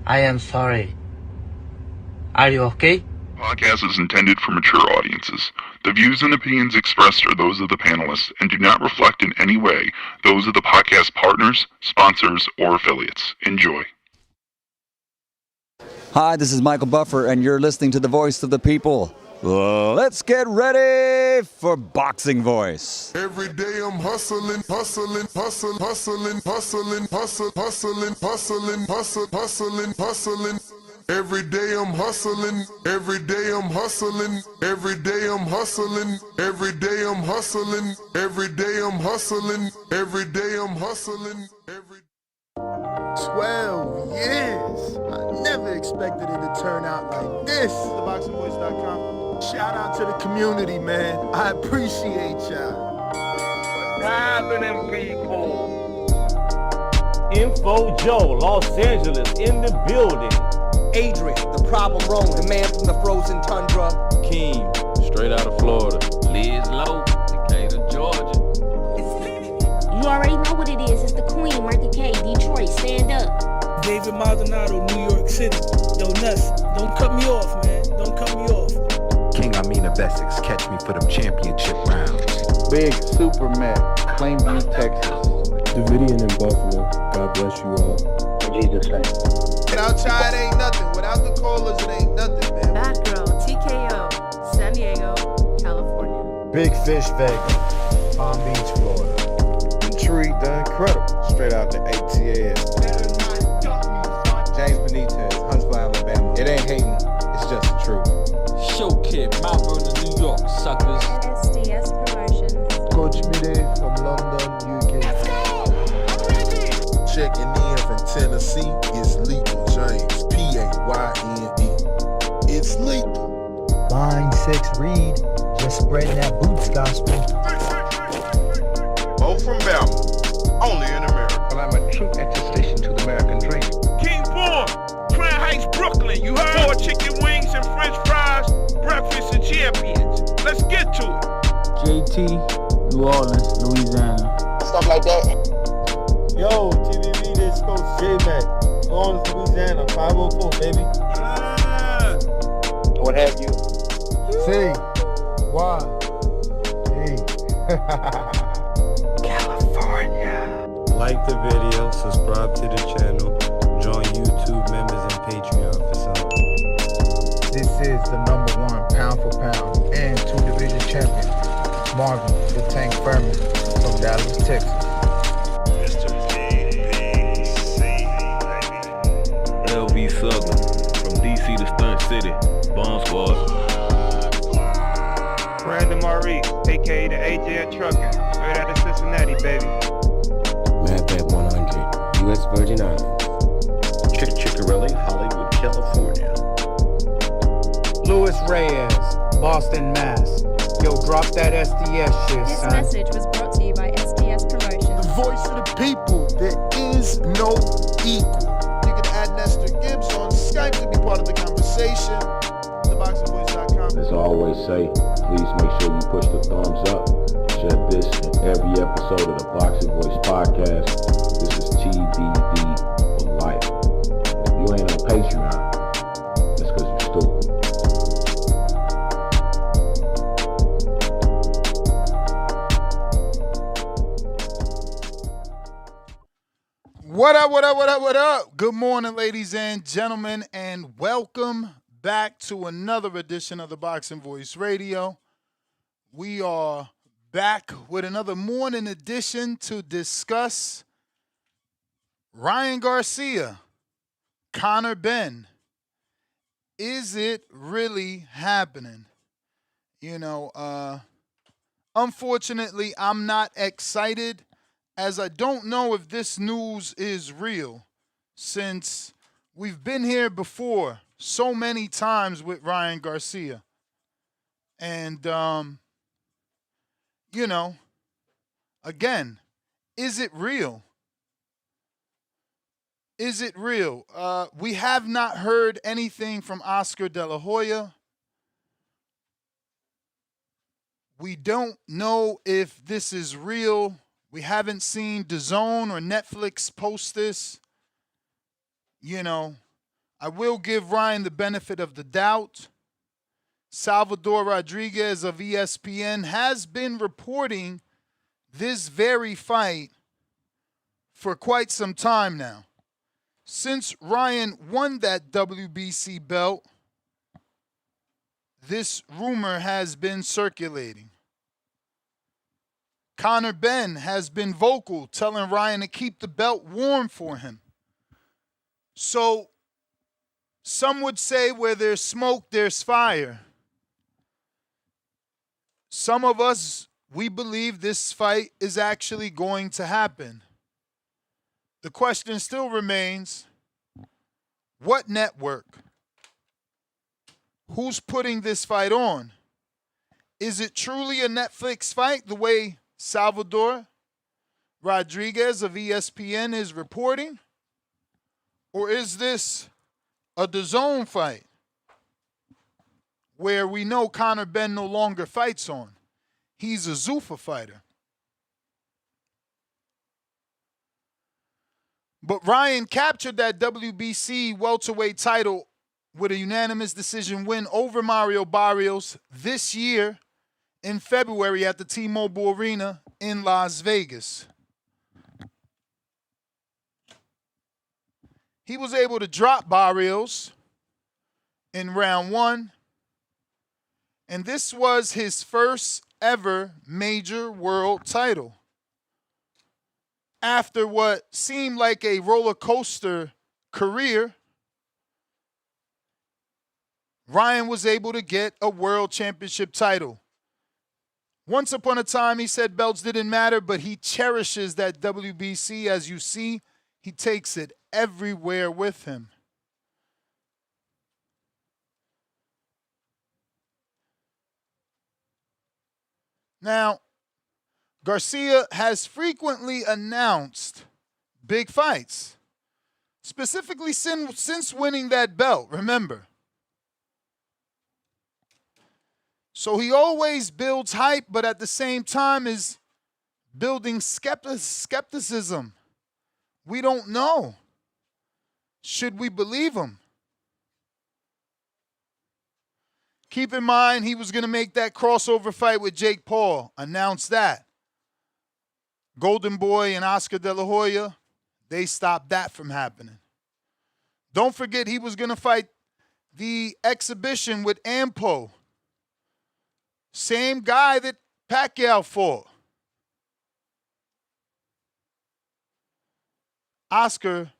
I am sorry. Are you okay? Podcast is intended for mature audiences. The views and opinions expressed are those of the panelists and do not reflect in any way those of the podcast partners, sponsors, or affiliates. Enjoy. Hi, this is Michael Buffer, and you're listening to the voice of the people. Let's get ready for Boxing Voice. Every day I'm hustling, hustling, hustling, hustling, hustling, hustling, hustling, hustling, hustling, hustling, hustling. Every day I'm hustling, every day I'm hustling, every day I'm hustling, every day I'm hustling, every day I'm hustling, every day I'm hustling, every 12 years. I never expected it to turn out like this. TheBoxingVoice.com. Shout out to the community, man. I appreciate y'all. What's happening, people? Info Joe, Los Angeles, in the building. Adrian, the problem wrong, the man from the frozen tundra. Keem, straight out of Florida. Liz Lowe, Decatur, Georgia. You already know what it is. It's the Queen, Martha K, Detroit, stand up. David Maldonado, New York City. Yo, Nuss, don't cut me off, man. Don't cut me off. King Amin of Essex, catch me for them championship rounds. Big Super Mac, Plainview, Texas. Davidian in Buffalo. God bless you all. In Jesus' name. Outside ain't nothing. Without the callers, it ain't nothing, man. Bad Girl, TKO, San Diego, California. Big Fish, Vegas, Palm Beach, Florida. Intrigue the Incredible, straight out the ATL. James Benitez, Huntsville, Alabama. It ain't hating, it's just the truth. Show Kid, Mount Vernon, New York, suckers. SDS Promotions. Coach Mide from London, UK. Let's go! I'm ready! Checking in from Tennessee, it's Lethal James, P-A-Y-N-E. It's lethal. Line 6 Reed, just spreading that boots gospel. Bo from Bama, only in America. Well, I'm a true attestation to the American dream. King Born, Crown Heights, Brooklyn. You heard? 4 chicken wings and french fries, breakfast and champions. Let's get to it. JT, New Orleans, Louisiana. Stuff like that. Yo, TVV, this Coach J-Mac. New Orleans, Louisiana, 504, baby. What have you? C. Y. E. California. Like the video, subscribe to the channel, join YouTube members and Patreon for some. This is the #1 pound for pound and 2 division champion, Marvin the Tank Furman from Dallas, Texas. LV Southern, from DC to Stunt City, Bomb Squad. Brandon Maurice, aka the AJ Trucking, straight out of Cincinnati, baby. Madbat 100, U.S. Virgin Islands. Chickarelli, Hollywood, California. Louis Reyes, Boston, Mass. Yo, drop that SDS shit, This son. message was brought to you by SDS Promotions. The voice of the people, there is no equal. You can add Nestor Gibbs on Skype to be part of the conversation. TheBoxingVoice.com. As I always say, please make sure you push the thumbs up. Share this in every episode of the Boxing Voice podcast. This is TBD for life. If you ain't on Patreon, that's because you're stupid. What up, what up, what up, what up? Good morning, ladies and gentlemen, and welcome back to another edition of the Boxing Voice Radio. We are back with another morning edition to discuss Ryan Garcia, Conor Benn. Is it really happening? Unfortunately, I'm not excited, as I don't know if this news is real, since we've been here before so many times with Ryan Garcia. And, again, is it real? Is it real? We have not heard anything from Oscar De La Hoya. We don't know if this is real. We haven't seen DAZN or Netflix post this. I will give Ryan the benefit of the doubt. Salvador Rodriguez of ESPN has been reporting this very fight for quite some time now. Since Ryan won that WBC belt, this rumor has been circulating. Conor Benn has been vocal, telling Ryan to keep the belt warm for him. So, some would say where there's smoke, there's fire. Some of us, we believe this fight is actually going to happen. The question still remains, what network? Who's putting this fight on? Is it truly a Netflix fight the way Salvador Rodriguez of ESPN is reporting? Or is this a DAZN fight where we know Conor Benn no longer fights on? He's a Zuffa fighter. But Ryan captured that WBC welterweight title with a unanimous decision win over Mario Barrios this year in February at the T-Mobile Arena in Las Vegas. He was able to drop Barrios in round 1, and this was his first ever major world title. After what seemed like a roller coaster career, Ryan was able to get a world championship title. Once upon a time, he said belts didn't matter, but he cherishes that WBC. As you see, he takes it everywhere with him. Now, Garcia has frequently announced big fights, specifically since winning that belt, remember. So he always builds hype, but at the same time is building skepticism. We don't know. Should we believe him? Keep in mind, he was going to make that crossover fight with Jake Paul. Announced that. Golden Boy and Oscar De La Hoya, they stopped that from happening. Don't forget he was going to fight the exhibition with Ampo. Same guy that Pacquiao fought. Oscar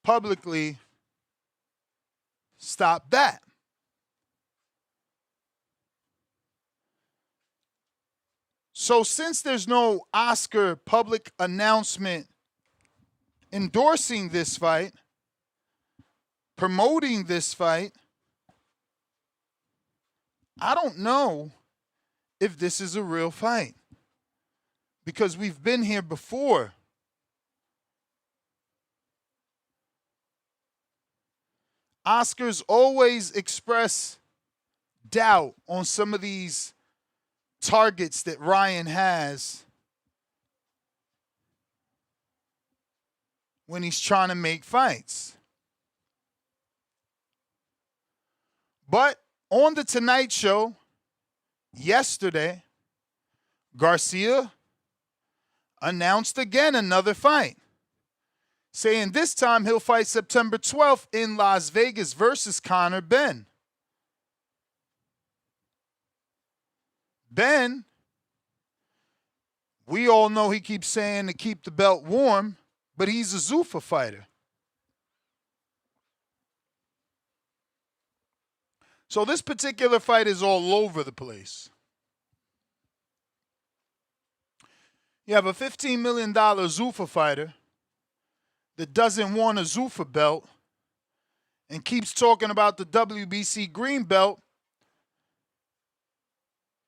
publicly stopped that. So since there's no Oscar public announcement endorsing this fight, promoting this fight, I don't know if this is a real fight, because we've been here before. Oscars always express doubt on some of these targets that Ryan has when he's trying to make fights. But on the Tonight Show yesterday, Garcia announced again another fight, saying this time he'll fight September 12th in Las Vegas versus Conor Benn. Benn, we all know he keeps saying to keep the belt warm, but he's a Zuffa fighter. So this particular fight is all over the place. You have a $15 million Zuffa fighter that doesn't want a Zuffa belt and keeps talking about the WBC green belt,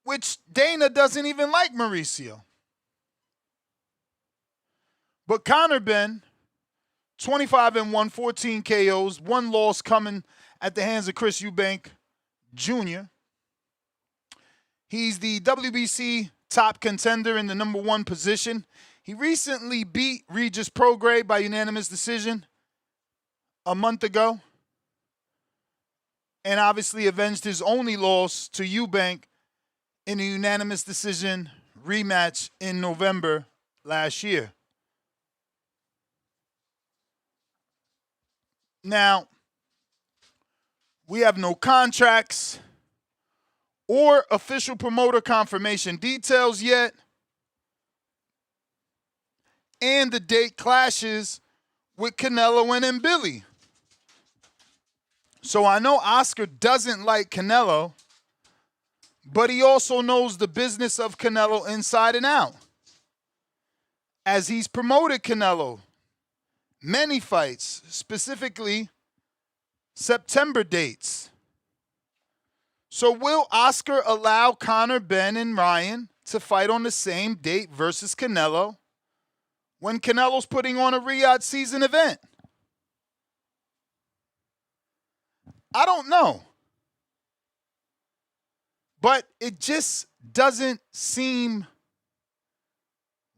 which Dana doesn't even like Mauricio. But Conor Benn, 25-1, 14 KOs, one loss coming at the hands of Chris Eubank Jr. He's the WBC top contender in the number 1 position. He recently beat Regis Prograis by unanimous decision a month ago and obviously avenged his only loss to Eubank in a unanimous decision rematch in November last year. Now, we have no contracts or official promoter confirmation details yet, and the date clashes with Canelo and Billy. So I know Oscar doesn't like Canelo, but he also knows the business of Canelo inside and out, as he's promoted Canelo many fights, specifically September dates. So will Oscar allow Conor Benn and Ryan to fight on the same date versus Canelo when Canelo's putting on a Riyadh season event? I don't know. But it just doesn't seem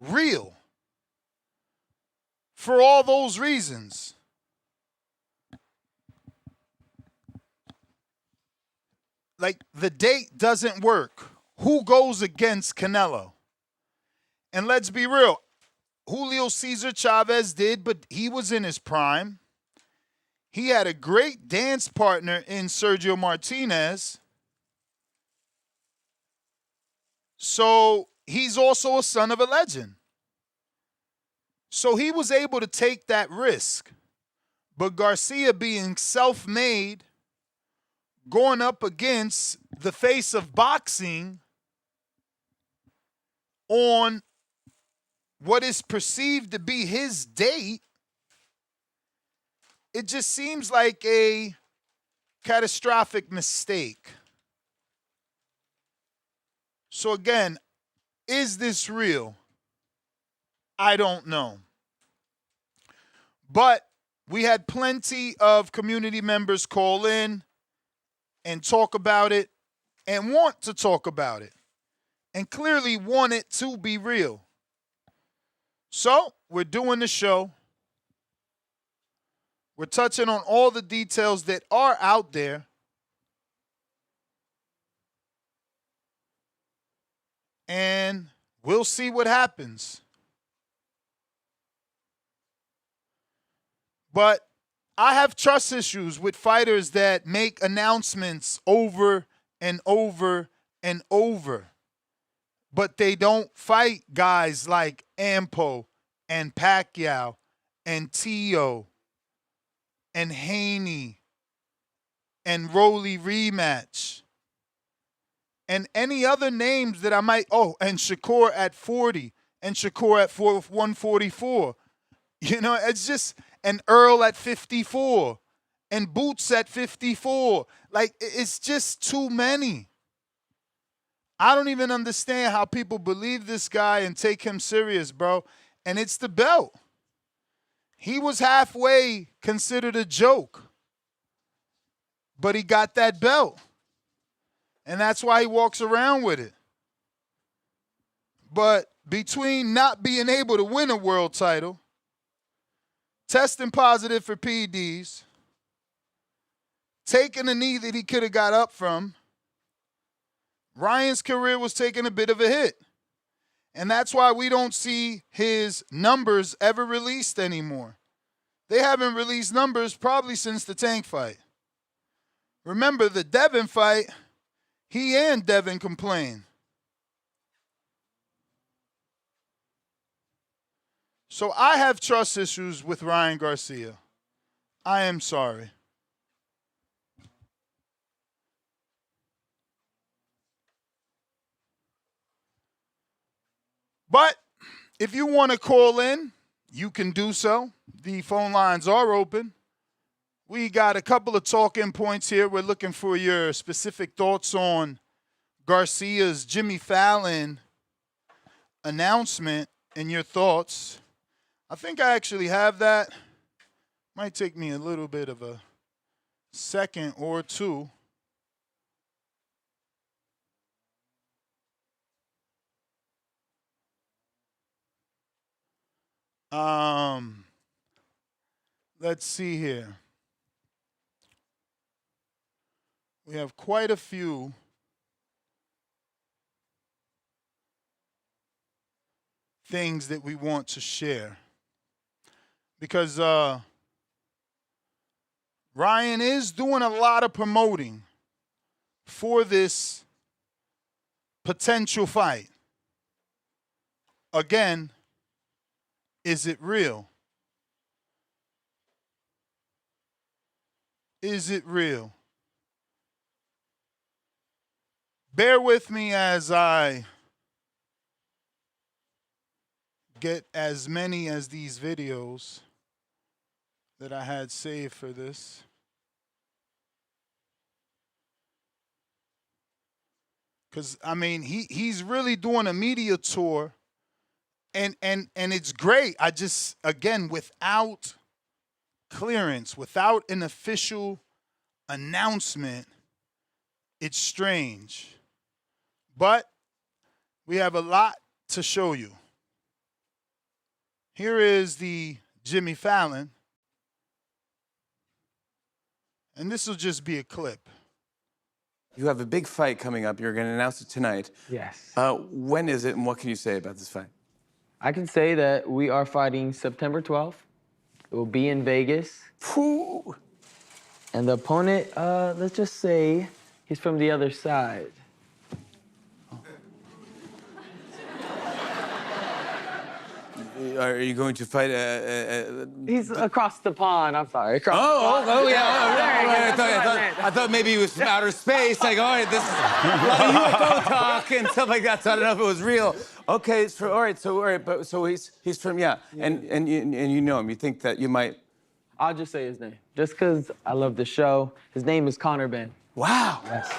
real for all those reasons. Like, the date doesn't work. Who goes against Canelo? And let's be real, Julio Cesar Chavez did, but he was in his prime. He had a great dance partner in Sergio Martinez. So he's also a son of a legend. So he was able to take that risk. But Garcia, being self-made, going up against the face of boxing on what is perceived to be his date, it just seems like a catastrophic mistake. So again, is this real? I don't know. But we had plenty of community members call in and talk about it and want to talk about it and clearly want it to be real. So we're doing the show. We're touching on all the details that are out there. And we'll see what happens. But I have trust issues with fighters that make announcements over and over and over, but they don't fight guys like Ampo and Pacquiao and Tio and Haney and Rolly rematch and any other names that I might, and Shakur at 40 and Shakur at 144. You know, it's just, and Earl at 54 and Boots at 54. Like, it's just too many. I don't even understand how people believe this guy and take him serious, bro. And it's the belt. He was halfway considered a joke, but he got that belt. And that's why he walks around with it. But between not being able to win a world title, testing positive for PEDs, taking a knee that he could have got up from, Ryan's career was taking a bit of a hit. And that's why we don't see his numbers ever released anymore. They haven't released numbers probably since the Tank fight. Remember the Devin fight, he and Devin complained. So I have trust issues with Ryan Garcia. I am sorry. But if you want to call in, you can do so. The phone lines are open. We got a couple of talking points here. We're looking for your specific thoughts on Garcia's Jimmy Fallon announcement and your thoughts. I think I actually have that. Might take me a little bit of a second or two. Let's see here. we have quite a few things that we want to share. Because Ryan is doing a lot of promoting for this potential fight. Again, is it real? Is it real? Bear with me as I get as many as these videos that I had saved for this. Because, I mean, he's really doing a media tour, and it's great. I just, again, without clearance, without an official announcement, it's strange. But we have a lot to show you. Here is the Jimmy Fallon, and this will just be a clip. You have a big fight coming up. You're going to announce it tonight. Yes. When is it, and what can you say about this fight? I can say that we are fighting September 12th. It will be in Vegas. Whew. And the opponent, let's just say he's from the other side. Are you going to fight He's across the pond. I'm sorry. Yeah. I thought maybe he was from outer space. Like, all right, this is a lot of UFO talk and stuff like that. So I don't know if it was real. Okay, so he's from and you know him. You think that you might? I'll just say his name, just because I love the show. His name is Conor Benn. Wow. Yes.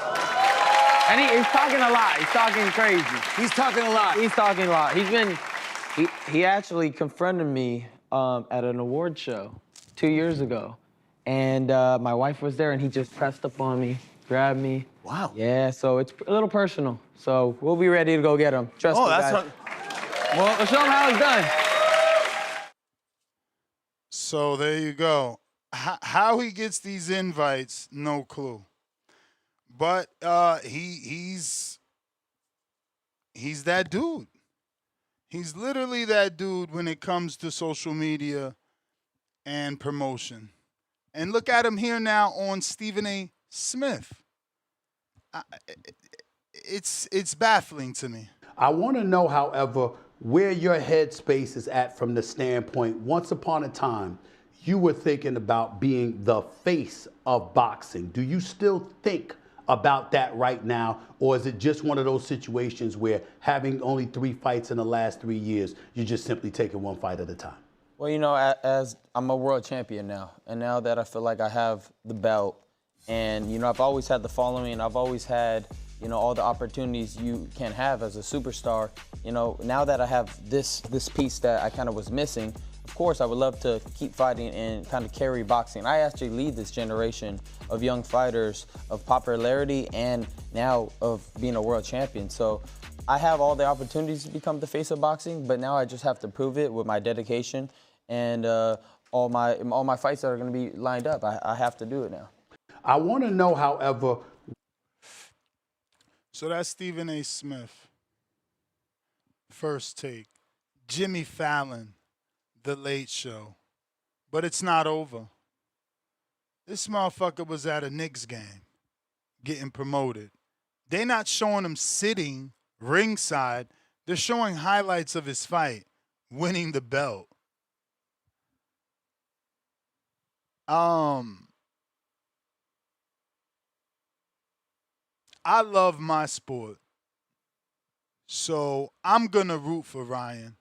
And he's talking a lot. He's talking crazy. He's talking a lot. He's talking a lot. He actually confronted me at an award show 2 years ago. And my wife was there, and he just pressed up on me, grabbed me. Wow. Yeah, so it's a little personal. So we'll be ready to go get him. Trust me, guys. Well, we'll show him how it's done. So there you go. How he gets these invites, no clue. But he's that dude. He's literally that dude when it comes to social media and promotion. And look at him here now on Stephen A. Smith. It's baffling to me. I want to know, however, where your headspace is at from the standpoint, once upon a time, you were thinking about being the face of boxing. Do you still think about that right now, or is it just one of those situations where having only 3 fights in the last 3 years, you're just simply taking one fight at a time? Well, you know, as I'm a world champion now, and now that I feel like I have the belt, and, you know, I've always had the following, I've always had, you know, all the opportunities you can have as a superstar. You know, now that I have this piece that I kind of was missing, of course, I would love to keep fighting and kind of carry boxing. I actually lead this generation of young fighters of popularity and now of being a world champion. So I have all the opportunities to become the face of boxing, but now I just have to prove it with my dedication and all my fights that are going to be lined up. I have to do it now. I want to know, however. So that's Stephen A. Smith. First Take. Jimmy Fallon. The Late Show. But it's not over. This motherfucker was at a Knicks game getting promoted. They're not showing him sitting ringside. They're showing highlights of his fight, winning the belt. I love my sport. So I'm going to root for Ryan.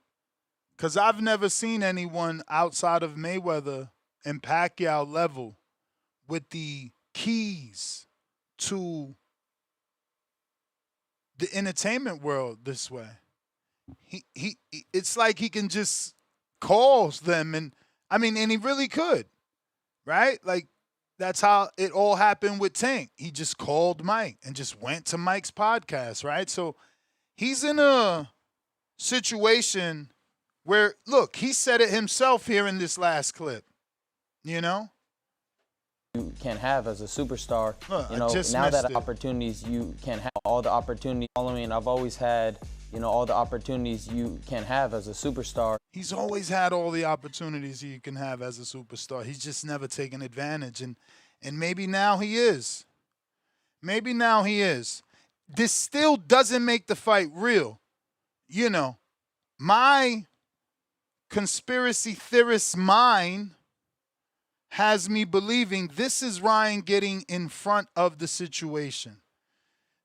Because I've never seen anyone outside of Mayweather and Pacquiao level with the keys to the entertainment world this way. It's like he can just call them, and he really could, right? Like, that's how it all happened with Tank. He just called Mike and just went to Mike's podcast, right? So he's in a situation where, look, he said it himself here in this last clip, you know? you can have as a superstar. Look, You I know, just now that missed it. opportunities you can have, all the opportunities following, I've always had, you know, all the opportunities you can have as a superstar. He's always had all the opportunities you can have as a superstar. He's just never taken advantage. And maybe now he is. Maybe now he is. This still doesn't make the fight real. You know, my conspiracy theorist mind has me believing this is Ryan getting in front of the situation.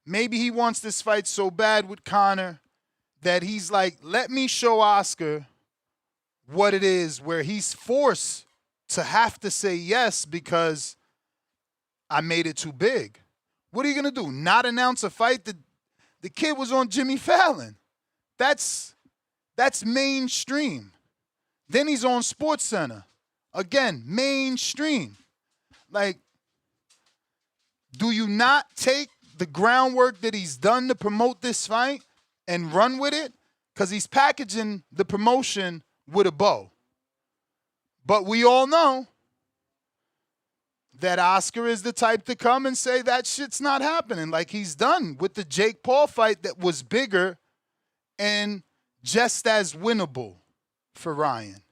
Maybe he wants this fight so bad with Conor that he's like, let me show Oscar what it is, where he's forced to have to say yes because I made it too big. What are you going to do? Not announce a fight? The kid was on Jimmy Fallon. That's mainstream. Then he's on SportsCenter. Again, mainstream. Like, do you not take the groundwork that he's done to promote this fight and run with it? Because he's packaging the promotion with a bow. But we all know that Oscar is the type to come and say that shit's not happening, like he's done with the Jake Paul fight that was bigger and just as winnable for Ryan.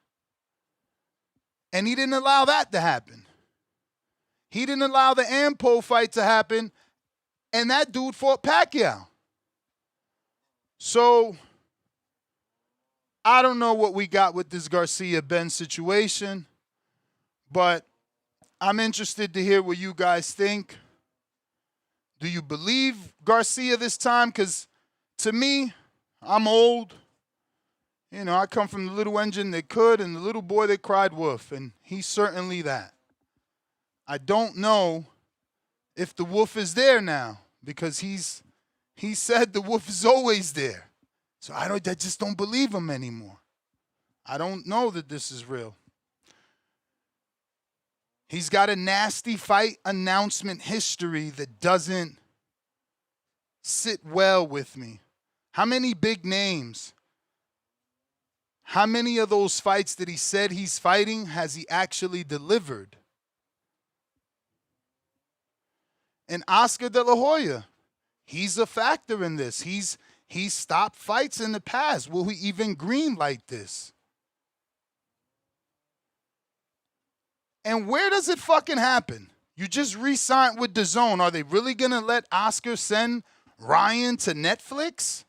And he didn't allow that to happen. He didn't allow the Ampo fight to happen, and that dude fought Pacquiao. So I don't know what we got with this Garcia Benn situation, but I'm interested to hear what you guys think. Do you believe Garcia this time? Because to me, I'm old. You know, I come from the little engine that could and the little boy that cried wolf, and he's certainly that. I don't know if the wolf is there now because he said the wolf is always there. So I just don't believe him anymore. I don't know that this is real. He's got a nasty fight announcement history that doesn't sit well with me. How many big names? How many of those fights that he said he's fighting has he actually delivered? And Oscar De La Hoya, he's a factor in this. He's stopped fights in the past. Will he even greenlight this? And where does it fucking happen? You just re-signed with DAZN. Are they really going to let Oscar send Ryan to Netflix?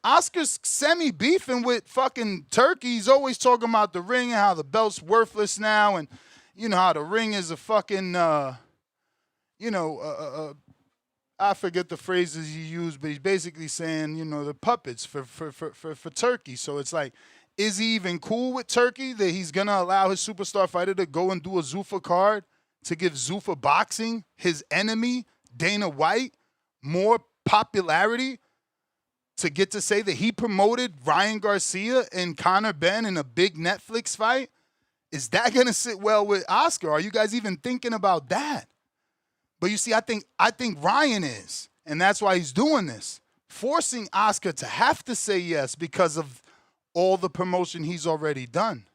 Oscar's semi-beefing with fucking Turkey. He's always talking about the ring and how the belt's worthless now, and you know how the ring is a fucking, I forget the phrases he used, but he's basically saying, you know, the puppets for Turkey. So it's like, is he even cool with Turkey that he's going to allow his superstar fighter to go and do a Zuffa card to give Zuffa Boxing, his enemy, Dana White, more popularity to get to say that he promoted Ryan Garcia and Conor Benn in a big Netflix fight? Is that going to sit well with Oscar? Are you guys even thinking about that? But you see, I think Ryan is, and that's why he's doing this, forcing Oscar to have to say yes because of all the promotion he's already done.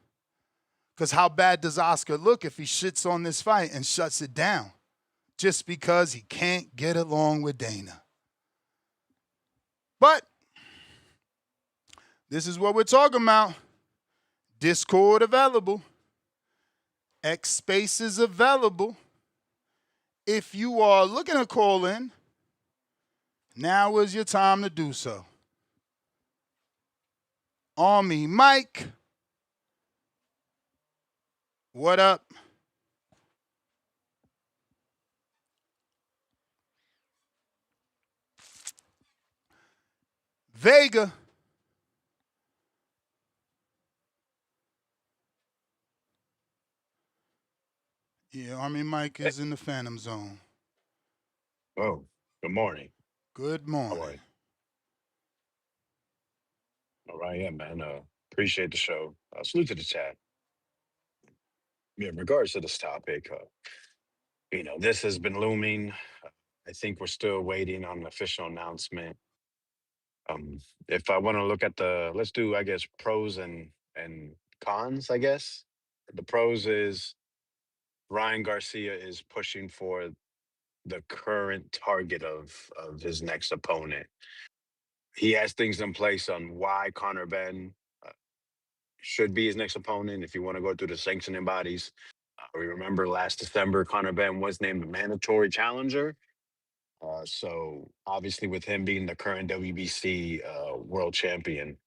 Because how bad does Oscar look if he shits on this fight and shuts it down just because he can't get along with Dana? But this is what we're talking about. Discord available. X Spaces available. If you are looking to call in, now is your time to do so. Army Mike, what up? Vega. Yeah, Army Mike is in the Phantom Zone. Oh, good morning. Good morning. How are you? All right, yeah, man. Appreciate the show. Salute to the chat. Yeah, in regards to this topic, this has been looming. I think we're still waiting on an official announcement. If I want to look at let's do, I guess, pros and cons, I guess. The pros is Ryan Garcia is pushing for the current target of his next opponent. He has things in place on why Conor Benn should be his next opponent. If you want to go through the sanctioning bodies, we remember last December, Conor Benn was named a mandatory challenger. So obviously, with him being the current WBC world champion,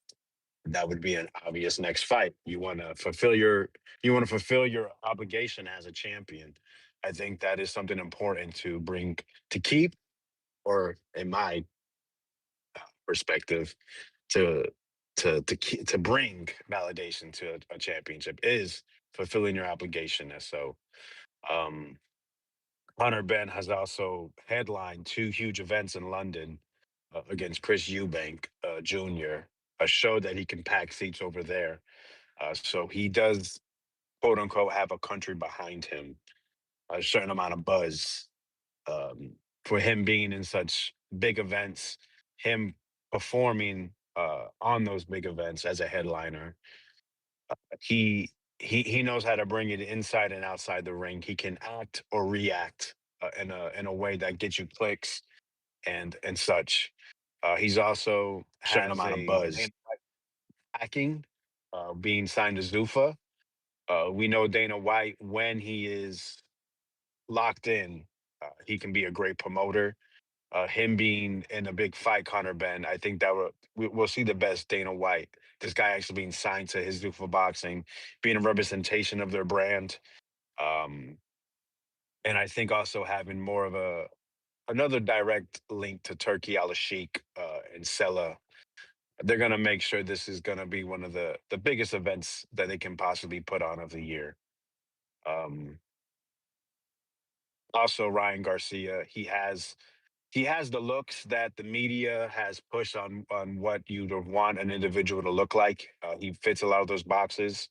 that would be an obvious next fight. You want to fulfill your obligation as a champion. I think that is something important to bring to keep, or in my perspective, to to bring validation to a championship is fulfilling your obligation. And so, um, Conor Benn has also headlined two huge events in London against Chris Eubank Jr., a show that he can pack seats over there. So he does, quote unquote, have a country behind him, a certain amount of buzz um, for him being in such big events, him performing on those big events as a headliner. He he knows how to bring it inside and outside the ring. He can act or react in a way that gets you clicks and such. He's also certain amount of buzz. Hacking, being signed to Zuffa. We know Dana White, when he is locked in, he can be a great promoter. Him being in a big fight, Conor Benn, I think that we'll see the best Dana White. This guy actually being signed to his Zuffa Boxing, being a representation of their brand, um, and I think also having more of another direct link to Turkey Al Sheikh and Sella. They're gonna make sure this is gonna be one of the biggest events that they can possibly put on of the year. Um, Also, Ryan Garcia, he has the looks that the media has pushed on what you'd want an individual to look like. He fits a lot of those boxes.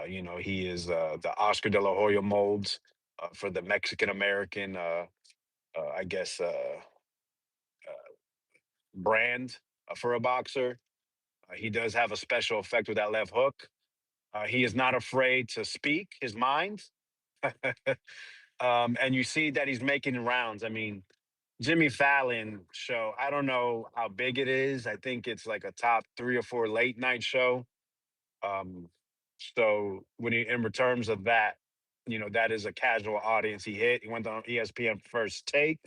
He is the Oscar de la Hoya molds for the Mexican American, I guess, brand for a boxer. He does have a special effect with that left hook. He is not afraid to speak his mind. And you see that he's making rounds. I mean, Jimmy Fallon show, I don't know how big it is. I think it's like a top 3 or 4 late night show. Um, so in terms of that, that is a casual audience he hit. He went on ESPN First Take,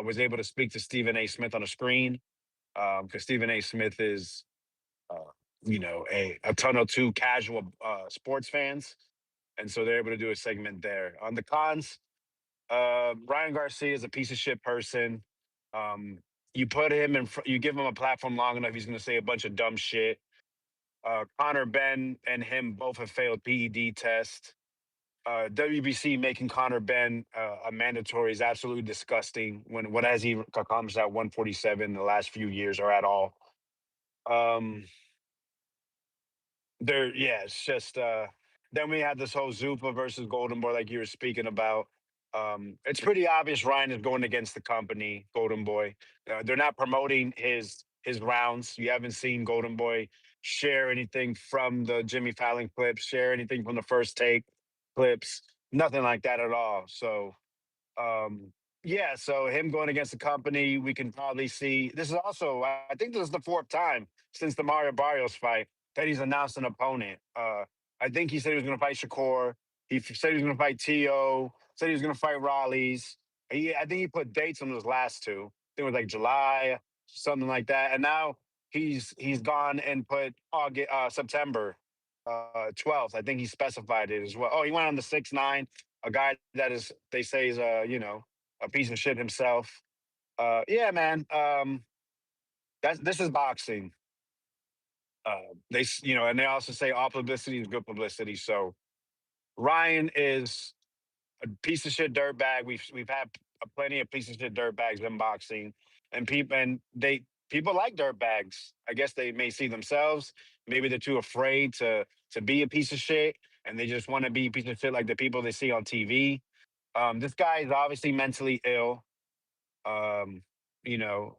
was able to speak to Stephen A. Smith on the screen because Stephen A. Smith is, uh, a ton of two casual sports fans. And so they're able to do a segment there. On the cons, Ryan Garcia is a piece of shit person. You put him you give him a platform long enough, he's going to say a bunch of dumb shit. Conor Benn and him both have failed PED tests. WBC making Conor Benn a mandatory is absolutely disgusting. What has he accomplished at 147 in the last few years or at all? Um, it's just then we had this whole Zupa versus Golden Boy, like you were speaking about. It's pretty obvious Ryan is going against the company, Golden Boy. They're not promoting his rounds. You haven't seen Golden Boy share anything from the Jimmy Fallon clips, share anything from the First Take clips, nothing like that at all. So so him going against the company, we can probably see. This is also, I think this is the 4th time since the Mario Barrios fight that he's announced an opponent. I think he said he was going to fight Shakur. He said he was going to fight T.O., said he was going to fight Raleigh's. I think he put dates on those last two. I think it was like July, something like that. And now he's gone and put September 12th. I think he specified it as well. Oh, he went on the 6-9, a guy that is, they say is, a piece of shit himself. Yeah, man. This is boxing. And they also say all publicity is good publicity. So Ryan is a piece of shit dirtbag. We've had plenty of piece of shit dirtbags in boxing, and people like dirtbags. I guess they may see themselves. Maybe they're too afraid to be a piece of shit, and they just want to be a piece of shit like the people they see on TV. This guy is obviously mentally ill. Um, you know,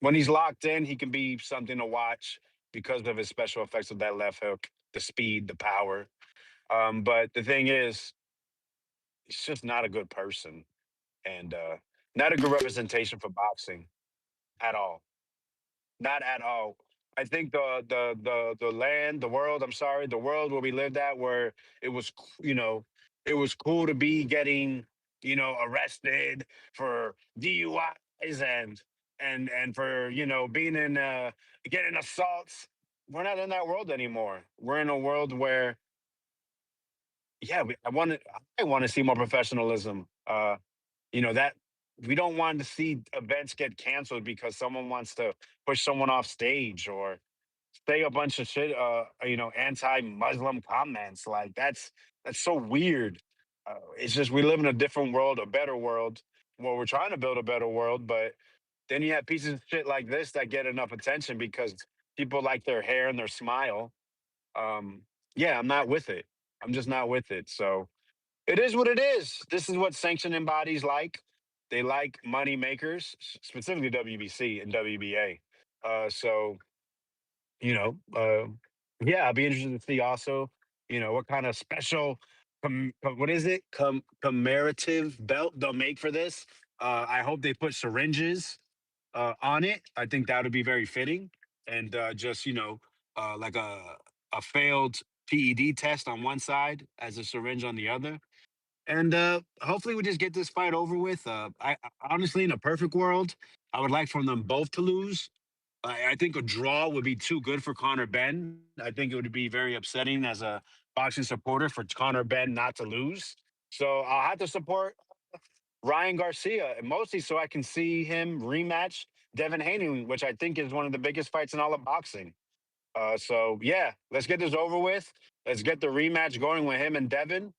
when he's locked in, he can be something to watch because of his special effects of that left hook, the speed, the power. But the thing is, he's just not a good person and not a good representation for boxing at all. Not at all. I think the land, the world. I'm sorry, the world where we lived at, where it was, it was cool to be getting, arrested for DUIs and for being in getting assaults. We're not in that world anymore. We're in a world where, yeah, I want to see more professionalism. That we don't want to see events get canceled because someone wants to push someone off stage or say a bunch of shit, anti-Muslim comments. Like that's so weird. It's just we live in a different world, a better world. Well, we're trying to build a better world, but then you have pieces of shit like this that get enough attention because people like their hair and their smile. Um, yeah, I'm not with it. I'm just not with it. So it is what it is. This is what sanctioning bodies like. They like money makers, specifically WBC and WBA. So you know, uh, yeah, I'd be interested to see also, what kind of special, what is it, commemorative belt they'll make for this. I hope they put syringes on it. I think that would be very fitting, and just like a failed PED test on one side as a syringe on the other. And hopefully we just get this fight over with. Honestly, in a perfect world, I would like for them both to lose. I think a draw would be too good for Conor Benn. I think it would be very upsetting as a boxing supporter for Conor Benn not to lose. So I'll have to support Ryan Garcia, and mostly so I can see him rematch Devin Haney, which I think is one of the biggest fights in all of boxing. So yeah, let's get this over with. Let's get the rematch going with him and Devin.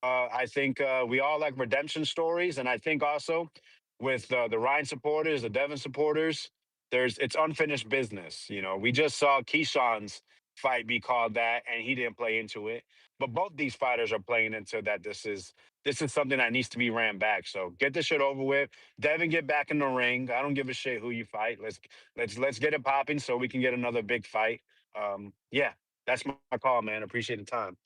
I think we all like redemption stories, and I think also with the Ryan supporters, the Devin supporters, it's unfinished business. We just saw Keyshawn's fight be called that, and he didn't play into it. But both these fighters are playing into that. This is something that needs to be ran back. So get this shit over with. Devin, get back in the ring. I don't give a shit who you fight. Let's get it popping so we can get another big fight. Yeah, that's my call, man. Appreciate the time.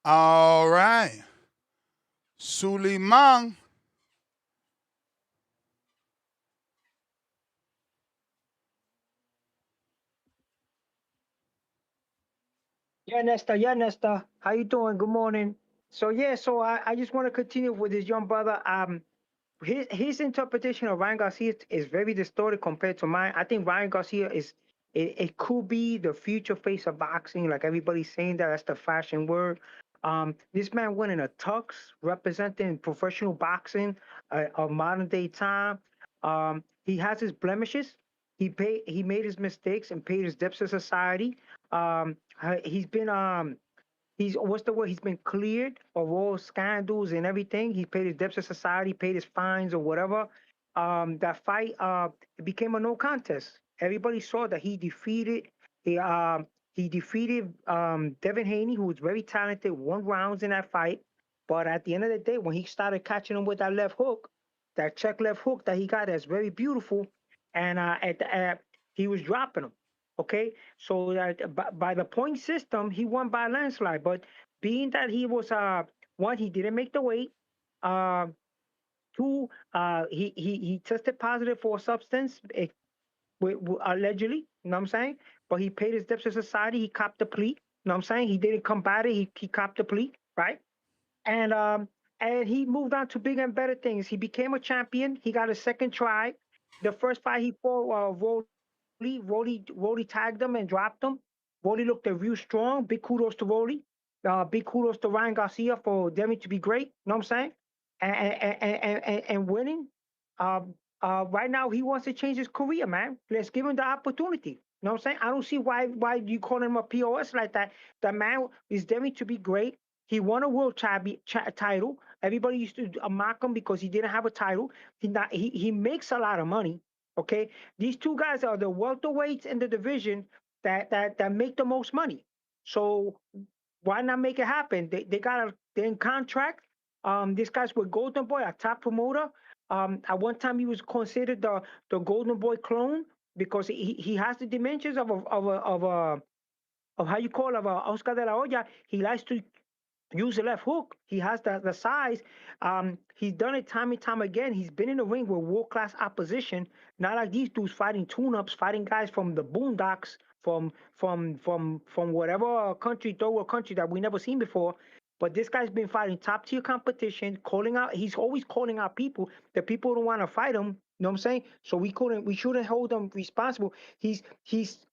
All right. Suleiman. Yeah, Nesta. How you doing? Good morning. So yeah, I just want to continue with this young brother. His interpretation of Ryan Garcia is very distorted compared to mine. I think Ryan Garcia it could be the future face of boxing, like everybody's saying that. That's the fashion word. This man went in a tux representing professional boxing of modern day time. He has his blemishes. He made his mistakes and paid his debts to society. He's been he's what's the word? He's been cleared of all scandals and everything. He paid his debts to society, paid his fines or whatever. That fight it became a no contest. Everybody saw that he he defeated Devin Haney, who was very talented, won rounds in that fight. But at the end of the day, when he started catching him with that left hook, that check left hook that he got that's very beautiful, and he was dropping him. Okay, so that by the point system, he won by a landslide. But being that he was one, he didn't make the weight. Uh, two, he tested positive for a substance, allegedly. You know what I'm saying? But he paid his debts to society. He copped the plea. You know what I'm saying? He didn't combat it. He copped the plea, right? And he moved on to bigger and better things. He became a champion. He got a second try. The first fight he fought, Rolly tagged him and dropped him. Rolly looked a real strong. Big kudos to Rolly. Big kudos to Ryan Garcia for daring to be great. You know what I'm saying? And winning. Right now he wants to change his career, man. Let's give him the opportunity. You know what I'm saying? I don't see why you call him a POS like that. The man is daring to be great. He won a world title. Everybody used to mock him because he didn't have a title. He makes a lot of money. Okay, these two guys are the welterweights in the division that make the most money. So why not make it happen? They're in contract. This guy's with Golden Boy, a top promoter. At one time he was considered the Golden Boy clone because he has the dimensions of how you call of a Oscar de la Hoya. He likes to use the left hook. He has the size. He's done it time and time again. He's been in the ring with world class opposition. Not like these dudes fighting tune-ups, fighting guys from the boondocks, from whatever country, third world country that we never seen before. But this guy's been fighting top tier competition, calling out. He's always calling out people. The people don't want to fight him. You know what I'm saying? So we shouldn't hold him responsible. He's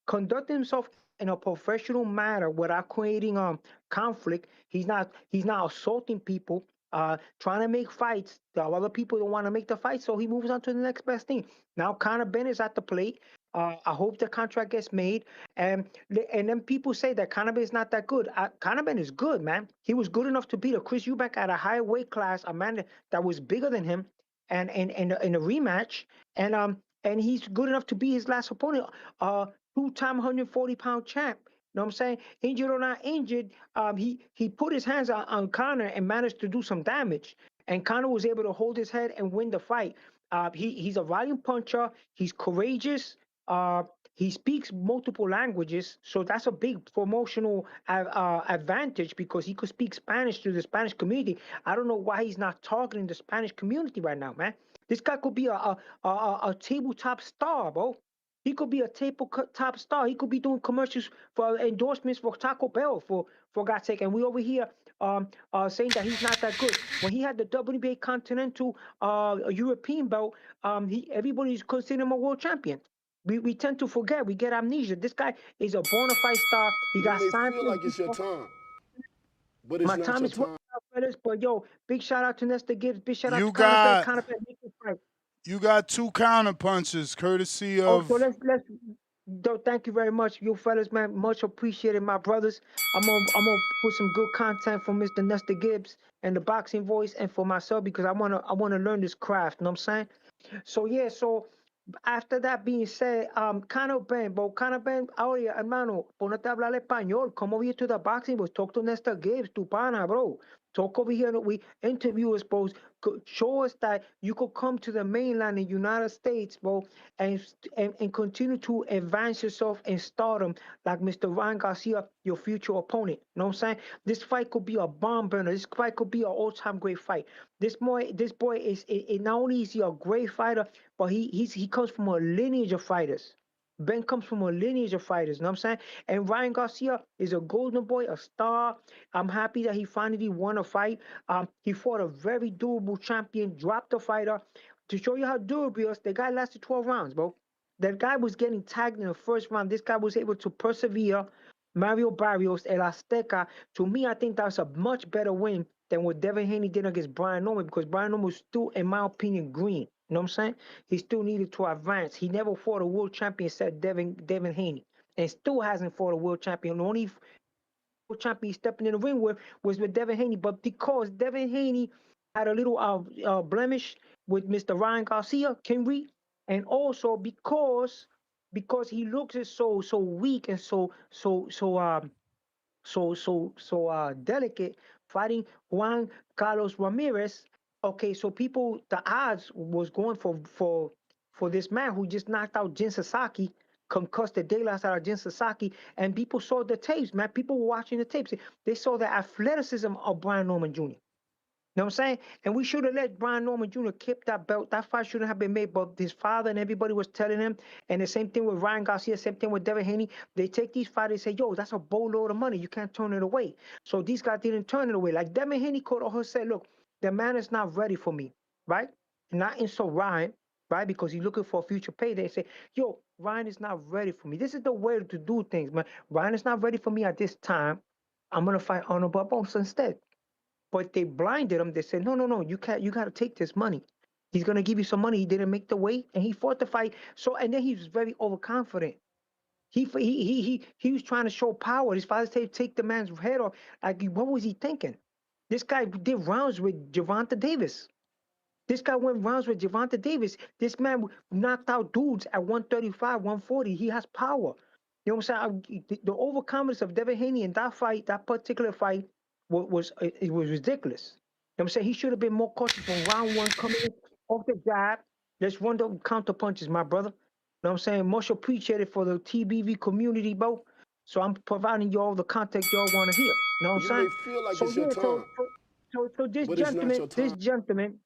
conducting himself in a professional manner without creating conflict. He's not assaulting people, trying to make fights. The other people don't want to make the fight, so he moves on to the next best thing. Now Conor Benn is at the plate. I hope the contract gets made. And then people say that Conor Benn is not that good. Conor Benn is good, man. He was good enough to beat a Chris Eubank at a higher weight class, a man that was bigger than him, and in a rematch. And he's good enough to be his last opponent, two-time 140-pound champ. You know what I'm saying? Injured or not injured, he put his hands on Conor and managed to do some damage. And Conor was able to hold his head and win the fight. He's a volume puncher. He's courageous. He speaks multiple languages, so that's a big promotional advantage because he could speak Spanish to the Spanish community. I don't know why he's not targeting the Spanish community right now, man. This guy could be a tabletop star, bro. He could be a tabletop star. He could be doing commercials for endorsements for Taco Bell, for God's sake. And we over here saying that he's not that good. When he had the WBA Continental European belt, everybody's considering him a world champion. We tend to forget. We get amnesia. This guy is a bona fide star. He got may signed. feel like it's your time, but it's My not time your is time. running out, fellas. But yo, big shout out to Nestor Gibbs. Big shout out You to Conor Benn. got Conor Benn, make it fight. you got two counter punches, courtesy Oh, so of let's thank you very much, you fellas, man. Much appreciated, my brothers. I'm gonna put some good content for Mr. Nestor Gibbs and the boxing voice, and for myself because I wanna learn this craft. You know what I'm saying? So yeah, so after that being said, Conor Benn, bro, Conor Benn, oye, hermano, ponete a hablar español. Come over here to the boxing, bro. Talk to Nestor Gibbs, tu pana, bro. Talk over here. We interview us, bro. Show us that you could come to the mainland in the United States, bro, and continue to advance yourself in stardom like Mr. Ryan Garcia, your future opponent. You know what I'm saying? This fight could be a bomb burner. This fight could be an all-time great fight. This boy is not only is he a great fighter, but he comes from a lineage of fighters. Ben comes from a lineage of fighters, you know what I'm saying? And Ryan Garcia is a golden boy, a star. I'm happy that he finally won a fight. He fought a very durable champion, dropped the fighter. To show you how durable he is, the guy lasted 12 rounds, bro. That guy was getting tagged in the first round. This guy was able to persevere. Mario Barrios, El Azteca. To me, I think that's a much better win than what Devin Haney did against Brian Norman because Brian Norman was still, in my opinion, green. You know what I'm saying? He still needed to advance. He never fought a world champion, said Devin Haney, and still hasn't fought a world champion. The only world champion he's stepping in the ring with was with Devin Haney. But because Devin Haney had a little blemish with Mr. Ryan Garcia, Kenry, and also because he looks so weak and so delicate fighting Juan Carlos Ramirez. Okay, so the odds was going for this man who just knocked out Jin Sasaki, concussed the daylights out of Jin Sasaki, and people saw the tapes, man. People were watching the tapes. They saw the athleticism of Brian Norman Jr. You know what I'm saying? And we should have let Brian Norman Jr. keep that belt. That fight shouldn't have been made, but his father and everybody was telling him. And the same thing with Ryan Garcia, same thing with Devin Haney. They take these fighters and say, yo, that's a boatload of money. You can't turn it away. So these guys didn't turn it away. Like Devin Haney could have said, look, the man is not ready for me, right? Not insult Ryan, right? Because he's looking for a future payday. Say, yo, Ryan is not ready for me. This is the way to do things, man. Ryan is not ready for me at this time. I'm going to fight Arnold Barbosa instead. But they blinded him. They said, no, you can't. You got to take this money. He's gonna give you some money. He didn't make the weight, and he fought the fight. So, and then he was very overconfident. He was trying to show power. His father said, "Take the man's head off." Like, what was he thinking? This guy did rounds with Gervonta Davis. This guy went rounds with Gervonta Davis. This man knocked out dudes at 135, 140. He has power. You know what I'm saying? The overconfidence of Devin Haney in that fight, that particular fight, was ridiculous. You know what I'm saying? He should have been more cautious from round one, coming in off the jab. Let's run the counter punches, my brother. You know what I'm saying? Much appreciated for the TBV community, bro. So I'm providing you all the content y'all want to hear. You know what I'm You saying? may feel like So it's your yeah, time, so this but it's not gentleman,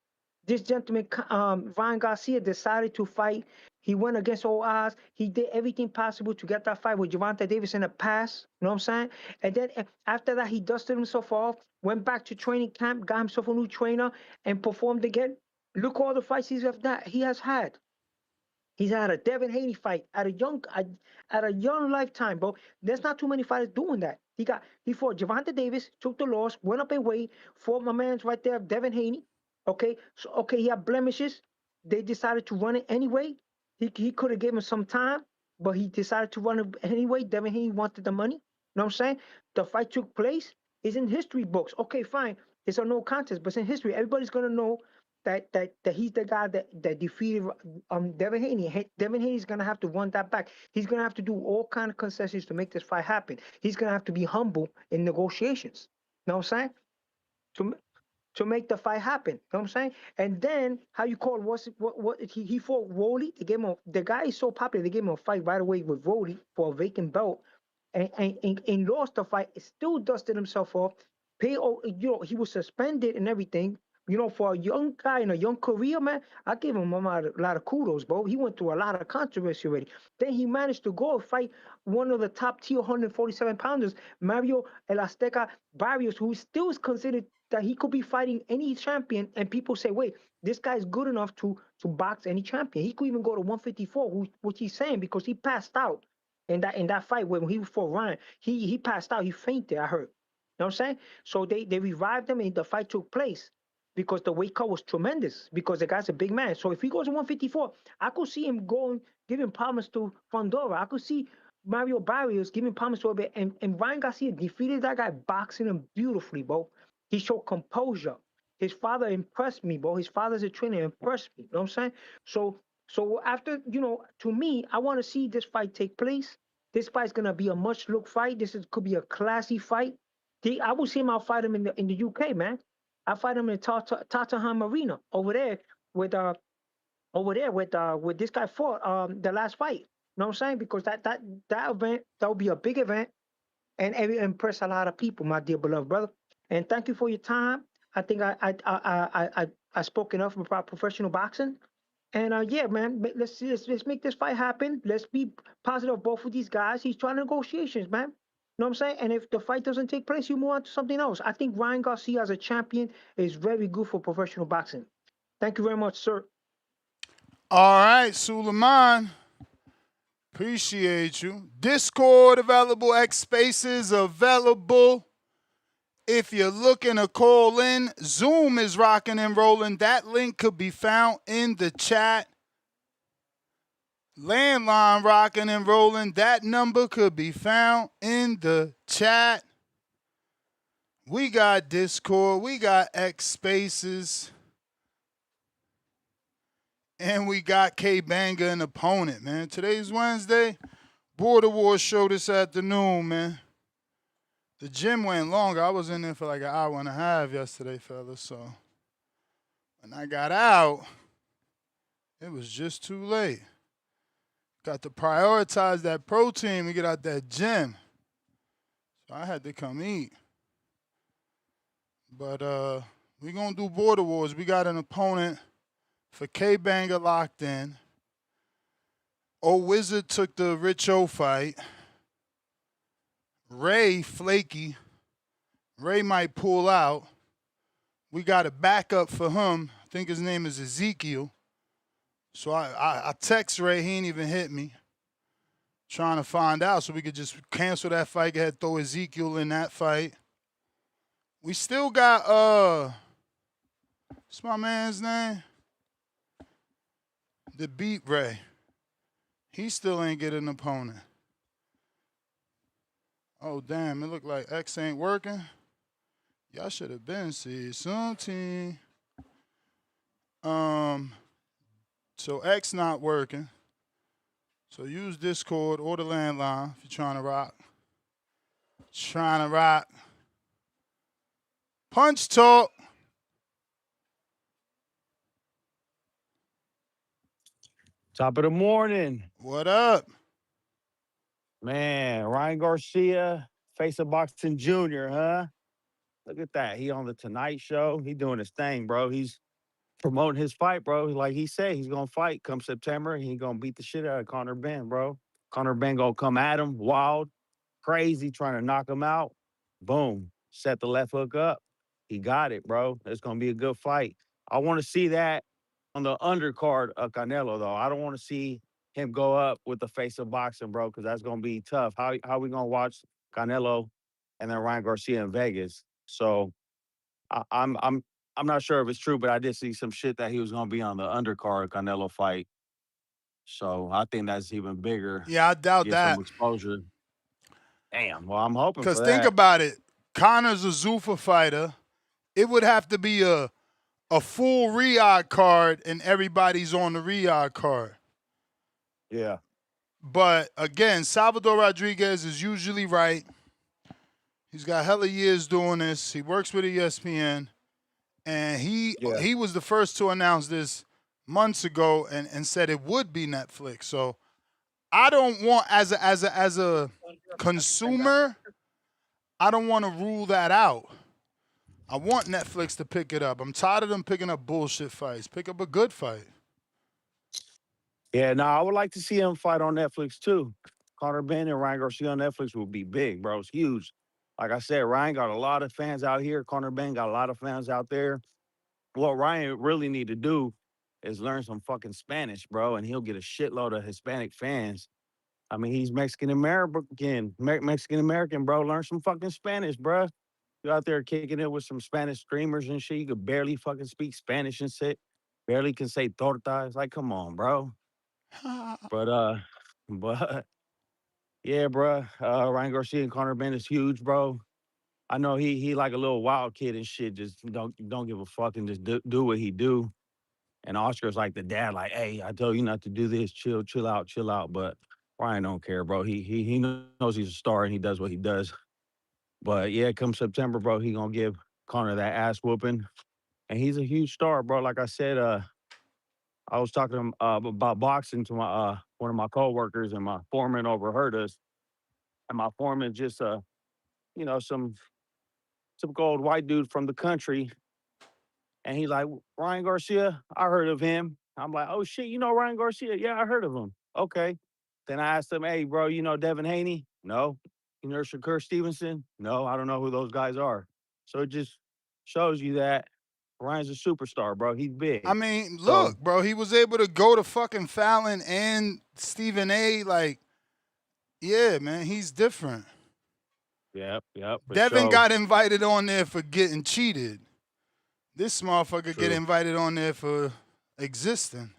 your time. Ryan Garcia decided to fight. He went against all odds. He did everything possible to get that fight with Gervonta Davis in the past. You know what I'm saying? And then after that, he dusted himself off, went back to training camp, got himself a new trainer, and performed again. Look all the fights he has had. He's had a Devin Haney fight at a young lifetime, bro. There's not too many fighters doing that. He fought Gervonta Davis, took the loss, went up in weight, fought my man's right there, Devin Haney. Okay, so okay, he had blemishes. They decided to run it anyway. He could have given him some time, but he decided to run it anyway. Devin Haney wanted the money. You know what I'm saying? The fight took place. It's in history books. Okay, fine. It's a no contest, but it's in history. Everybody's gonna know that he's the guy that defeated Devin Haney. Devin Haney's gonna have to run that back. He's gonna have to do all kind of concessions to make this fight happen. He's gonna have to be humble in negotiations. You know what I'm saying? To make the fight happen. You know what I'm saying? And then how you call what he fought Rolly. They gave him the guy is so popular. They gave him a fight right away with Rolly for a vacant belt, and lost the fight. Still dusted himself off. He was suspended and everything. You know, for a young guy in a young career, man, I give him a lot of kudos, bro. He went through a lot of controversy already. Then he managed to go fight one of the top tier 147 pounders, Mario El Azteca Barrios, who still is considered that he could be fighting any champion. And people say, wait, this guy's good enough to box any champion. He could even go to 154, which he's saying because he passed out in that fight when he fought Ryan. He passed out. He fainted, I heard. You know what I'm saying? So they revived him and the fight took place because the weight cut was tremendous because the guy's a big man. So if he goes to 154, I could see him giving problems to Fondora. I could see Mario Barrios giving problems to him. And Ryan Garcia defeated that guy, boxing him beautifully, bro. He showed composure. His father impressed me, bro. His father's a trainer, impressed me. You know what I'm saying? So after, to me, I want to see this fight take place. This fight's gonna be a much-looked fight. This could be a classy fight. I will see him outfight him in the UK, man. I fight him in Tottenham Arena over there with this guy fought the last fight. You know what I'm saying? Because that event, that will be a big event and it will impress a lot of people, my dear beloved brother. And thank you for your time. I think I spoke enough about professional boxing. And yeah, man, let's make this fight happen. Let's be positive, both of these guys. He's trying negotiations, man. You know what I'm saying? And if the fight doesn't take place, you move on to something else. I think Ryan Garcia as a champion is very good for professional boxing. Thank you very much, sir. All right, Suleiman. Appreciate you. Discord available, X Spaces available. If you're looking to call in, Zoom is rocking and rolling. That link could be found in the chat. Landline rocking and rolling. That number could be found in the chat. We got Discord. We got X Spaces. And we got K-Banga, an opponent, man. Today's Wednesday. Border Wars show this afternoon, man. The gym went longer. I was in there for like an hour and a half yesterday, fellas. So when I got out, it was just too late. Got to prioritize that protein and get out that gym. So I had to come eat. But we going to do Border Wars. We got an opponent for K-Banga locked in. Old Wizard took the Rich O fight. Ray flaky. Ray might pull out. We got a backup for him. I think his name is Ezekiel. So I text Ray. He ain't even hit me. Trying to find out so we could just cancel that fight. Go ahead, throw Ezekiel in that fight. We still got, what's my man's name? The Beat Ray. He still ain't get an opponent. Oh, damn, it look like X ain't working. Y'all should have been see something. So X not working. So use Discord or the landline if you're trying to rock. Punch Talk. Top of the morning. What up? Man, Ryan Garcia, face of boxing junior, huh? Look at that. He on the Tonight Show. He doing his thing, bro. He's promoting his fight, bro. Like he said, he's gonna fight come September. He gonna beat the shit out of Conor Benn, bro. Conor Benn gonna come at him, wild, crazy, trying to knock him out. Boom, set the left hook up. He got it, bro. It's gonna be a good fight. I want to see that on the undercard of Canelo, though. I don't want to see him go up with the face of boxing, bro, because that's gonna be tough. How we gonna watch Canelo and then Ryan Garcia in Vegas? So I'm not sure if it's true, but I did see some shit that he was gonna be on the undercard Canelo fight. So I think that's even bigger. Yeah, I doubt Get that. some exposure. Damn. Well, I'm hoping for Because that. think about it. Conor's a Zuffa fighter. It would have to be a full Riyadh card and everybody's on the Riyadh card. Yeah. But again, Salvador Rodriguez is usually right. He's got hella years doing this. He works with ESPN. And he was the first to announce this months ago and said it would be Netflix. So I don't want, as a consumer, I don't want to rule that out. I want Netflix to pick it up. I'm tired of them picking up bullshit fights. Pick up a good fight. Yeah, no, I would like to see him fight on Netflix too. Conor Benn and Ryan Garcia on Netflix would be big, bro. It's huge. Like I said, Ryan got a lot of fans out here. Conor Benn got a lot of fans out there. What Ryan really need to do is learn some fucking Spanish, bro, and he'll get a shitload of Hispanic fans. I mean, he's Mexican American, bro. Learn some fucking Spanish, bro. You out there kicking it with some Spanish screamers and shit. You could barely fucking speak Spanish and shit. Barely can say torta. It's like, come on, bro. But yeah, bro. Ryan Garcia and Conor Benn is huge, bro. I know he like a little wild kid and shit. Just don't give a fuck and just do what he do. And Oscar's like the dad, like, hey, I told you not to do this. Chill out. But Ryan don't care, bro. He knows he's a star and he does what he does. But yeah, come September, bro, he gonna give Conor that ass whooping. And he's a huge star, bro. Like I said, I was talking to him about boxing to my one of my coworkers, and my foreman overheard us. And my foreman just some typical old white dude from the country. And he's like, Ryan Garcia, I heard of him. I'm like, oh shit, you know Ryan Garcia? Yeah, I heard of him. Okay. Then I asked him, hey, bro, you know Devin Haney? No. You know Shakur Stevenson? No, I don't know who those guys are. So it just shows you that Ryan's a superstar, bro. He's big. I mean, look, bro, he was able to go to fucking Fallon and Stephen A. Like, yeah, man, he's different. Yep. Devin got invited on there for getting cheated. This motherfucker get invited on there for existing.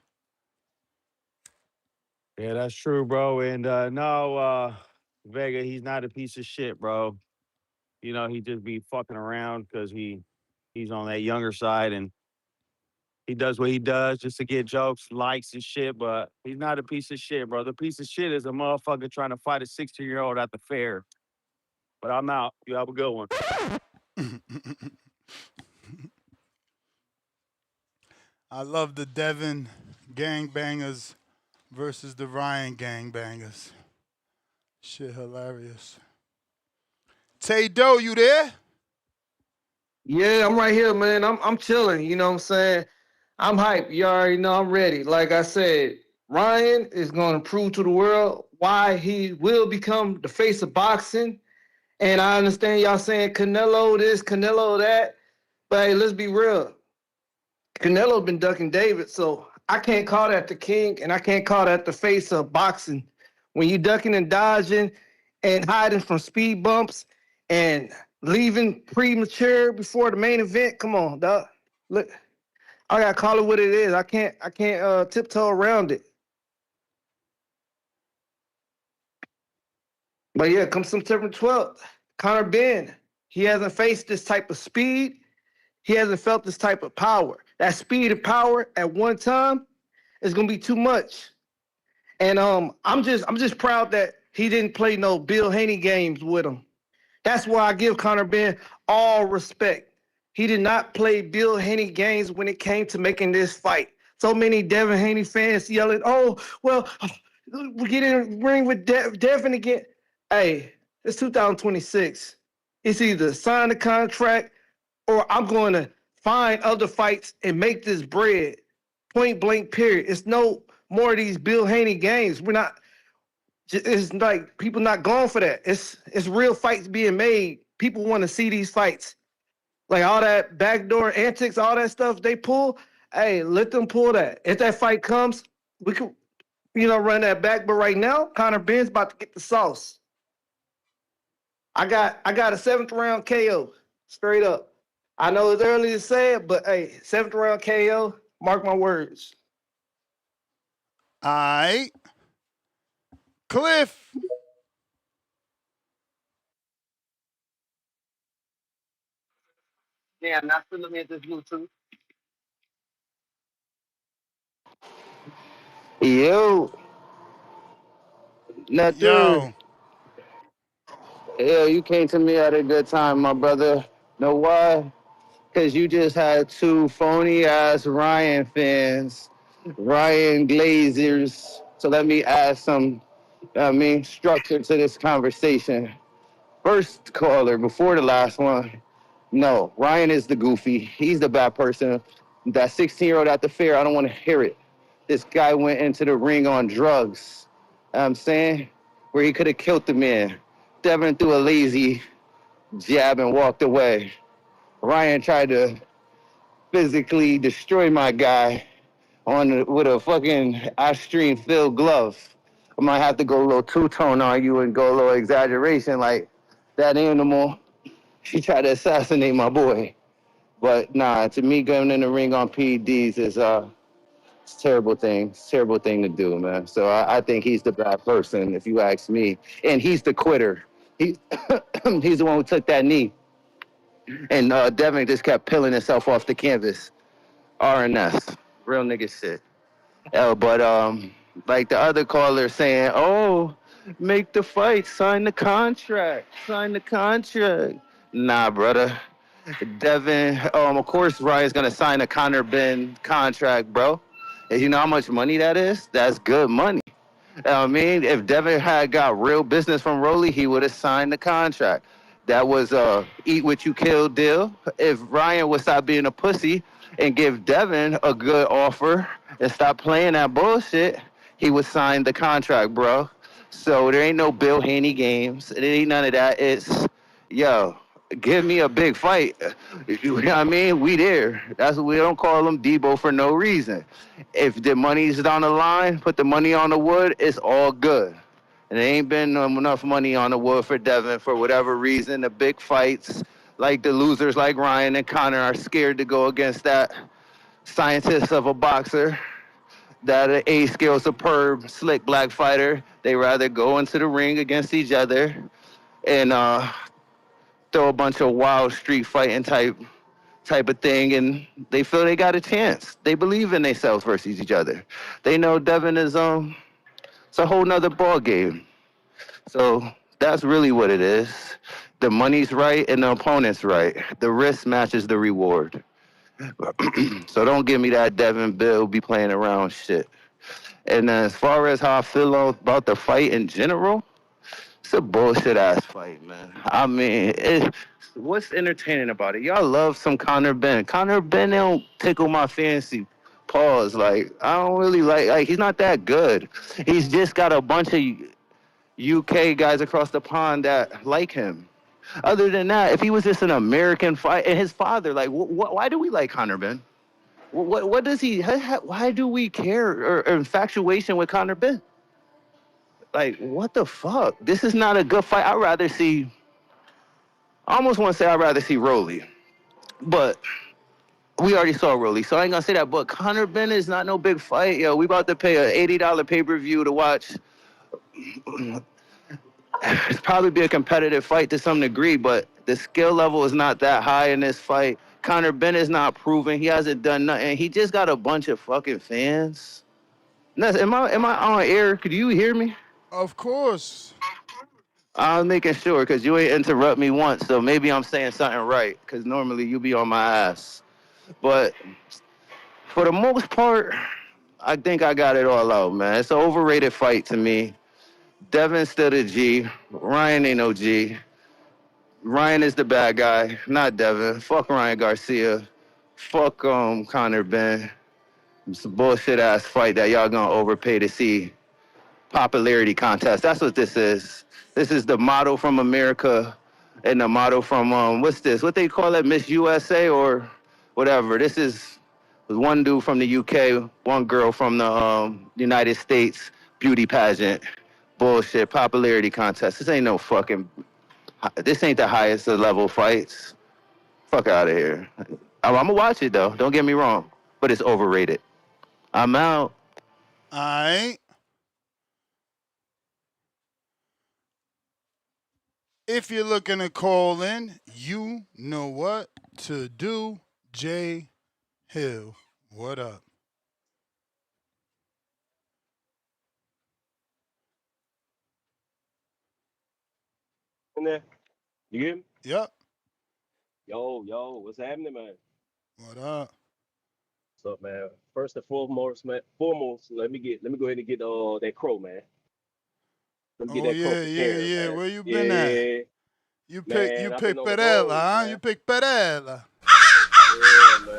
Yeah, that's true, bro. And no, Vega, he's not a piece of shit, bro. You know, he just be fucking around because he's on that younger side and he does what he does just to get jokes, likes and shit, but he's not a piece of shit, bro. The piece of shit is a motherfucker trying to fight a 16-year-old at the fair. But I'm out. You have a good one. I love the Devin gangbangers versus the Ryan gangbangers. Shit hilarious. Tay Doe, you there? Yeah, I'm right here, man. I'm chilling, you know what I'm saying? I'm hyped. You already know I'm ready. Like I said, Ryan is going to prove to the world why he will become the face of boxing. And I understand y'all saying Canelo this, Canelo that. But hey, let's be real. Canelo been ducking David, so I can't call that the king, and I can't call that the face of boxing. When you ducking and dodging and hiding from speed bumps and leaving premature before the main event, come on, dog. Look, I gotta call it what it is. I can't tiptoe around it. But yeah, come September 12th, Conor Benn, he hasn't faced this type of speed. He hasn't felt this type of power. That speed and power at one time is gonna be too much. And I'm just proud that he didn't play no Bill Haney games with him. That's why I give Conor Benn all respect. He did not play Bill Haney games when it came to making this fight. So many Devin Haney fans yelling, "Oh, well, we get in the ring with Devin again." Hey, it's 2026. It's either sign the contract or I'm going to find other fights and make this bread. Point blank, period. It's no more of these Bill Haney games. We're not, it's like people not going for that. It's real fights being made. People want to see these fights. Like all that backdoor antics, all that stuff they pull. Hey, let them pull that. If that fight comes, we can, run that back. But right now, Conor Benn's about to get the sauce. I got a 7th round KO, straight up. I know it's early to say it, but hey, 7th round KO, mark my words. All right. Cliff. Yeah, I'm not feeling me at this Bluetooth. Yo, nothing. Yo. Yeah, you came to me at a good time, my brother. Know why? Because you just had two phony-ass Ryan fans, Ryan Glazers. So let me add some, structure to this conversation. First caller, before the last one, no, Ryan is the goofy. He's the bad person. That 16-year-old at the fair, I don't want to hear it. This guy went into the ring on drugs. I'm saying, where he could have killed the man. Devin threw a lazy jab and walked away. Ryan tried to physically destroy my guy with a fucking Astrid-filled glove. I might have to go a little two-tone on you and go a little exaggeration like that animal. She tried to assassinate my boy. But nah, to me, going in the ring on PEDs is it's a terrible thing. It's a terrible thing to do, man. So I think he's the bad person, if you ask me. And he's the quitter. He's the one who took that knee. And Devin just kept peeling himself off the canvas. RNS. Real nigga shit. But like the other caller saying, oh, make the fight, sign the contract. Nah, brother. Devin, of course Ryan's gonna sign a Conor Benn contract, bro. And you know how much money that is? That's good money. I mean, if Devin had got real business from Rolly, he would have signed the contract. That was eat what you kill deal. If Ryan would stop being a pussy and give Devin a good offer and stop playing that bullshit, he would sign the contract, bro. So there ain't no Bill Haney games. It ain't none of that. It's, yo, give me a big fight. You know what I mean? We there. That's what we don't call him Debo for no reason. If the money's on the line, put the money on the wood, it's all good. And there ain't been enough money on the wood for Devin for whatever reason. The big fights, like the losers like Ryan and Conor, are scared to go against that scientist of a boxer, that A-scale superb, slick black fighter. They rather go into the ring against each other and throw a bunch of wild street fighting type of thing, and they feel they got a chance. They believe in themselves versus each other. They know Devin is it's a whole nother ball game. So that's really what it is. The money's right and the opponent's right. The risk matches the reward. So don't give me that Devin Bill be playing around shit. And as far as how I feel about the fight in general, it's a bullshit ass fight, man. I mean, what's entertaining about it? Y'all love some Conor Benn. Conor Benn don't tickle my fancy. Pause. Like, I don't really like, he's not that good. He's just got a bunch of UK guys across the pond that like him. Other than that, if he was just an American fight, and his father, like, why do we like Conor Benn? What does he, why do we care or infatuation with Conor Benn? Like, what the fuck? This is not a good fight. I almost want to say I'd rather see Rolly. But we already saw Rolly, so I ain't gonna say that. But Conor Benn is not no big fight. Yo, we about to pay an $80 pay-per-view to watch. It's probably be a competitive fight to some degree, but the skill level is not that high in this fight. Conor Benn is not proven. He hasn't done nothing. He just got a bunch of fucking fans. Am I on air? Could you hear me? Of course. I was making sure because you ain't interrupt me once, so maybe I'm saying something right because normally you be on my ass. But for the most part, I think I got it all out, man. It's an overrated fight to me. Devin still the G. Ryan ain't no G. Ryan is the bad guy, not Devin. Fuck Ryan Garcia. Fuck Conor Benn. It's a bullshit ass fight that y'all gonna overpay to see. Popularity contest. That's what this is. This is the model from America and the model from what's this? What they call it? Miss USA or whatever. This is one dude from the UK, one girl from the United States beauty pageant. Bullshit. Popularity contest. This ain't no fucking. This ain't the highest level fights. Fuck out of here. I'm gonna watch it though. Don't get me wrong, but it's overrated. I'm out. All right. If you're looking to call in, you know what to do. Jay Hill, what up? In there. You hear me? Yep. Yo, what's happening, man? What up? What's up, man? First and foremost, let me go ahead and get that crow, man. Let me get that crow prepared, man. Where you been at? You pick I've been on the Perella, road, huh? man. You pick Perella. Yeah, man.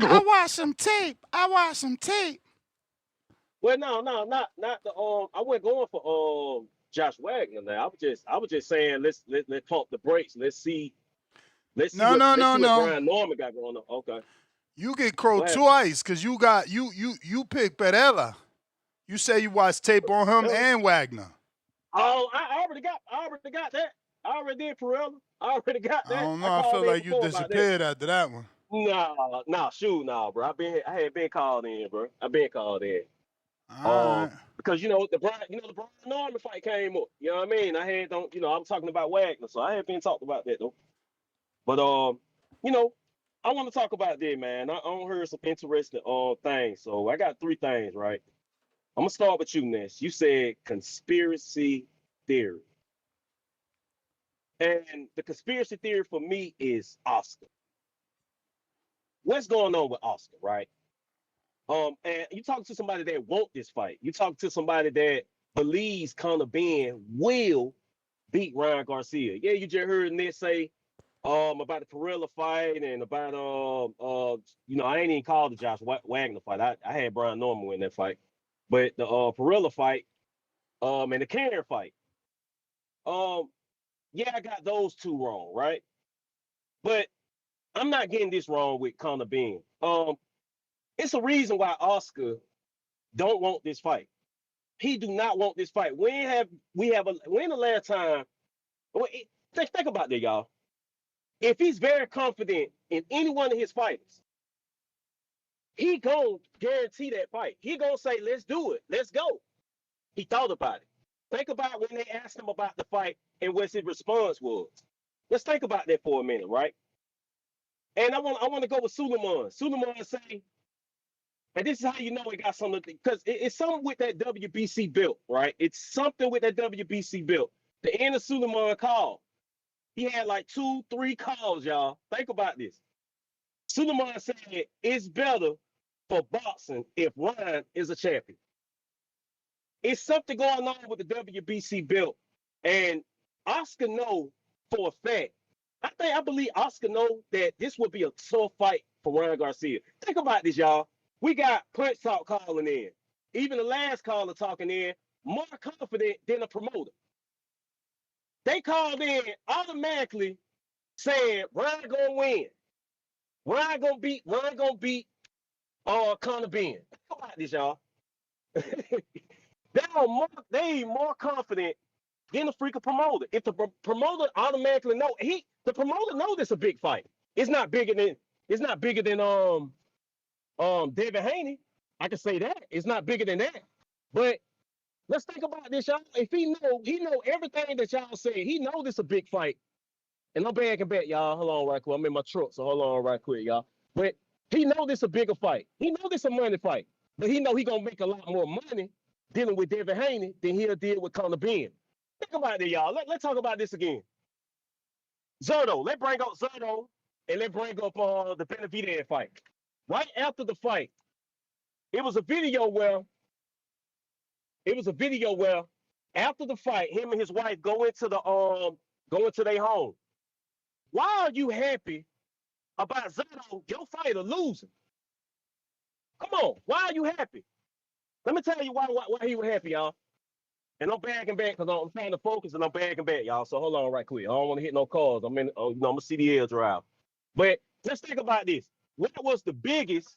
I watched some tape. Well, no, not the I wasn't going for Josh Wagner. Now I was just saying let's pump the brakes. Let's see what Brian Norman got going on. Okay. You get crow twice because you pick Perella. You say you watched tape on him and Wagner. Oh, I already got that. I already did Perella. I already got that. I don't know. I feel like you disappeared after that one. Nah, bro. I had been called in, bro. I've been called in. Right. Because the Brian Norman fight came up. You know what I mean? I'm talking about Wagner, so I had been talking about that though. But I want to talk about that, man. I heard some interesting things. So I got 3 things, right? I'm gonna start with you, Ness. You said conspiracy theory. And the conspiracy theory for me is Oscar. What's going on with Oscar, right? And you talk to somebody that want this fight. You talk to somebody that believes Conor Benn will beat Ryan Garcia. Yeah, you just heard Ness say about the Perella fight and about I ain't even called the Josh Wagner fight. I had Brian Norman win that fight. But the Perella fight, and the Karen fight. Yeah, I got those 2 wrong, right? But I'm not getting this wrong with Conor Benn. It's a reason why Oscar don't want this fight. He do not want this fight. When the last time? Think about that, y'all. If he's very confident in any one of his fighters, he gonna guarantee that fight. He gonna say, "Let's do it. Let's go." He thought about it. Think about when they asked him about the fight and what his response was. Let's think about that for a minute, right? And I want to go with Suleiman. Suleiman say, and this is how you know it got something, because it's something with that WBC belt, right? It's something with that WBC belt. The end of Suleiman call. He had like 2, 3 calls, y'all. Think about this. Suleiman said it's better for boxing if Ryan is a champion. It's something going on with the WBC belt. And Oscar know for a fact. I believe Oscar know that this would be a tough fight for Ryan Garcia. Think about this, y'all. We got Punch Talk calling in. Even the last caller talking in, more confident than a promoter. They called in automatically saying Ryan gonna win. Ryan gonna beat Conor Benn. Think about this, y'all. They more confident than the freaking promoter. If the promoter automatically know, the promoter know this a big fight. It's not bigger than Devin Haney. I can say that. It's not bigger than that. But let's think about this, y'all. If he know everything that y'all say. He know this a big fight. And I'm back and back, y'all. Hold on right quick. I'm in my truck, so hold on right quick, y'all. But he know this a bigger fight. He know this a money fight. But he know he gonna make a lot more money dealing with Devin Haney than he'll deal with Conor Benn. Think about it, y'all. Let's talk about this again. Zerto. Let's bring up Zerto and let's bring up the Benavidez fight. Right after the fight, it was a video where it was a video where after the fight, him and his wife go into their home. Why are you happy about Zotto, your fighter, losing? Come on, why are you happy? Let me tell you why he was happy, y'all. And I'm bagging back because I'm trying to focus and I'm bagging back, y'all. So hold on right quick. I don't want to hit no calls. I'm a CDL drive. But let's think about this. What was the biggest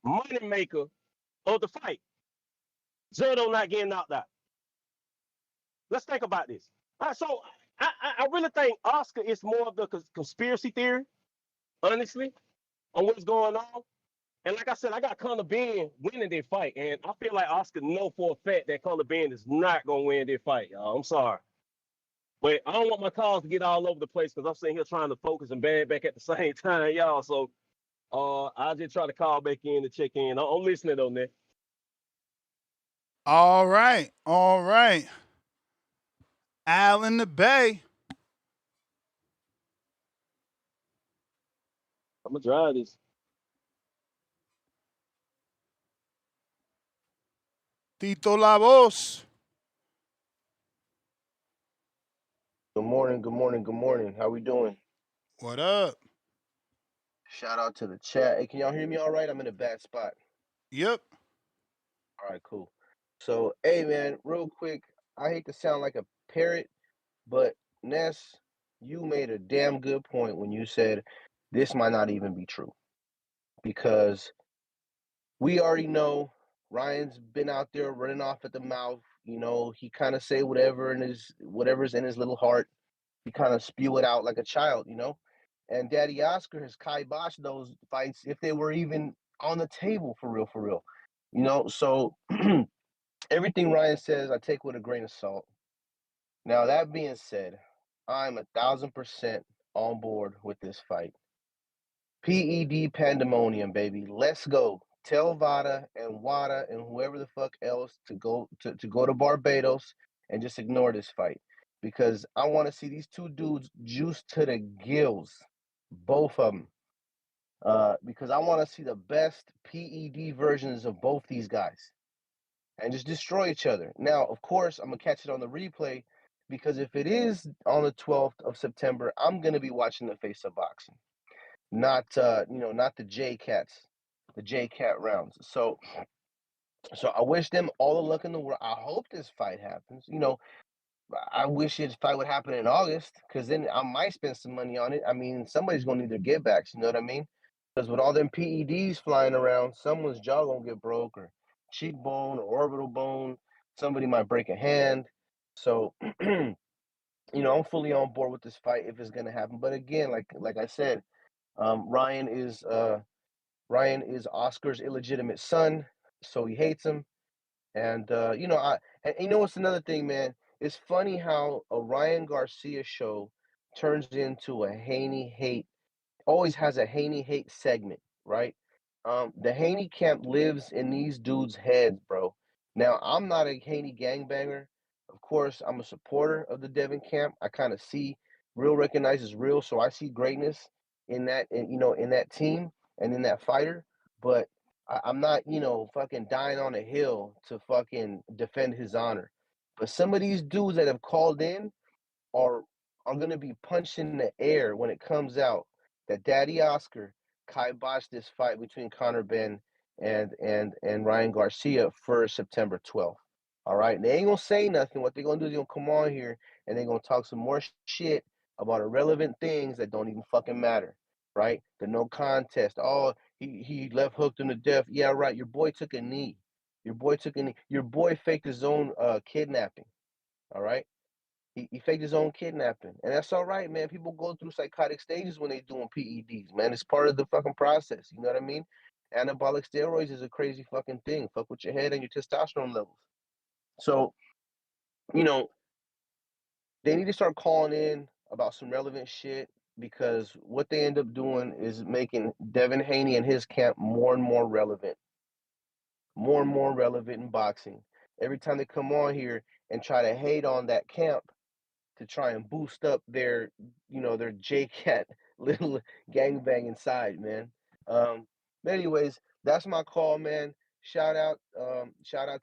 money maker of the fight? Zotto not getting knocked out. Let's think about this. All right, so I really think Oscar is more of the conspiracy theory, honestly, on what's going on. And like I said, I got Conor Benn winning their fight, and I feel like Oscar know for a fact that Conor Benn is not gonna win their fight, y'all. I'm sorry, but I don't want my calls to get all over the place because I'm sitting here trying to focus and bag back at the same time, y'all. So, I just try to call back in to check in. I'm listening on that. All right. All right. Al in the Bay. I'm gonna drive this. Tito La Voz. Good morning, good morning, good morning. How we doing? What up? Shout out to the chat. Hey, can y'all hear me all right? I'm in a bad spot. Yep. All right, cool. So, hey, man, real quick, I hate to sound like a parrot, but Ness, you made a damn good point when you said this might not even be true. Because we already know Ryan's been out there running off at the mouth. You know, he kind of say whatever's in his little heart. He kind of spew it out like a child, you know. And Daddy Oscar has kiboshed those fights if they were even on the table for real, for real. You know, so everything Ryan says, I take with a grain of salt. Now that being said, I'm 1,000% on board with this fight. PED pandemonium, baby. Let's go. Tell Vada and Wada and whoever the fuck else to go to Barbados and just ignore this fight. Because I want to see these two dudes juiced to the gills. Both of them. Because I want to see the best PED versions of both these guys. And just destroy each other. Now, of course, I'm going to catch it on the replay. Because if it is on the 12th of September, I'm going to be watching the Face of Boxing. Not not the J-Cat rounds. So I wish them all the luck in the world. I hope this fight happens. You know, I wish this fight would happen in August because then I might spend some money on it. I mean, somebody's gonna need their get backs. You know what I mean? Because with all them PEDs flying around, someone's jaw gonna get broke or cheekbone or orbital bone. Somebody might break a hand. So you know, I'm fully on board with this fight if it's gonna happen. But again, like I said, Ryan is Oscar's illegitimate son, so he hates him. And and you know what's another thing, man? It's funny how a Ryan Garcia show turns into a Haney hate, always has a Haney hate segment, right? The Haney camp lives in these dudes' heads, bro. Now, I'm not a Haney gangbanger. Of course, I'm a supporter of the Devin camp. I kind of see real recognizes real, so I see greatness in that, in that team and in that fighter. But I'm not, fucking dying on a hill to fucking defend his honor. But some of these dudes that have called in are gonna be punched in the air when it comes out that Daddy Oscar kiboshed this fight between Conor Benn and Ryan Garcia for September 12th. All right, they ain't gonna say nothing. What they're gonna do is they're gonna come on here and they're gonna talk some more shit about irrelevant things that don't even fucking matter. Right? The no contest. Oh, he left hooked him to death. Yeah, right. Your boy took a knee. Your boy took a knee. Your boy faked his own kidnapping. All right. He faked his own kidnapping. And that's all right, man. People go through psychotic stages when they doing PEDs, man. It's part of the fucking process. You know what I mean? Anabolic steroids is a crazy fucking thing. Fuck with your head and your testosterone levels. So, you know, they need to start calling in about some relevant shit because what they end up doing is making Devin Haney and his camp more and more relevant. More and more relevant in boxing. Every time they come on here and try to hate on that camp, to try and boost up their, their J-Cat little gangbang inside, man. But anyways, that's my call, man. shout out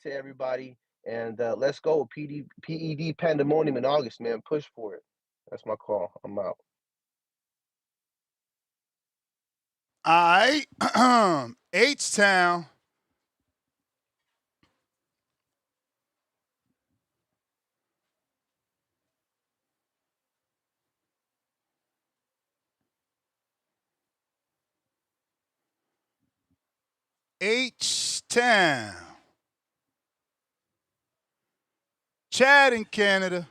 to everybody, and let's go PED pandemonium in August, man. Push for it. That's my call. I'm out. All right. H-Town. H-Town. Chad in Canada.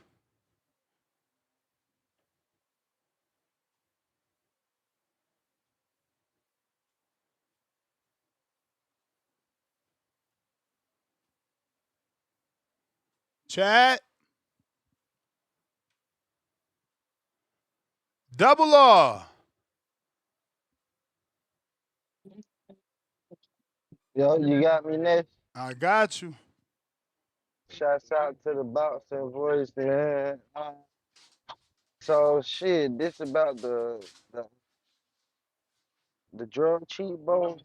Chad. Double R. Yo, you got me next. I got you. Shouts out to the boxing voice, man. So shit, this about the drug cheat bowl,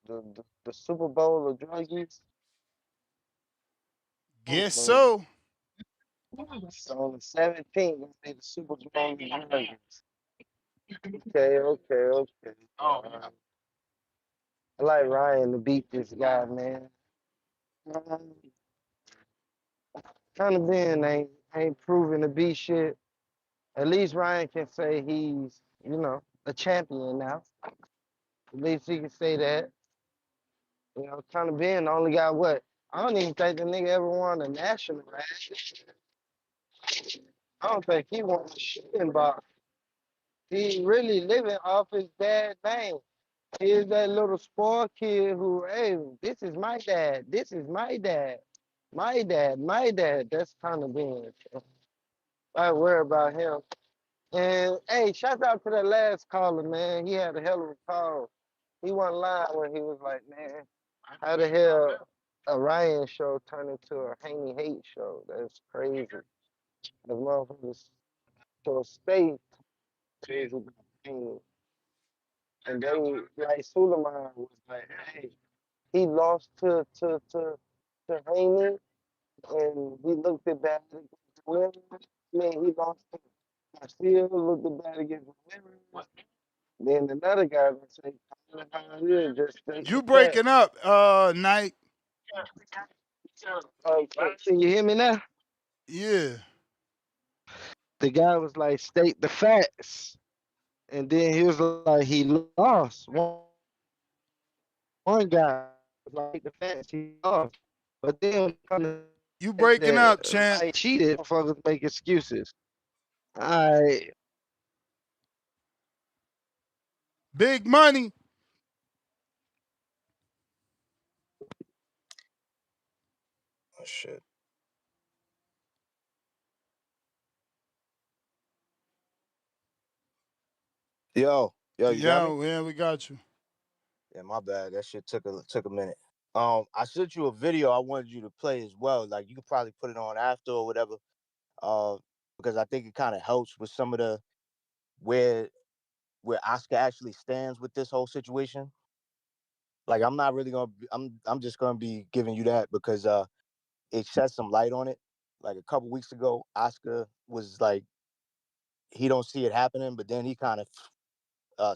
the Super Bowl of druggies. Guess so. So on the 17th, gonna be the Super Bowl of druggies. Okay. I like Ryan to beat this guy, man. Conor Benn ain't proven to be shit. At least Ryan can say he's, a champion now. At least he can say that. Conor Benn only got what? I don't even think the nigga ever won a national, right? I don't think he won a shit in boxing. He really living off his dad's name. He is that little spoiled kid who, hey, this is my dad. This is my dad. My dad, my dad. That's Conor Benn. I worry about him. And hey, shout out to that last caller, man. He had a hell of a call. He wasn't lying when he was like, man, how the hell a Ryan show turned into a Haney hate show? That's crazy. The motherfuckers to a state crazy about Haney. And they, like Suleiman was like, hey, he lost to Haney, and he looked at bad against women. Man, he lost to Garcia, looked at bad against women. Then another guy would say, just take You the fact. breaking up, Knight. Can you hear me now? Yeah. The guy was like, state the facts. And then he was like, he lost. One guy was like, the facts, he lost. But then You breaking that up, champ. I cheated, motherfuckers make excuses. All right. Big money. Oh shit. Yo, you got me? Yeah, we got you. Yeah, my bad. That shit took a minute. I sent you a video I wanted you to play as well. Like you could probably put it on after or whatever. Uh, because I think it kind of helps with some of the where Oscar actually stands with this whole situation. Like I'm not really gonna be, I'm just gonna be giving you that because it sheds some light on it. Like a couple weeks ago, Oscar was like he don't see it happening, but then he kind of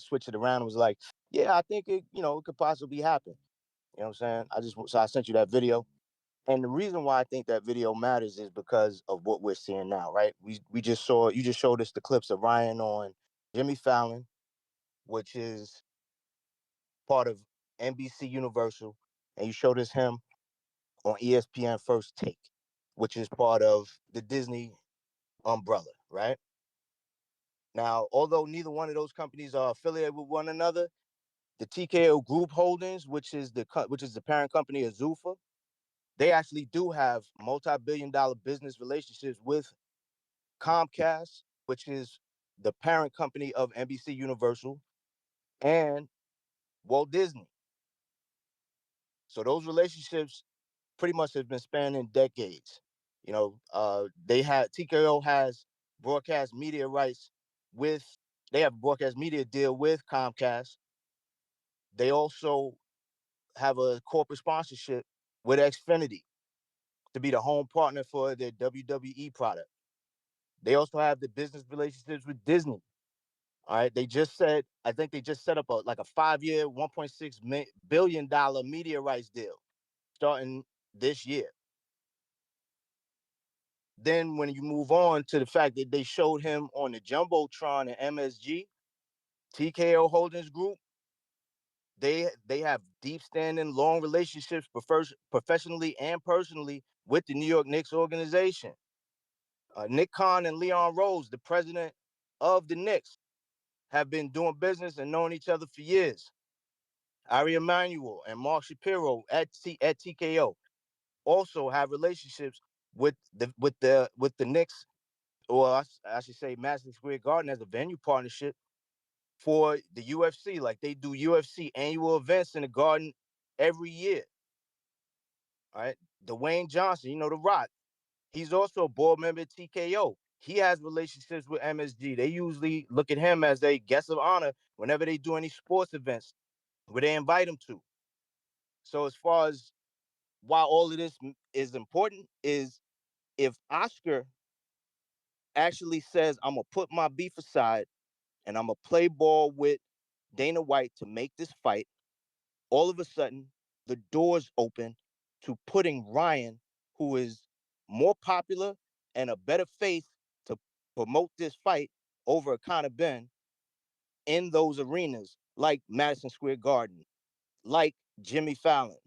switched it around and was like, yeah, I think it could possibly happen. You know what I'm saying? So I sent you that video. And the reason why I think that video matters is because of what we're seeing now, right? We just saw you just showed us the clips of Ryan on Jimmy Fallon, which is part of NBC Universal, and you showed us him on ESPN First Take, which is part of the Disney umbrella, right? Now, although neither one of those companies are affiliated with one another, the TKO Group Holdings, which is the parent company of Zuffa, they actually do have multi-billion-dollar business relationships with Comcast, which is the parent company of NBC Universal, and Walt Disney. So those relationships pretty much have been spanning decades. TKO has broadcast media rights with, they have a broadcast media deal with Comcast. They also have a corporate sponsorship with Xfinity to be the home partner for their WWE product. They also have the business relationships with Disney. All right, I think they just set up a 5-year, $1.6 billion media rights deal starting this year. Then when you move on to the fact that they showed him on the Jumbotron and MSG, TKO Holdings Group, they have deep standing, long relationships professionally and personally with the New York Knicks organization. Nick Khan and Leon Rose, the president of the Knicks, have been doing business and known each other for years. Ari Emanuel and Mark Shapiro at TKO also have relationships with the Knicks, or I should say Madison Square Garden, as a venue partnership for the UFC. Like, they do UFC annual events in the Garden every year. All right, Dwayne Johnson, The Rock, he's also a board member at TKO. He has relationships with MSG. They usually look at him as a guest of honor whenever they do any sports events where they invite him to. So as far as why all of this is important is, if Oscar actually says, I'm going to put my beef aside and I'm going to play ball with Dana White to make this fight, all of a sudden the doors open to putting Ryan, who is more popular and a better face to promote this fight over Conor Benn, in those arenas like Madison Square Garden, like Jimmy Fallon,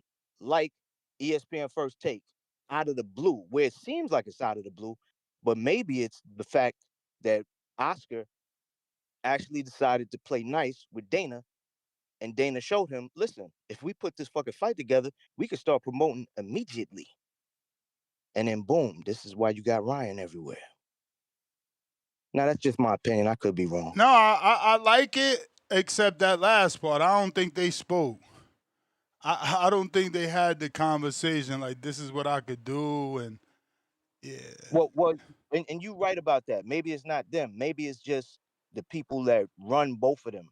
like ESPN First Take, out of the blue, where it seems like it's out of the blue, but maybe it's the fact that Oscar actually decided to play nice with Dana, and Dana showed him, listen, if we put this fucking fight together, we could start promoting immediately. And then boom, this is why you got Ryan everywhere. Now, that's just my opinion. I could be wrong. No, I like it, except that last part. I don't think they spoke. I don't think they had the conversation like, this is what I could do, and yeah. Well, and you're right about that. Maybe it's not them. Maybe it's just the people that run both of them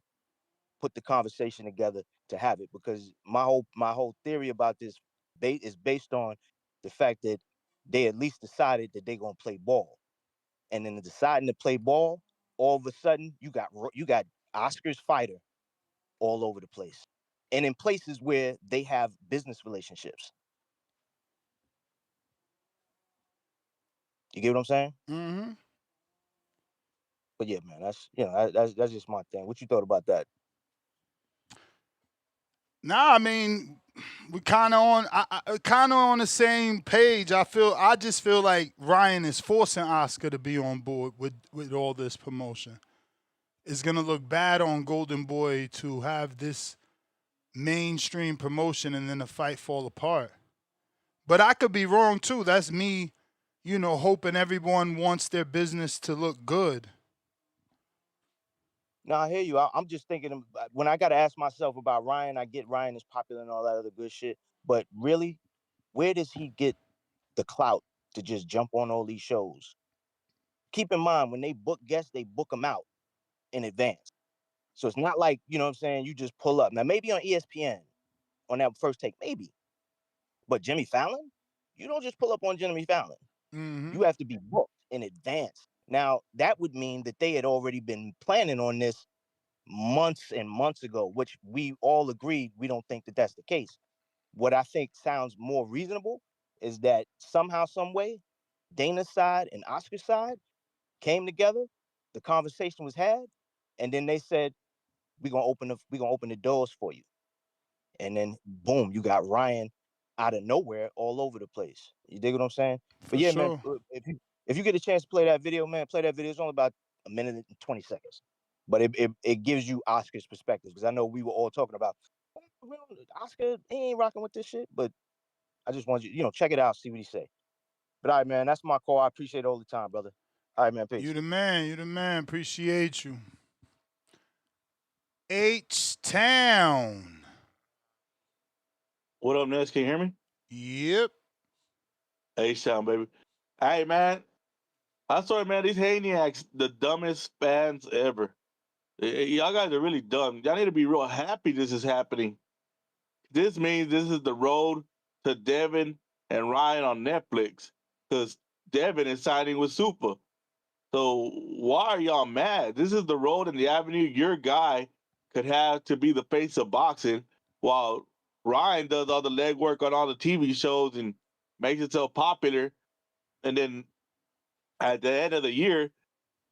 put the conversation together to have it. Because my whole theory about this is based on the fact that they at least decided that they're gonna play ball, and then deciding to play ball, all of a sudden you got Oscar's fighter all over the place, and in places where they have business relationships. You get what I'm saying? Mm-hmm. But yeah, man, that's just my thing. What you thought about that? Nah, I mean, we kind of on the same page. I just feel like Ryan is forcing Oscar to be on board with all this promotion. It's gonna look bad on Golden Boy to have this mainstream promotion and then the fight fall apart. But I could be wrong too. That's me, hoping everyone wants their business to look good. No, I hear you. I'm just thinking, when I got to ask myself about Ryan, I get Ryan is popular and all that other good shit. But really, where does he get the clout to just jump on all these shows? Keep in mind, when they book guests, they book them out in advance. So it's not like, you know what I'm saying, you just pull up. Now, maybe on ESPN, on that First Take, maybe. But Jimmy Fallon, you don't just pull up on Jimmy Fallon. Mm-hmm. You have to be booked in advance. Now, that would mean that they had already been planning on this months and months ago, which we all agreed we don't think that that's the case. What I think sounds more reasonable is that somehow, some way, Dana's side and Oscar's side came together, the conversation was had, and then they said, we're gonna open the doors for you. And then boom, you got Ryan out of nowhere all over the place. You dig what I'm saying? But yeah, sure. man, if you get a chance to play that video, man, play that video. It's only about a minute and 20 seconds. But it gives you Oscar's perspective, because I know we were all talking about Oscar, he ain't rocking with this shit. But I just want you, check it out, see what he say. But all right, man, that's my call. I appreciate it all the time, brother. All right, man, peace. You the man. Appreciate you. H-Town. What up, Ness? Can you hear me? Yep. H-Town, baby. Hey, man. I saw it, man. These Haniacs, the dumbest fans ever. Y'all guys are really dumb. Y'all need to be real happy this is happening. this means this is the road to Devin and Ryan on Netflix because Devin is signing with Super. So why are y'all mad? This is the road and the avenue your guy could have to be the face of boxing, while Ryan does all the legwork on all the TV shows and makes himself popular. And then at the end of the year,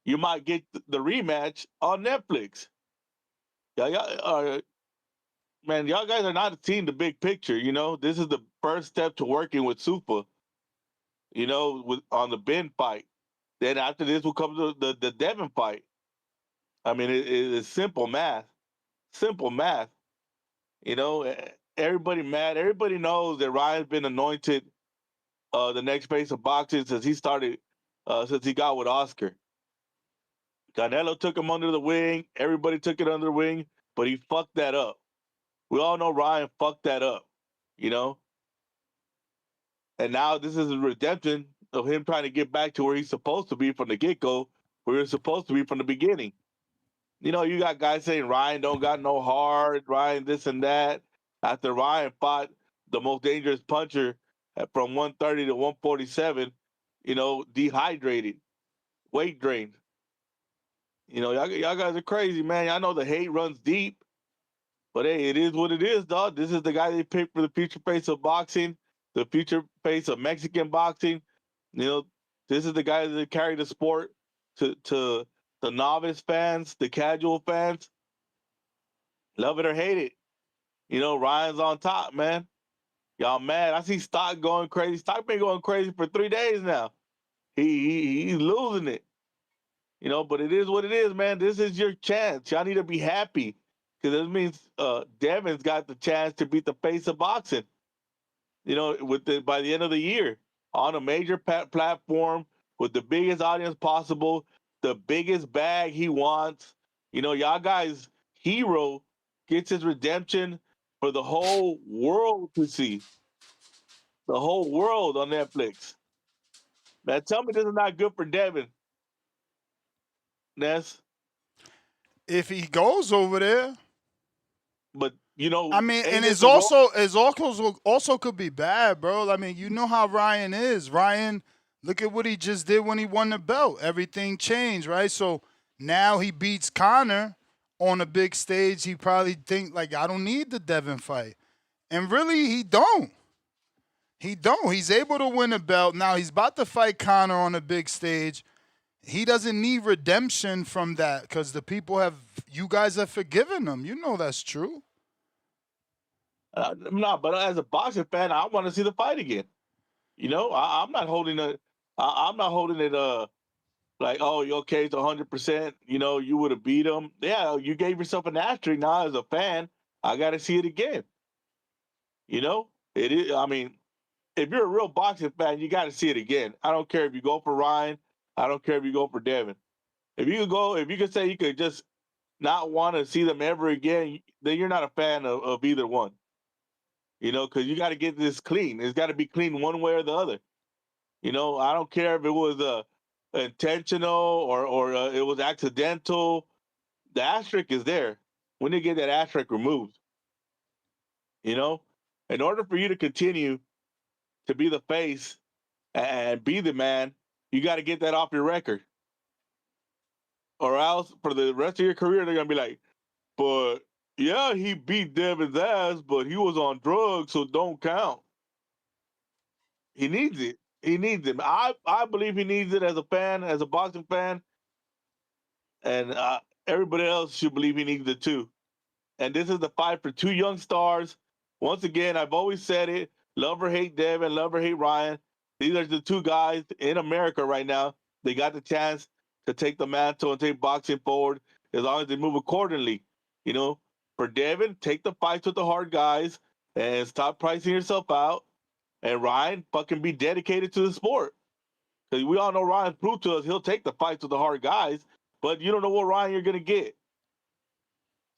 you might get the rematch on Netflix. Man, y'all guys are not seeing the big picture. You know, this is the first step to working with Super. You know, on the Ben fight. Then after this will come the Devin fight. I mean, it's simple math. Simple math. You know, everybody mad. Everybody knows that Ryan's been anointed the next face of boxing since he started, since he got with Oscar. Canelo took him under the wing. Everybody took it under the wing, but he fucked that up. We all know Ryan fucked that up, you know? And now this is a redemption of him trying to get back to where he's supposed to be from the get-go, where he's supposed to be from the beginning. You know, you got guys saying Ryan don't got no heart, Ryan this and that. After Ryan fought the most dangerous puncher from 130 to 147, you know, dehydrated, weight drained. You know, y'all guys are crazy, man. Y'all know the hate runs deep. But hey, it is what it is, dog. This is the guy they picked for the future face of boxing, the future face of Mexican boxing. You know, this is the guy that carried the sport to the novice fans, the casual fans. Love it or hate it. You know, Ryan's on top, man. Y'all mad. I see stock going crazy. Stock been going crazy for 3 days now. He's losing it. You know, but it is what it is, man. This is your chance. Y'all need to be happy. Because this means Devin's got the chance to beat the face of boxing. You know, by the end of the year, on a major platform with the biggest audience possible, the biggest bag he wants. You know, y'all guys' hero gets his redemption for the whole world to see. The whole world on Netflix. Man, tell me this is not good for Devin. Ness. If he goes over there. But you know, I mean, and it's also could be bad, bro. I mean, you know how Ryan is. Ryan, look at what he just did when he won the belt. Everything changed, right? So now he beats Conor on a big stage. He probably think like, I don't need the Devin fight, and really, he don't. He don't. He's able to win a belt. Now he's about to fight Conor on a big stage. He doesn't need redemption from that because you guys have forgiven him. You know that's true. No, but as a boxing fan, I want to see the fight again. You know, I'm not holding it. I'm not holding it. Like, oh, okay, it's 100%. You know, you would have beat him. Yeah, you gave yourself an asterisk. Now, as a fan, I got to see it again. You know, it is. I mean, if you're a real boxing fan, you got to see it again. I don't care if you go for Ryan. I don't care if you go for Devin. If you could say you could just not want to see them ever again, then you're not a fan of either one. You know, because you got to get this clean. It's got to be clean one way or the other. You know, I don't care if it was intentional or it was accidental. The asterisk is there. We need to get that asterisk removed. You know, in order for you to continue to be the face and be the man, you got to get that off your record. Or else, for the rest of your career, they're gonna be like, "But yeah, he beat Devin's ass, but he was on drugs, so don't count." He needs it. He needs it. I believe he needs it as a fan, as a boxing fan, and everybody else should believe he needs it too. And this is the fight for two young stars. Once again, I've always said it: love or hate Devin, love or hate Ryan. These are the two guys in America right now. They got the chance to take the mantle and take boxing forward as long as they move accordingly. You know, for Devin, take the fights with the hard guys and stop pricing yourself out. And Ryan, fucking be dedicated to the sport. Because we all know Ryan proved to us he'll take the fights with the hard guys, but you don't know what Ryan you're going to get.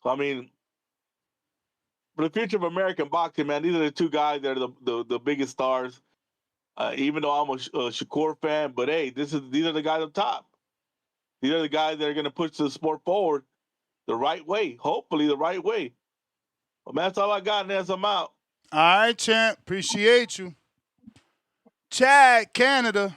So, I mean, for the future of American boxing, man, these are the two guys that are the biggest stars. Even though I'm a Shakur fan, but hey, these are the guys up top. These are the guys that are going to push the sport forward the right way, hopefully the right way. Well, man, that's all I got, Ness. I'm out. All right, champ. Appreciate you. Chad, Canada.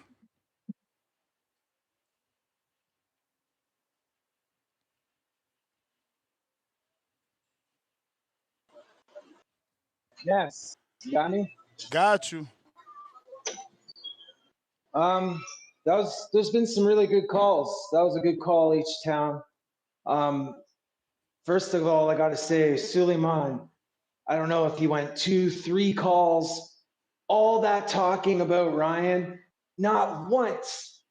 Yes. You got me? Got you. There's been some really good calls. That was a good call, H-Town. First of all, I gotta say, Suleiman, I don't know if he went 2, 3 calls, all that talking about Ryan, not once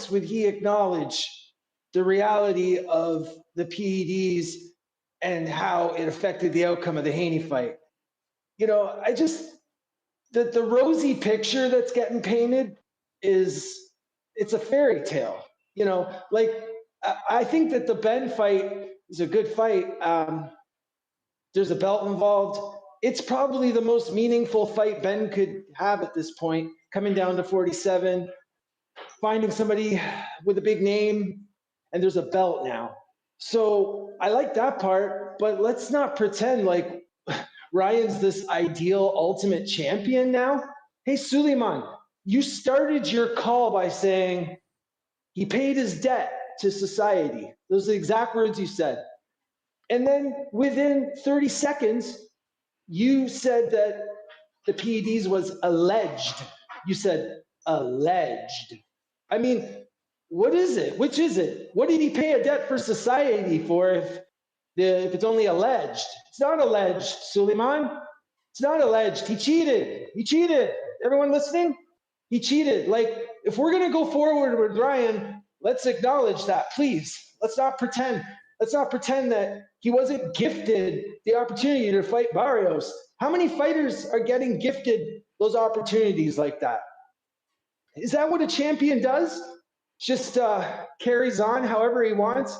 would he acknowledge the reality of the PEDs and how it affected the outcome of the Haney fight. You know, the rosy picture that's getting painted it's a fairy tale. You know, like I think that the Ben fight is a good fight. There's a belt involved. It's probably the most meaningful fight Ben could have at this point, coming down to 47, finding somebody with a big name, and there's a belt now. So I like that part, but let's not pretend like Ryan's this ideal ultimate champion now. Hey, Suleiman, you started your call by saying he paid his debt to society. Those are the exact words you said. And then within 30 seconds, you said that the PEDs was alleged. You said alleged. I mean, what is it? Which is it? What did he pay a debt for society for if it's only alleged? It's not alleged, Suleiman. It's not alleged. He cheated. He cheated. Everyone listening? He cheated. Like, if we're going to go forward with Ryan, let's acknowledge that, please. Let's not pretend. Let's not pretend that he wasn't gifted the opportunity to fight Barrios. How many fighters are getting gifted those opportunities like that? Is that what a champion does? Just carries on however he wants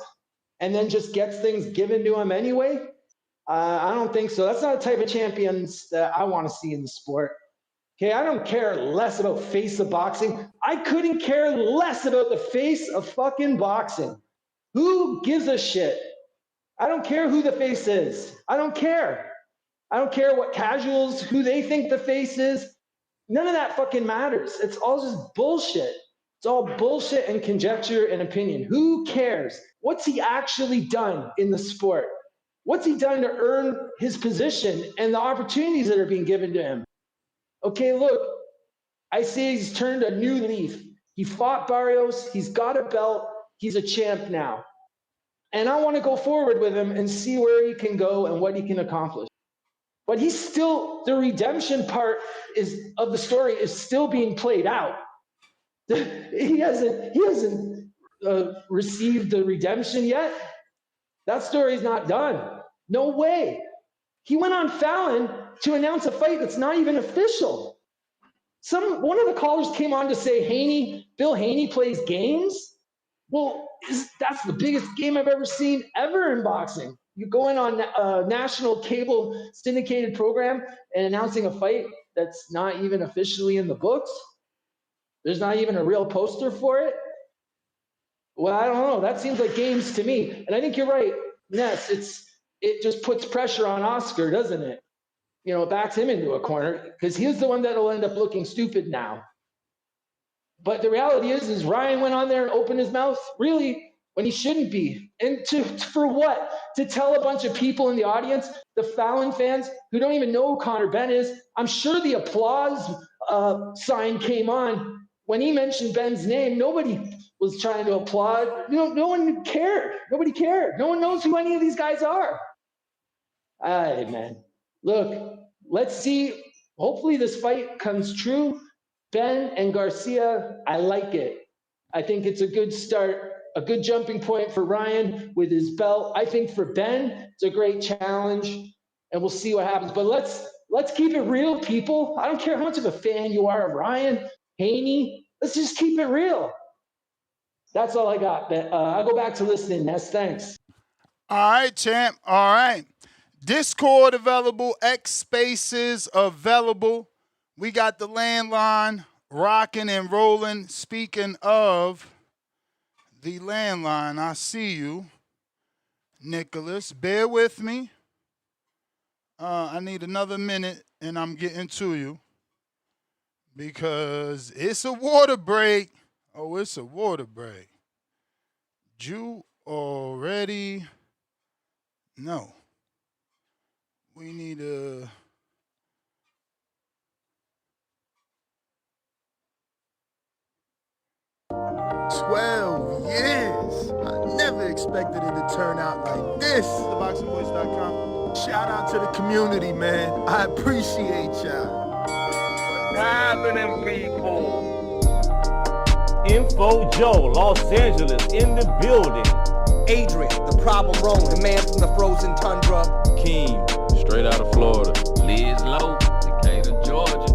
and then just gets things given to him anyway? I don't think so. That's not the type of champions that I want to see in the sport. Okay, I don't care less about face of boxing. I couldn't care less about the face of fucking boxing. Who gives a shit? I don't care who the face is. I don't care. I don't care what casuals, who they think the face is. None of that fucking matters. It's all just bullshit. It's all bullshit and conjecture and opinion. Who cares? What's he actually done in the sport? What's he done to earn his position and the opportunities that are being given to him? Okay, look, I say he's turned a new leaf. He fought Barrios. He's got a belt. He's a champ now. And I want to go forward with him and see where he can go and what he can accomplish. But he's still, the redemption part of the story is still being played out. He hasn't received the redemption yet. That story's not done. No way. He went on Fallon to announce a fight that's not even official. One of the callers came on to say Bill Haney plays games. Well, that's the biggest game I've ever seen ever in boxing. You go in on a national cable syndicated program and announcing a fight that's not even officially in the books. There's not even a real poster for it. Well, I don't know. That seems like games to me. And I think you're right, Ness. It just puts pressure on Oscar, doesn't it? You know, it backs him into a corner because he's the one that'll end up looking stupid now. But the reality is Ryan went on there and opened his mouth, really, when he shouldn't be. And for what? To tell a bunch of people in the audience, the Fallon fans who don't even know who Conor Benn is. I'm sure the applause sign came on when he mentioned Ben's name. Nobody was trying to applaud. No one cared. Nobody cared. No one knows who any of these guys are. All right, man. Look, let's see. Hopefully this fight comes true. Ben and Garcia, I like it. I think it's a good start, a good jumping point for Ryan with his belt. I think for Ben, it's a great challenge, and we'll see what happens. But let's keep it real, people. I don't care how much of a fan you are of Ryan, Haney. Let's just keep it real. That's all I got. I'll go back to listening, Ness. Thanks. All right, champ. All right. Discord available, X Spaces available. We got the landline rocking and rolling. Speaking of the landline, I see you, Nicholas. Bear with me. I need another minute, and I'm getting to you because it's a water break. Oh, it's a water break. You already know. We need a. 12 years. I never expected it to turn out like this. TheBoxingVoice.com. Shout out to the community, man. I appreciate y'all. Happening, people. Info Joe, Los Angeles, in the building. Adrian, the problem wrong, the man from the frozen tundra. Keem, straight out of Florida. Liz Lowe, Decatur, Georgia.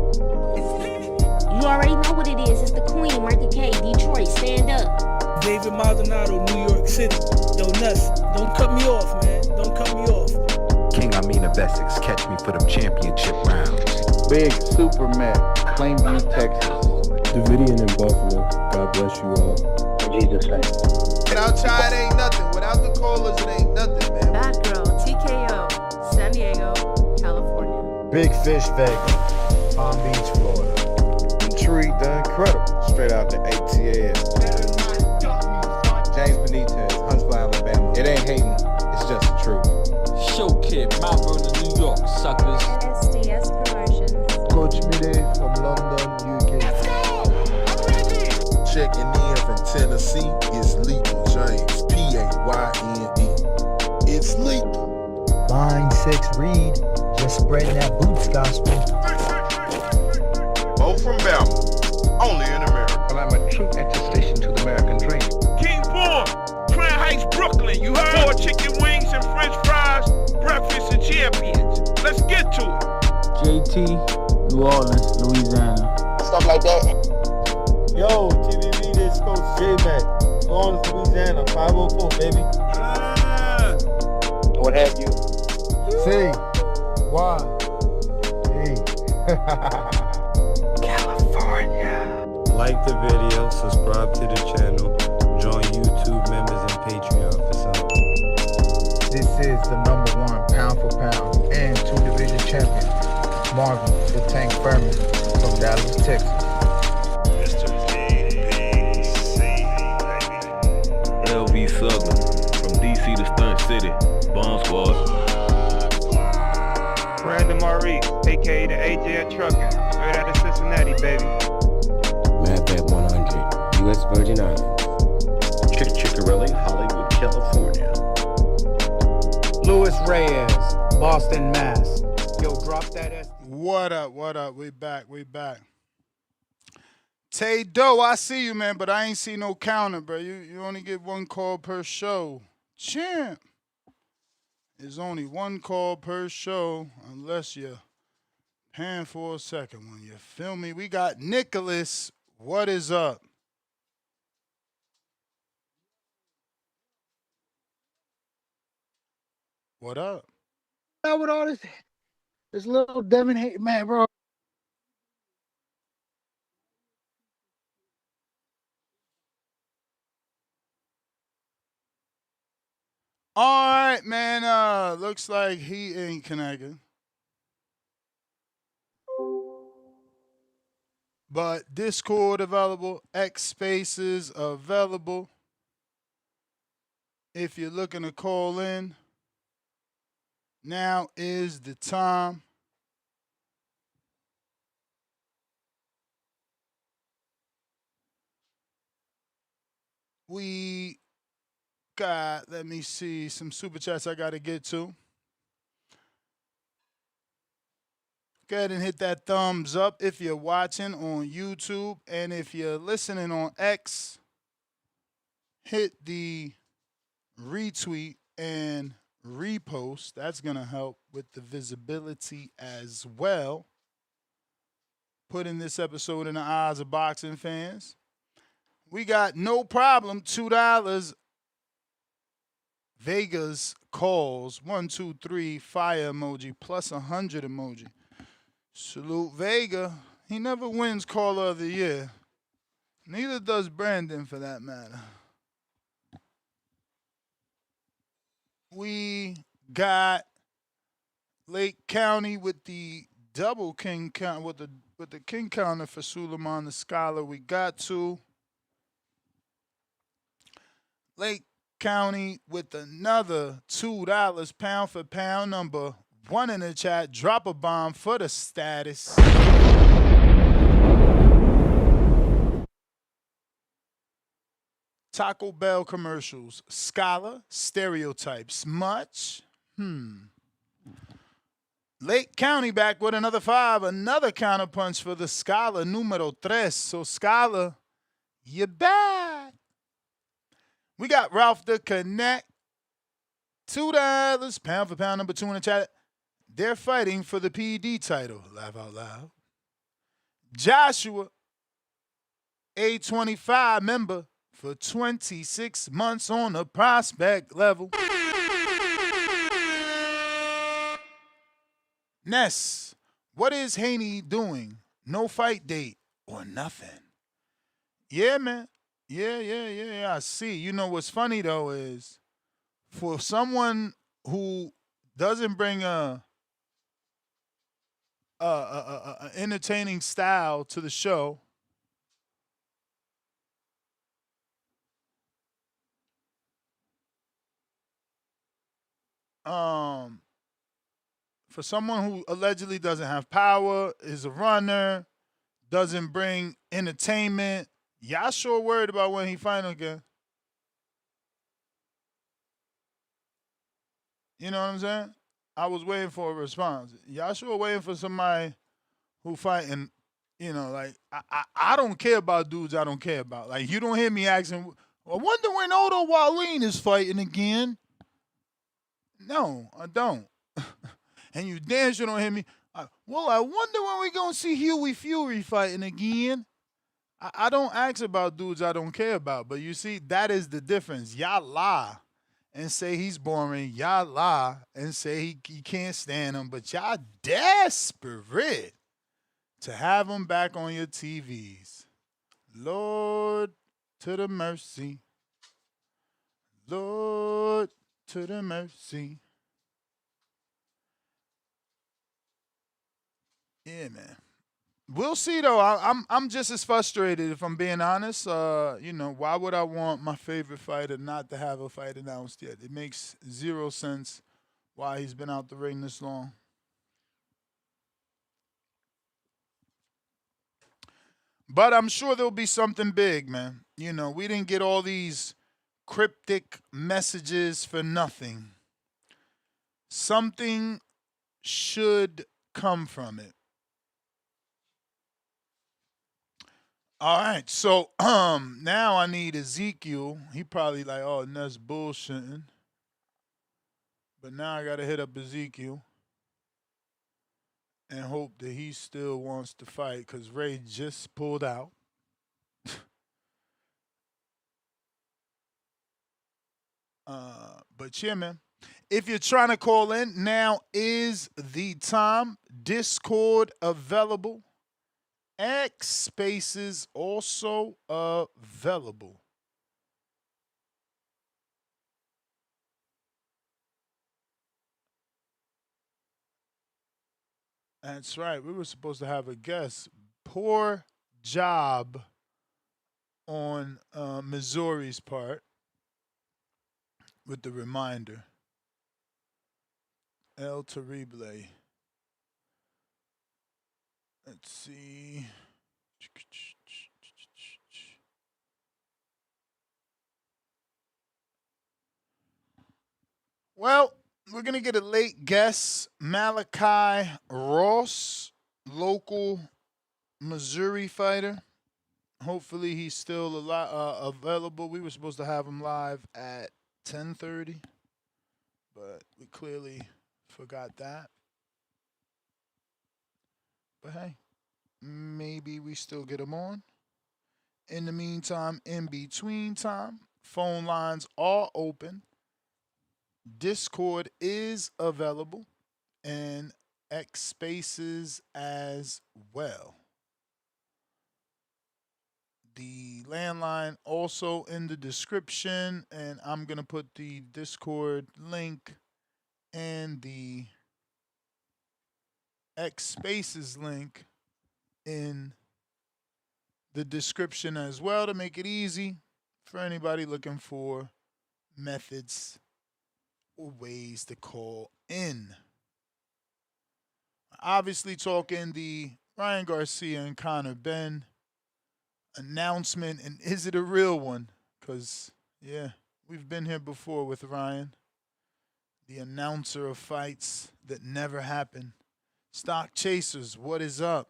You already know what it is. It's the Queen, Martha K, Detroit. Stand up. David Maldonado, New York City. Yo, Nuts, don't cut me off, man. Don't cut me off. King Amin of Essex, catch me for them championship rounds. Big Super Mac, Plainview, Texas. Davidian in Buffalo. God bless you all. In Jesus' name. Without Chad, ain't nothing. Without the callers, it ain't nothing, man. Bad Girl, TKO, San Diego, California. Big Fish Vegas, Palm Beach, Florida. Intrigued the Incredible, straight out the ATL. James Benitez, Huntsville, Alabama. It ain't hating, it's just the truth. Show Kid, Mount Vernon, New York, suckers. SDS Promotions. Coach Mide from London, UK. Let's go! I'm ready! Checking in from Tennessee, it's Lethal James, P-A-Y-N-E. It's lethal. Line 6 Reed, just spreading that boots gospel. Bo from Bama, only in America. Well, I'm a true attestation to the American dream. King Born, Crown Heights, Brooklyn. You heard? 4 chicken wings and french fries, breakfast of champions. Let's get to it. JT, New Orleans, Louisiana. Stuff like that. Yo, TVV, this Coach J-Mac. New Orleans, Louisiana, 504, baby. What have you? C, Y, E. California. Like the video, subscribe to the channel, join YouTube members and Patreon for some. This is the #1 pound for pound and 2-division champion, Marvin the Tank Furman from Dallas, Texas. LV Southern, from DC to Stunt City, Bomb Squad. Brandon Maurice, aka the AJ Trucking, straight out of Cincinnati, baby. Madbat 100, U.S. Virgin Islands. Chickarelli, Hollywood, California. Luis Reyes, Boston, Mass. Yo, drop that SD. What up? What up? We back. We back. Tay Doe, I see you, man, but I ain't see no counter, bro. You only get one call per show. Champ. There's only one call per show unless you're paying for a second one. You feel me? We got Nicholas. What is up? What up? With all this little Devin hate, man, bro. All right, man. Looks like he ain't connected. But Discord available, X Spaces available. If you're looking to call in, now is the time. We got, let me see, some super chats I got to get to. Go ahead and hit that thumbs up if you're watching on YouTube. And if you're listening on X, hit the retweet and repost. That's going to help with the visibility as well. Putting this episode in the eyes of boxing fans. We got no problem, $2. Vegas calls, 1, 2, 3, fire emoji, plus 100 emoji. Salute Vega. He never wins Caller of the Year. Neither does Brandon, for that matter. We got Lake County with the double king count with the king counter for Suleiman the Scholar. We got to Lake County with another $2 pound for pound. Number one in the chat. Drop a bomb for the status. Taco Bell commercials. Scholar stereotypes. Much? Lake County back with another 5. Another counterpunch for the Scholar, numero 3. So, Scholar, you back. We got Ralph the Connect. $2 pound for pound. Number 2 in the chat. They're fighting for the PD title. Laugh out loud. Joshua, A25 member for 26 months on the prospect level. Ness, what is Haney doing? No fight date or nothing? Yeah, man. Yeah, I see. You know what's funny, though, is for someone who doesn't bring a entertaining style to the show, for someone who allegedly doesn't have power, is a runner, doesn't bring entertainment, y'all sure worried about when he fight again. You know what I'm saying? I was waiting for a response. Y'all sure waiting for somebody who fighting, you know, like, I don't care about dudes I don't care about. Like, you don't hear me asking, I wonder when Odo Wallin is fighting again. No, I don't. And you damn sure don't hear me. Well, I wonder when we going to see Huey Fury fighting again. I don't ask about dudes I don't care about. But you see, that is the difference. Y'all lie and say he's boring. Y'all lie and say he can't stand him. But y'all desperate to have him back on your TVs. Lord, to the mercy. Lord, to the mercy. Yeah, man. We'll see though. I'm just as frustrated if I'm being honest. You know, why would I want my favorite fighter not to have a fight announced yet? It makes zero sense why he's been out the ring this long. But I'm sure there'll be something big, man. You know, we didn't get all these cryptic messages for nothing. Something should come from it. All right, so now I need Ezekiel. He probably like, oh, and that's bullshitting. But now I got to hit up Ezekiel and hope that he still wants to fight because Ray just pulled out. But yeah, man. If you're trying to call in, now is the time. Discord available. X Spaces also available. That's right. We were supposed to have a guest. Poor job on Missouri's part with the reminder. El Terrible. Let's see. Well, we're going to get a late guest. Malachi Ross, local Missouri fighter. Hopefully he's still available. We were supposed to have him live at 10:30, but we clearly forgot that. But hey, maybe we still get them on. In the meantime, in between time, phone lines are open. Discord is available. And X Spaces as well. The landline also in the description. And I'm going to put the Discord link and the X Spaces link in the description as well to make it easy for anybody looking for methods or ways to call in. Obviously, talking the Ryan Garcia and Conor Benn announcement, and is it a real one? Because, yeah, we've been here before with Ryan, the announcer of fights that never happen. Stock Chasers, what is up?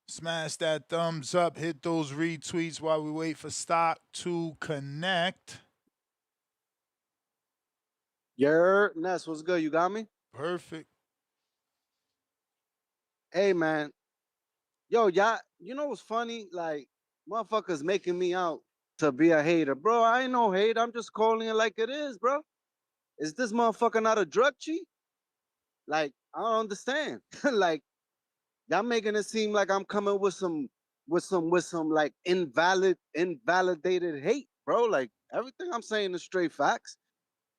Smash that thumbs up, hit those retweets while we wait for stock to connect. Ness, what's good? You got me? Perfect. Hey, man. Yo, y'all, you know what's funny? Like, motherfuckers making me out to be a hater. Bro, I ain't no hate. I'm just calling it like it is, bro. Is this motherfucker not a drug cheat? Like, I don't understand. Like, y'all making it seem like I'm coming with some like invalidated hate, bro. Like, everything I'm saying is straight facts.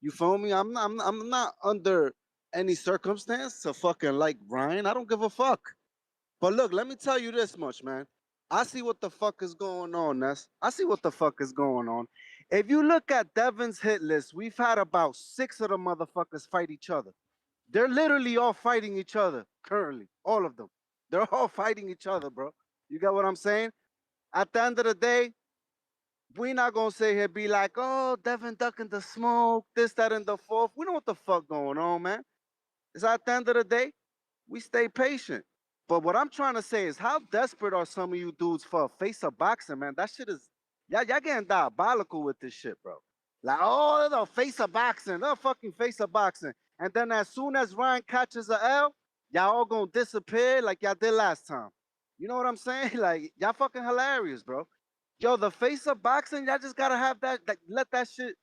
You feel me? I'm not under any circumstance to fucking like Ryan. I don't give a fuck. But look, let me tell you this much, man. I see what the fuck is going on, Ness. I see what the fuck is going on. If you look at Devin's hit list, we've had about 6 of the motherfuckers fight each other. They're literally all fighting each other currently. All of them. They're all fighting each other, bro. You get what I'm saying? At the end of the day, we not gonna sit here be like, oh, Devin ducking the smoke, this, that, and the fourth. We know what the fuck going on, man. It's at the end of the day, we stay patient. But what I'm trying to say is, how desperate are some of you dudes for a face of boxing, man? That shit is, y'all getting diabolical with this shit, bro. Like, oh, the face of boxing, the fucking face of boxing. And then as soon as Ryan catches a L, y'all all gonna disappear like y'all did last time. You know what I'm saying? Like, y'all fucking hilarious, bro. Yo, the face of boxing, y'all just gotta have that let that shit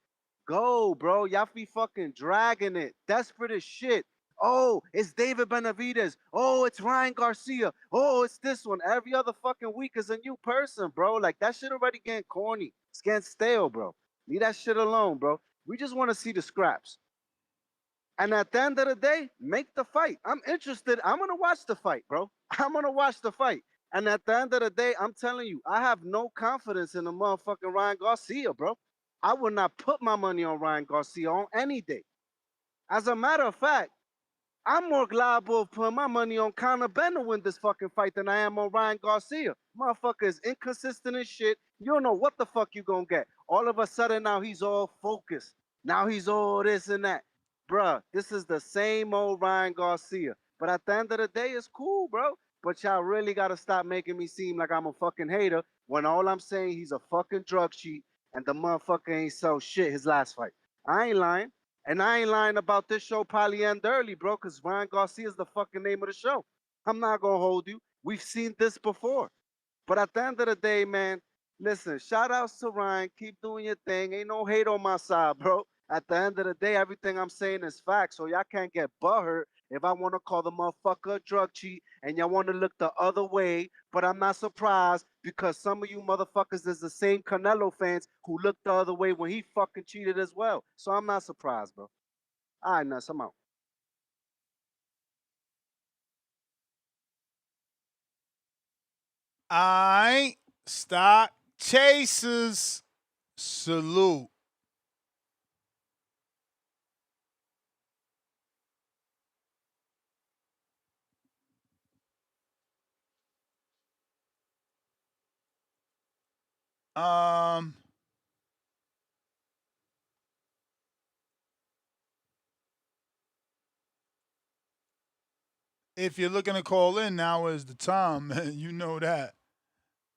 go, bro. Y'all be fucking dragging it. Desperate as shit. Oh, it's David Benavidez. Oh, it's Ryan Garcia. Oh, it's this one. Every other fucking week is a new person, bro. Like, that shit already getting corny. It's getting stale, bro. Leave that shit alone, bro. We just want to see the scraps. And at the end of the day, make the fight. I'm interested. I'm going to watch the fight, bro. I'm going to watch the fight. And at the end of the day, I'm telling you, I have no confidence in the motherfucking Ryan Garcia, bro. I would not put my money on Ryan Garcia on any day. As a matter of fact, I'm more liable to put my money on Conor Benn to win this fucking fight than I am on Ryan Garcia. Motherfucker is inconsistent as shit. You don't know what the fuck you gonna get. All of a sudden now he's all focused. Now he's all this and that. Bruh, this is the same old Ryan Garcia. But at the end of the day, it's cool, bro. But y'all really gotta stop making me seem like I'm a fucking hater when all I'm saying he's a fucking drug cheat and the motherfucker ain't so shit his last fight. I ain't lying. And I ain't lying about this show probably end early, bro, because Ryan Garcia is the fucking name of the show. I'm not going to hold you. We've seen this before. But at the end of the day, man, listen, shout outs to Ryan. Keep doing your thing. Ain't no hate on my side, bro. At the end of the day, everything I'm saying is facts. So y'all can't get butthurt if I want to call the motherfucker a drug cheat and y'all want to look the other way. But I'm not surprised because some of you motherfuckers is the same Canelo fans who looked the other way when he fucking cheated as well. So I'm not surprised, bro. All right, Nuss, I'm out. I Stock Chasers. Salute. If you're looking to call in, now is the time, man. You know that.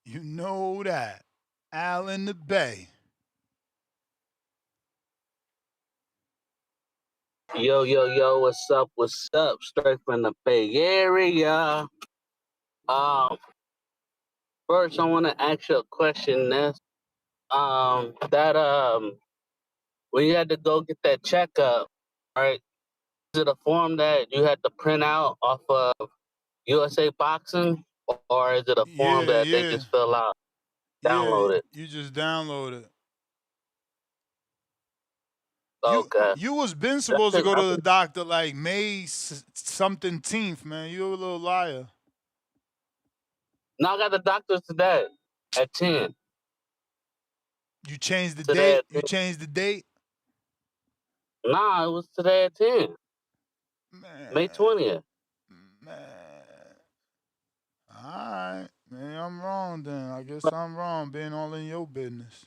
You know that. Al in the Bay. Yo, yo, yo, what's up? What's up? Straight from the Bay Area. First I want to ask you a question, Ness. When you had to go get that checkup, right? Is it a form that you had to print out off of USA Boxing, or is it a form that they just fill out, download it? You just download it. Okay. You was been supposed to go to the doctor like May something 10th, man. You a little liar. No, I got the doctor today at 10. You changed the Today date? You changed the date? Nah, it was today at 10. Man. May 20th. Man. All right. Man, I'm wrong then. I guess I'm wrong being all in your business.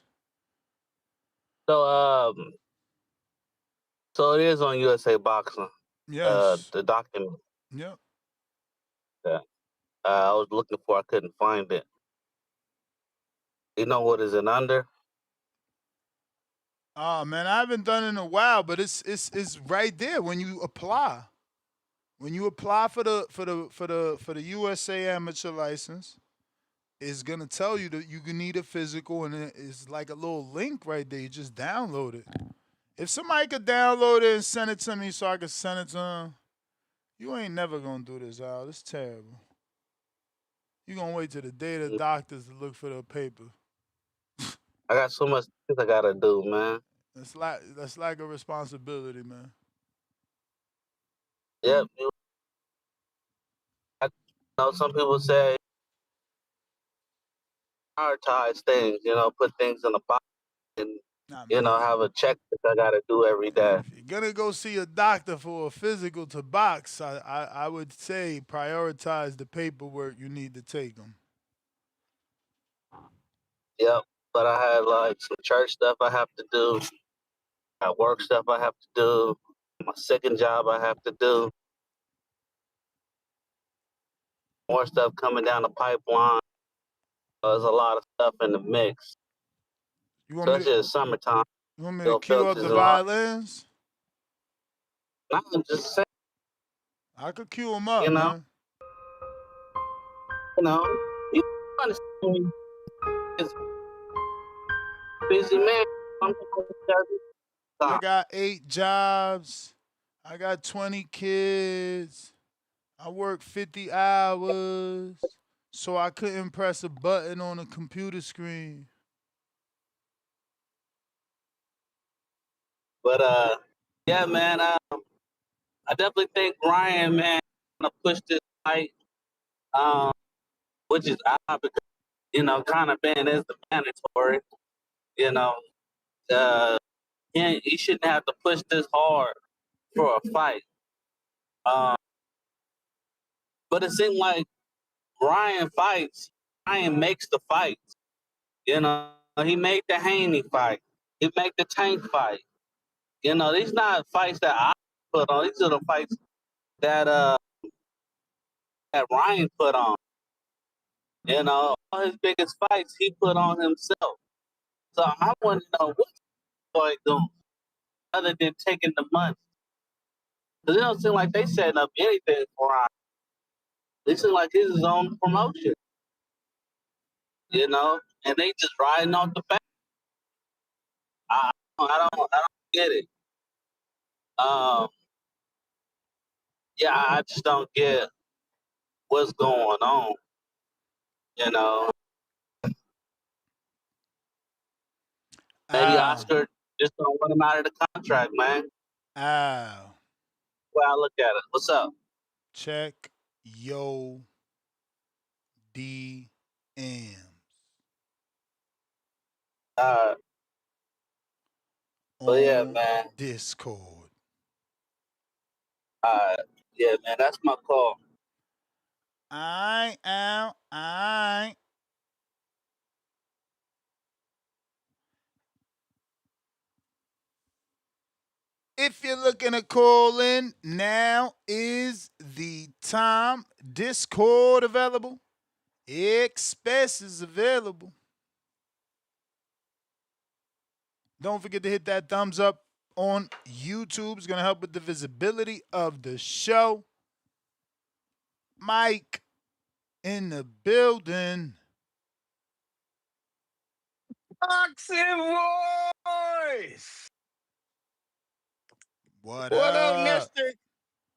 So so it is on USA Boxing. Yes. The document. Yep. Yeah. I was looking for, I couldn't find it. You know what is it under? Oh man, I haven't done it in a while, but it's right there when you apply. When you apply for the USA amateur license, it's gonna tell you that you can need a physical, and it's like a little link right there. You just download it. If somebody could download it and send it to me so I could send it to them, you ain't never gonna do this, Al. It's terrible. You gonna wait till the day of the doctors to look for the paper. I got so much things I gotta do, man. That's like a responsibility, man. Yep. I know some people say prioritize things, put things in a box and have a check that I gotta do every day. If you're gonna go see a doctor for a physical to box, I would say prioritize the paperwork you need to take them. Yep. But I had like some church stuff I have to do, work stuff I have to do, my second job I have to do, more stuff coming down the pipeline. There's a lot of stuff in the mix. Especially in the summertime. You want me to cue up the violins? No, I'm just saying. I could cue them up, man. You understand me. Busy man. I got 8 jobs. I got 20 kids. I work 50 hours. So I couldn't press a button on a computer screen. But yeah, man, I definitely think Ryan, man, gonna push this fight, which is odd because Conor Benn is the mandatory. He shouldn't have to push this hard for a fight. But it seemed like Ryan fights. Ryan makes the fights. He made the Haney fight. He made the Tank fight. These not fights that I put on. These are the fights that Ryan put on. All his biggest fights he put on himself. So I want to know what's boy doing other than taking the money. Because it don't seem like they setting up anything for Ryan. It seems like it's his own promotion. And they just riding off the back. I don't get it. Yeah, I just don't get what's going on. Maybe Oscar just don't want him out of the contract, man. Well, I look at it. What's up? Check yo DMs. But yeah, man. Discord. Yeah, man, that's my call. I am. If you're looking to call in, now is the time. Discord available. Express is available. Don't forget to hit that thumbs up on YouTube. It's going to help with the visibility of the show. Mike in the building. Boxing Voice! What up, Mister?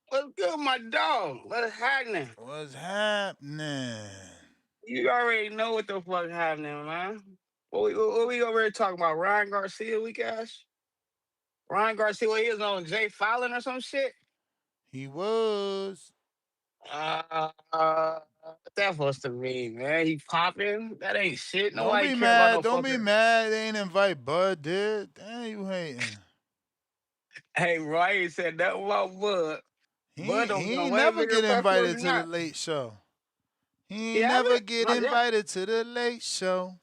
What's good, my dog? What's happening? What's happening? You already know what the fuck happening, man. What we over here talking about? Ryan Garcia, weak ass? Ryan Garcia, he was on Jay Fallon or some shit. He was. That supposed to mean, man. He popping. That ain't shit. Don't Nobody be care about mad. no Don't be fucking. mad. They ain't invite Bud, dude. Damn, you hating. Hey, Ryan said that about Bud. Bud don't get He on ain't way never bigger get platforms invited than to the that. late show. He You ain't never haven't? get Not yet. invited to the late show.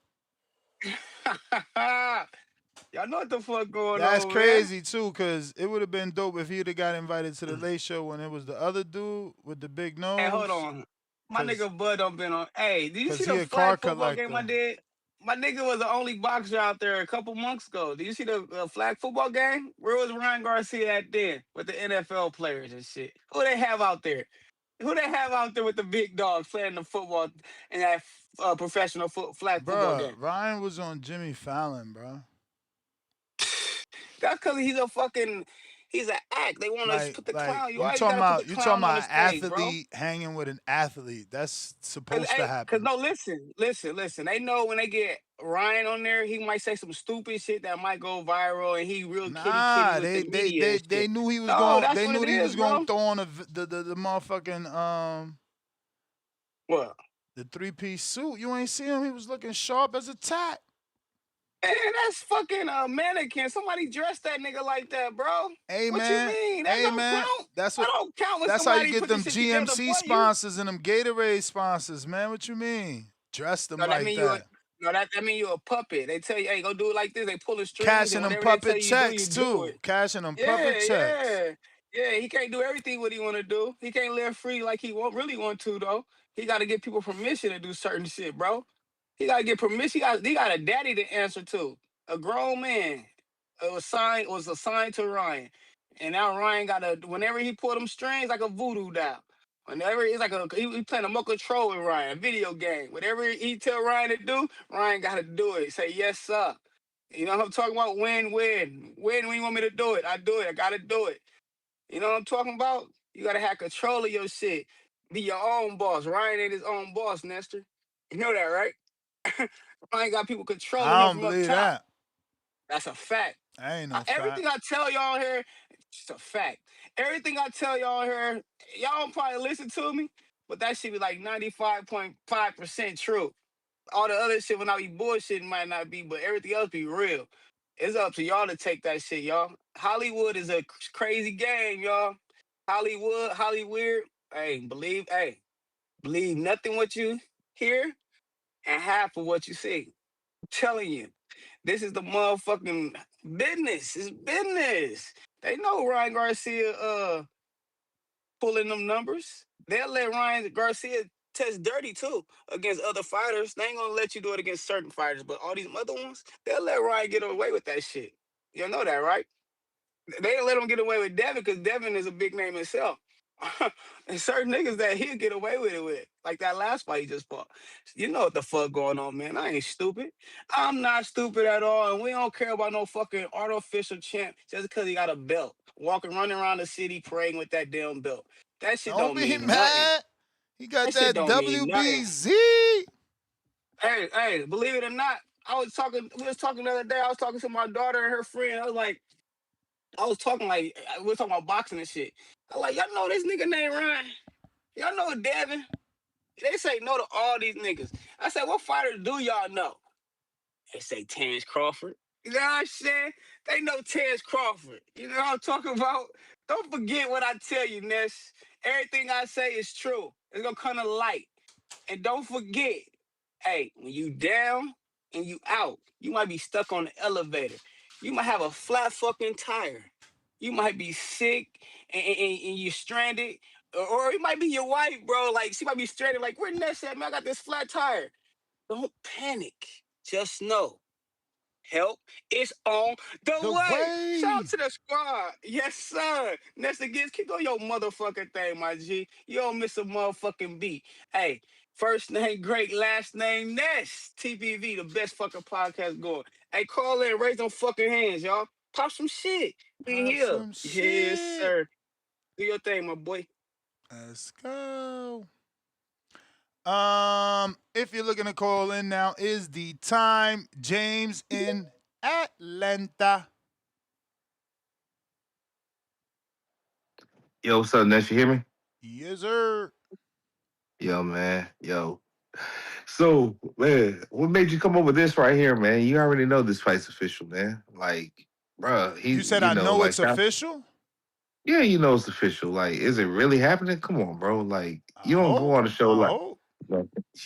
Y'all know what the fuck going That's on, man. crazy too, cause it would have been dope if he'd have got invited to the late show when it was the other dude with the big Hey, hold nose. on. My Cause, nigga Bud don't been on. Hey, did you see cause he the a car flag football game collector. I did? My nigga was the only boxer out there a couple months ago. Did you see the flag football game? Where was Ryan Garcia at then with the NFL players and shit? Who they have out there? Who they have out there with the big dogs playing the football in that professional flag football Bruh, game? Ryan was on Jimmy Fallon, bruh. That's because he's an act. They want to put the Like clown. You always got to put the you talking clown on the about stage, bro. athlete hanging with an athlete. That's supposed to Cause happen. no, listen. They know when they get Ryan on there, he might say some stupid shit that might go viral, and he real kitty Nah, with the media and they shit. knew he was No, going. that's They what knew it he was is, going bro. to throw on the motherfucking What? the 3-piece suit. You ain't see him. He was looking sharp as a tack. Man, that's fucking a mannequin. Somebody dressed that nigga like that, bro. Hey What you man, mean? That hey don't man. count. That's That what. don't count when That's how you somebody get put this them shit together GMC for you. sponsors and them Gatorade sponsors, man. What you mean? Dress them No, that like mean that. that mean you a puppet. They tell you, hey, go do it like this. They pull the strings, Cashing and them whatever they tell puppet you to do, you checks do too. it. Cashing them puppet Yeah, checks. yeah, yeah. He can't do everything what he want to do. He can't live free like he really want to though. He got to get people permission to do certain shit, bro. He got to get permission. He got a daddy to answer to. A grown man. Was assigned to Ryan, and now Ryan got to. Whenever he pull them strings, like a voodoo doll. Whenever it's like he playing a remote control with Ryan, a video game. Whatever he tell Ryan to do, Ryan got to do it. Say yes, sir. You know what I'm talking about? When you want me to do it, I do it. I gotta do it. You know what I'm talking about? You gotta have control of your shit. Be your own boss. Ryan ain't his own boss, Nestor. You know that, right? Ryan got people controlling I him don't from up believe top. that. That's a fact. That ain't no Everything fact. I tell y'all here, it's a fact. Everything I tell y'all here, y'all don't probably listen to me, but that shit be like 95.5% true. All the other shit when I be bullshitting might not be, but everything else be real. It's up to y'all to take that shit, y'all. Hollywood is a crazy game, y'all. Hollywood. Believe nothing what you hear and half of what you see. I'm telling you, this is the motherfucking business. It's business. They know Ryan Garcia pulling them numbers. They'll let Ryan Garcia test dirty too against other fighters. They ain't gonna let you do it against certain fighters, but all these other ones, they'll let Ryan get away with that shit. You know that, right? They didn't let him get away with Devin because Devin is a big name himself. And certain niggas that he'll get away with it with, like that last fight he just fought. You know what the fuck going on, man. I ain't stupid. I'm not stupid at all, and we don't care about no fucking artificial champ just because he got a belt. Running around the city praying with that damn belt. That shit Don't don't be mean nothing. mad. He got That shit that don't mean nothing. WBZ. Hey, believe it or not, we was talking the other day, I was talking to my daughter and her friend. I was talking like, we were talking about boxing and shit. I was like, y'all know this nigga named Ryan? Y'all know Devin? They say no to all these niggas. I said, what fighters do y'all know? They say Terrence Crawford. You know what I'm saying? They know Terrence Crawford. You know what I'm talking about? Don't forget what I tell you, Ness. Everything I say is true. It's gonna come to light. And don't forget, hey, when you down and you out, you might be stuck on the elevator. You might have a flat fucking tire. You might be sick and you're stranded. Or it might be your wife, bro. Like, she might be stranded. Like, where Ness at, man? I got this flat tire. Don't panic. Just know help is on the The way. Shout out way. to the squad. Yes, sir. Nesta Gibbs, keep on your motherfucking thing, my G. You don't miss a motherfucking beat. Hey, first name great, last name Ness. TPV, the best fucking podcast going. Hey, call in, raise them fucking hands, y'all. Pop some shit. We Pop here. some Yes, shit. sir. Do your thing, my boy. Let's go. If you're looking to call in now, is the time. James in Atlanta. Yo, what's up, Ness? You hear me? Yes, sir. Yo, man. Yo. So, man, what made you come up with this right here, man? You already know this fight's official, man. Like, bruh, You said I know it's official? Yeah, you know it's official. Like, is it really happening? Come on, bro. Like, you I don't go hope. on a show I like hope.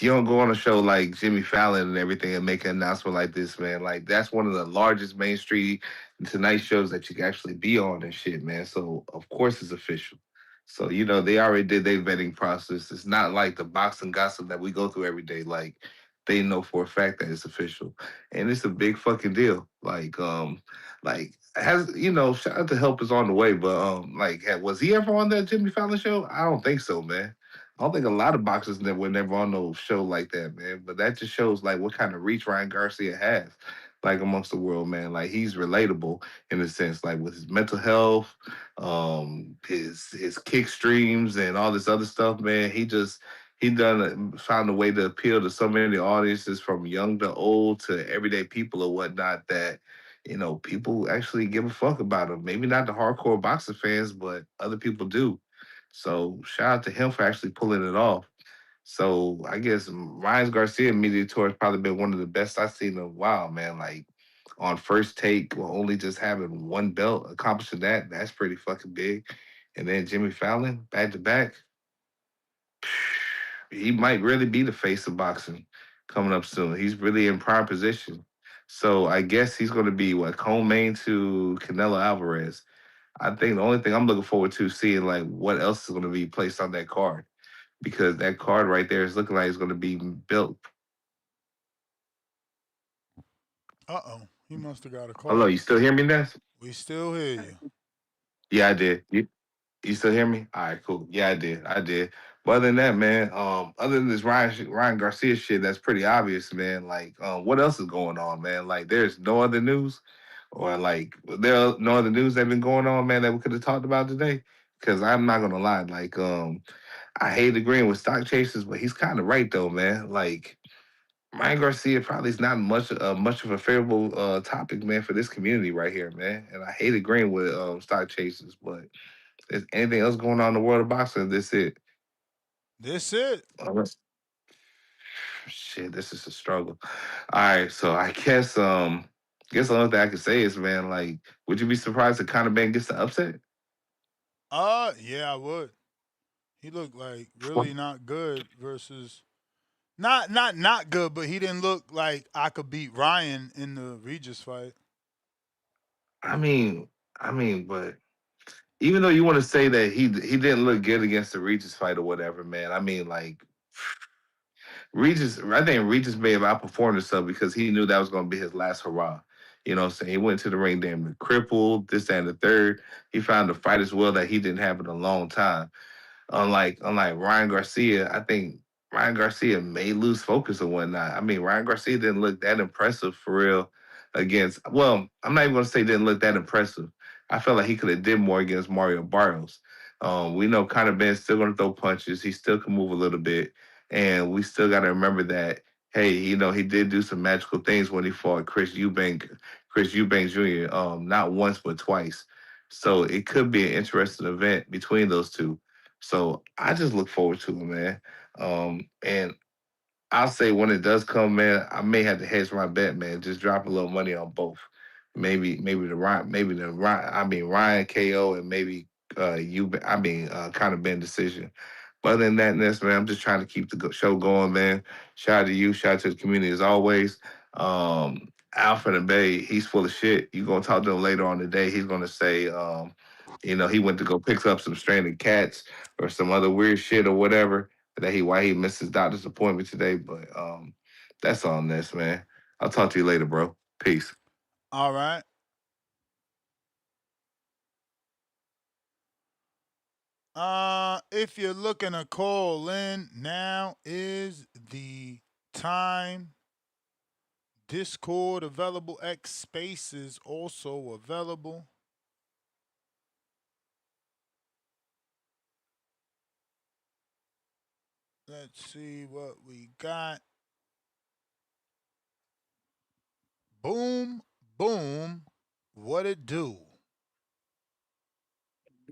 you don't go on a show like Jimmy Fallon and everything and make an announcement like this, man. Like, that's one of the largest mainstream Tonight shows that you can actually be on and shit, man. So, of course, it's official. So, they already did their vetting process. It's not like the boxing gossip that we go through every day. Like, they know for a fact that it's official. And it's a big fucking deal. Like, has shout out to Help is on the way, but was he ever on that Jimmy Fallon show? I don't think so, man. I don't think a lot of boxers were never on no show like that, man. But that just shows like what kind of reach Ryan Garcia has, like amongst the world, man. Like he's relatable in a sense, like with his mental health, his kick streams and all this other stuff, man. Found a way to appeal to so many audiences from young to old to everyday people or whatnot that people actually give a fuck about him. Maybe not the hardcore boxing fans, but other people do. So shout out to him for actually pulling it off. So I guess Ryan Garcia media tour has probably been one of the best I've seen in a while, man. Like on first take, well, only just having one belt, accomplishing that's pretty fucking big. And then Jimmy Fallon, back to back, he might really be the face of boxing coming up soon. He's really in prime position. So I guess he's going to be co-main to Canelo Alvarez. I think the only thing I'm looking forward to seeing like what else is going to be placed on that card because that card right there is looking like it's going to be built. He must have got a call. Hello, you still hear me, Ness? We still hear you. Yeah, I did. You still hear me? All right, cool. Yeah, I did. But other than that, man, other than this Ryan Garcia shit, that's pretty obvious, man. Like, what else is going on, man? Like, there's no other news, or like, there are no other news that been going on, man, that we could have talked about today. Because I'm not gonna lie, like, I hate agreeing with stock chasers, but he's kind of right though, man. Like, Ryan Garcia probably is not much of a favorable topic, man, for this community right here, man. And I hate agreeing with stock chasers, but is anything else going on in the world of boxing? This it. This it. Shit, this is a struggle. All right, so I guess the only thing I can say is, man, like, would you be surprised if Conor Benn gets the upset? Yeah, I would. He looked like really not good versus not good, but he didn't look like I could beat Ryan in the Regis fight. I mean, but even though you want to say that he didn't look good against the Regis fight or whatever, man. I mean, like I think Regis may have outperformed himself because he knew that was going to be his last hurrah. You know what I'm saying? He went to the ring damn crippled, this, that, and the third. He found a fight as well that he didn't have in a long time. Unlike Ryan Garcia, I think Ryan Garcia may lose focus or whatnot. I mean, Ryan Garcia didn't look that impressive for real against. Well, I'm not even going to say didn't look that impressive. I felt like he could have did more against Mario Barrios. We know Conor Benn's still going to throw punches. He still can move a little bit, and we still got to remember that. Hey, he did do some magical things when he fought Chris Eubank Jr. Not once but twice. So it could be an interesting event between those two. So I just look forward to it, man. And I'll say when it does come, man, I may have to hedge my bet, man. Just drop a little money on both. Ryan KO and maybe Conor Benn decision. But other than that, Ness, man, I'm just trying to keep the show going, man. Shout out to you, shout out to the community as always. Alfred and Bay, he's full of shit. You're gonna talk to him later on today. He's gonna say, he went to go pick up some stranded cats or some other weird shit or whatever. Why he missed his doctor's appointment today. But that's on this, man. I'll talk to you later, bro. Peace. All right. If you're looking to call in, now is the time. Discord available, X Spaces also available. Let's see what we got. Boom, boom. What it do?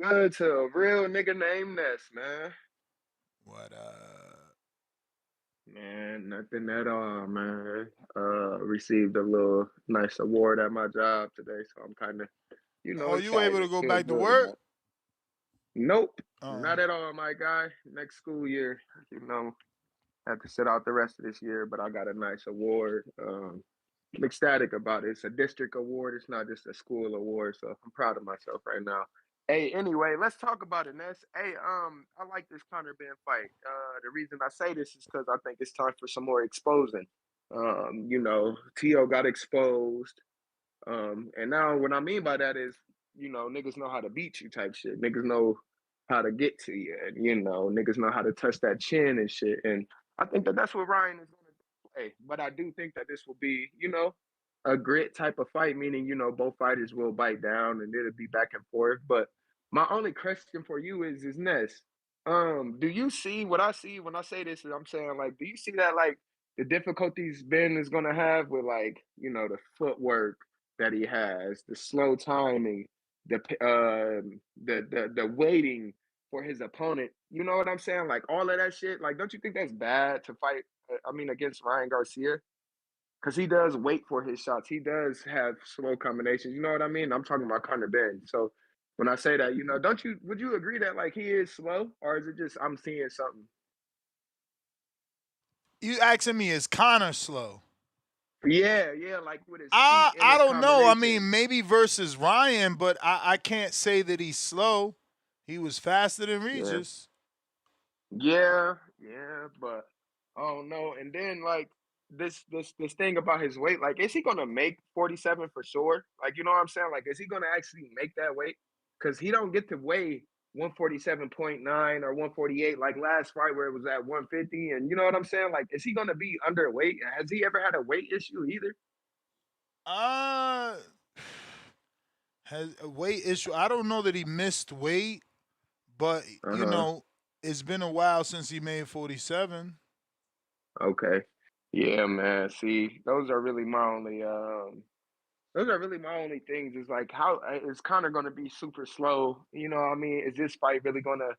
Good to a real nigga named Ness, man. What Man, nothing at all, man. Received a little nice award at my job today, so I'm kind of, Oh, you able to excited. go Feel back to good work? about it. Nope, not at all, my guy. Next school year, have to sit out the rest of this year, but I got a nice award. I'm ecstatic about it. It's a district award. It's not just a school award, so I'm proud of myself right now. Hey, anyway, let's talk about it, Ness. Hey, I like this Conor Benn fight. The reason I say this is because I think it's time for some more exposing. T.O. got exposed. And now what I mean by that is, niggas know how to beat you type shit. Niggas know how to get to you. And, niggas know how to touch that chin and shit. And I think that that's what Ryan is going to play. But I do think that this will be, a grit type of fight, meaning, both fighters will bite down and it'll be back and forth. But my only question for you is Ness, do you see what I see when I say this? I'm saying, like, do you see that, like, the difficulties Ben is going to have with, like, the footwork that he has, the slow timing, the waiting for his opponent. You know what I'm saying? Like all of that shit. Like, don't you think that's bad to fight? Against Ryan Garcia, because he does wait for his shots. He does have slow combinations. You know what I mean? I'm talking about Conor Benn. So when I say that, would you agree that like he is slow, or is it just I'm seeing something? You asking me, is Conor slow? Yeah, like with his feet I don't know. I mean, maybe versus Ryan, but I can't say that he's slow. He was faster than Regis. Yeah, but I don't know. And then like this thing about his weight, like, is he gonna make 47 for sure? Like, you know what I'm saying? Like, is he gonna actually make that weight? Because he don't get to weigh 147.9 or 148 like last fight where it was at 150. And you know what I'm saying? Like, is he gonna be underweight? Has he ever had a weight issue either? Has a weight issue. I don't know that he missed weight, but it's been a while since he made 47. Okay. Yeah, man. See, those are really my only things. Is like, how is Conor gonna be super slow? You know what I mean? Is this fight really gonna,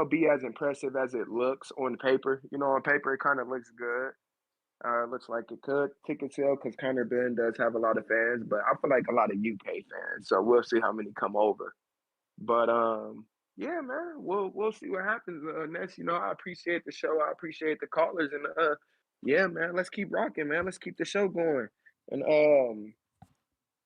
be as impressive as it looks on paper? On paper it kind of looks good. Looks like it could ticket sale because Conor Benn does have a lot of fans, but I feel like a lot of UK fans. So we'll see how many come over. But yeah, man, we'll see what happens next. I appreciate the show. I appreciate the callers, and yeah, man, let's keep rocking, man. Let's keep the show going. And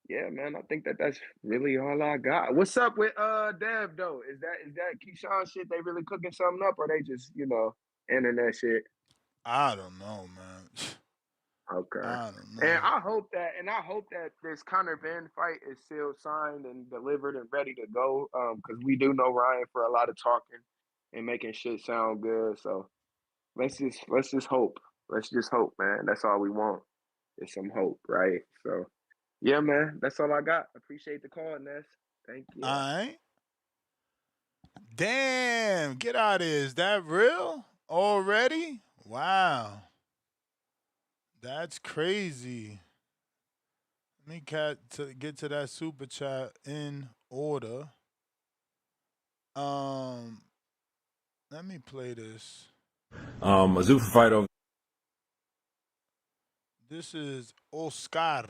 yeah, man, I think that that's really all I got. What's up with Dev though? Is that Keyshawn shit? They really cooking something up, or they just internet shit? I don't know, man. Okay. I don't know. And I hope that this Conor Benn fight is still signed and delivered and ready to go. Because we do know Ryan for a lot of talking and making shit sound good. So let's just hope. Let's just hope, man. That's all we want is some hope, right? So yeah, man. That's all I got. Appreciate the call, Ness. Thank you. All right. Damn, get out of here. Is that real already? Wow. That's crazy. Let me get to that super chat in order. Let me play this. A Zuffa fight over. This is Oscar.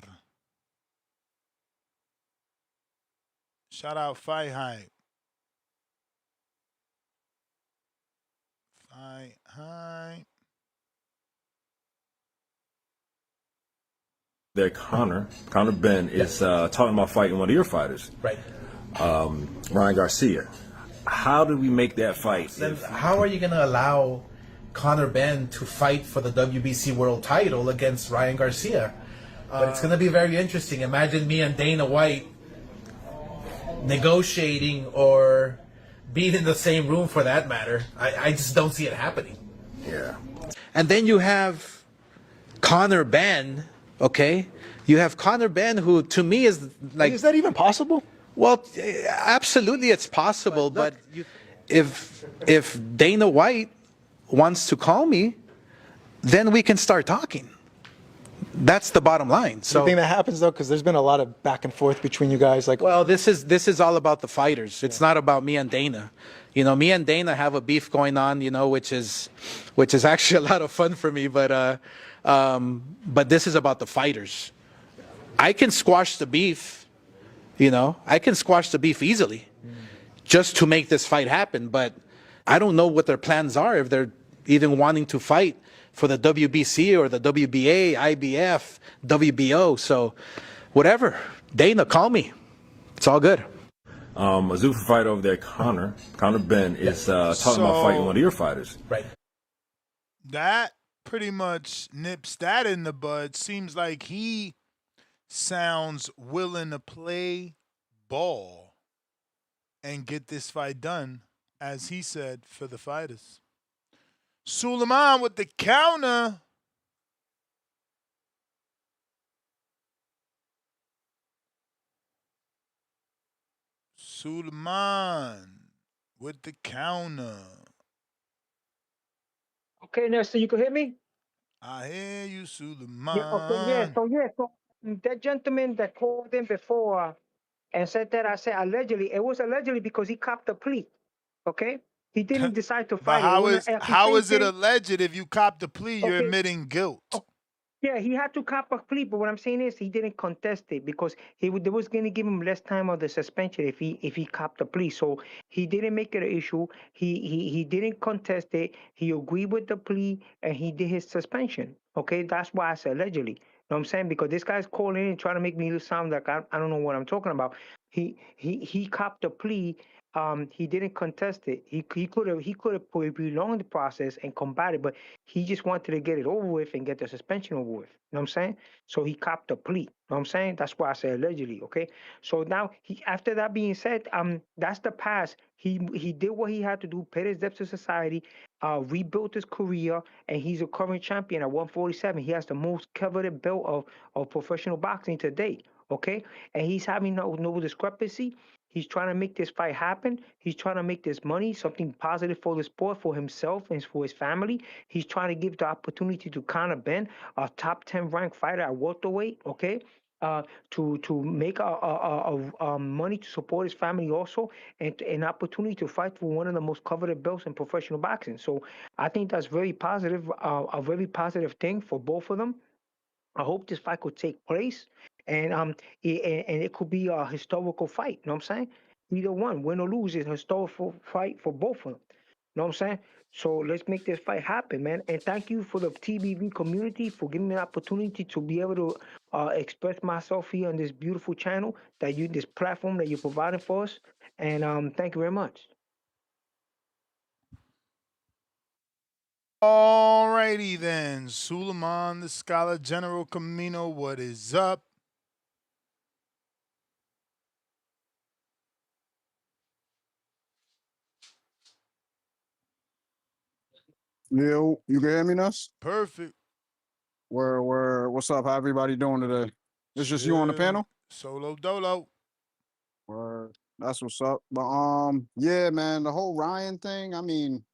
Shout out Fight Hype. Fight Hype. That Conor Benn is talking about fighting one of your fighters, right? Ryan Garcia. How do we make that fight? Then how are you going to allow Conor Benn to fight for the WBC world title against Ryan Garcia? But it's going to be very interesting. Imagine me and Dana White negotiating, or being in the same room for that matter. I just don't see it happening. Yeah. And then you have Conor Benn. Okay, you have Conor Benn, who to me is like... Is that even possible? Well, absolutely it's possible, but if Dana White wants to call me, then we can start talking. That's the bottom line. So you think that happens though? Because there's been a lot of back and forth between you guys. Like, well, this is all about the fighters. It's not about me and Dana. You know, me and Dana have a beef going on. You know, which is actually a lot of fun for me. But this is about the fighters. I can squash the beef. You know, I can squash the beef easily, just to make this fight happen. But I don't know what their plans are, if they're even wanting to fight for the WBC or the WBA, IBF, WBO. So whatever. Dana, call me. It's all good. A Zuffa fighter over there, Conor Benn, is talking about fighting one of your fighters. Right. That pretty much nips that in the bud. Seems like he sounds willing to play ball and get this fight done, as he said, for the fighters. Suleiman with the counter. Suleiman with the counter. Okay, Nestor, you can hear me? I hear you, Suleiman. Yeah, okay, so that gentleman that called in before and said that, I said allegedly, it was allegedly because he copped a plea, okay? He didn't decide to fight. But how is it alleged if you cop the plea, you're admitting guilt? Yeah, he had to cop a plea, but what I'm saying is he didn't contest it because they was going to give him less time of the suspension if he copped the plea. So he didn't make it an issue. He didn't contest it. He agreed with the plea and he did his suspension. Okay, that's why I said allegedly. You know what I'm saying? Because this guy's calling in and trying to make me sound like I don't know what I'm talking about. He copped the plea. He didn't contest it. He could have prolonged the process and combated, but he just wanted to get it over with and get the suspension over with. You know what I'm saying? So he copped a plea. You know what I'm saying? That's why I said allegedly. Okay. So now after that being said, that's the past. He did what he had to do, paid his debts to society, rebuilt his career, and he's a current champion at 147. He has the most coveted belt of professional boxing to date. Okay, and he's having no discrepancy. He's trying to make this fight happen. He's trying to make this money, something positive for the sport, for himself and for his family. He's trying to give the opportunity to Conor Benn, a top 10 ranked fighter at welterweight, okay, to make money to support his family also, and an opportunity to fight for one of the most coveted belts in professional boxing. So I think that's very positive, a very positive thing for both of them. I hope this fight could take place, and it could be a historical fight. You know what I'm saying? Either one, win or lose, is a historical fight for both of them. You know what I'm saying? So let's make this fight happen, man. And thank you for the TBV community for giving me the opportunity to be able to express myself here on this beautiful channel this platform that you're providing for us. And thank you very much. Alrighty then, Suleiman the Scholar, General Camino, what is up? Yo, you can hear me, Nuss? Perfect. What's up? How everybody doing today? It's just you on the panel? Solo dolo. Word. That's what's up. But yeah, man, the whole Ryan thing, I mean,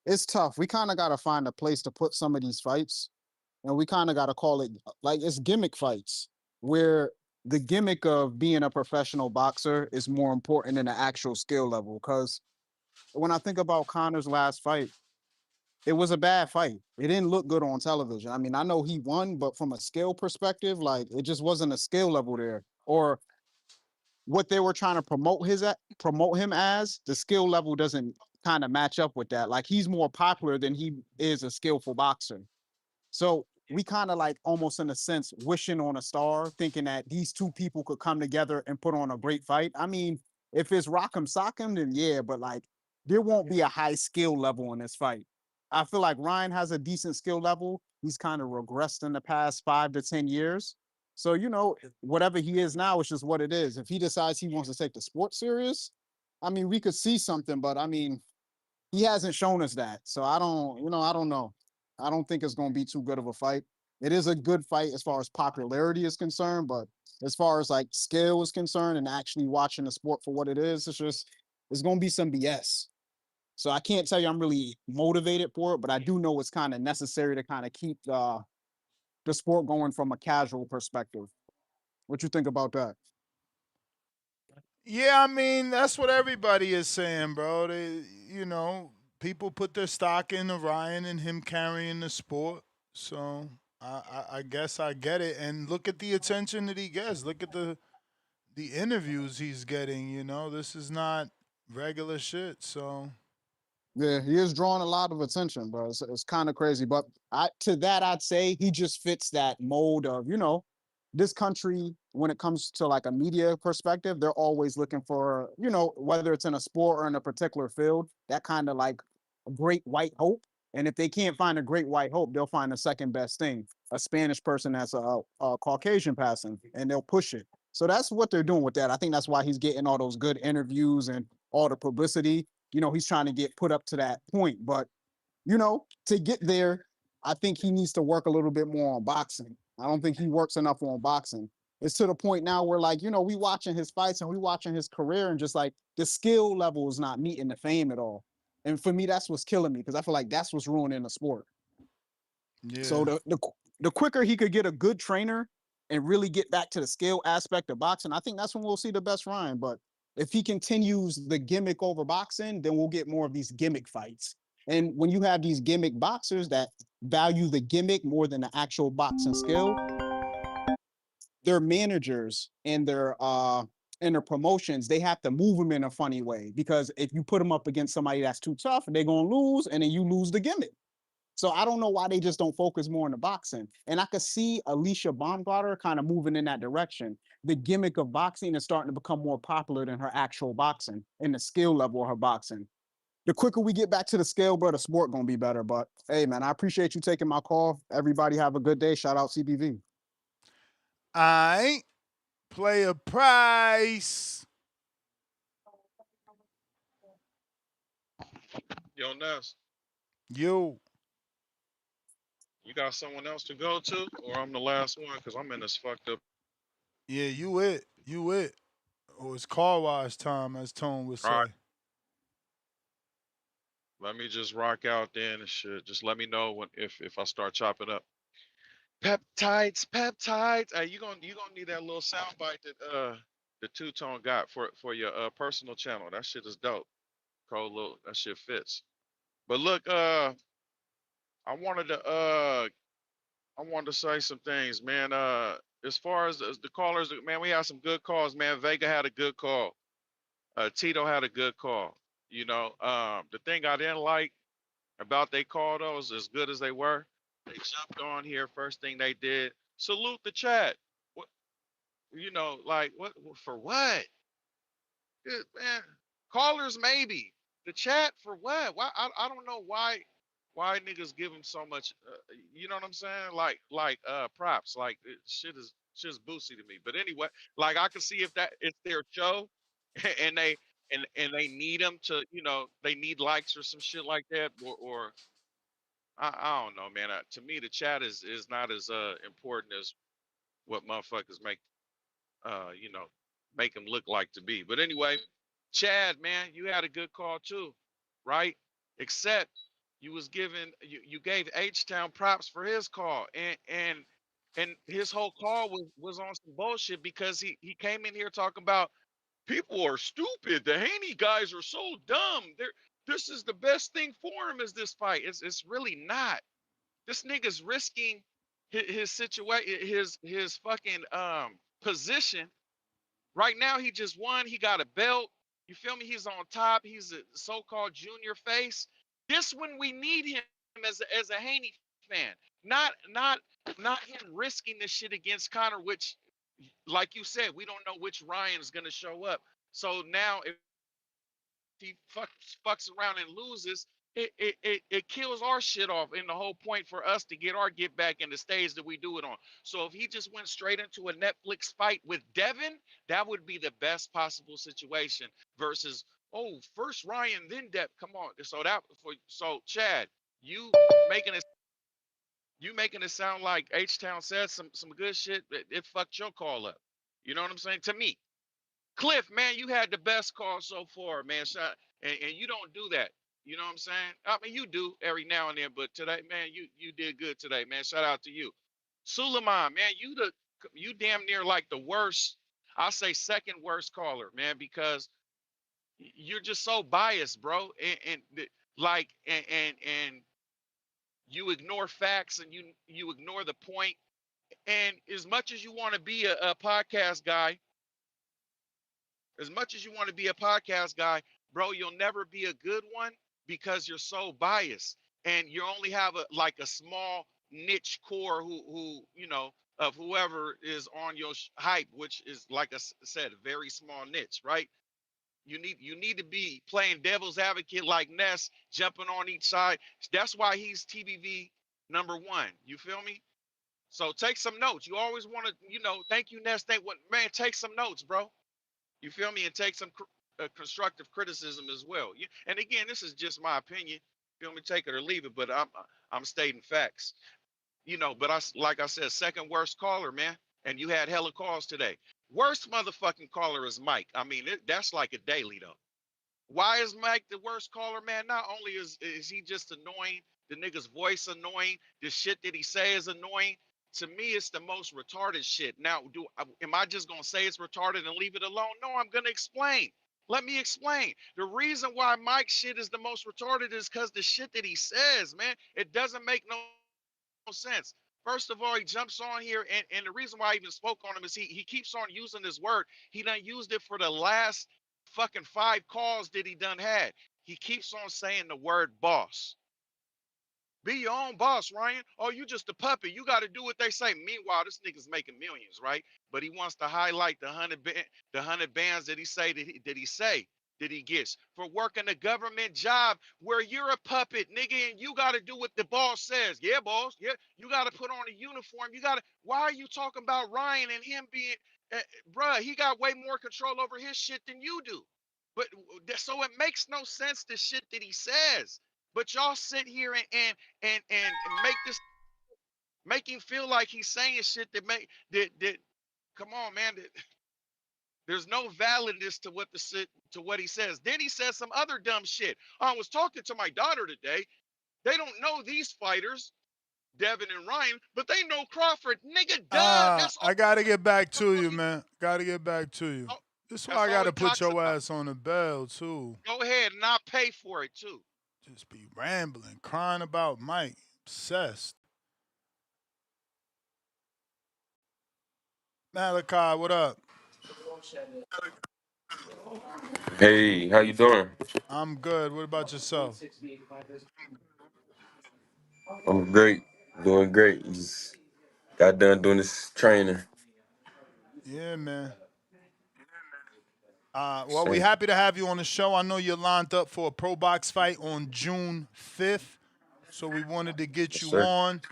it's tough. We kind of got to find a place to put some of these fights, and we kind of got to call it like it's gimmick fights, where the gimmick of being a professional boxer is more important than the actual skill level. Because when I think about Conor's last fight, it was a bad fight. It didn't look good on television. I mean, I know he won, but from a skill perspective, like it just wasn't a skill level there. Or what they were trying to promote him as, the skill level doesn't kind of match up with that. Like he's more popular than he is a skillful boxer. So we kind of like almost in a sense wishing on a star, thinking that these two people could come together and put on a great fight. I mean, if it's rock'em sock'em, then yeah, but like there won't be a high skill level in this fight. I feel like Ryan has a decent skill level. He's kind of regressed in the past 5 to 10 years. So, you know, whatever he is now, it's just what it is. If he decides he wants to take the sport serious, I mean, we could see something, but I mean, he hasn't shown us that. So I don't know. I don't think it's going to be too good of a fight. It is a good fight as far as popularity is concerned, but as far as like skill is concerned and actually watching the sport for what it is, it's going to be some BS. So I can't tell you I'm really motivated for it, but I do know it's kind of necessary to kind of keep the sport going from a casual perspective. What you think about that? Yeah, I mean that's what everybody is saying, bro. People put their stock in Ryan and him carrying the sport. So I guess I get it. And look at the attention that he gets. Look at the interviews he's getting. This is not regular shit. So Yeah, he is drawing a lot of attention, bro. It's kind of crazy. But I'd say he just fits that mold of, this country, when it comes to like a media perspective, they're always looking for, whether it's in a sport or in a particular field, that kind of like a great white hope. And if they can't find a great white hope, they'll find the second best thing, a Spanish person that's a Caucasian passing, and they'll push it. So that's what they're doing with that. I think that's why he's getting all those good interviews and all the publicity. He's trying to get put up to that point. But, to get there, I think he needs to work a little bit more on boxing. I don't think he works enough on boxing. It's to the point now where, like, we watching his fights and we watching his career, and just like the skill level is not meeting the fame at all. And for me, that's what's killing me, because I feel like that's what's ruining the sport. yeah. So the quicker he could get a good trainer and really get back to the skill aspect of boxing, I think that's when we'll see the best Ryan. But if he continues the gimmick over boxing, then we'll get more of these gimmick fights. And when you have these gimmick boxers that value the gimmick more than the actual boxing skill, their managers and their promotions, they have to move them in a funny way, because if you put them up against somebody that's too tough, they're gonna lose, and then you lose the gimmick. So I don't know why they just don't focus more on the boxing. And I could see Alicia Baumgartner kind of moving in that direction. The gimmick of boxing is starting to become more popular than her actual boxing and the skill level of her boxing. The quicker we get back to the scale, bro, the sport gonna be better. But hey, man, I appreciate you taking my call. Everybody have a good day. Shout out CBV. I play a price. Yo, Ness, You. you got someone else to go to, or I'm the last one? Because I'm in this fucked up. Yeah, you it. You it. Or it's car wash time, as Tone would say. All right. Let me just rock out then and shit. Just let me know if I start chopping up. Peptides. Hey, you gonna need that little sound bite that the two tone got for your personal channel. That shit is dope. Cold little that shit fits. But look, I wanted to say some things, man. As far as the callers, man, we had some good calls, man. Vega had a good call. Tito had a good call. The thing I didn't like about they call those, as good as they were, they jumped on here. First thing they did, salute the chat. What, like what for what? Man, callers maybe. The chat for what? Why? I don't know why niggas give them so much. You know what I'm saying? Like props. Like shit's boozy to me. But anyway, like I can see if it's their show, and they need them to, they need likes or some shit like that, or I don't know, man. To me, the chat is not as important as what motherfuckers you know, make them look like to be. But anyway, Chad, man, you had a good call too, right? Except you gave H Town props for his call, and his whole call was on some bullshit, because he came in here talking about people are stupid. The Haney guys are so dumb. This is the best thing for him is this fight. It's really not. This nigga's risking his situation, his fucking position. Right now, he just won. He got a belt. You feel me? He's on top. He's a so-called junior face. This when we need him as a Haney fan. Not him risking this shit against Conor, which, like you said, we don't know which Ryan is gonna show up. So now if he fucks around and loses, it kills our shit off, and the whole point for us to get back in the stage that we do it on. So if he just went straight into a Netflix fight with Devin, that would be the best possible situation versus, oh, first Ryan, then Dev. Come on. So Chad, you making it sound like H Town said some good shit. It fucked your call up. You know what I'm saying? To me. Cliff, man, you had the best call so far, man. And you don't do that. You know what I'm saying? I mean, you do every now and then, but today, man, you did good today, man. Shout out to you. Suleiman, man, you damn near like the worst. I'll say second worst caller, man, because you're just so biased, bro, and you ignore facts and you ignore the point. And as much as you want to be a podcast guy, as much as you want to be a podcast guy, bro, you'll never be a good one because you're so biased and you only have a small niche core who of whoever is on your hype, which is like I said, a very small niche, right? You need to be playing devil's advocate like Ness, jumping on each side. That's why he's TBV #1. You feel me? So take some notes. You always want to, thank you, Ness. Man, take some notes, bro. You feel me? And take some constructive criticism as well. And again, this is just my opinion. Feel me? Take it or leave it. But I'm stating facts. But like I said, second worst caller, man. And you had hella calls today. Worst motherfucking caller is Mike. I mean, that's like a daily though. Why is Mike the worst caller, man? Not only is he just annoying, the nigga's voice annoying, the shit that he say is annoying. To me, it's the most retarded shit. Now, am I just gonna say it's retarded and leave it alone? No, I'm gonna explain. Let me explain. The reason why Mike's shit is the most retarded is because the shit that he says, man, it doesn't make no sense. First of all, he jumps on here, and the reason why I even spoke on him is he keeps on using this word. He done used it for the last fucking 5 calls that he done had. He keeps on saying the word boss. Be your own boss, Ryan. Oh, you just a puppet. You got to do what they say. Meanwhile, this nigga's making millions, right? But he wants to highlight the 100 bands that he gets for working a government job where you're a puppet, nigga, and you got to do what the boss says. Yeah, boss. Yeah, you got to put on a uniform. You got to. Why are you talking about Ryan and him being, bruh? He got way more control over his shit than you do. But so it makes no sense the shit that he says. But y'all sit here and make him feel like he's saying shit that come on, man. There's no validness to what he says. Then he says some other dumb shit. I was talking to my daughter today. They don't know these fighters, Devin and Ryan, but they know Crawford. Nigga, duh. That's all I gotta get back to you, man. Gotta get back to you. This is why that's I all gotta he put talks your about. ass on the bell too. Go ahead and I'll pay for it too. Just be rambling, crying about Mike. Obsessed. Malachi, what up? Hey, how you doing? I'm good. What about yourself? I'm great, doing great. Just got done doing this training. Yeah, man. Well, we Same. happy to have you on the show. I know you're lined up for a pro box fight on June 5th, so we wanted to get Yes, you sir. on,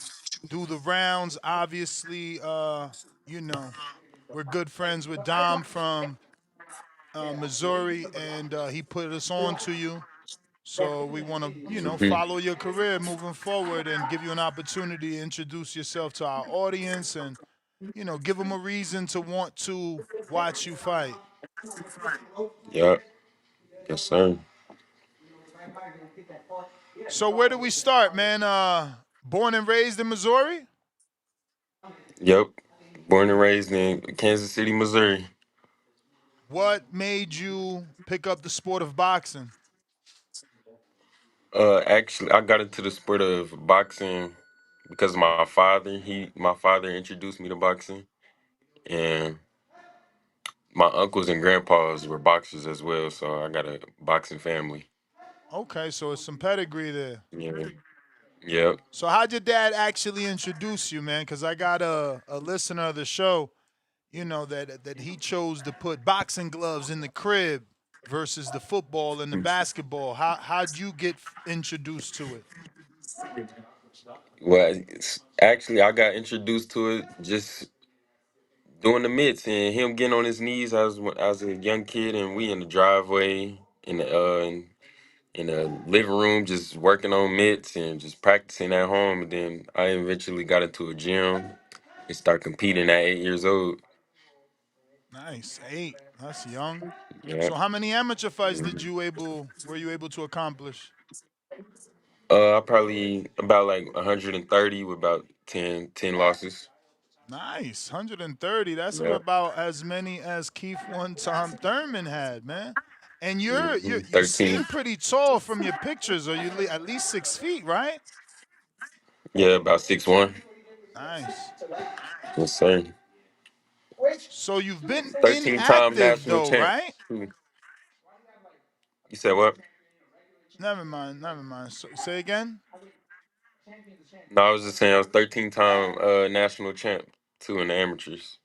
do the rounds. Obviously, we're good friends with Dom from Missouri, and he put us on to you. So we want to, Mhm. follow your career moving forward and give you an opportunity to introduce yourself to our audience and, give them a reason to want to watch you fight. Yep. Yes, sir. So where do we start, man? Born and raised in Missouri? Yep. Born and raised in Kansas City, Missouri. What made you pick up the sport of boxing? Actually, I got into the sport of boxing because of my father. My father introduced me to boxing, and my uncles and grandpas were boxers as well. So I got a boxing family. Okay, so it's some pedigree there. Yeah. Yep. So how'd your dad actually introduce you, man? Because I got a listener of the show, that he chose to put boxing gloves in the crib versus the football and the basketball. How'd you get introduced to it? Well, actually, I got introduced to it just doing the mitts and him getting on his knees. I was a young kid, and we in the driveway in the living room, just working on mitts and just practicing at home. And then I eventually got into a gym and started competing at 8 years old. Nice, 8. That's young. Yeah. So how many amateur fights were you able to accomplish? I probably about like 130 with about ten losses. Nice, 130. That's Yeah. about as many as Keith one Tom Thurman had, man. And you 13. seem pretty tall from your pictures. Are you at least 6 feet, right? Yeah, about 6'1". Nice. Yes, sir. So you've been 13-time inactive national though, champ. right? You said what? Never mind, never mind. So, say again. No, I was just saying I was 13-time national champ too in the amateurs.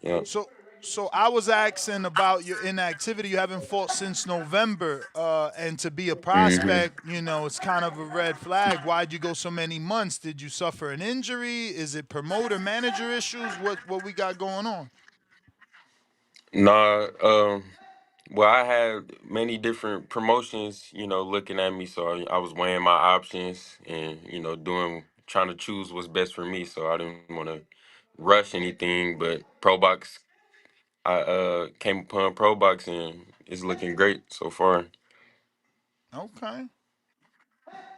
Yeah. So so I was asking about your inactivity. You haven't fought since November, and to be a hmm prospect, it's kind of a red flag. Why'd you go so many months? Did you suffer an injury? Is it promoter manager issues? What we got going on? Nah, well, I had many different promotions, looking at me, so I was weighing my options and trying to choose what's best for me. So I didn't want to rush anything, but Pro Box, I came upon Pro Box and it's looking great so far. Okay,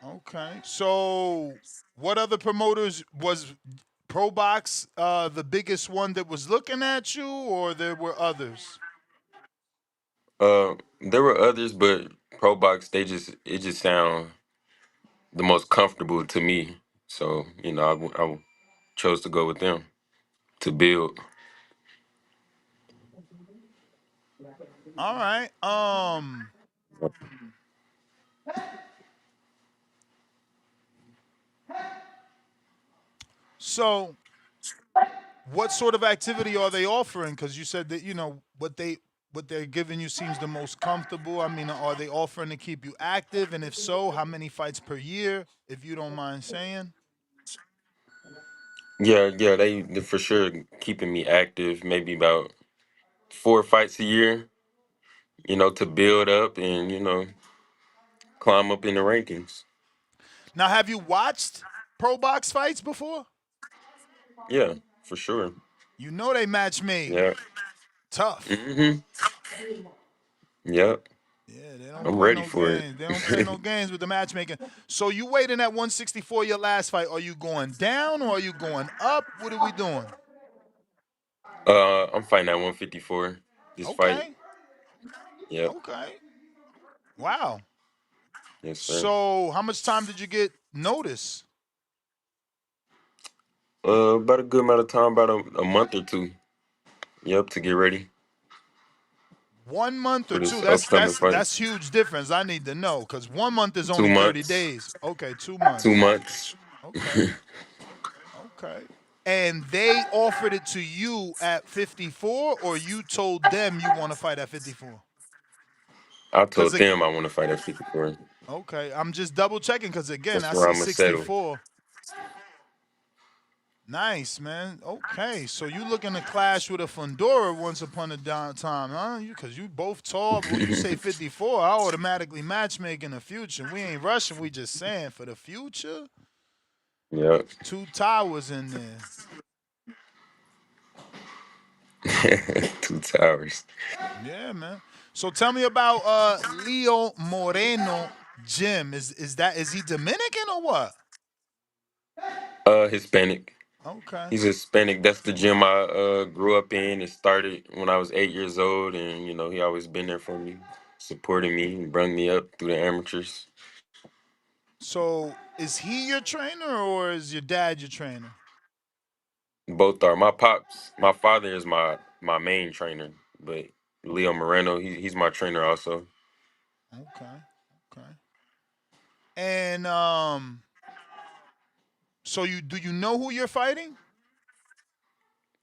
okay. So what other promoters was ProBox the biggest one that was looking at you, or there were others? There were others, but Pro Box, it just sound the most comfortable to me. So I chose to go with them to build. All right. So what sort of activity are they offering? Because you said that what they're giving you seems the most comfortable. I mean, are they offering to keep you active? And if so, how many fights per year, if you don't mind saying? Yeah, yeah, they for sure keeping me active. Maybe about 4 fights a year. To build up and climb up in the rankings. Now, have you watched pro box fights before? Yeah, for sure. You know they match made. Yeah. Tough. Yep. Yeah, they don't I'm play ready no for it. games. They don't play no games with the matchmaking. So you waiting at 164 your last fight. Are you going down or are you going up? What are we doing? I'm fighting at 154 this fight. Okay. Yep. Okay. Wow. Yes, sir. So how much time did you get notice? About a good amount of time, about a month or two. Yep, to get ready 1 month or for two? this That's upcoming that's fight. that's huge difference. I need to know because 1 month is Two only 30 months. days. Okay, 2 2 months. months. Okay. Okay. And they offered it to you at 54, or you told them you want to fight at 54? I Because told them I want to fight at 54. okay, I'm just double checking because again, That's I where see I'm gonna settle. 64. Nice, man. Okay, so you looking to clash with a Fundora once upon a time, huh? Because you both tall. When you say 54, I automatically matchmake in the future. We ain't rushing. We just saying for the future. Yep. Two towers in there. 2 towers. Yeah, man. So tell me about Leo Moreno Jim. Is he Dominican or what? Hispanic. Okay. He's Hispanic. That's the gym I grew up in. It started when I was 8 years old, and he always been there for me, supporting me, and brought me up through the amateurs. So is he your trainer or is your dad your trainer? Both are. My father is my main trainer, but Leo Moreno, he's my trainer also. Okay. Okay. And so you know who you're fighting?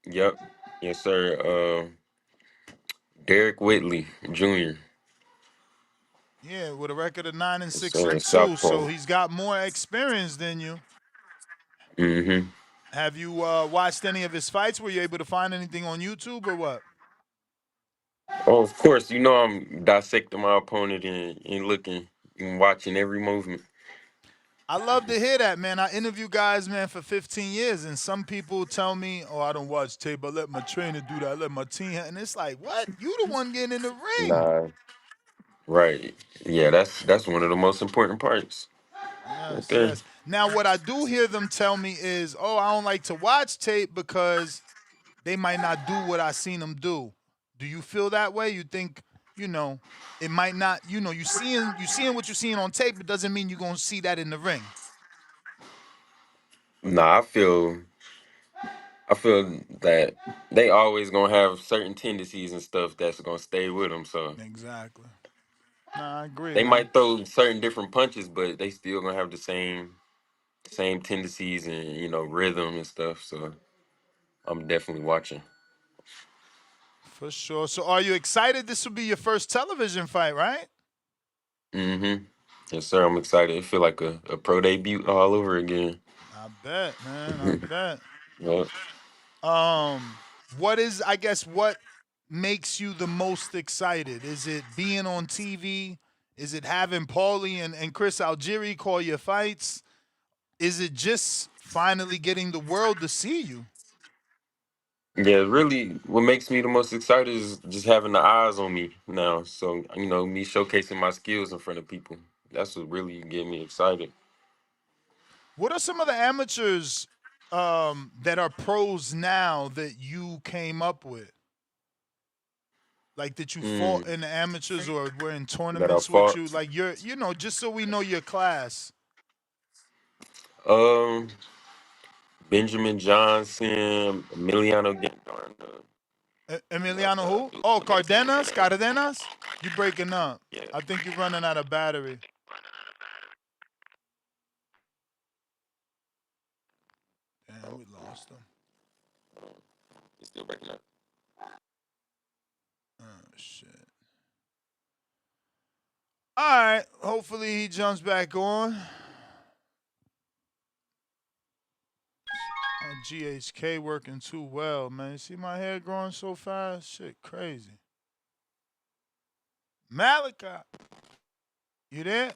Yep. Yes, sir. Derek Whitley Jr. Yeah, with a record of 9 and Yes, 6 sir. and 2, Southpaw. so he's got more experience than you. Mm-hmm. Have you watched any of his fights? Were you able to find anything on YouTube or what? Oh, of course. I'm dissecting my opponent and looking and watching every movement. I love to hear that, man. I interview guys, man, for 15 years, and some people tell me, "Oh, I don't watch tape. I let my trainer do that. I let my team." And it's like, what? You the one getting in the ring? Nah. Right. Yeah, that's one of the most important parts right Yes, there. yes. Now, what I do hear them tell me is, oh, I don't like to watch tape because they might not do what I seen them do. Do you feel that way? You think, it might not, you seeing what you're seeing on tape, it doesn't mean you're gonna see that in the ring. Nah, I feel that they always gonna have certain tendencies and stuff that's gonna stay with them. So Exactly. Nah, I agree, they man. might throw certain different punches, but they still gonna have the same tendencies and rhythm and stuff. So I'm definitely watching. For sure. So are you excited? This will be your first television fight, right? Mm-hmm. Yes, sir. I'm excited. It feel like a pro debut all over again. I bet, man. I bet. Yep. What makes you the most excited? Is it being on TV? Is it having Paulie and Chris Algieri call your fights? Is it just finally getting the world to see you? Yeah, really, what makes me the most excited is just having the eyes on me now. So, me showcasing my skills in front of people. That's what really get me excited. What are some of the amateurs that are pros now that you came up with? Like that you fought Mm, in the amateurs or were in that I tournaments with fought. you? Like just so we know your class. Um, Benjamin Johnson, Emiliano Gandorna. Emiliano who? Oh, Cardenas? Cardenas? You breaking up. Yeah, I think you're running out of battery. Damn, we lost him. he's still breaking up. Oh, shit. All right. Hopefully he jumps back on. GHK working too well, man. You see my hair growing so fast? Shit, crazy. Malachi, you there?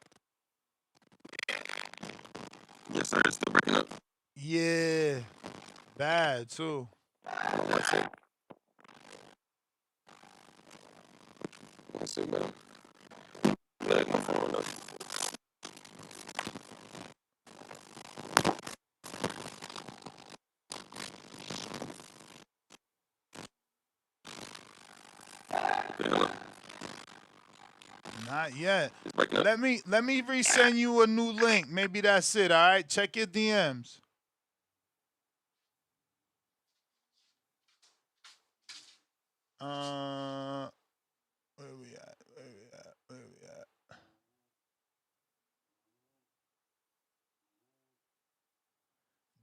Yes, sir. It's still breaking up. Yeah, bad too. One second. One second, man. Let my phone up. Hello. Not yet. It's breaking up. Let me resend you a new link. Maybe that's it. All right, check your DMs. Where we at? Where we at? Where we at?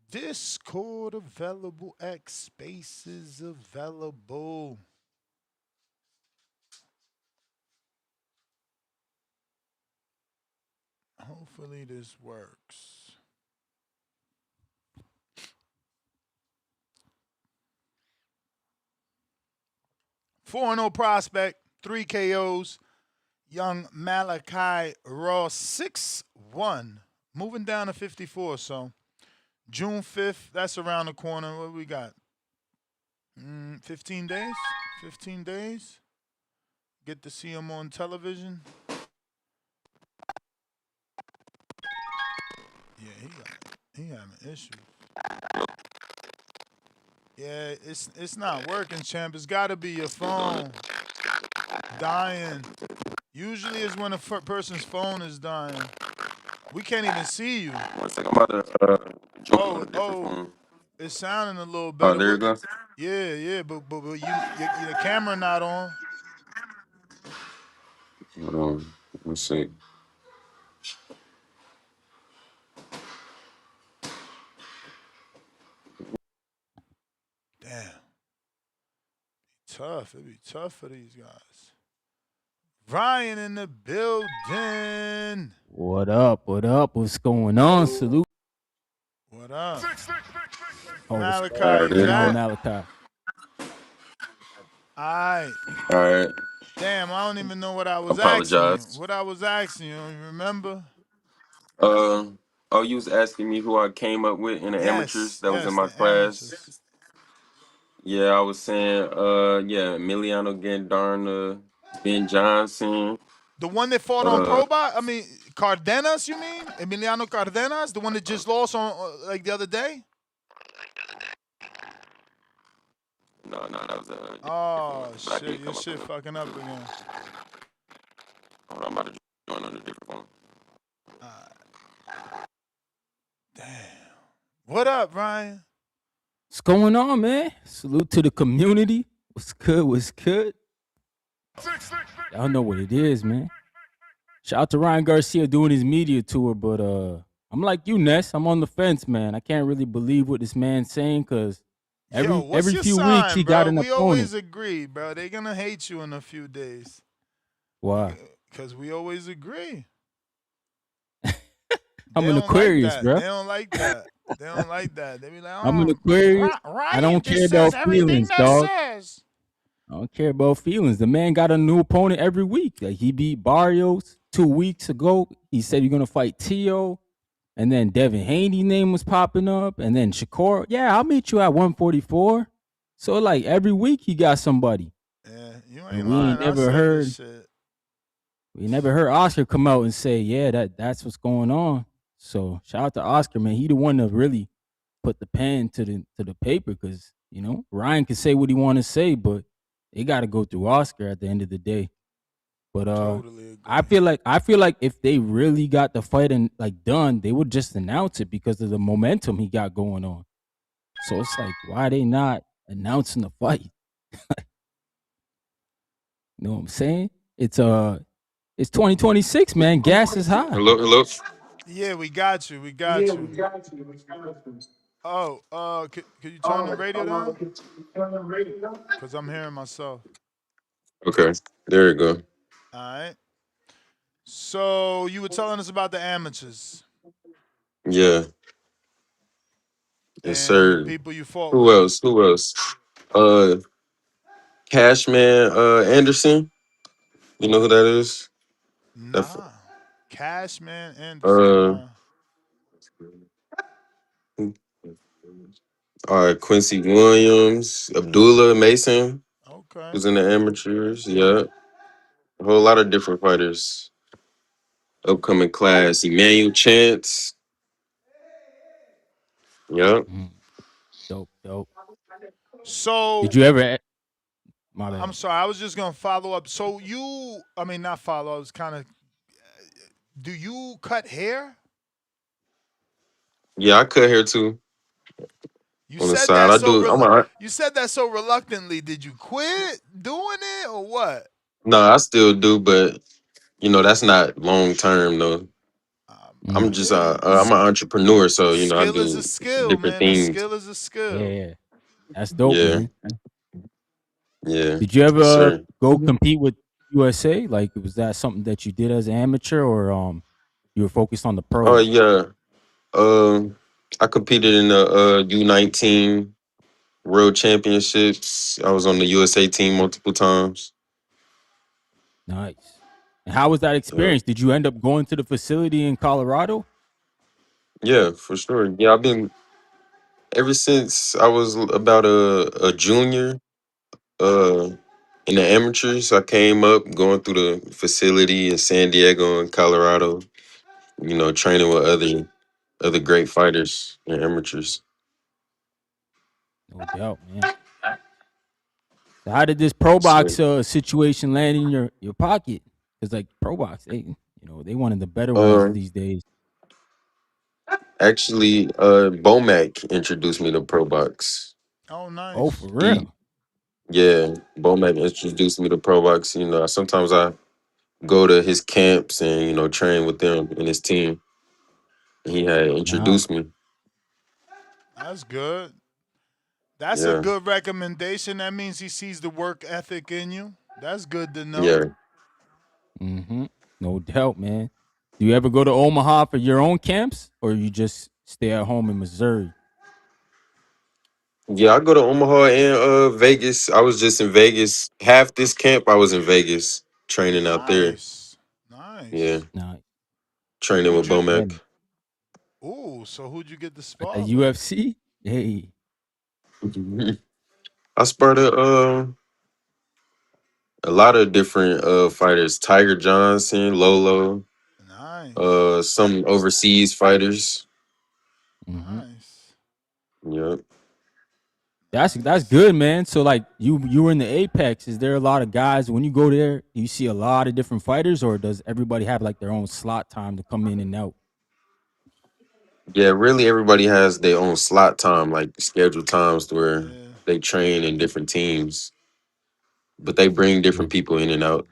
Discord available. X spaces available. Hopefully this works. 4-0 prospect, 3 KOs. Young Malachi Raw 6-1. Moving down to 54. So June 5th, that's around the corner. What we got? 15 days? 15 days? Get to see him on television. Yeah, he having issues. Yeah, it's not working, champ. It's got to be your phone dying. Usually it's when a person's phone is dying. We can't even see you. One second. I'm about to jump on a different phone. It's sounding a little Oh, better. there it goes. Yeah, but your camera not on. Hold on. Let's see. Damn. Tough. It'd be tough for these guys. Ryan in the building. What up? What up? What's going on? Salute. What up? Oh, Malachi, you going on, back? Malachi? All right. All right. Damn, I don't even know what I was asking you. Apologize. What I was asking you, you remember? Oh, you was asking me who I came up with in the amateurs that was in Yes, my the class. amateurs. Yeah, I was saying, yeah, Emiliano Gandorna, Ben Johnson. The one that fought on Uh, Probot? I mean, Cardenas, you mean? Emiliano Cardenas? The one that just lost on like the other day? no, that was a different one. Oh But I shit, did your come up shit in a. fucking up again. Hold on, I'm about to join on a different phone. Damn. What up, Ryan? What's going on, man? Salute to the community. What's good? What's good? Y'all know what it is, man. Shout out to Ryan Garcia doing his media tour, but I'm like you, Ness. I'm on the fence, man. I can't really believe what this man's saying because Yo, every what's every your few weeks sign, he got bro? an We opponent. always agree, bro. They're gonna hate you in a few days. Why? Because we always agree. I'm They an don't like Aquarius, that. bro. They don't like that. They don't like that. They be like, I'm an oh, Aquarius. I Ryan don't just care says about everything feelings, that dog. says. I don't care about feelings. The man got a new opponent every week. Like he beat Barrios 2 weeks ago. He said he's gonna fight Tio, and then Devin Haney name was popping up, and then Shakur. Yeah, I'll meet you at 144. So like every week he got somebody, Yeah, you and ain't lying. I said this shit. we never heard Oscar come out and say, yeah, that's what's going on. So shout out to Oscar, man. He the one to really put the pen to the paper because Ryan can say what he want to say, but they got to go through Oscar at the end of the day. But Totally agree. I feel like if they really got the fight and like done, they would just announce it because of the momentum he got going on. So it's like, why they not announcing the fight? You know what I'm saying? It's 2026, man. Gas is high. Hello. Yeah, we got you. We got you. Oh, could you turn the radio down? Because I'm hearing myself. Okay, there you go. All right. So you were telling us about the amateurs Yeah, yes, and the sir. people you fought Who with. else? Who else? Uh, Cashman Anderson. You know who that is? That's Nah. Cashman Anderson. uh, Nah. Quincy Williams, Abdullah Mason, Okay. who's in the amateurs. Yeah, a whole lot of different fighters. Upcoming class, Emmanuel Chance. Yep. Mm, dope. Did So you ever? My I'm bad. sorry. I was just gonna follow up. So I mean, not follow. I was kind of. Do you cut hair? Yeah, I cut hair too You on the said side. that I so. do. You said that so reluctantly. Did you quit doing it or what? No, I still do, but that's not long term though. I'm Mm, just Hey, I'm an entrepreneur, so I skill is a do skill, different man. A things. skill is a skill. yeah, that's dope, Yeah, man. yeah, Did you yes, ever sir. go compete with USA? Like, was that something that you did as an amateur, or you were focused on the Oh pros? yeah. I competed in the U19 World Championships. I was on the USA team multiple times. Nice. And how was that Yeah, experience? Did you end up going to the facility in Colorado? yeah, for sure. Yeah, I've been ever since I was about a junior. Uh, in the amateurs, I came up going through the facility in San Diego and Colorado. Training with other great fighters and amateurs. No doubt, man. So how did this pro So, box situation land in your pocket? Because like pro box, they one of the better ones uh, these days. actually, Bomac introduced me to Pro Box. Oh, Oh, for nice. He, real? yeah, Bomac introduced me to Pro Box. Sometimes I go to his camps and train with them and his team. He had Nice. introduced me. That's good. That's a Yeah, good recommendation. That means he sees the work ethic in you. That's good to know. yeah, Mm-hmm. No doubt, man. Do you ever go to Omaha for your own camps, or you just stay at home in Missouri? yeah. I go to Omaha and Vegas. I was just in Vegas. Half this camp, I was in Vegas training out there. Nice. Yeah, Nice. Nice. training Who'd with you Yeah. Bomac. Ooh, so who'd you get the At the spar with? UFC? Hey. I sparred a lot of different fighters. Tiger Johnson, Lolo, Nice. some overseas fighters. Nice. Yep. That's good, man. So like you were in the Apex. Is there a lot of guys when you go there? Do you see a lot of different fighters, or does everybody have like their own slot time to come in and out? Yeah, really everybody has their own slot time, like scheduled times where Yeah. they train in different teams, but they bring Yeah, different people in and out.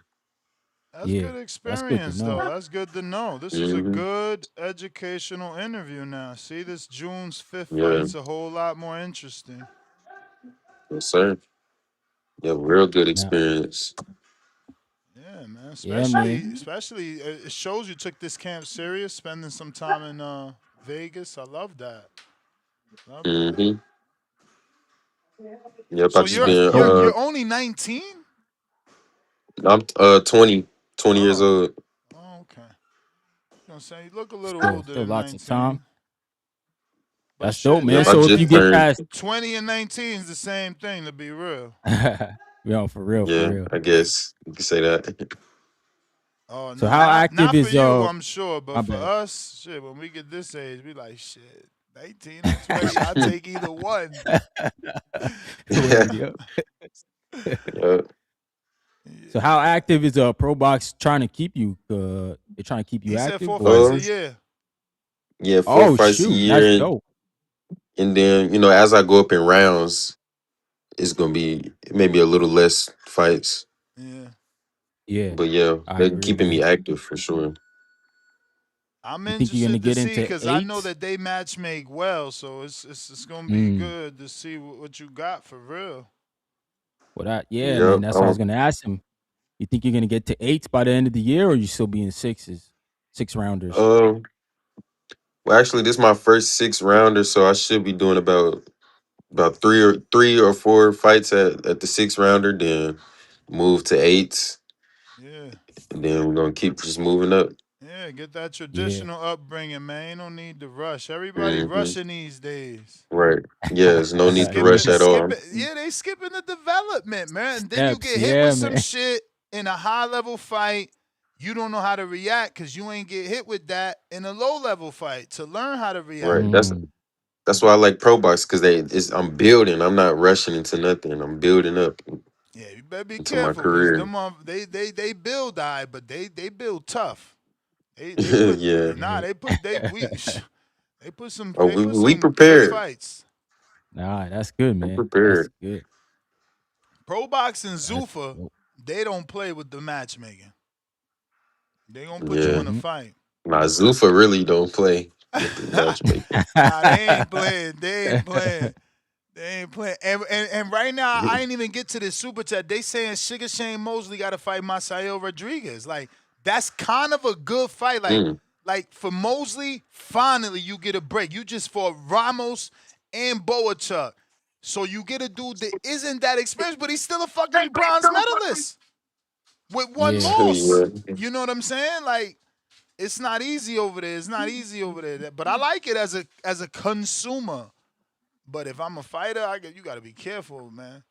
That's yeah, good that's good to experience, know. though. That's good to know. This was a Hmm. good educational interview now. See, this June's 5th Yeah, fight's a whole lot more interesting. yes, sir. Yeah, real good Now, experience. Yeah, man. yeah, Especially, man. especially, it shows you took this camp serious, spending some time in Vegas. I love that. Love that. Hmm. Yep, I So just you're That's been you're dope, man. you're only 19? I'm 20 years Oh, old. oh, okay. Gonna say you look a little Still, older still than lots of time. 19, but That's dope, shit, man. Yep, I So if you just get turned. 20 and 19 is the same thing, to be real. yo, for real, for Yeah, real. I guess you could say that. Oh So no, how not active for is you, I'm sure, my but for bad. us, shit, when we get this age, we like shit, 19 or 20, I'll take either one. Yeah, Word, yo. yeah. So how active is Pro Box trying to keep you? They're trying to keep you He said active, 4 fights a or year. Yeah, four oh fights a shoot, year, that's dope. and then as I go up in rounds, it's gonna be maybe a little less fights. Yeah, Yeah, But yeah, I they're agree, keeping me man. active for sure. I'm You think you're gonna interested to get see into because I know eights? that they match make well, so it's gonna be Mm. good to see what you got for real. Yeah, man. Yep. That's what I was gonna ask him. You think you're gonna get to eights by the end of the year, or you still be in sixes, 6 rounders? Um. Well, actually, this is my first 6 rounder, so I should be doing about three or four fights at the 6 rounder, then move to eights, Yeah, and then we're gonna keep just moving up. yeah, get that Yeah. traditional upbringing, man. You don't need to rush. Everybody Hmm. rushing these days. Right. Yeah. There's no need to rush at Skip all. it. Yeah, they skipping the development, man. And then you Steps, get hit with yeah, some man. shit in a high level fight. You don't know how to react because you ain't get hit with that in a low level fight to learn how to react. Right. Mm. That's why I like pro box because I'm building. I'm not rushing into nothing. I'm building up Yeah, you better be into my careful because career. them they build but they build tough. They put Yeah. Yeah. Oh, they put we some good prepared. fights. Nah, that's good, We man. That's prepared. good. Pro Box and That's Zuffa, dope. they don't play with the matchmaking. They gonna put you Yeah. in a Mhm. fight. Nah, Zuffa really don't play with the matchmaking. Nah, they ain't playing. They ain't playing. They ain't playing. And right now, I ain't even get to this super chat. They saying Sugar Shane Mosley got to fight Masael Rodriguez. Like that's kind of a good fight. Mm. Like for Mosley, finally you get a break. You just fought Ramos and Boachuk. So you get a dude that isn't that experienced, but he's still a fucking bronze medalist with one Yeah. loss. Yeah. You know what I'm saying? Like it's not easy over there. It's not easy over there. But I like it as a consumer. But if I'm a fighter, you got to be careful, man.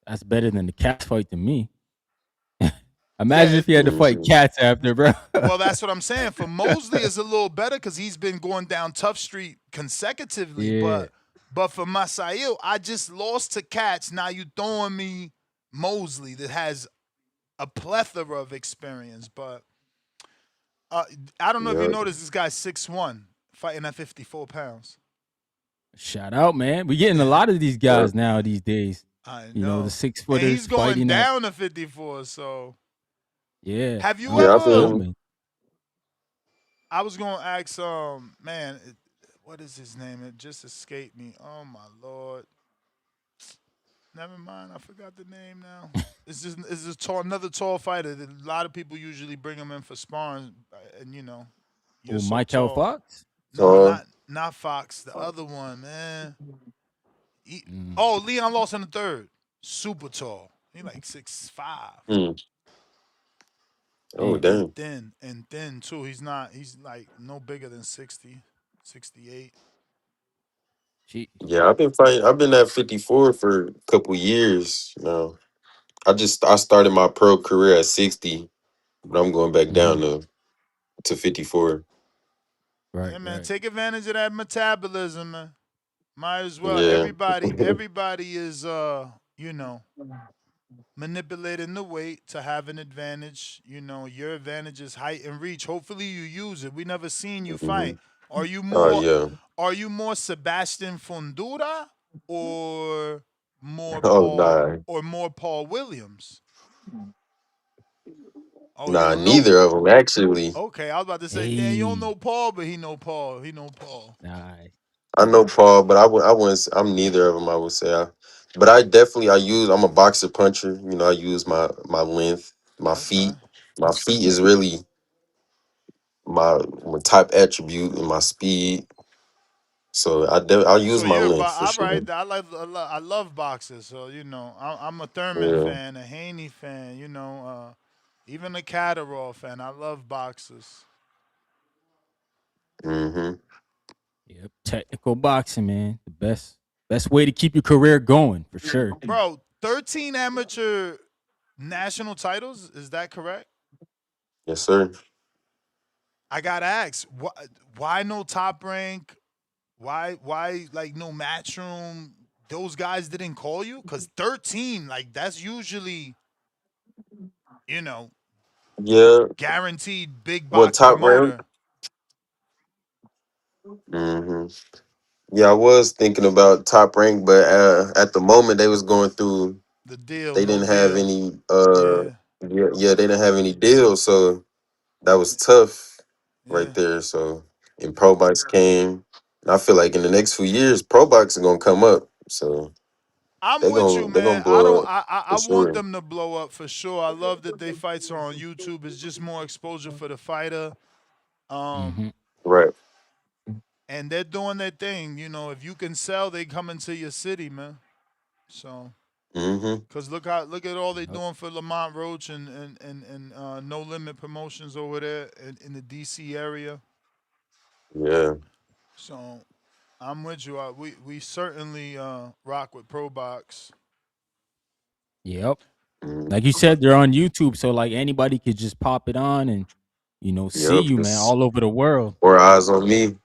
That's better than the cats fight to me. Yeah. Imagine if you had to fight Mhm. cats after, bro. Well, that's what I'm saying. For Mosley, is a little better because he's been going down tough street consecutively. Yeah. But for Masail, I just lost to Cats. Now you throwing me Mosley that has a plethora of experience. But I don't know if you Yeah. noticed this guy's 6'1", fighting at 54 pounds. Shout out, man. We're getting a lot of these Yeah. guys now these days. I You know, the know. And he's 6 footers going fighting at down to 54. So yeah. have you Nah, Yeah. I've that's ever? dope, been. man. I was gonna ask, man, what is his name? It just escaped me. Oh my lord. Never mind. I forgot the name now. It's a another tall fighter. That a lot of people usually bring him in for sparring, and you're Oh, so Michael tall. Fox? No, So not Fox. The other one, man. Mm. Oh, Leon Lawson the third. Super tall. He like 6'5". mm. Oh Damn. damn. And thin too. He's like no bigger than 60, 68. She Yeah, I've been fighting. I've been at 54 for a couple years now. I started my pro career at 60, but I'm going back down Mm-hmm. to 54. Right, Yeah, man, right. take advantage of that metabolism, man. Might as well. Yeah. Everybody is you know, manipulating the weight to have an advantage. You know, your advantage is height and reach. Hopefully you use it. We never seen you Hmm. fight. Are you Oh more yeah. Sebastian Fundura or Oh nah. more Paul Williams? Oh, you Nah, don't know. neither of them actually. Okay, I was about to say, damn, you don't Hey, know Paul, but he know Paul. He know Paul. nice. I know Paul, but I wouldn't. I'm neither of them. I would say. But I definitely I use. I'm a boxer puncher. You know, I use my length, my Okay. feet. My feet is really my top attribute and my speed. So I'll use So my you're length for all sure. right. I love boxers. So you know, I'm a Thurman Yeah. fan, a Haney fan. You know, even a Catterall fan. I love boxers. Hmm. Yep, technical boxing, man. The best way to keep your career going for sure. Bro, 13 amateur national titles. Is that correct? Yes, sir. I got asked why no top rank? Why like no matchroom? Those guys didn't call you because 13, like that's usually, you know, Yeah. guaranteed big What box top rank? promoter. Hmm. Yeah, I was thinking about top rank, but at the moment they was going through. The deal, They no didn't have deal. any. Yeah, Yeah, they didn't have any deals, so that was tough right yeah. there. So and Pro Box came. And I feel like in the next few years, Pro Box are gonna come up. So I'm with you, they're man. gonna blow up I for want sure. them to blow up for sure. I love that they fights are on YouTube. It's just more exposure for the fighter. Mm-hmm. Right. And they're doing their thing. You know, if you can sell, they come into your city, man. So, Hmm. cause look at all they Yep. doing for Lamont Roach and No Limit Promotions over there in the DC area. Yeah. So I'm with you. We certainly rock with Pro Box. Yep. Mhm. Like you said, they're on YouTube, so like anybody could just pop it on and see Yep. you, man, It's all over the world. more eyes on me.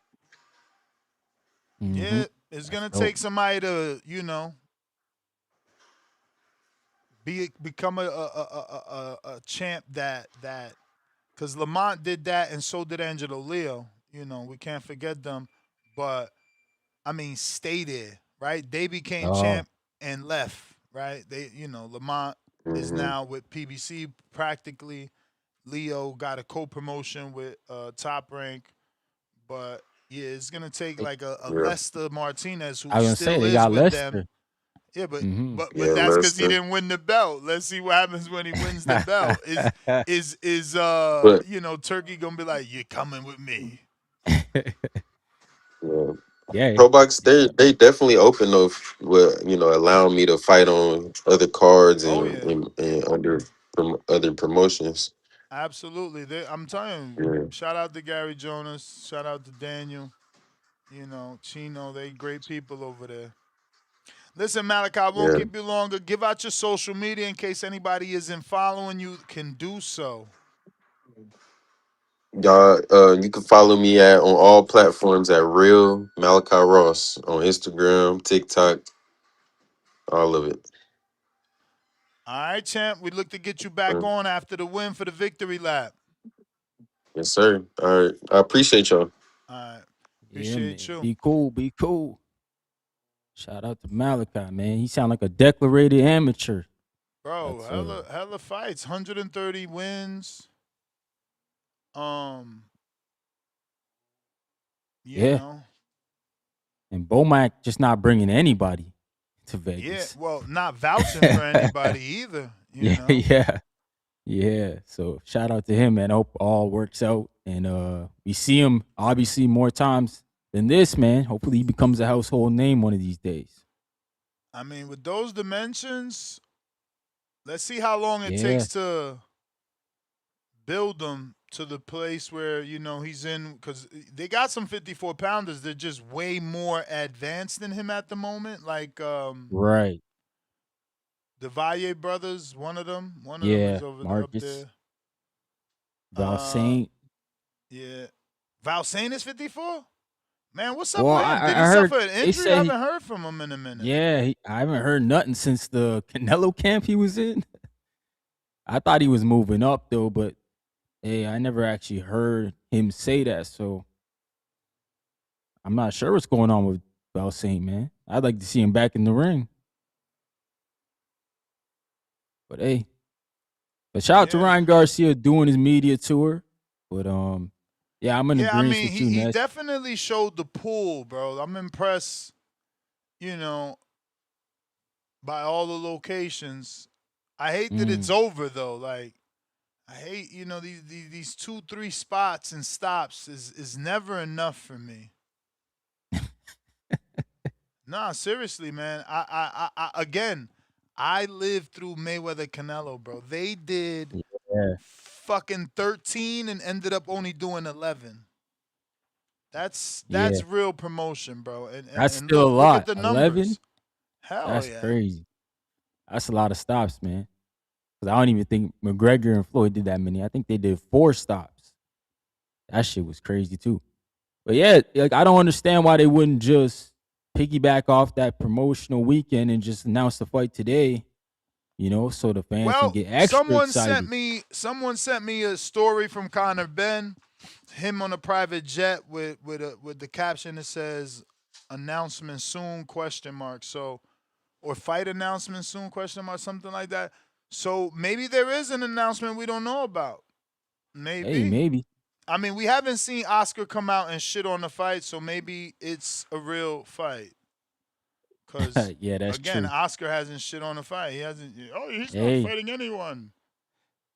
Mm-hmm. Yeah, it's That's gonna dope. take somebody to become a champ that because Lamont did that and so did Angelo Leo. You know, we can't forget them. But I mean, stay there, right? They became Oh, champ and left, right? Lamont is Hmm. now with PBC practically. Leo got a co-promotion with Top Rank, but yeah, it's gonna take they, like a Yeah. Lester Martinez who I was gonna say still they is got with them. Lester. Yeah, but Mm-hmm. Yeah. that's because he Lester. didn't win the belt. Let's see what happens when he wins the belt. Is But Turkey gonna be like, you're coming with me? yeah. Yeah. Pro Box, they definitely open up with allowing me to fight on other cards Oh and yeah, under other promotions. absolutely. I'm telling you, Yeah. shout out to Gary Jonas, shout out to Daniel, Chino. They great people over there. Listen, Malachi, I won't Yeah. keep you longer. Give out your social media in case anybody isn't following you. Can do so. Y'all, you can follow me on all platforms at Real Malachi Ross on Instagram, TikTok, all of it. All right, champ. We look to get you back Uh, on after the win for the victory lap. yes, sir. All right. I appreciate y'all. All right. Yeah, Appreciate man. you. Be cool. Be cool. Shout out to Malachi, man. He sound like a declarated amateur. Bro, That's hella fights. 130 wins. Um, you yeah. know. And Bomac just not bringing anybody to Yeah, Vegas. well, not vouching for anybody either, Yeah, yeah, yeah. So shout out to him, man. Hope all works out, and we see him obviously more times than this, man. Hopefully, he becomes a household name one of these days. I mean, with those dimensions, let's see how long it Yeah, takes to build him to the place where, he's in, because they got some 54 pounders. They're just way more advanced than him at the moment. Like, right. The Valle brothers, one of them. One of them is Yeah, over there, up Marcus, there. Val Uh, Saint. yeah. Valsain is 54? Man, what's up Well, with him? Did I he heard suffer an they injury? I say, haven't heard from him in a minute. I haven't heard nothing since the Canelo camp he was in. I thought he was moving up though, but hey, I never actually heard him say that, so I'm not sure what's going on with Val Saint, man. I'd like to see him back in the ring. But hey, but shout out to Yeah. Ryan Garcia doing his media tour. But yeah, I'm in Yeah, I agreement mean, with you, he Ness. definitely showed the pool, bro. I'm impressed, you know, by all the locations. I hate that it's over though. Like, I hate, you know, these 2-3 spots and stops is never enough for me. Nah, seriously, man. I again, I lived through Mayweather Canelo, bro. They did Yeah, fucking 13 and ended up only doing 11. That's yeah. real promotion, bro. That's And still a look at lot. the 11? numbers. Hell That's yeah. crazy. That's a lot of stops, man. Because I don't even think McGregor and Floyd did that many. I think they did 4 stops. That shit was crazy too. But yeah, like I don't understand why they wouldn't just piggyback off that promotional weekend and just announce the fight today, so the fans can Well, get extra excited. someone sent me a story from Conor Benn, him on a private jet with the caption that says announcement soon question mark. So or fight announcement soon question mark, something like that. So maybe there is an announcement we don't know about. Hey, Maybe. maybe. I mean, we haven't seen Oscar come out and shit on the fight, so maybe it's a real fight. Cause Yeah, that's again, true. Oscar hasn't shit on the fight. He hasn't. Oh, he's not Hey, fighting anyone.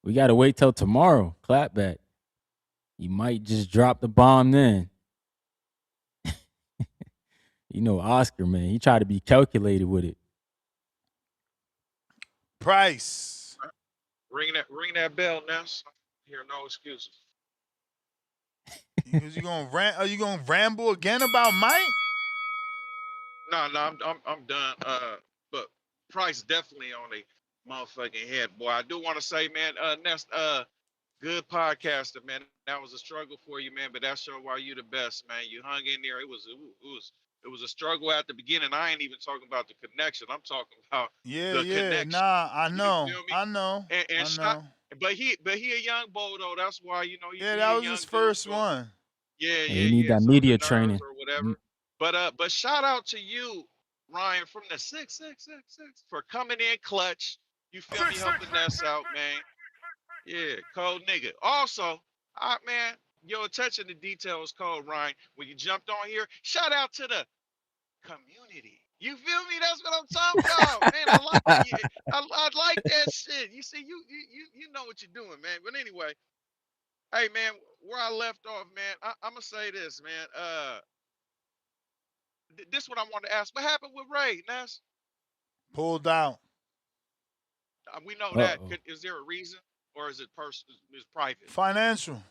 we gotta wait till tomorrow. Clapback. You might just drop the bomb then. Oscar, man. He tried to be calculated with it. Price. Ring that bell, Ness. Hear no excuses. Because you gonna rant? Are you gonna ramble again about Mike? No, I'm done. But Price definitely on a motherfucking head, boy. I do want to say, man, Ness, good podcaster, man. That was a struggle for you, man, but that showed why you the best, man. You hung in there. It was a struggle at the beginning. I ain't even talking about the connection. I'm talking about Yeah, the yeah. connection. Nah, I You know. feel me? I know. And I shot, know. but he a young bull though. That's why Yeah, he that a was young his dude. first So one. yeah, Hey, you need yeah. that So the media nerves training. or whatever. But shout out to you, Ryan, from the 666 for coming in clutch. You feel me, helping us out, man. Yeah, cold nigga. Also, man, your attention to detail is cold, Ryan. When you jumped on here, shout out to the community. You feel me? That's what I'm talking about, man. I like that. I like that shit. You see, you know what you're doing, man. But anyway, hey, man, where I left off, man, I'm gonna say this, man. This what I wanted to ask. What happened with Ray, Ness? Pulled out. We know that. Uh-oh. Is there a reason, or is it personal? Is private? Financial.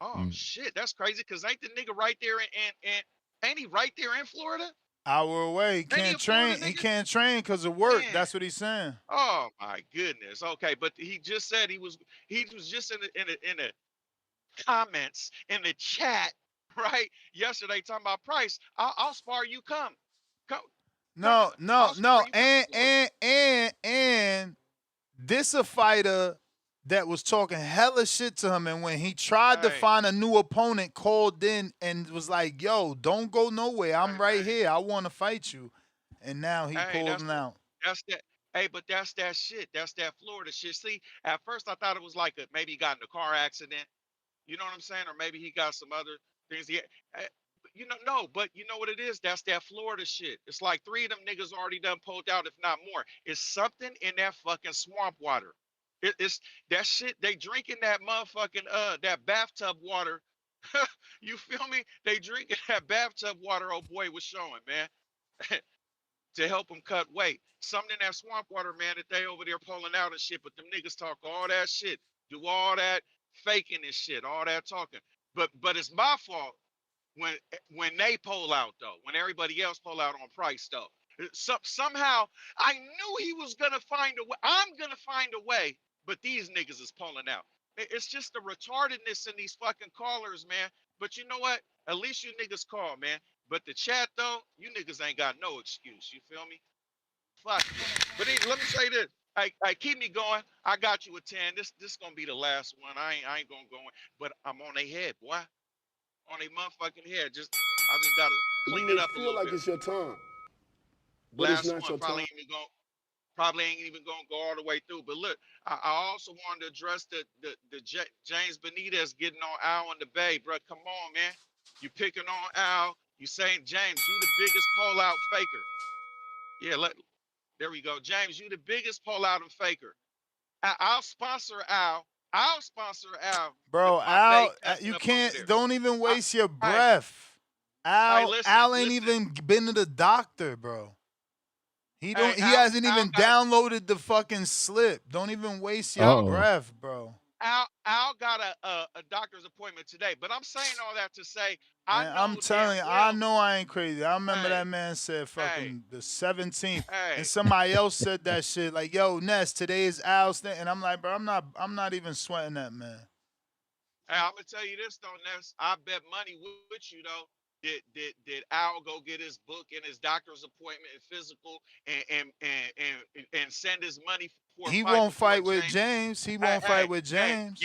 Oh shit, that's crazy. Cause ain't the nigga right there and ain't he right there in Florida? Hour away. He Ain't he can't a Florida train. He nigga? can't train because of work. Man. That's what he's saying. Oh my goodness. Okay, but he just said he was just in the comments in the chat right yesterday talking about Price. I'll spar you. Come. No, no, I'll spar no. you. Come to And Florida. this a fighter that was talking hella shit to him, and when he tried to Hey, find a new opponent, called in and was like, "Yo, don't go nowhere. I'm right here. I want to fight you." And now he hey, pulling out. that's that. Hey, but that's that shit. That's that Florida shit. See, at first I thought it was like maybe he got in a car accident. You know what I'm saying? Or maybe he got some other things. No, but you know what it is? That's that Florida shit. It's like 3 of them niggas already done pulled out, if not more. It's something in that fucking swamp water. It's that shit. They drinking that motherfucking that bathtub water. You feel me? They drinking that bathtub water. Old boy was showing, man. To help them cut weight. Something in that swamp water, man, that they over there pulling out and shit. But them niggas talk all that shit, do all that faking and shit, all that talking. But it's my fault when they pull out though, when everybody else pull out on Price though. Somehow, I knew he was gonna find a way. I'm gonna find a way, but these niggas is pulling out. It's just the retardedness in these fucking callers, man. But you know what? At least you niggas call, man. But the chat though, you niggas ain't got no excuse. You feel me? Fuck you. But let me say this. I keep me going. I got you a 10. This gonna be the last one. I ain't gonna go in. But I'm on their head, boy. On their motherfucking head. I just gotta You clean it may up a feel little like bit. it's your time, but it's Last not one. your time. Probably ain't even gonna go all the way through. But look, I also wanted to address the James Benitez getting on Al in the Bay, bro. Come on, man. You picking on Al. You saying James, you the biggest pull out faker. Yeah, there we go. James, you the biggest pull out and faker. I'll sponsor Al. I'll sponsor Al if Bro, my Bay Al, messing you up over can't. there. Don't even I, waste your I, breath. I Al, listen, Al ain't listen. even been to the doctor, bro. Hey, He hasn't Al even downloaded the fucking slip. Don't even waste your Uh-oh. breath, bro. Al got a doctor's appointment today, but I'm saying all that to say I Man, I'm know damn telling you, I well. know I ain't crazy. I remember Hey, that man said hey, fucking the 17th, and hey, somebody else said that shit like, "Yo, Ness, today is Al's thing," and I'm like, bro, I'm not even sweating that, man. hey, I'm gonna tell you this though, Ness. I bet money with you though. Did Al go get his book and his doctor's appointment and physical and send his money for a He fight won't before fight with James? James. He Hey, won't fight hey, with hey, James.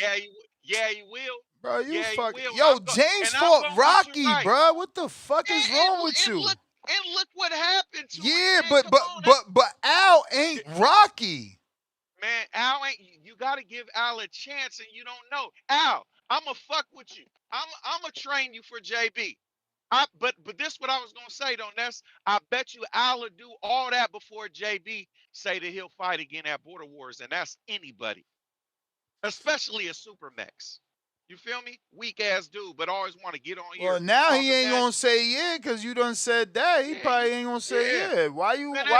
yeah, he will. Bro, you Yeah, he fuck. will. Yo, James And I'm fought gonna get you Rocky, right. bro. What the fuck is And, wrong and, with and you? look and look what happened to him, Yeah, man. but Come but on, but but Al ain't Rocky. man. Al ain't. You got to give Al a chance, and you don't know Al. I'ma fuck with you. I'ma train you for JB. But this what I was gonna say though, Ness. I bet you Al will do all that before JB say that he'll fight again at Border Wars, and that's anybody, especially a super max. You feel me? Weak ass dude, but always want to get on Well, here now he talking ain't that. gonna say yeah, cause you done said that. He Yeah, probably ain't gonna say yeah. yeah. Man, that Why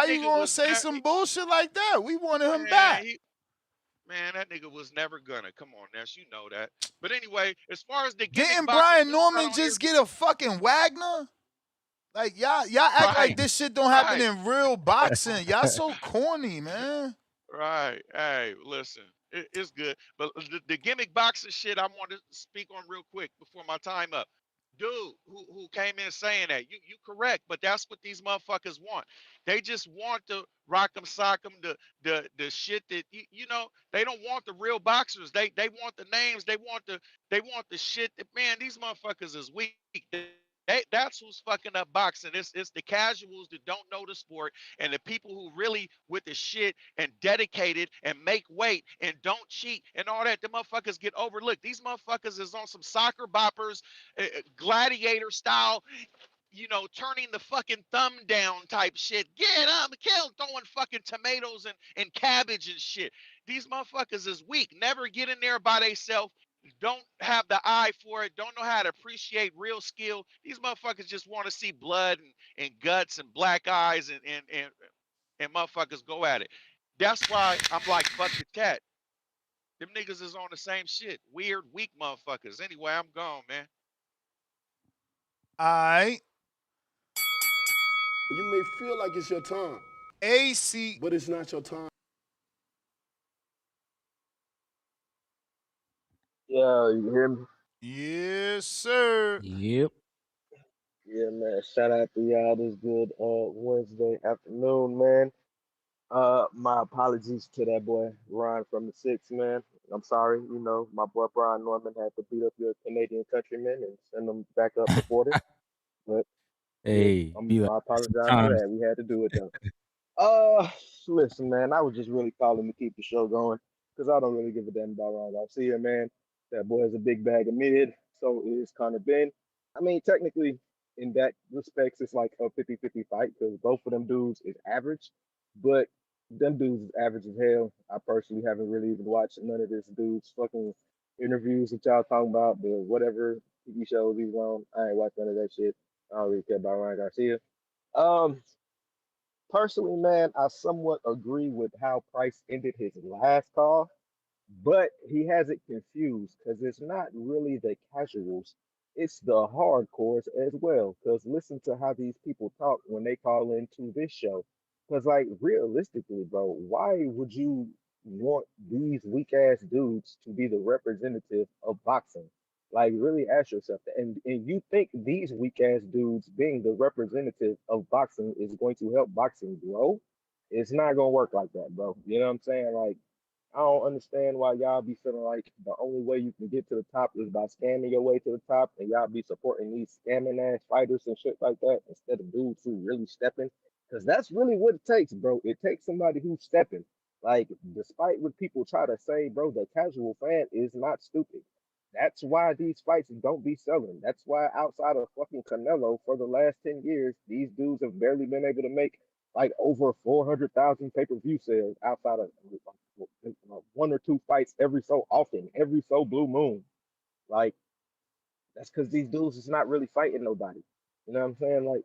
you nigga gonna was say never. some bullshit like that? We wanted him Man, back. that nigga was never gonna. Come on, Ness, you know that. But anyway, as far as the gimmick Didn't boxing Brian dudes out Norman on here, just get a fucking Wagner? Like y'all act like right, this shit don't happen right. in real boxing. Y'all so corny, man. Right. Hey, listen, it's good. But the gimmick boxing shit, I want to speak on real quick before my time up. Dude, who came in saying that, you correct, but that's what these motherfuckers want. They just want the rock 'em, sock 'em, the shit that you know. They don't want the real boxers. They want the names. They want the shit that, man. These motherfuckers is weak. That's who's fucking up boxing. It's the casuals that don't know the sport and the people who really with the shit and dedicated and make weight and don't cheat and all that. The motherfuckers get overlooked. These motherfuckers is on some soccer boppers, gladiator style, turning the fucking thumb down type shit. Get up, kill, throwing fucking tomatoes and cabbage and shit. These motherfuckers is weak. Never get in there by themselves. Don't have the eye for it. Don't know how to appreciate real skill. These motherfuckers just want to see blood and guts and black eyes and motherfuckers go at it. That's why I'm like, fuck the cat. Them niggas is on the same shit. Weird, weak motherfuckers. Anyway, I'm gone, man. Alright. You may feel like it's your time, AC. but it's not your time. Yeah, you hear me? Yes, sir. Yep. Yeah, man. Shout out to y'all this good Wednesday afternoon, man. My apologies to that boy Ron from the six, man. I'm sorry, my boy Brian Norman had to beat up your Canadian countrymen and send them back up the border. But yeah, Hey, be like I that apologize for sometimes. that. We had to do it though. Uh, Listen, man, I was just really calling to keep the show going because I don't really give a damn about Ron Garcia, man. That boy is a big bag of mid, so is Conor Benn. I mean, technically, in that respects, it's like a 50-50 fight because both of them dudes is average, but them dudes is average as hell. I personally haven't really even watched none of this dude's fucking interviews that y'all talking about, but whatever TV shows he's on, I ain't watched none of that shit. I don't really care about Ryan Garcia. Um, Personally, man, I somewhat agree with how Price ended his last call, but he has it confused because it's not really the casuals, it's the hardcores as well. Because listen to how these people talk when they call into this show. Because, like, realistically, bro, why would you want these weak ass dudes to be the representative of boxing? Like, really ask yourself that. And you think these weak ass dudes being the representative of boxing is going to help boxing grow? It's not gonna work like that, bro. You know what I'm saying? Like, I don't understand why y'all be feeling like the only way you can get to the top is by scamming your way to the top, and y'all be supporting these scamming ass fighters and shit like that instead of dudes who really stepping. Because that's really what it takes, bro. It takes somebody who's stepping. Like, despite what people try to say, bro, the casual fan is not stupid. That's why these fights don't be selling. That's why outside of fucking Canelo for the last 10 years, these dudes have barely been able to make like over 400,000 pay-per-view sales outside of one or two fights every so often, every so blue moon. Like, that's because these dudes is not really fighting nobody. You know what I'm saying? Like,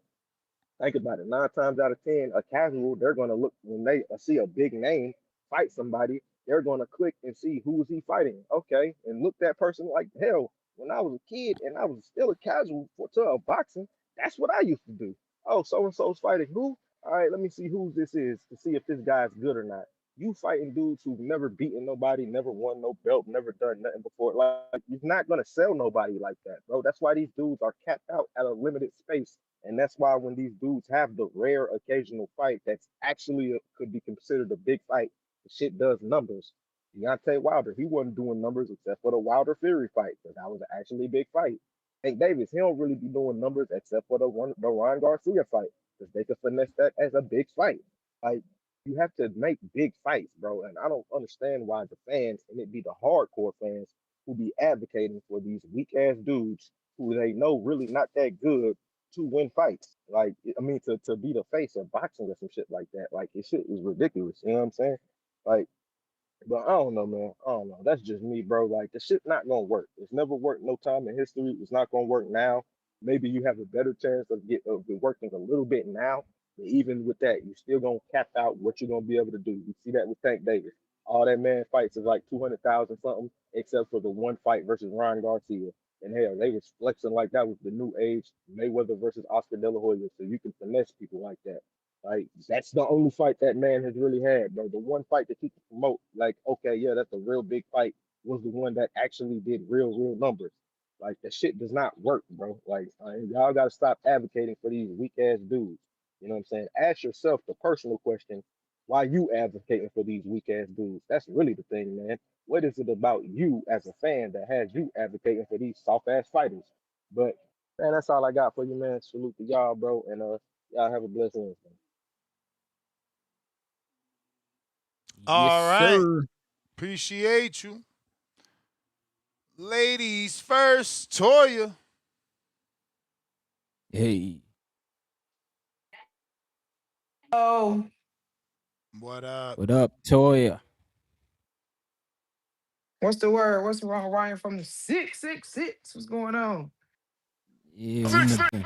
think about it. 9 times out of 10, a casual, they're gonna look when they see a big name fight somebody, they're gonna click and see who is he fighting. Okay, and look that person like hell. When I was a kid and I was still a casual to a boxing, that's what I used to do. Oh, so and so's fighting who? All right, let me see who this is to see if this guy's good or not. You fighting dudes who've never beaten nobody, never won no belt, never done nothing before. Like, you're not gonna sell nobody like that, bro. That's why these dudes are capped out at a limited space, and that's why when these dudes have the rare occasional fight that's actually could be considered a big fight, the shit does numbers. Deontay Wilder, he wasn't doing numbers except for the Wilder Fury fight, because that was actually a big fight. Hank Davis, he don't really be doing numbers except for the Ryan Garcia fight, because they could finesse that as a big fight. Like, you have to make big fights, bro. And I don't understand why the fans, and it be the hardcore fans, who be advocating for these weak ass dudes who they know really not that good to win fights. Like, I mean, to be the face of boxing or some shit like that. Like, it shit is ridiculous. You know what I'm saying? Like, but I don't know, man. I don't know. That's just me, bro. Like, the shit not gonna work. It's never worked no time in history. It's not gonna work now. Maybe you have a better chance of it working a little bit now. But even with that, you still gonna cap out what you're gonna be able to do. You see that with Tank Davis. All that man fights is like 200,000 something, except for the one fight versus Ryan Garcia. And hell, they was flexing like that was the new age Mayweather versus Oscar De La Hoya. So you can finesse people like that. Like, that's the only fight that man has really had, bro. The one fight that he could promote, like, okay, yeah, that's a real big fight, was the one that actually did real numbers. Like, that shit does not work, bro. Like, y'all got to stop advocating for these weak ass dudes. You know what I'm saying? Ask yourself the personal question: why you advocating for these weak ass dudes? That's really the thing, man. What is it about you as a fan that has you advocating for these soft ass fighters? But man, that's all I got for you, man. Salute to y'all, bro, and y'all have a blessed Wednesday. Yes, All right. sir. Appreciate you. Ladies first, Toya. Hey, Oh, What up? what up, Toya? what's the word? What's wrong, Ryan from the 666? What's going on? Yeah, we moving.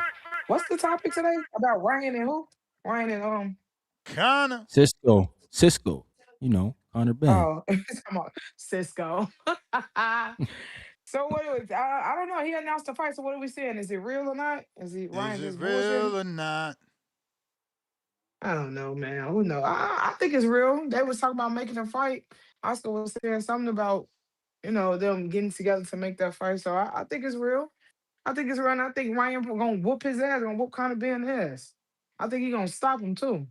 What's the topic today? About Ryan and who? Ryan and Connor. Cisco. You know, Conor Benn. come on, Cisco. So what do we, I don't know. He announced the fight. So what are we saying? Is it real or not? Is he Is Ryan it just bullshitting? real or not? I don't know, man. Who knows? I think it's real. They was talking about making a fight. Oscar was saying something about them getting together to make that fight. So I think it's real. I think it's real. And I think Ryan gonna whoop his ass, gonna whoop Conor Benn ass. I think he gonna stop him too.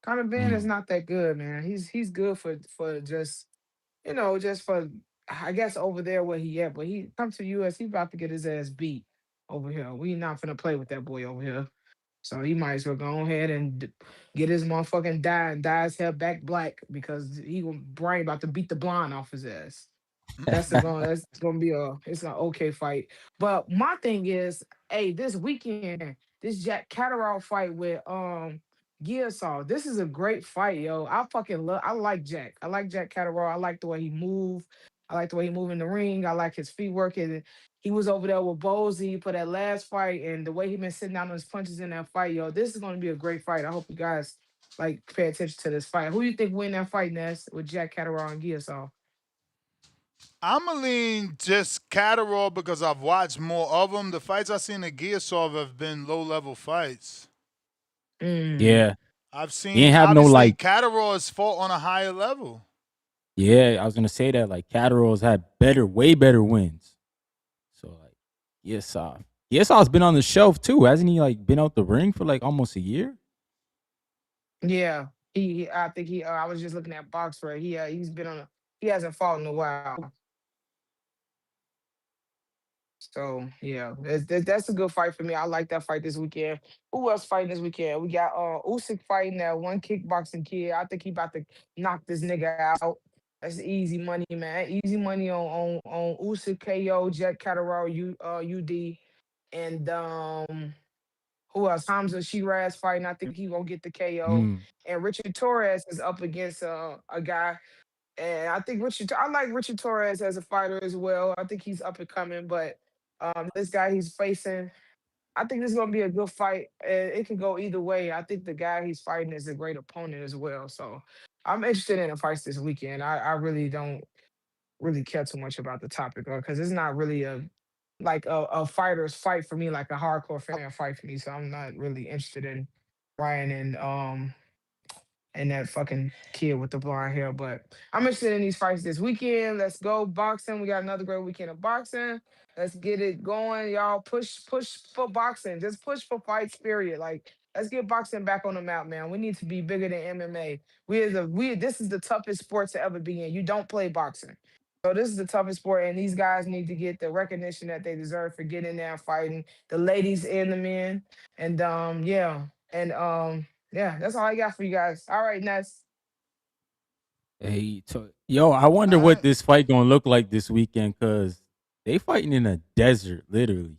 Conor Benn is Mm. not that good, man. He's good for just just for I guess over there where he at. But he come to US, he about to get his ass beat over here. We not finna play with that boy over here. So he might as well go ahead and get his motherfucking dye his hair back black because Brian about to beat the blonde off his ass. That's gonna be it's an okay fight. But my thing is, hey, this weekend, this Jack Catterall fight with Garcia, this is a great fight, yo. I like Jack. I like Jack Catterall. I like the way he move. I like the way he move in the ring. I like his feet working. He was over there with Bozy for that last fight, and the way he been sitting down on his punches in that fight, yo. This is gonna be a great fight. I hope you guys pay attention to this fight. Who you think win that fight, Ness, with Jack Catterall and Garcia? I'ma lean just Catterall because I've watched more of them. The fights I've seen at Gearsov have been low level fights. Yeah. I've He seen ain't have no obviously like. Catterall has fought on a higher level. Yeah, I was gonna say that like Catterall's had way better wins. So like, Yesav's been on the shelf too, hasn't he? Like been out the ring for like almost a year. Yeah, I think he. I was just looking at Boxford. He's been on. He hasn't fought in a while. So yeah, that's a good fight for me. I like that fight this weekend. Who else fighting this weekend? We got Usyk fighting that one kickboxing kid. I think he about to knock this nigga out. That's easy money, man. Easy money on Usyk KO, Jack Catterall UD, and who else? Hamza Shiraz fighting. I think he gonna get the KO. Mm. And Richard Torres is up against a guy. And I think I like Richard Torres as a fighter as well. I think he's up and coming, but this guy he's facing, I think this is gonna be a good fight. It can go either way. I think the guy he's fighting is a great opponent as well. So I'm interested in the fights this weekend. I really don't really care too much about the topic because it's not really a fighter's fight for me, like a hardcore fan fight for me. So I'm not really interested in Ryan and that fucking kid with the blonde hair. But I'm interested in these fights this weekend. Let's go boxing. We got another great weekend of boxing. Let's get it going, y'all. Push for boxing. Just push for fights. Period. Like, let's get boxing back on the map, man. We need to be bigger than MMA. This is the toughest sport to ever be in. You don't play boxing. So this is the toughest sport, and these guys need to get the recognition that they deserve for getting in there and fighting. The ladies and the men. And yeah. And yeah, that's all I got for you guys. All right, Ness. Hey, yo, I wonder All what right. this fight gonna look like this weekend because they fighting in a desert, literally.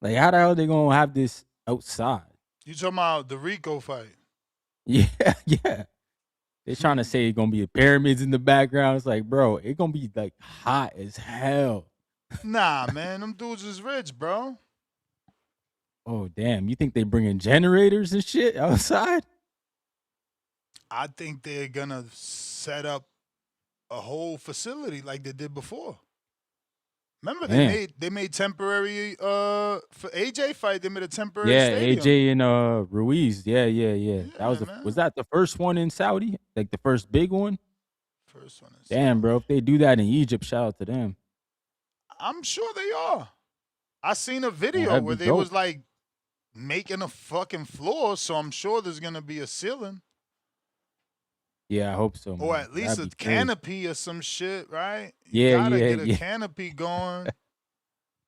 Like, how the hell they gonna have this outside? You talking about the Rico fight? Yeah, yeah. They're trying to say it's gonna be pyramids in the background. It's like, bro, it's gonna be like hot as hell. Nah, man, them dudes is rich, bro. Oh damn! You think they bringing generators and shit outside? I think they're gonna set up a whole facility like they did before. Remember Damn. they made temporary for AJ fight, they made a temporary Yeah, stadium. AJ and Ruiz. Yeah. That was was that the first one in Saudi? Like the first big one? First one is Damn, bro. If they do that in Egypt, shout out to them. I'm sure they are. I seen a Oh, video that'd where be they was dope. like making a fucking floor, so I'm sure there's gonna be a ceiling. Yeah, I hope so, Or man. at least That'd a be crazy. canopy or some shit, right? You Yeah, gotta yeah, get a yeah. canopy going.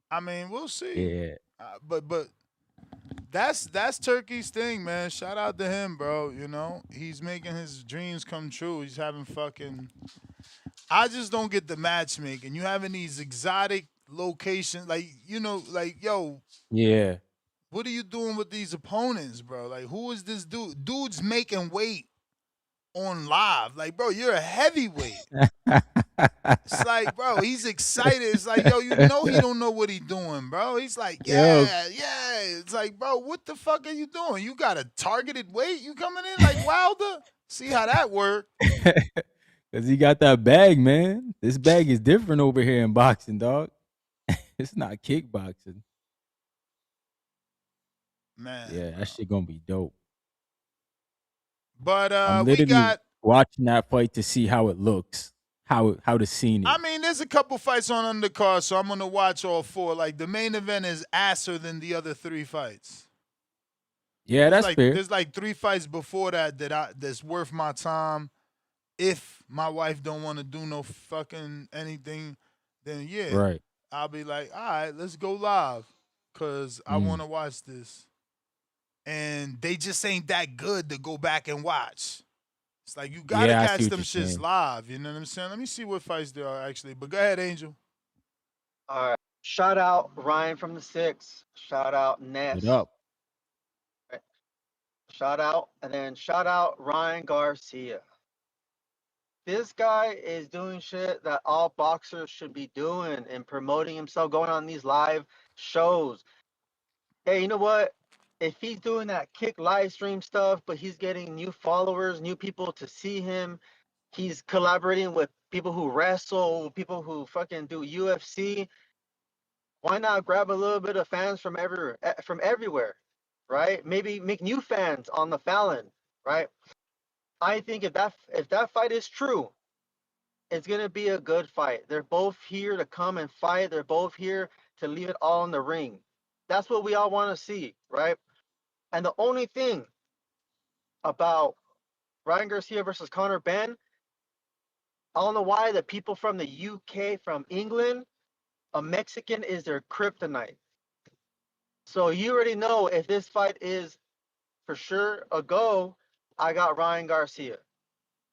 I mean, we'll see. Yeah. But that's Turkey's thing, man. Shout out to him, bro. You know, he's making his dreams come true. He's having fucking. I just don't get the matchmaking. You having these exotic locations, like like yo, Yeah. what are you doing with these opponents, bro? Like, who is this dude? Dude's making weight on live. Like, bro, you're a heavyweight. It's like, bro, he's excited. It's like, yo, you know he don't know what he doing, bro. He's like, Yo, yeah. It's like, bro, what the fuck are you doing? You got a targeted weight? You coming in like Wilder? See how that worked? because he got that bag, man. This bag is different over here in boxing, dog. It's not kickboxing. Man. Yeah, that shit gonna be dope. But I'm we literally got watching that fight to see how it looks, how the scene is. I mean, there's a couple fights on undercard, so I'm gonna watch all four. Like the main event is asser than the other three fights. Yeah, that's fair. There's like three fights before that's worth my time. If my wife don't want to do no fucking anything, then yeah, Right. I'll be like, all right, let's go live, cause I want to watch this. And they just ain't that good to go back and watch. It's like you gotta Yeah, I see catch what them you're shits saying. live. You know what I'm saying? Let me see what fights there are actually. But go ahead, Angel. All right. Shout out Ryan from the Six. Shout out What Ness. up? Right. Shout out, and then shout out Ryan Garcia. This guy is doing shit that all boxers should be doing and promoting himself, going on these live shows. Hey, you know what? If he's doing that kick live stream stuff, but he's getting new followers, new people to see him, He's collaborating with people who wrestle, people who fucking do UFC. Why not grab a little bit of fans from everywhere, right? Maybe make new fans on the Fallon, right? I think if that fight is true, it's gonna be a good fight. They're both here to come and fight. They're both here to leave it all in the ring. That's what we all want to see, right? And the only thing about Ryan Garcia versus Conor Benn, I don't know why the people from the UK, from England, a Mexican is their kryptonite. So you already know if this fight is for sure a go, I got Ryan Garcia.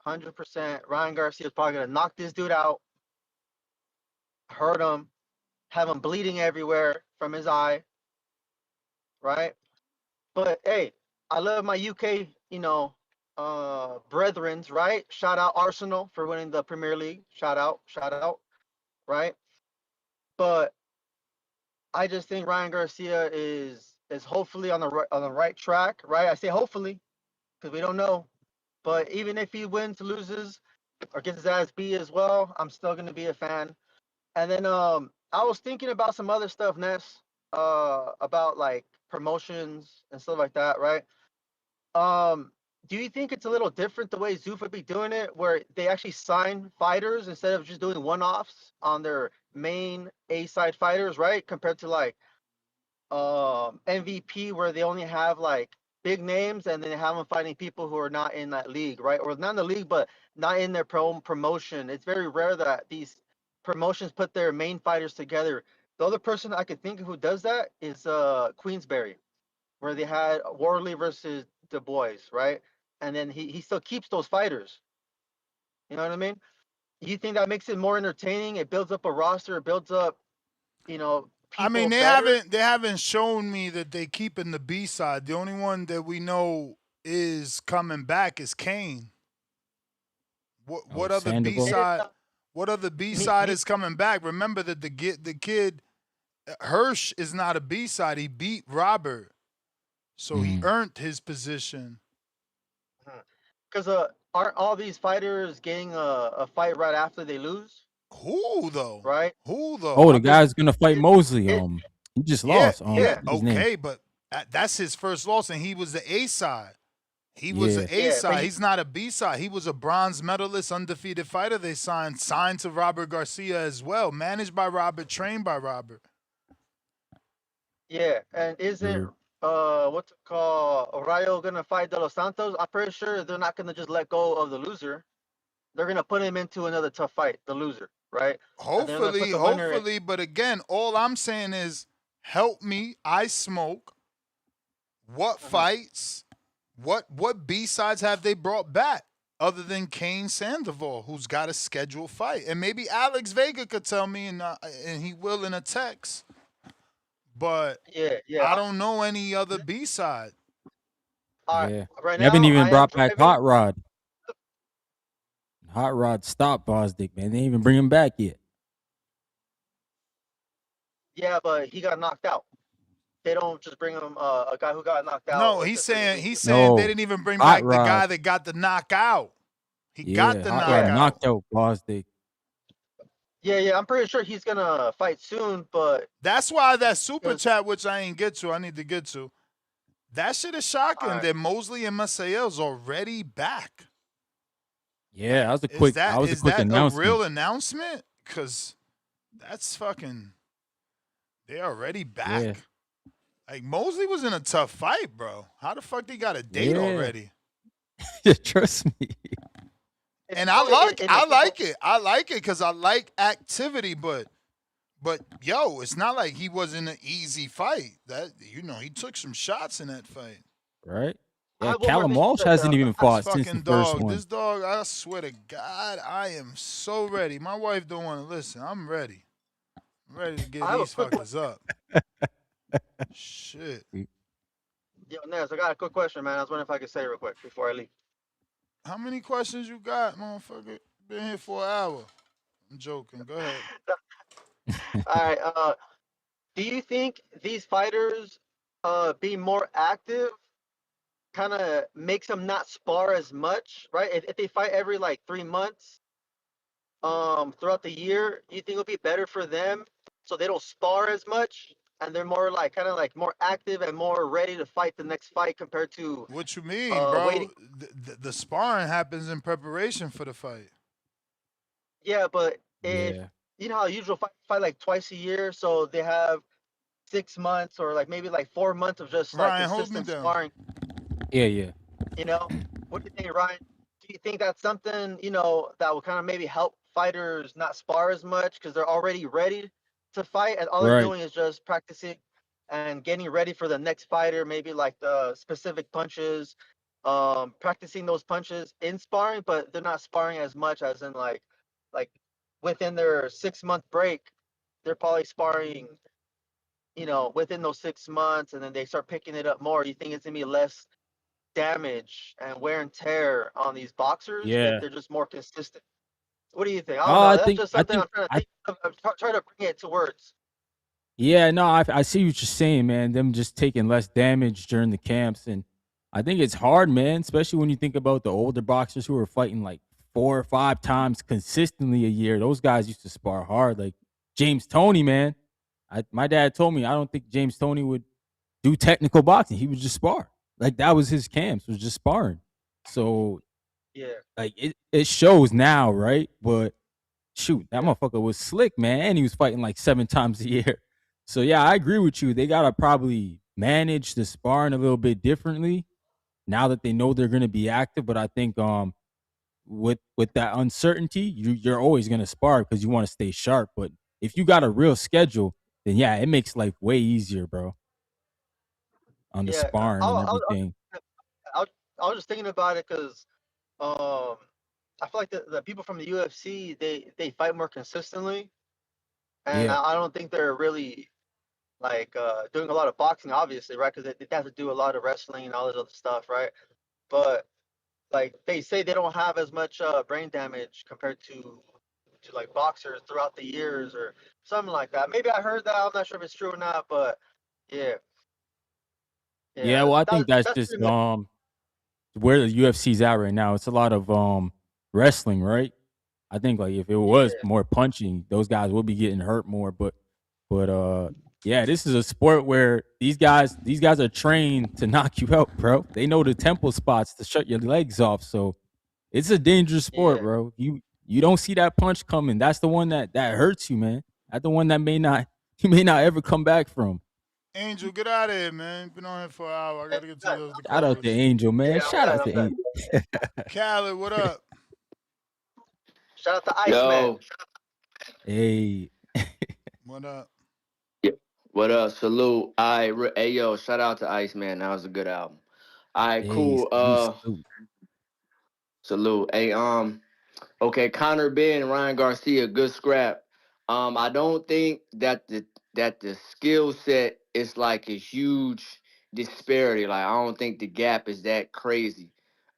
100%. Ryan Garcia is probably going to knock this dude out, hurt him, have him bleeding everywhere from his eye, right? But hey, I love my UK, brethrens, right? Shout out Arsenal for winning the Premier League. Shout out, right? But I just think Ryan Garcia is hopefully on the right track, right? I say hopefully because we don't know. But even if he wins, loses, or gets his ass beat as well, I'm still gonna be a fan. And then I was thinking about some other stuff, Ness, about like promotions and stuff like that, right? Do you think it's a little different the way Zoof would be doing it, where they actually sign fighters instead of just doing one-offs on their main A-side fighters, right? Compared to like MVP, where they only have like big names and then they have them fighting people who are not in that league, right? Or not in the league, but not in their promotion. It's very rare that these promotions put their main fighters together. The other person I could think of who does that is Queensberry, where they had Warley versus Du Bois, right? And then he still keeps those fighters. You know what I mean? You think that makes it more entertaining? It builds up a roster. It builds up, I mean, people better. they haven't shown me that they keeping the B side. The only one that we know is coming back is Kane. What other B Sandoval. side? What other B side is coming back? Remember that the kid Hirsch is not a B side. He beat Robert, so he earned his position. Because aren't all these fighters getting a fight right after they lose? Who though? Right? Who though? Oh, the guy's gonna fight Mosley. He just Yeah, lost. yeah, His name. okay, but that's his first loss, and he was the A side. He was Yeah. the A side. He's not a B side. He was a bronze medalist, undefeated fighter. They signed to Robert Garcia as well, managed by Robert, trained by Robert. Yeah, and isn't what's it called, Rayo gonna fight De Los Santos? I'm pretty sure they're not gonna just let go of the loser. They're gonna put him into another tough fight, the loser, right? And they're gonna put the winner in. Hopefully, but again, all I'm saying is, help me. I smoke. What fights? What B sides have they brought back other than Kane Sandoval, who's got a scheduled fight? And maybe Alex Vega could tell me, and he will in a text. But Yeah. I don't know any other B side. Yeah. Right They haven't now, even I brought am back Hot Rod. Hot Rod stopped Bosdick, man. They didn't even bring him back yet. Yeah, but he got knocked out. They don't just bring him a guy who got knocked out. No, he's saying No, they didn't even bring Hot back Rod. the guy that got the knockout. He got the Hot knockout. Rod knocked out Bosdick. Yeah, I'm pretty sure he's gonna fight soon, but that's why that super chat, which I ain't get to, I need to get to. That shit is shocking that Mosley and Maciel's already back. Yeah, that was a quick. Is that announcement. a real announcement? Because that's fucking. They're already back. Yeah. Like Mosley was in a tough fight, bro. How the fuck they got a date already? Trust me. And I like it. I like it because I like activity, but yo, it's not like he wasn't an easy fight. That he took some shots in that fight. Right? Yeah, Callum Walsh hasn't even fought since the first one. This dog, I swear to God, I am so ready. My wife don't want to listen. I'm ready. I'm ready to get these fuckers up. Shit. Yo, Nez, I got a quick question, man. I was wondering if I could say it real quick before I leave. How many questions you got, motherfucker? Been here for an hour. I'm joking. Go ahead. All right. Do you think these fighters be more active kind of makes them not spar as much, right? If they fight every like 3 months, throughout the year, you think it'll be better for them so they don't spar as much and they're more like kind of like more active and more ready to fight the next fight compared to What you mean, bro? waiting. The sparring happens in preparation for the fight. Yeah, but if Yeah. you know how usual fight like twice a year, so they have 6 months or like maybe like 4 months of just like Ryan, hold me consistent down. sparring. Yeah, yeah. You know, what do you think, Ryan? Do you think that's something that will kind of maybe help fighters not spar as much because they're already ready to fight, and all they're Right. doing is just practicing and getting ready for the next fighter, maybe like the specific punches, practicing those punches in sparring, but they're not sparring as much as in like within their 6 month break, they're probably sparring, within those 6 months, and then they start picking it up more. Do you think it's gonna be less damage and wear and tear on these boxers if Yeah. they're just more consistent? What do you think? I don't Oh, know. I That's think just I something think I'm trying to I think of. I'm trying to bring it to words. Yeah, no, I see what you're saying, man. Them just taking less damage during the camps, and I think it's hard, man. Especially when you think about the older boxers who are fighting like 4 or 5 times consistently a year. Those guys used to spar hard, like James Toney, man. My dad told me I don't think James Toney would do technical boxing. He would just spar. Like that was his camps, was just sparring. So Yeah, like it shows now, right? But shoot, that yeah, motherfucker was slick, man, and he was fighting like 7 times a year. So yeah, I agree with you. They gotta probably manage the sparring a little bit differently now that they know they're gonna be active. But I think with that uncertainty, you're always gonna spar because you want to stay sharp. But if you got a real schedule, then yeah, it makes life way easier, bro, on the yeah. sparring and everything. I, was- I was just thinking about it because um, I feel like the people from the UFC they fight more consistently, and Yeah. I don't think they're really like doing a lot of boxing, obviously, right? Because they have to do a lot of wrestling and all this other stuff, right? But like they say they don't have as much brain damage compared to like boxers throughout the years or something like that. Maybe I heard that. I'm not sure if it's true or not, but yeah, Yeah, yeah, well, I think that's that's just pretty much where the UFC's at right now. It's a lot of wrestling, right? I think like if it was yeah, more punching, those guys would be getting hurt more. But yeah, this is a sport where these guys are trained to knock you out, bro. They know the tempo spots to shut your legs off. So it's a dangerous sport, yeah, bro. You don't see that punch coming. That's the one that hurts you, man. That's the one that may not you may not ever come back from. Angel, get out of here, man. Been on here for an hour. I yeah. gotta get to the other Shout out to callers. Angel, man. Yeah, I'm Shout done. out I'm to done. Angel. Khaled, what up? Shout out to Iceman. Yo, Hey. What up? yeah, what up? Salute. Hey yo, shout out to Iceman. That was a good album. All right, Hey, cool. salute, salute. Salute. Hey, okay, Conor Benn, Ryan Garcia, good scrap. I don't think that the skill set is like a huge disparity. Like I don't think the gap is that crazy.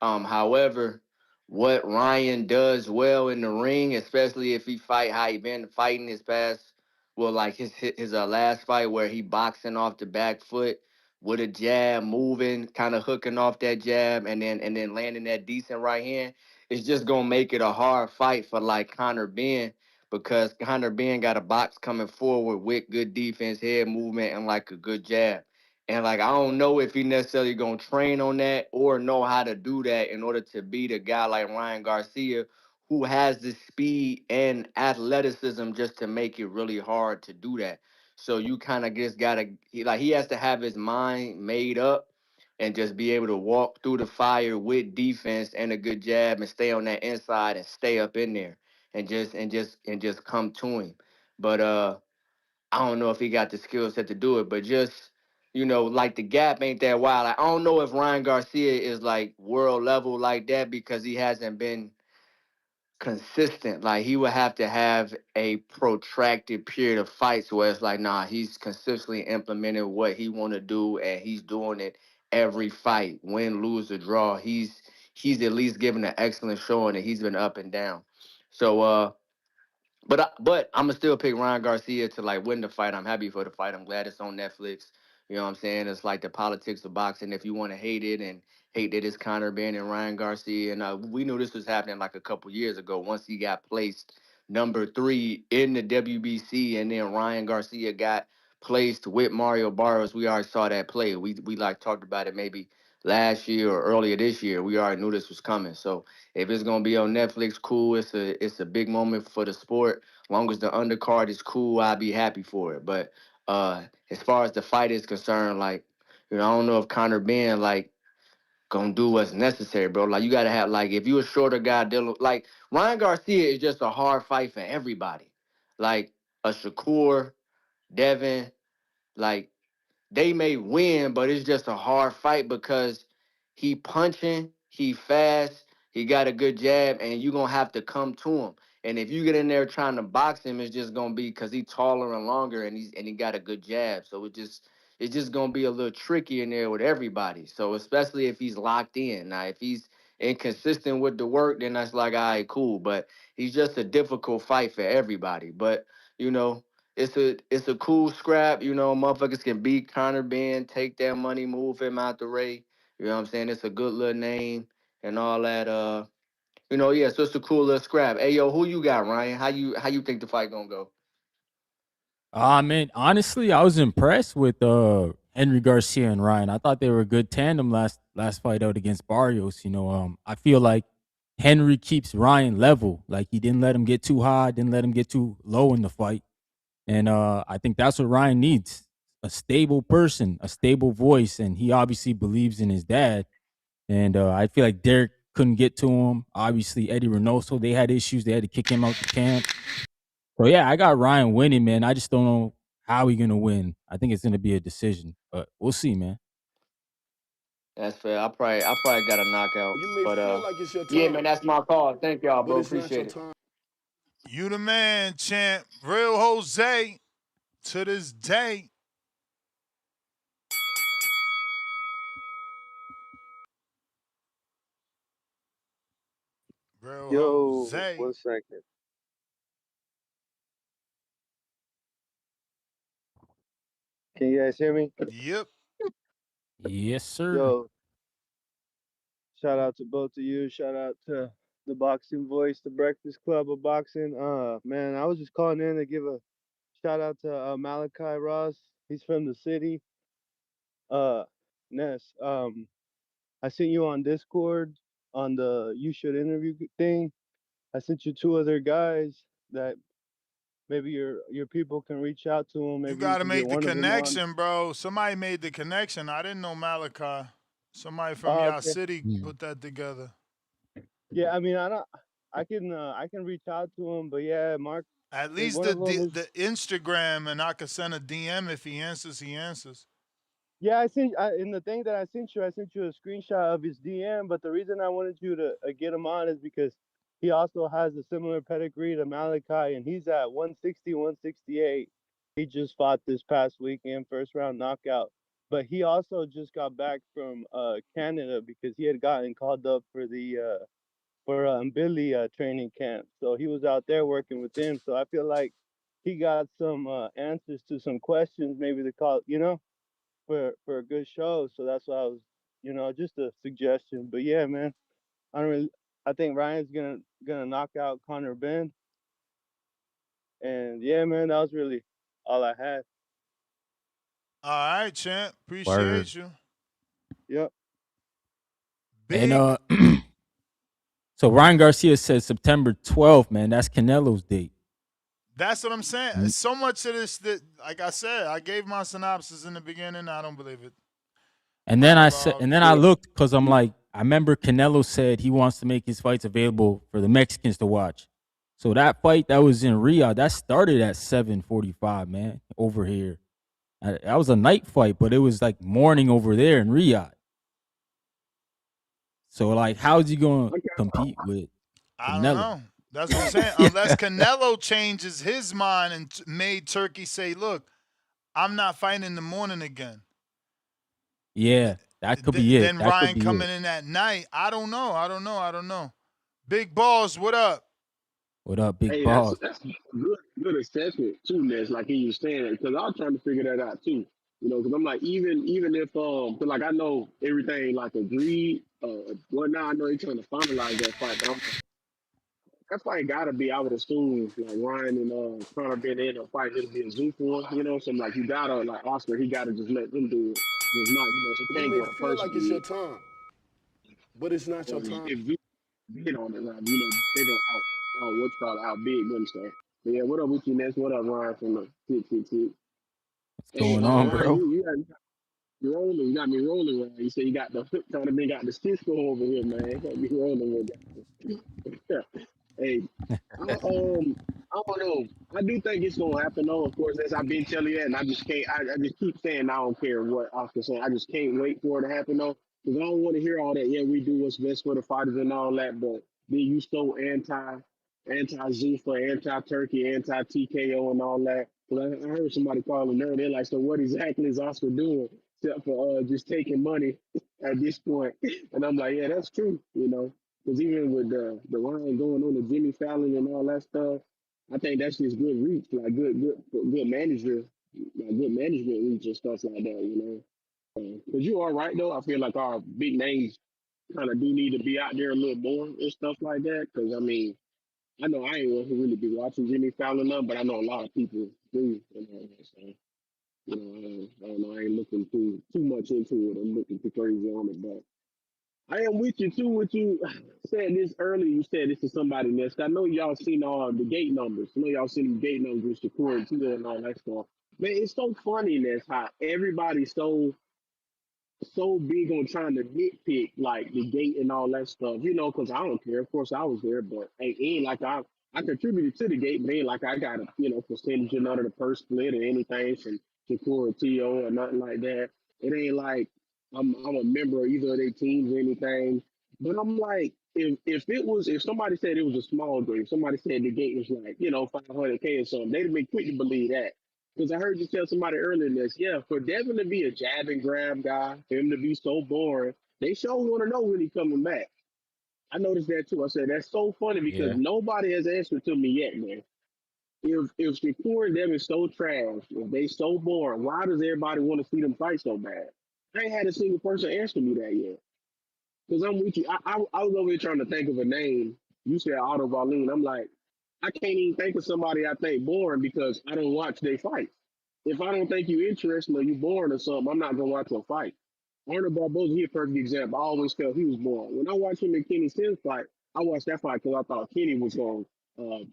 However, what Ryan does well in the ring, especially if he fight how he been fighting his past, well, like his last fight where he boxing off the back foot with a jab, moving, kind of hooking off that jab, and then landing that decent right hand, it's just gonna make it a hard fight for like Conor Benn because Conor Benn got a box coming forward with good defense, head movement, and like a good jab. And like I don't know if he necessarily gonna train on that or know how to do that in order to beat a guy like Ryan Garcia who has the speed and athleticism just to make it really hard to do that. So you kind of just gotta he has to have his mind made up and just be able to walk through the fire with defense and a good jab and stay on that inside and stay up in there and just come to him. But I don't know if he got the skill set to do it, but just like the gap ain't that wide. Like, I don't know if Ryan Garcia is like world level like that because he hasn't been consistent. Like he would have to have a protracted period of fights where it's like, nah, he's consistently implementing what he want to do, and he's doing it every fight, win, lose, or draw. He's at least given an excellent showing, and he's been up and down. So, but I'm gonna still pick Ryan Garcia to like win the fight. I'm happy for the fight. I'm glad it's on Netflix. You know what I'm saying? It's like the politics of boxing. If you want to hate it and hate that it's Conor Benn and Ryan Garcia, and we knew this was happening like a couple years ago. Once he got placed number 3 in the WBC, and then Ryan Garcia got placed with Mario Barrios, we already saw that play. We like talked about it maybe last year or earlier this year. We already knew this was coming. So if it's gonna be on Netflix, cool. It's a big moment for the sport. As long as the undercard is cool, I'll be happy for it. But as far as the fight is concerned, like, I don't know if Conor Benn like gonna do what's necessary, bro. Like, you gotta have, like, if you a shorter guy dealing, like, Ryan Garcia is just a hard fight for everybody. Like a Shakur, Devin, like, they may win, but it's just a hard fight because he punching, he fast, he got a good jab, and you're gonna have to come to him. And if you get in there trying to box him, it's just gonna be because he's taller and longer, and he got a good jab. So it's just gonna be a little tricky in there with everybody. So especially if he's locked in. Now, if he's inconsistent with the work, then that's like, all right, cool. But he's just a difficult fight for everybody. But you know, it's a cool scrap. Motherfuckers can beat Conor Benn, take that money, move him out the way. You know what I'm saying? It's a good little name and all that. Yeah, so it's a cool little scrap. Hey, yo, who you got, Ryan? How you think the fight gonna go? Man, honestly, I was impressed with Henry Garcia and Ryan. I thought they were a good tandem last fight out against Barrios. I feel like Henry keeps Ryan level. Like, he didn't let him get too high, didn't let him get too low in the fight. And I think that's what Ryan needs. A stable person, a stable voice, and he obviously believes in his dad. And I feel like Derek couldn't get to him. Obviously, Eddie Reynoso, they had issues. They had to kick him out the camp. So yeah, I got Ryan winning, man. I just don't know how he's gonna win. I think it's gonna be a decision, but we'll see, man. That's fair. I probably got a knockout. You may But feel like it's your yeah, time, man, that's my call. Thank y'all, but bro. it's not your Appreciate it. time. You the man, champ. Real Jose to this day. Real Yo, Jose. 1 second. Can you guys hear me? Yep. Yes, sir. Yo, shout out to both of you. Shout out to the Boxing Voice, the Breakfast Club of Boxing. Man, I was just calling in to give a shout out to Malachi Ross. He's from the city. Ness. I sent you on Discord on the You Should Interview thing. I sent you 2 other guys that maybe your people can reach out to them. You Maybe you got to can get make the one of them on. connection, bro. Somebody made the connection. I didn't know Malachi. Somebody from Oh, y'all okay. city put that together. Yeah, I mean, I can reach out to him, but yeah, Mark, At if least one of them is. the Instagram, and I could send a DM if he answers. He answers. Yeah, in the thing that I sent you a screenshot of his DM. But the reason I wanted you to get him on is because he also has a similar pedigree to Malachi, and he's at 160, 168. He just fought this past weekend, first round knockout. But he also just got back from Canada because he had gotten called up for the Billy training camp. So he was out there working with them. So I feel like he got some answers to some questions, maybe to call, for a good show. So that's why I was, just a suggestion. But yeah, man, I think Ryan's gonna knock out Conor Benn. And yeah, man, that was really all I had. All right, champ. Word. Appreciate you. Yep. And Big. so Ryan Garcia says September 12th, man. That's Canelo's date. That's what I'm saying. So much of this that, like I said, I gave my synopsis in the beginning. I don't believe it. And then I looked because I'm like, I remember Canelo said he wants to make his fights available for the Mexicans to watch. So that fight that was in Riyadh, that started at 7:45, man, over here. That was a night fight, but it was like morning over there in Riyadh. So like, how's he going to compete with I don't Canelo? know. That's what I'm saying. Unless Canelo changes his mind and made Turkey say, "Look, I'm not fighting in the morning again." Yeah, that could be it. Then That could Ryan be coming it. in at night. I don't know. Big balls, what up? What up, big Hey, boss? that's good assessment too, Ness. Like he was saying, because I was trying to figure that out too. You know, because I'm like, even if 'cause like I know everything like agreed, well now I know they're trying to finalize that fight, but I'm like, that fight gotta be, I would assume, like Ryan and Conor Benn in a fight, it'll be a Zoo for, you know, so I'm like you gotta like Oscar, he gotta just let them do it. If not, you know, it You can't may go the feel first like it's your bid. time, but it's not your time. If If bid on it, like, you know, they gonna out what you call it, out big them so. But yeah, what up with you next? What up, Ryan from the tick. What's Hey, going on, Ryan, bro? you rolling. You got me rolling, Ryan. You say you got the kind of been got the Cisco over here, man. You got me rolling with that. Hey, I don't know. I do think it's gonna happen though. Of course, as I've been telling you, that, and I just can't. I just keep saying I don't care what Oscar saying. I just can't wait for it to happen though, because I don't want to hear all that. Yeah, we do what's best for the fighters and all that, but then you so anti Zuffa, anti Turkey, anti TKO and all that. But I heard somebody calling there. They're like, so what exactly is Oscar doing except for just taking money at this point? And I'm like, yeah, that's true. You know, because even with the line going on to Jimmy Fallon and all that stuff, I think that's just good reach, like good manager, like good management reach and stuff like that. You know, because you are right though. I feel like our big names kind of do need to be out there a little more and stuff like that. Because I mean, I know I ain't one who really be watching Jimmy Fallon up, but I know a lot of people do. You know, so you know, I don't know. I ain't looking too much into it. I'm looking too crazy on it, but. I am with you too. What you said this earlier, you said this to somebody next. I know y'all seen all the gate numbers. I know y'all seen the gate numbers with Shakur and Tia and all that stuff. Man, it's so funny that's how everybody's so big on trying to nitpick like the gate and all that stuff, you know, because I don't care. Of course, I was there, but hey, it ain't like I contributed to the gate, but it ain't like I got a percentage or none of the purse split or anything from Shakur or T.O. or nothing like that. It ain't like I'm a member of either of their teams or anything. But I'm like, if somebody said it was a small gate, if somebody said the gate was like 500K or something, they'd have been quick to believe that. Because I heard you tell somebody earlier this, yeah, for Devin to be a jab and grab guy, for him to be so boring, they sure want to know when he's coming back. I noticed that too. I said that's so funny because Yeah. nobody has answered to me yet, man. If Shakur and Devin so trash, if they so boring, why does everybody want to see them fight so bad? I ain't had a single person answer me that yet. Because I'm with you. I was over here trying to think of a name. You said Otto Wallin. I'm like, I can't even think of somebody I think boring because I don't watch they fight. If I don't think you interesting or you boring or something, I'm not gonna watch a fight. Arnold Barboza, he a perfect example. I always felt he was boring. When I watched him and Kenny Sims fight, I watched that fight because I thought Kenny was gonna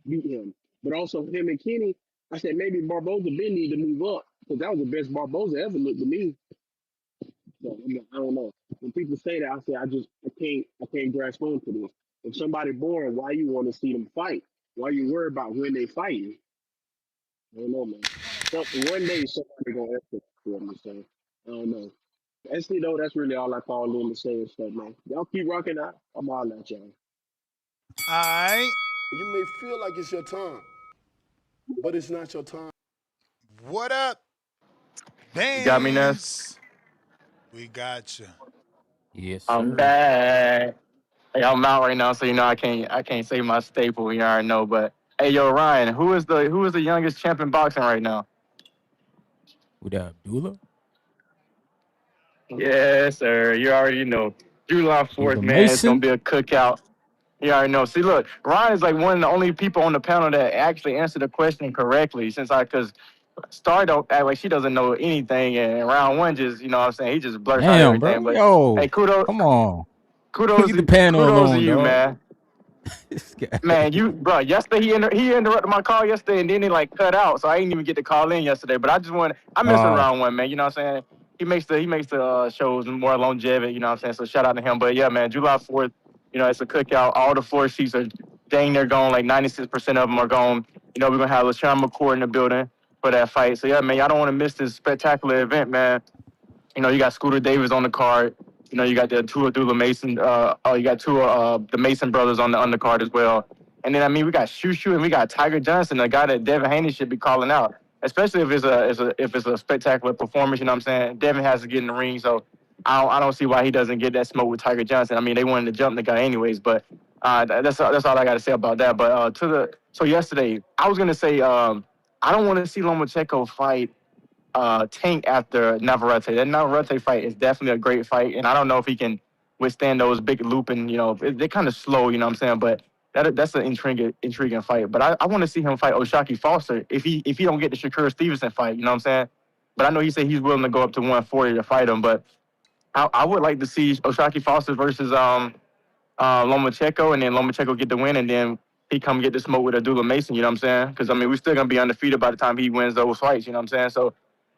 beat him. But also him and Kenny, I said maybe Barboza been need to move up because that was the best Barboza ever looked to me. So I'm like, I don't know. When people say that, I say I can't grasp onto this. If somebody boring, why you want to see them fight? Why you worry about when they fighting? I don't know, man. So one day somebody gonna answer for me, so I don't know. Actually, though, that's really all I call in to say and stuff, man. Y'all keep rocking out. I'm all at y'all. All right. You may feel like it's your time, but it's not your time. What up, You got me, Ness? Bands? We got you. Yes, I'm sir. back. Hey, I'm out right now, so I can't say my staple. You already know, but hey, yo, Ryan, who is the youngest champ in boxing right now? With Abdullah, Yes, sir. You already know. July 4th, Abdullah man. It's gonna Mason. be a cookout. You already know. See, look, Ryan is like one of the only people on the panel that actually answered the question correctly. Because Star don't act like she doesn't know anything, and round one just, you know what I'm saying, he just blurts out Damn, everything. bro. But hey, Yo, kudos, come on. kudos, Leave the panel kudos to alone, you, dog. man. This guy. Man, bro, yesterday he interrupted my call yesterday and then he like cut out, so I didn't even get to call in yesterday. But I missed Oh, round one, man. You know what I'm saying? He makes the shows more longevity. You know what I'm saying? So shout out to him. But yeah, man, July 4th, it's a cookout. All the floor seats are dang near gone. Like 96% of them are gone. We're gonna have LaShawn McCourt in the building for that fight. So yeah, man, y'all don't want to miss this spectacular event, man. You got Scooter Davis on the card. You got the two Abdullah Mason. You got two the Mason brothers on the undercard as well. And then we got Shushu and we got Tiger Johnson, the guy that Devin Haney should be calling out, especially if it's a spectacular performance. You know what I'm saying? Devin has to get in the ring, so I don't see why he doesn't get that smoke with Tiger Johnson. I mean, they wanted to jump the guy anyways, but that's all I got to say about that. But so yesterday, I was gonna say I don't want to see Lomachenko fight Tank after Navarrete. That Navarrete fight is definitely a great fight, and I don't know if he can withstand those big looping. They're kind of slow. You know what I'm saying? But that's an intriguing fight. But I want to see him fight O'Shaquie Foster if he don't get the Shakur Stevenson fight. You know what I'm saying? But I know he said he's willing to go up to 140 to fight him. But I would like to see O'Shaquie Foster versus Lomachenko, and then Lomachenko get the win, and then he come get the smoke with Abdullah Mason, you know what I'm saying? Because, I mean, we're still going to be undefeated by the time he wins those fights, you know what I'm saying? So,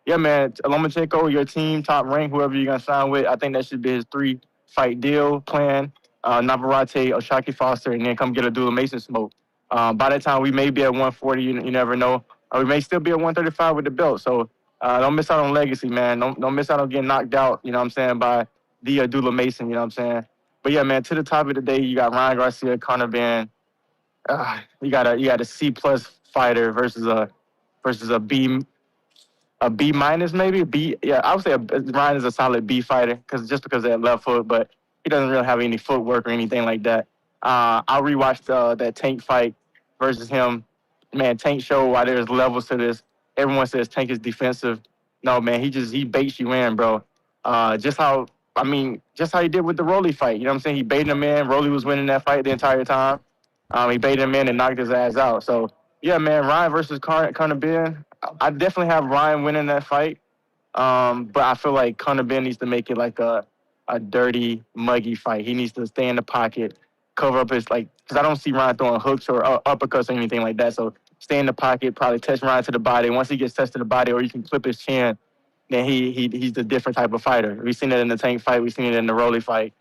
yeah, man, Lomachenko, your team, top rank, whoever you're going to sign with, I think that should be his 3-fight deal plan. Navarrete, O'Shaquie Foster, and then come get Abdullah Mason smoke. By that time, we may be at 140, you never know. Or we may still be at 135 with the belt. So, don't miss out on legacy, man. Don't miss out on getting knocked out, you know what I'm saying, by the Abdullah Mason, you know what I'm saying? But yeah, man, to the top of the day, you got Ryan Garcia, Conor Benn. You got a C+ fighter versus a B minus maybe B. Yeah, I would say Ryan is a solid B fighter because of that left foot, but he doesn't really have any footwork or anything like that. I rewatched that Tank fight versus him. Man, Tank showed why there's levels to this. Everyone says Tank is defensive. No, man, he baits you in, bro. Just how he did with the Rolly fight. You know what I'm saying? He baited him in. Rolly was winning that fight the entire time. He baited him in and knocked his ass out. So yeah, man, Ryan versus Conor Benn. I definitely have Ryan winning that fight. But I feel like Conor Benn needs to make it like a dirty, muggy fight. He needs to stay in the pocket, cover up his because I don't see Ryan throwing hooks or uppercuts or anything like that. So stay in the pocket, probably touch Ryan to the body. Once he gets touched to the body, or you can clip his chin, then he's a different type of fighter. We've seen it in the Tank fight. We've seen it in the Rolly fight.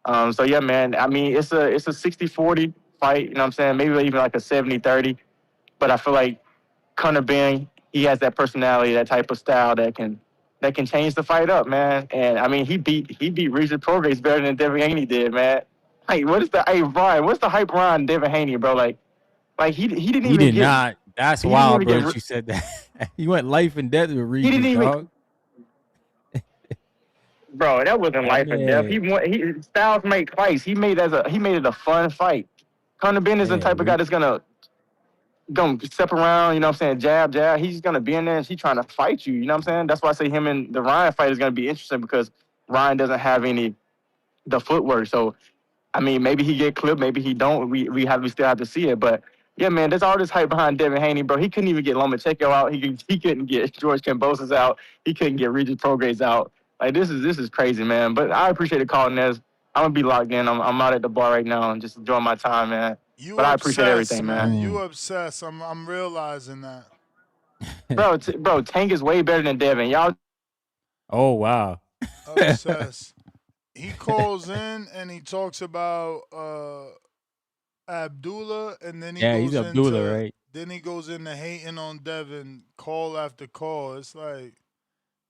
So yeah, man. I mean, it's a 60-40 fight. You know what I'm saying? Maybe even like a 70-30. But I feel like Conor Benn, he has that personality, that type of style that can change the fight up, man. And I mean, he beat Regis Prograis better than Devin Haney did, man. Brian, what's the hype around Devin Haney, bro? Like he didn't He even did get. not. That's He didn't wild, even bro. get. That you said that. He went life and death with He Regis, didn't even. dog. Bro, that wasn't That life and death. man, Styles make fights. He made it a fun fight. Conor Benn is the type of guy that's gonna step around, you know what I'm saying, jab. He's gonna be in there and he's trying to fight you, you know what I'm saying? That's why I say him and the Ryan fight is gonna be interesting because Ryan doesn't have the footwork. So I mean, maybe he get clipped, maybe he don't. We still have to see it. But yeah, man, there's all this hype behind Devin Haney, bro. He couldn't even get Lomachenko out. He couldn't get George Kambosos out. He couldn't get Regis Prograis out. Like this is crazy, man. But I appreciate the call, Nez. I'm gonna be locked in. I'm out at the bar right now and just enjoying my time, man. You But I appreciate obsessed, everything, man. man. You obsessed. I'm realizing that. Bro, Tank is way better than Devin. Y'all. oh wow. Obsessed. He calls in and he talks about Abdullah, and then Yeah, he's Abdullah, right? he goes into hating on Devin call after call. It's like,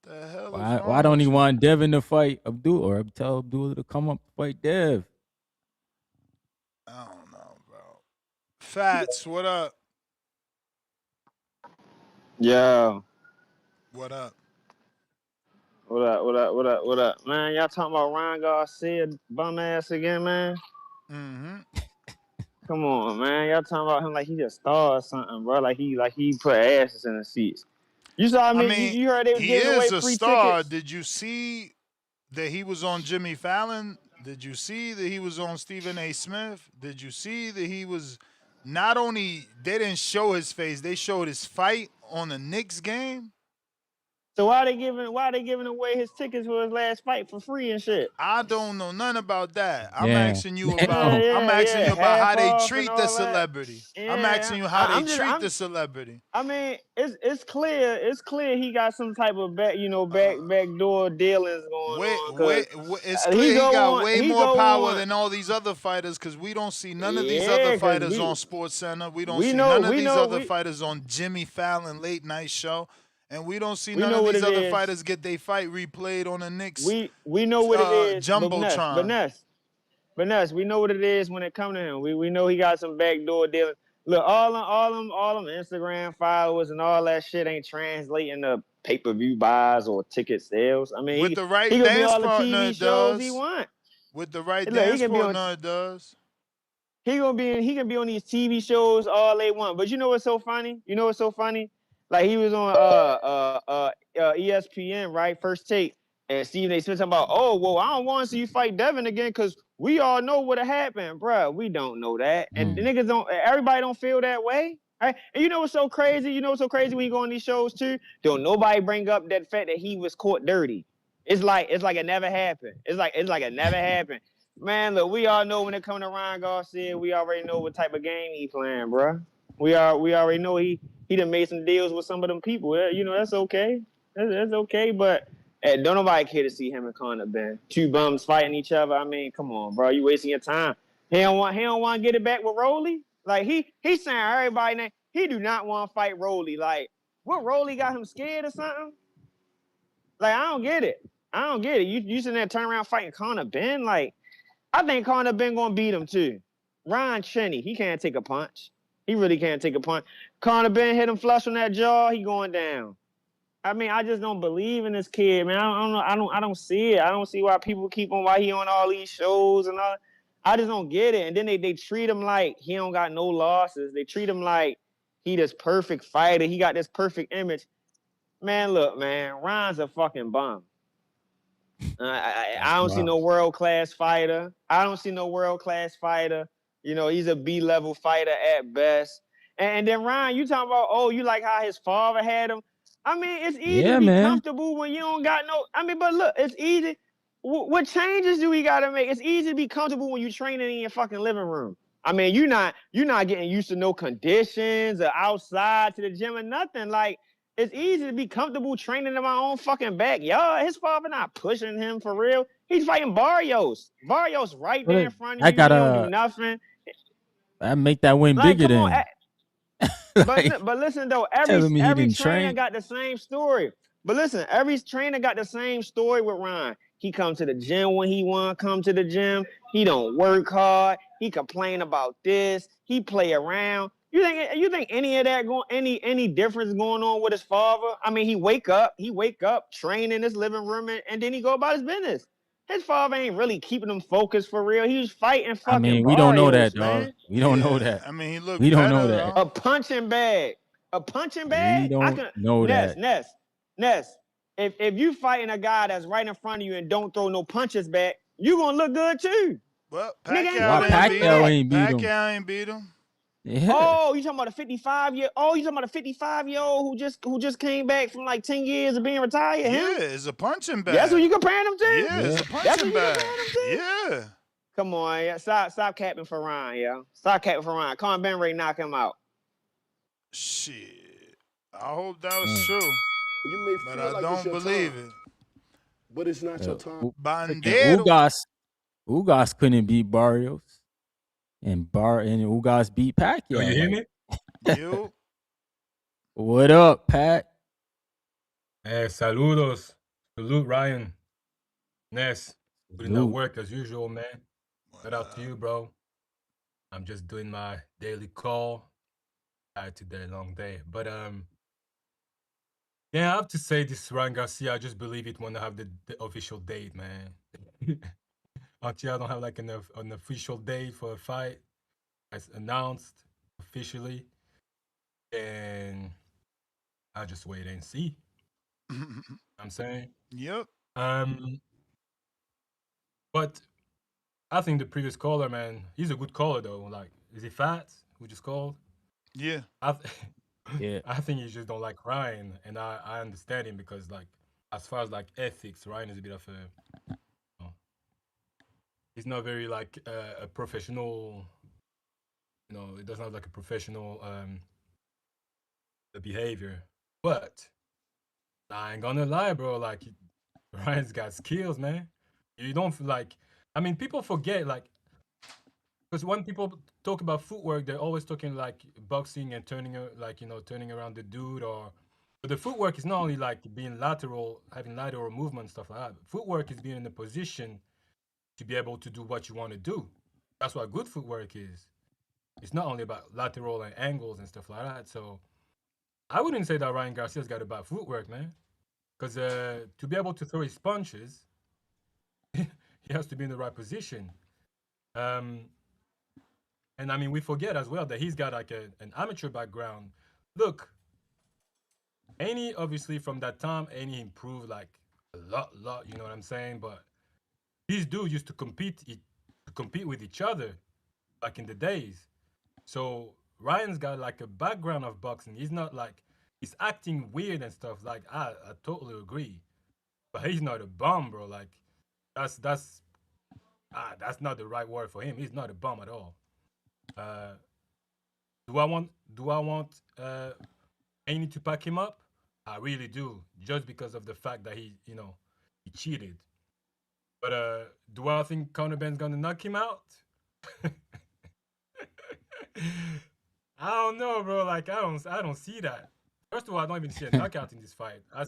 the hell is Why wrong don't he with you? want Devin to fight Abdullah or tell Abdullah to come up and fight Dev? I don't know, bro. Fats, what up? Yo. What up? What up? Man, y'all talking about Ryan Garcia bum ass again, man? Mm-hmm. Come on, man. Y'all talking about him like he just star or something, bro. Like he put asses in the seats. You saw I me, mean, you heard they was he giving away is a free star. tickets. Did you see that he was on Jimmy Fallon? Did you see that he was on Stephen A. Smith? Did you see that he was not only they didn't show his face, they showed his fight on the Knicks game? So why they giving away his tickets for his last fight for free and shit? I don't know nothing about that. I'm Yeah. asking you about Yeah. Half how they off and treat the all that. celebrity. I'm Yeah. asking you how they treat the celebrity. I mean, it's clear he got some type of backdoor dealings going on because It's he clear he go got on way he more go power on than all these other fighters because we don't see none of these other yeah because fighters on Sports Center. We don't we see know none of we these know other we fighters on Jimmy Fallon late night show. And we don't see we none know of what these it other is. fighters get their fight replayed on the Knicks We know what it is, Jumbotron. but Ness, we know what it is when it comes to him. We know he got some backdoor dealings. Look, all them Instagram followers and all that shit ain't translating to pay-per-view buys or ticket sales. I mean, With the right he could be dance all the partner, TV it shows he does. want. With the right Look, dance partner, it does. He can be on these TV shows all they want. But you know what's so funny? Like he was on ESPN, right? First Take, and Stephen A. Smith talking about, oh, well, I don't want to see you fight Devin again because we all know what happened, bro. We don't know that, and the niggas don't. Everybody don't feel that way, right? And you know what's so crazy? You know what's so crazy when you go on these shows too? Don't nobody bring up that fact that he was caught dirty. It's like it never happened. It's like it never happened. Man, look, we all know when it comes to Ryan Garcia, we already know what type of game he playing, bro. We already know he done made some deals with some of them people. You know, that's okay. That's okay, but don't nobody care to see him and Conor Benn. Two bums fighting each other. I mean, come on, bro. You wasting your time. He don't want to get it back with Rolly. Like he's saying everybody name. He do not want to fight Rolly. Like, what, Rolly got him scared or something? Like, I don't get it. You sitting there turn around fighting Conor Benn? Like, I think Conor Benn gonna beat him too. Ryan Cheney, he can't take a punch. He really can't take a punch. Conor Benn hit him flush on that jaw, he going down. I mean, I just don't believe in this kid, man. I don't see it. I don't see why people why he on all these shows and all. I just don't get it. And then they treat him like he don't got no losses. They treat him like he this perfect fighter. He got this perfect image. Man, look, man, Ryan's a fucking bum. I don't see no world-class fighter. You know, he's a B-level fighter at best. And then Ryan, you talking about, oh, you like how his father had him. I mean, it's easy to be comfortable when you don't got no. I mean, but look, it's easy. What changes do we got to make? It's easy to be comfortable when you're training in your fucking living room. I mean, you're not getting used to no conditions or outside to the gym or nothing. Like, it's easy to be comfortable training in my own fucking backyard. His father not pushing him for real. He's fighting Barrios. Barrios right there in front of you. He don't do nothing. I make that win Like, bigger come on. than. But listen though, every trainer got the same story. But listen, every trainer got the same story with Ryan. He comes to the gym when he want to come to the gym. He don't work hard. He complain about this. He play around. You think any of that any difference going on with his father? I mean, he wake up, train in his living room, and then he go about his business. His father ain't really keeping him focused for real. He was fighting I fucking mean, we don't know Barrios, that, dog. man. We don't know that. I mean, he looked We don't better know that. though. A punching bag. We I don't can know that. Ness. If you fighting a guy that's right in front of you and don't throw no punches back, you gonna look good too. Well, Nigga ain't Pacquiao throwing no ain't beat shit him. back. ain't beat him. Pacquiao ain't beat him. Yeah. Oh, you talking about a 55-year? Oh, you talking about a 55-year-old who just came back from like 10 years of being retired? Yeah, it's a punching bag. That's what you comparing him to? Yeah, it's a punching bag. Yeah. Come on, yeah. Stop capping for Ryan, yeah. Stop capping for Ryan. Conor Benn ready to knock him out. Shit. I hope that was true. You may But feel I like it's don't your believe time, it. but it's not your time. Bandero. Ugas couldn't beat Barrios. And Ugas beat Pacquiao. Yo, you hear me? You. What up, Pat? Saludos. Salute, Ryan. Ness. Putting that Salute. work as usual, man. Shout out to you, bro. I'm just doing my daily call. Tired today, long day. But yeah, I have to say this Ryan Garcia, I just believe it when I have the official date, man. Until I don't have like an official date for a fight, as announced officially, and I just wait and see. I'm saying. Yep. But I think the previous caller, man, he's a good caller though. Like, is he fat? Who just called? Yeah. Yeah. I think you just don't like Ryan, and I understand him because, like, as far as like ethics, Ryan is a bit of a, he's not very like a professional. You know, he doesn't have like a professional behavior. But I ain't gonna lie, bro. Like, Ryan's got skills, man. You don't feel like. I mean, people forget like. Because when people talk about footwork, they're always talking like boxing and turning around the dude. But the footwork is not only like being lateral, having lateral movement, stuff like that. Footwork is being in a position to be able to do what you want to do. That's what good footwork is. It's not only about lateral and angles and stuff like that. So I wouldn't say that Ryan Garcia's got a bad footwork, man. Because to be able to throw his punches, he has to be in the right position. And I mean, we forget as well that he's got like an amateur background. Look, Any obviously from that time, any improved like a lot. You know what I'm saying? But these dudes used to compete with each other back in the days. So Ryan's got like a background of boxing. He's not like he's acting weird and stuff. Like I totally agree, but he's not a bum, bro. Like that's that's not the right word for him. He's not a bum at all. Uh, do I want Haney to pack him up? I really do, just because of the fact that he cheated. But do I think Conor Benn's gonna knock him out? I don't know, bro. Like I don't see that. First of all, I don't even see a knockout in this fight. I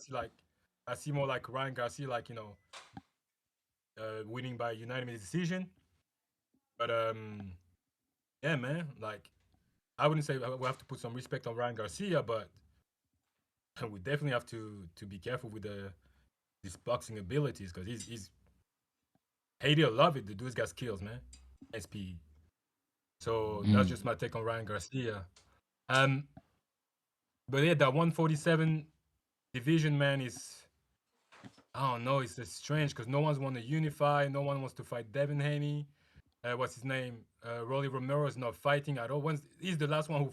see more like Ryan Garcia, like winning by unanimous decision. But yeah, man. Like I wouldn't say we have to put some respect on Ryan Garcia, but we definitely have to be careful with his boxing abilities because he's hate it or love it. The dude's got skills, man. SP. So that's just my take on Ryan Garcia. Um, but yeah, that 147 division, man, is I don't know. It's just strange because no one's want to unify. No one wants to fight Devin Haney. What's his name? Rolly Romero is not fighting at all. He's the last one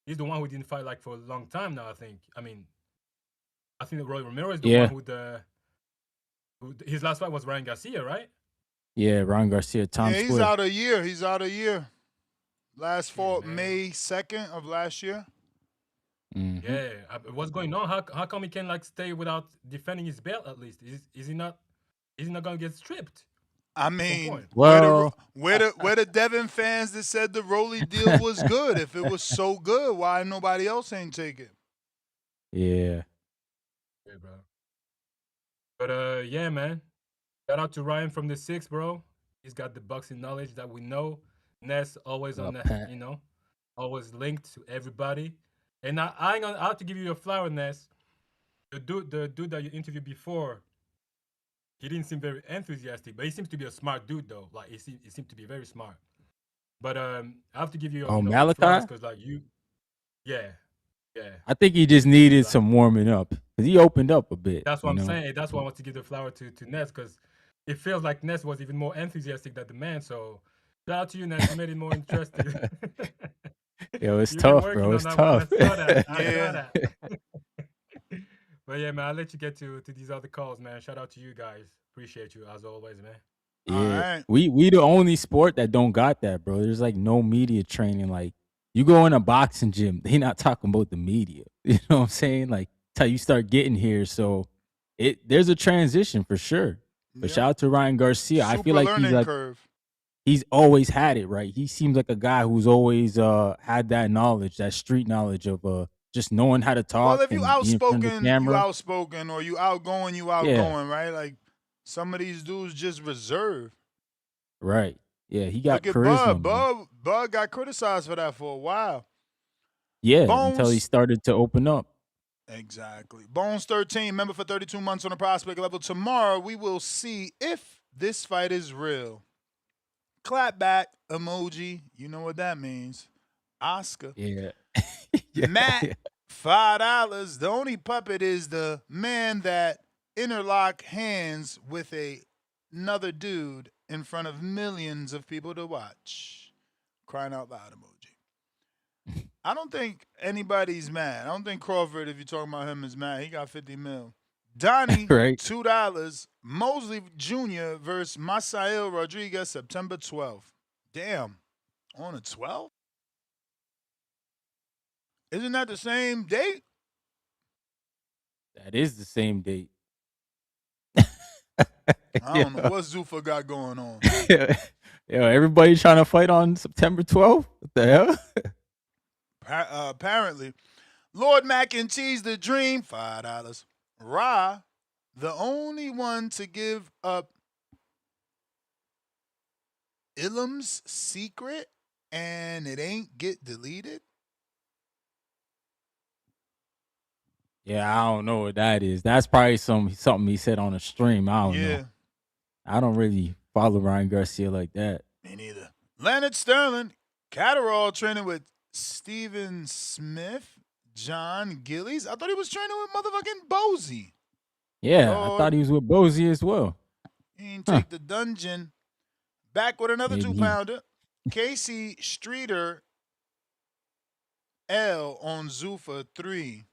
he's the one who didn't fight like for a long time now. I think. I mean, I think that Rolly Romero is the one Yeah, who his last fight was Ryan Garcia, right? yeah. Ryan Garcia, Yeah, Times he's Square. out a year. He's out a year. Last Yeah, fought man. May 2nd of last year. Yeah. What's going on? How come he can like stay without defending his belt at least? Is he not? Is he not gonna get stripped I at some mean, point? Well, where the Devin fans that said the Rolly deal was good? If it was so good, why nobody else ain't take it? yeah. Yeah, bro. But yeah, man. Shout out to Ryan from the six, bro. He's got the boxing knowledge that we know. Ness always on the, Pat. always linked to everybody. And I ain't gonna I have to give you a flower, Ness. The dude that you interviewed before, he didn't seem very enthusiastic, but he seems to be a smart dude though. Like he seemed to be very smart. But I have to give you Oh, your flowers Malachi. because like yeah, yeah. I think he just needed Like some warming up because he opened up a bit. that's what I'm saying. That's why I want to give the flower to Ness because it feels like Ness was even more enthusiastic than the man. So shout out to you, Ness. You made it more interesting. Yo, it's You've been tough, bro. working on It's that one. I tough. saw that. I saw Yeah. that. But yeah, man, I'll let you get to these other calls, man. Shout out to you guys. Appreciate you as always, man. All Yeah, right. we the only sport that don't got that, bro. There's like no media training. Like you go in a boxing gym, they not talking about the media. You know what I'm saying? Like till you start getting here, so there's a transition for sure. But Yep. shout out to Ryan Garcia. I feel Super like learning curve. he's always had it, right? He seems like a guy who's always had that knowledge, that street knowledge of just knowing how to Well, talk if you and be in front of the outspoken, camera. or you outgoing, Yeah, right? Like some of these dudes just reserved. right. Yeah, he got Look at charisma, Bud. man. Bud got criticized for that for a while. Yeah, until he Bones. started to open up. Exactly. Bones 13, member for 32 months on the prospect level. Tomorrow we will see if this fight is real. Clap back emoji. You know what that means. Oscar. Yeah. Yeah. Matt, $5. The only puppet is the man that interlock hands with another dude in front of millions of people to watch. Crying out loud emoji. I don't think anybody's mad. I don't think Crawford, if you're talking about him, is mad. He got 50 mil. Donnie, Right. $2. Mosley Jr. versus Masael Rodriguez, September 12th. Damn. On the 12th? Isn't that the same date? That is the same date. I don't know what Zuffa got going on. Yo, everybody trying to fight on September 12th? What the hell? Apparently. Lord Mac and Cheese, the dream, $5. Ra, the only one to give up Ilum's secret and it ain't get deleted? Yeah, I don't know what that is. That's probably something he said on a stream. I don't know. I don't really follow Ryan Garcia like that. Me neither. Leonard Sterling, Catterall training with Steven Smith. John Gillies. I thought he was training with motherfucking Bozy. Yeah, I Lord, thought he was with Bozy as well. he didn't Huh. take the dungeon. Back with another Maybe 2-pounder. Casey Streeter L on Zuffa 3.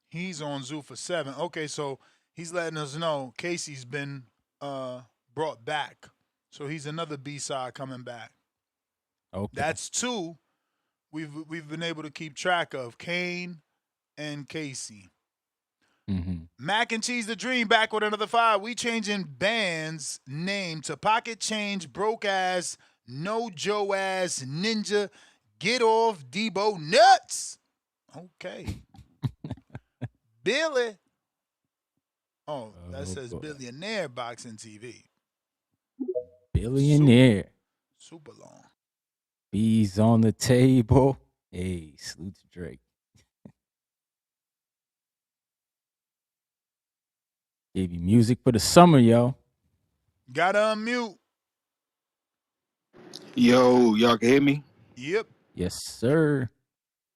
He's on Zuffa 7. Okay, so he's letting us know Casey's been brought back. So he's another B-side coming back. Okay. That's 2 we've been able to keep track of, Kane and Casey. Mm-hmm. Mac and Cheese the Dream back with another 5. We changing band's name to Pocket Change, Broke Ass, No Joe Ass, Ninja, Get Off, Debo Nuts. Okay. Billy. Oh, that says boy. Billionaire Boxing TV. Billionaire. Super long. Bees on the table. Hey, salute to Drake. Gave you music for the summer, yo. Gotta unmute. Yo, y'all can hear me? Yep. Yes, sir.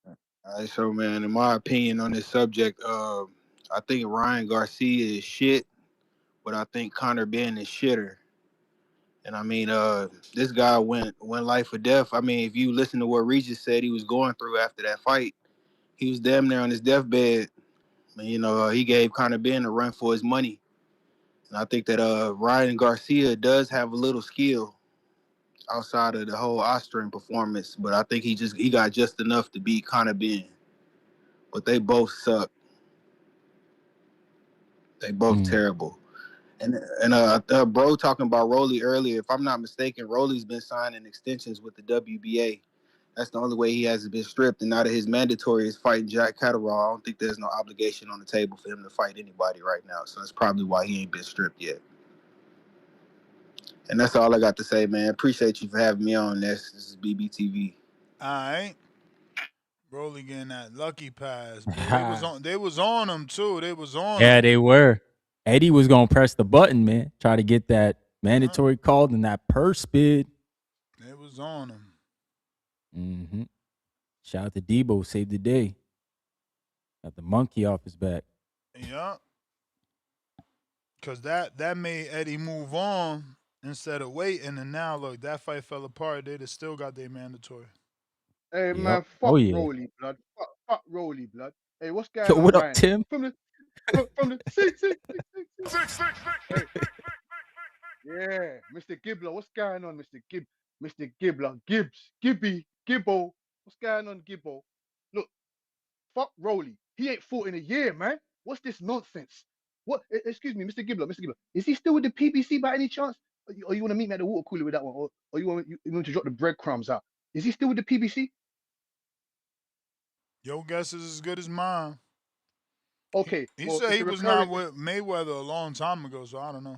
All right, so man, in my opinion on this subject, I think Ryan Garcia is shit, but I think Conor Benn is shitter. And I mean, this guy went life or death. I mean, if you listen to what Regis said he was going through after that fight, he was damn near on his deathbed. And, you know, he gave Conor Benn a run for his money. And I think that Ryan Garcia does have a little skill outside of the whole Austrian performance, but I think he got just enough to beat Conor Benn. But they both suck. They both terrible. And bro talking about Rolly earlier, if I'm not mistaken, Rolly's been signing extensions with the WBA. That's the only way he hasn't been stripped. And now that his mandatory is fighting Jack Catterall, I don't think there's no obligation on the table for him to fight anybody right now. So that's probably why he ain't been stripped yet. And that's all I got to say, man. Appreciate you for having me on this. This is BBTV. All right. Rolly getting that lucky pass, boy. They was on him too. They was on Yeah, him. they were. Eddie was gonna press the button, man. Try to get that mandatory called and that purse bid. They was on him. Mm-hmm. Shout out to Debo, saved the day. Got the monkey off his back. Yeah. Cause that made Eddie move on instead of waiting, and now look, that fight fell apart. They'd have still got their mandatory. Hey man, Oh fuck yeah. Rolly blood. Fuck Rolly blood. Hey, what's Yo, going on, what up, Ryan? Tim? From the six. Hey, yeah, Mr. Gibbler, what's going on, Mr. Gibbler, Gibbo, what's going on, Gibbo? Look, fuck Rolly. He ain't fought in a year, man. What's this nonsense? What? Excuse me, Mr. Gibbler. Is he still with the PBC by any chance? Or you want to meet me at the water cooler with that one? Or you want to drop the breadcrumbs out? Is he still with the PBC? Your guess is as good as mine. Okay, He well, said it's he a was not recurring. with Mayweather a long time ago, so I don't know.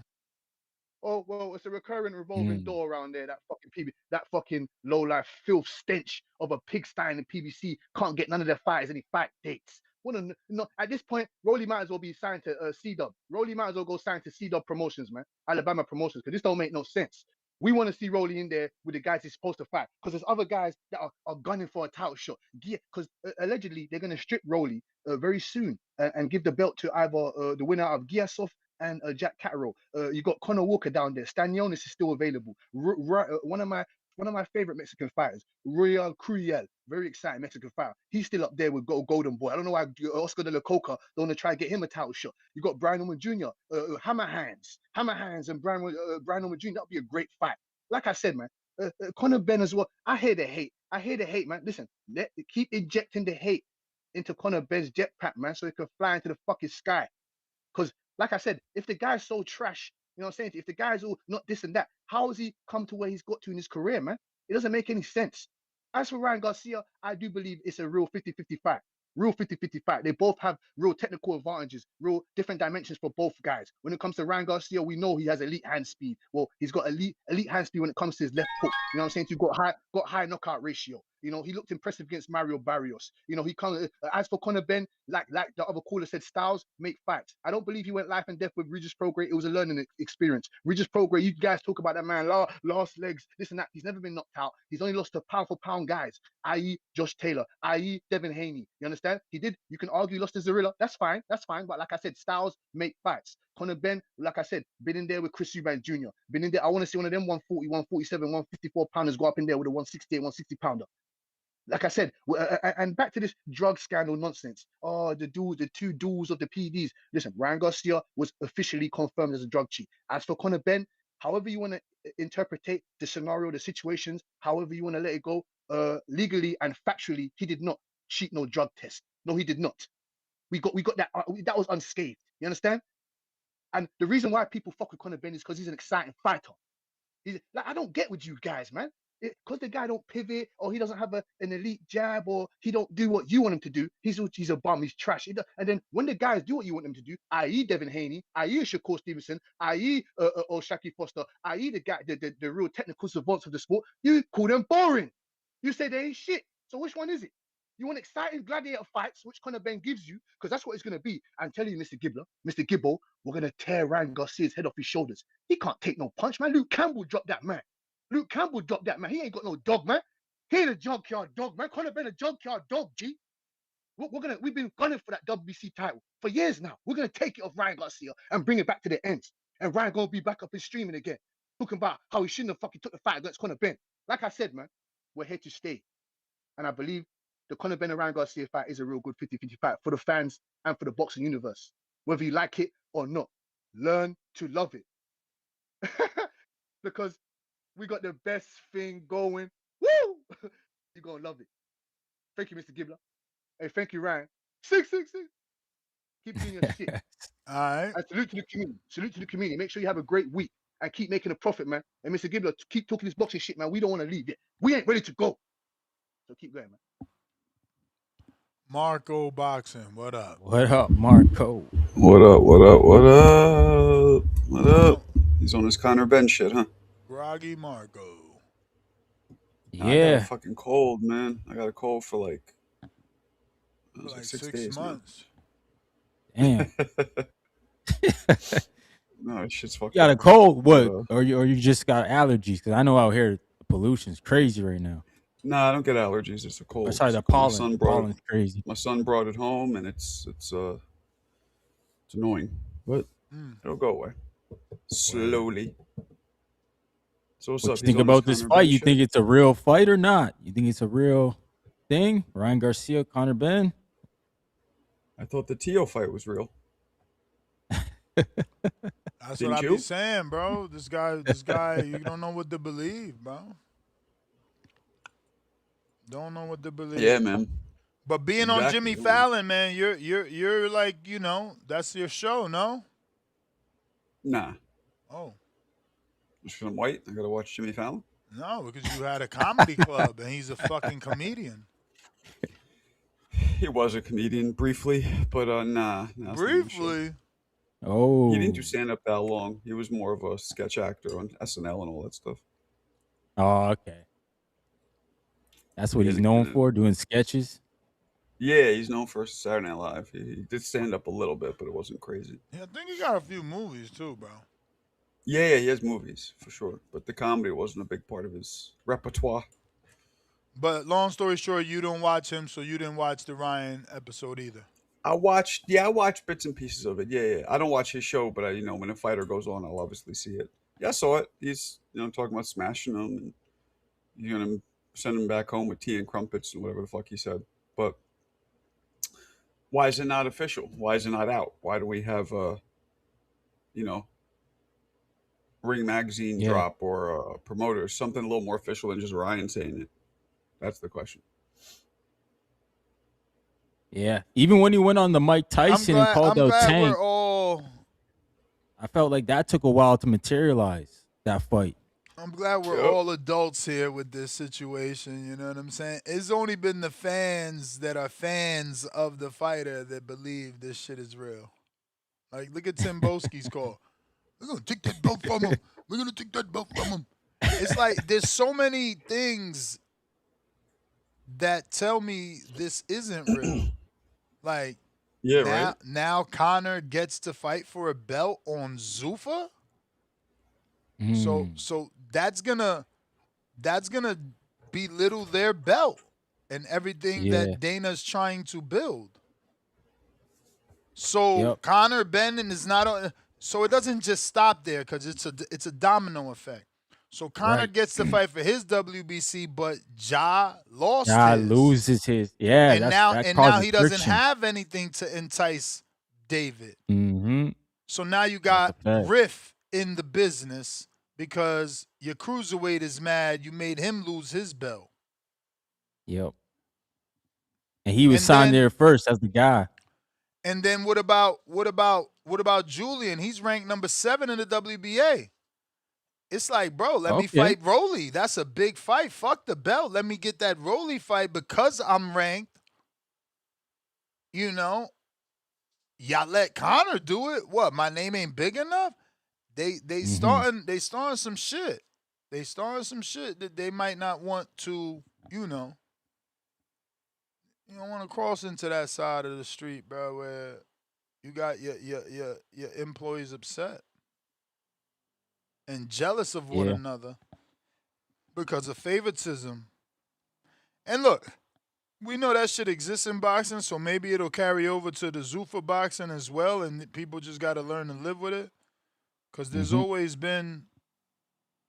Oh well, it's a recurring revolving door around there. That fucking that fucking low life filth stench of a pigsty in the PBC can't get none of their fighters any fight dates. No, at this point, Rolly might as well be signed to C-Dub. Rolly might as well go sign to C-Dub Promotions, man. Alabama Promotions, because this don't make no sense. We want to see Rolly in there with the guys he's supposed to fight, because there's other guys that are gunning for a title shot. Because allegedly they're going to strip Rolly very soon and give the belt to either the winner of Giasov and Jack Catterall. You got Conor Walker down there. Stanionis is still available. One of my favorite Mexican fighters, Royal Curiel, very exciting Mexican fighter. He's still up there with Golden Boy. I don't know why Oscar de la Coca don't want to try to get him a title shot. You got Brian Norman Jr., Hammer Hands, and Brian Norman Jr. That'd be a great fight. Like I said, man, Conor Benn as well. I hear the hate, man. Listen, keep injecting the hate into Conor Benn's jetpack, man, so he can fly into the fucking sky. Because, like I said, if the guy's so trash, you know what I'm saying? If the guy's all not this and that, how has he come to where he's got to in his career, man? It doesn't make any sense. As for Ryan Garcia, I do believe it's a real 50-50 fight. Real 50-50 fight. They both have real technical advantages, real different dimensions for both guys. When it comes to Ryan Garcia, we know he has elite hand speed. Well, he's got elite hand speed when it comes to his left hook. You know what I'm saying? You've got high knockout ratio. You know, he looked impressive against Mario Barrios. You know, he kind of, as for Conor Benn, like the other caller said, styles make fights. I don't believe he went life and death with Regis Prograis. It was a learning experience. Regis Prograis, you guys talk about that man, lost legs, this and that. He's never been knocked out. He's only lost to powerful pound guys, i.e. Josh Taylor, i.e. Devin Haney. You understand? He did, you can argue he lost to Zarilla. That's fine. But like I said, styles make fights. Conor Benn, like I said, been in there with Chris Eubank Jr. Been in there. I want to see one of them 140, 147, 154 pounders go up in there with a 168, 160 pounder. Like I said, and back to this drug scandal nonsense. Oh, the two duels of the PDs. Listen, Ryan Garcia was officially confirmed as a drug cheat. As for Conor Benn, however you want to interpret the scenario, the situations, however you want to let it go, legally and factually, he did not cheat no drug test. No, he did not. We got that. That was unscathed. You understand? And the reason why people fuck with Conor Benn is because he's an exciting fighter. He's like, I don't get with you guys, man. Because the guy don't pivot, or he doesn't have an elite jab, or he don't do what you want him to do. He's a bum. He's trash. And then when the guys do what you want them to do, i.e. Devin Haney, i.e. Shakur Stevenson, i.e. Or Shaki Foster, i.e. the guy, the real technical savants of the sport, you call them boring. You say they ain't shit. So which one is it? You want exciting gladiator fights, which Conor Benn gives you, because that's what it's going to be. I'm telling you, Mr. Gibbo, we're going to tear Ryan Garcia's head off his shoulders. He can't take no punch, man. Luke Campbell dropped that man. He ain't got no dog, man. He ain't a junkyard dog, man. Conor Benn a junkyard dog, G. We've been gunning for that WBC title for years now. We're going to take it off Ryan Garcia and bring it back to the ends. And Ryan going to be back up and streaming again, talking about how he shouldn't have fucking took the fight against Conor Benn. Like I said, man, we're here to stay. And I believe the Conor Benn and Ryan Garcia fight is a real good 50-50 fight for the fans and for the boxing universe. Whether you like it or not, learn to love it. Because we got the best thing going. Woo! You're going to love it. Thank you, Mr. Gibbler. Hey, thank you, Ryan. 666. Keep doing your shit. All right. And salute to the community. Salute to the community. Make sure you have a great week and keep making a profit, man. And Mr. Gibbler, keep talking this boxing shit, man. We don't want to leave yet. We ain't ready to go. So keep going, man. Marco Boxing, what up? What up, Marco? What up? What up? What up? What up? He's on his Conor Benn shit, huh? Groggy Marco. Yeah. I got a fucking cold, man. I got a cold for like 6 days, months. Man. Damn. No, shit's fucked You got a up. cold? What? Or you just got allergies? Because I know out here the pollution's crazy right now. Nah, I don't get allergies. It's a cold. Or sorry, the My pollen. son The brought pollen's crazy. My son brought it home, and it's annoying, but it'll go away slowly. So what's What up? you think about this fight? You think it's a real fight or not? You think it's a real thing? Ryan Garcia, Conor Benn? I thought the Tio fight was real. That's what I be saying, bro. This guy, you don't know what to believe, bro. Don't know what to believe. Yeah, man. But being on Jimmy Fallon, man, you're like, you know, that's your show, no? Nah. Oh. Just because I'm white, I gotta watch Jimmy Fallon? No, because you had a comedy club and he's a fucking comedian. He was a comedian briefly, but nah. Briefly? Oh. He didn't do stand-up that long. He was more of a sketch actor on SNL and all that stuff. Oh, okay. That's what he's known for, doing sketches? Yeah, he's known for Saturday Night Live. He did stand up a little bit, but it wasn't crazy. Yeah, I think he got a few movies too, bro. Yeah, he has movies, for sure. But the comedy wasn't a big part of his repertoire. But long story short, you don't watch him, so you didn't watch the Ryan episode either. I watched bits and pieces of it. Yeah. I don't watch his show, but when a fighter goes on, I'll obviously see it. Yeah, I saw it. He's, talking about smashing him, and you're going to send him back home with tea and crumpets and whatever the fuck he said. But why is it not official? Why is it not out? Why do we have Ring Magazine drop or a promoter, something a little more official than just Ryan saying it? That's the question. Yeah. Even when he went on the Mike Tyson and called out Tank, I felt like that took a while to materialize, that fight. I'm glad we're all adults here with this situation, you know what I'm saying? It's only been the fans that are fans of the fighter that believe this shit is real. Like, look at Tim Boski's call. We're going to take that belt from him. We're going to take that belt from him. It's like there's so many things that tell me this isn't real. Like Yeah, right. now Conor gets to fight for a belt on Zuffa. So that's gonna belittle their belt and everything Yeah. that Dana's trying to build. So Yep. Conor Benn is not on. So it doesn't just stop there because it's a domino effect. So Conor Right. gets to fight for his WBC, but Ja lost God his, loses his. Yeah, and that's now that and now causes he doesn't friction. have anything to entice David. Mm-hmm. So now you That's a got fact. Riff in the business because your cruiserweight is mad. You made him lose his belt, Yep. And he was and signed then there first as the guy. what about Julian? He's ranked number 7 in the WBA. It's like, bro, let me Okay. fight Rolly. That's a big fight. Fuck the belt. Let me get that Rolly fight because I'm ranked. You know, y'all let Connor do it. What? My name ain't big enough. They Mm-hmm. starting some shit. They starting some shit that they might not want to. You know, you don't want to cross into that side of the street, bro, where you got your employees upset and jealous of one Yeah. another because of favoritism. And look, we know that shit exists in boxing, so maybe it'll carry over to the Zuffa boxing as well, and people just got to learn to live with it. Because there's Mm-hmm. always been,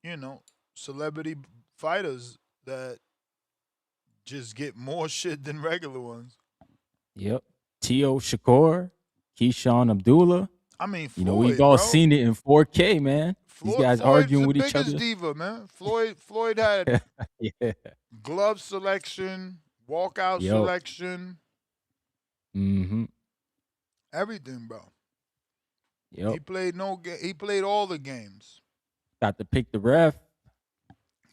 you know, celebrity fighters that just get more shit than regular ones. Yep. Tio Shakur, Keyshawn Abdullah. I mean, You know, we've Floyd, all bro. seen it in 4K, man. These guys Floyd's arguing the with each biggest other. diva, man. Floyd had Yeah. glove selection, walkout Yep. selection, Mm-hmm. everything, bro. Yep. He played all the games. Got to pick the ref.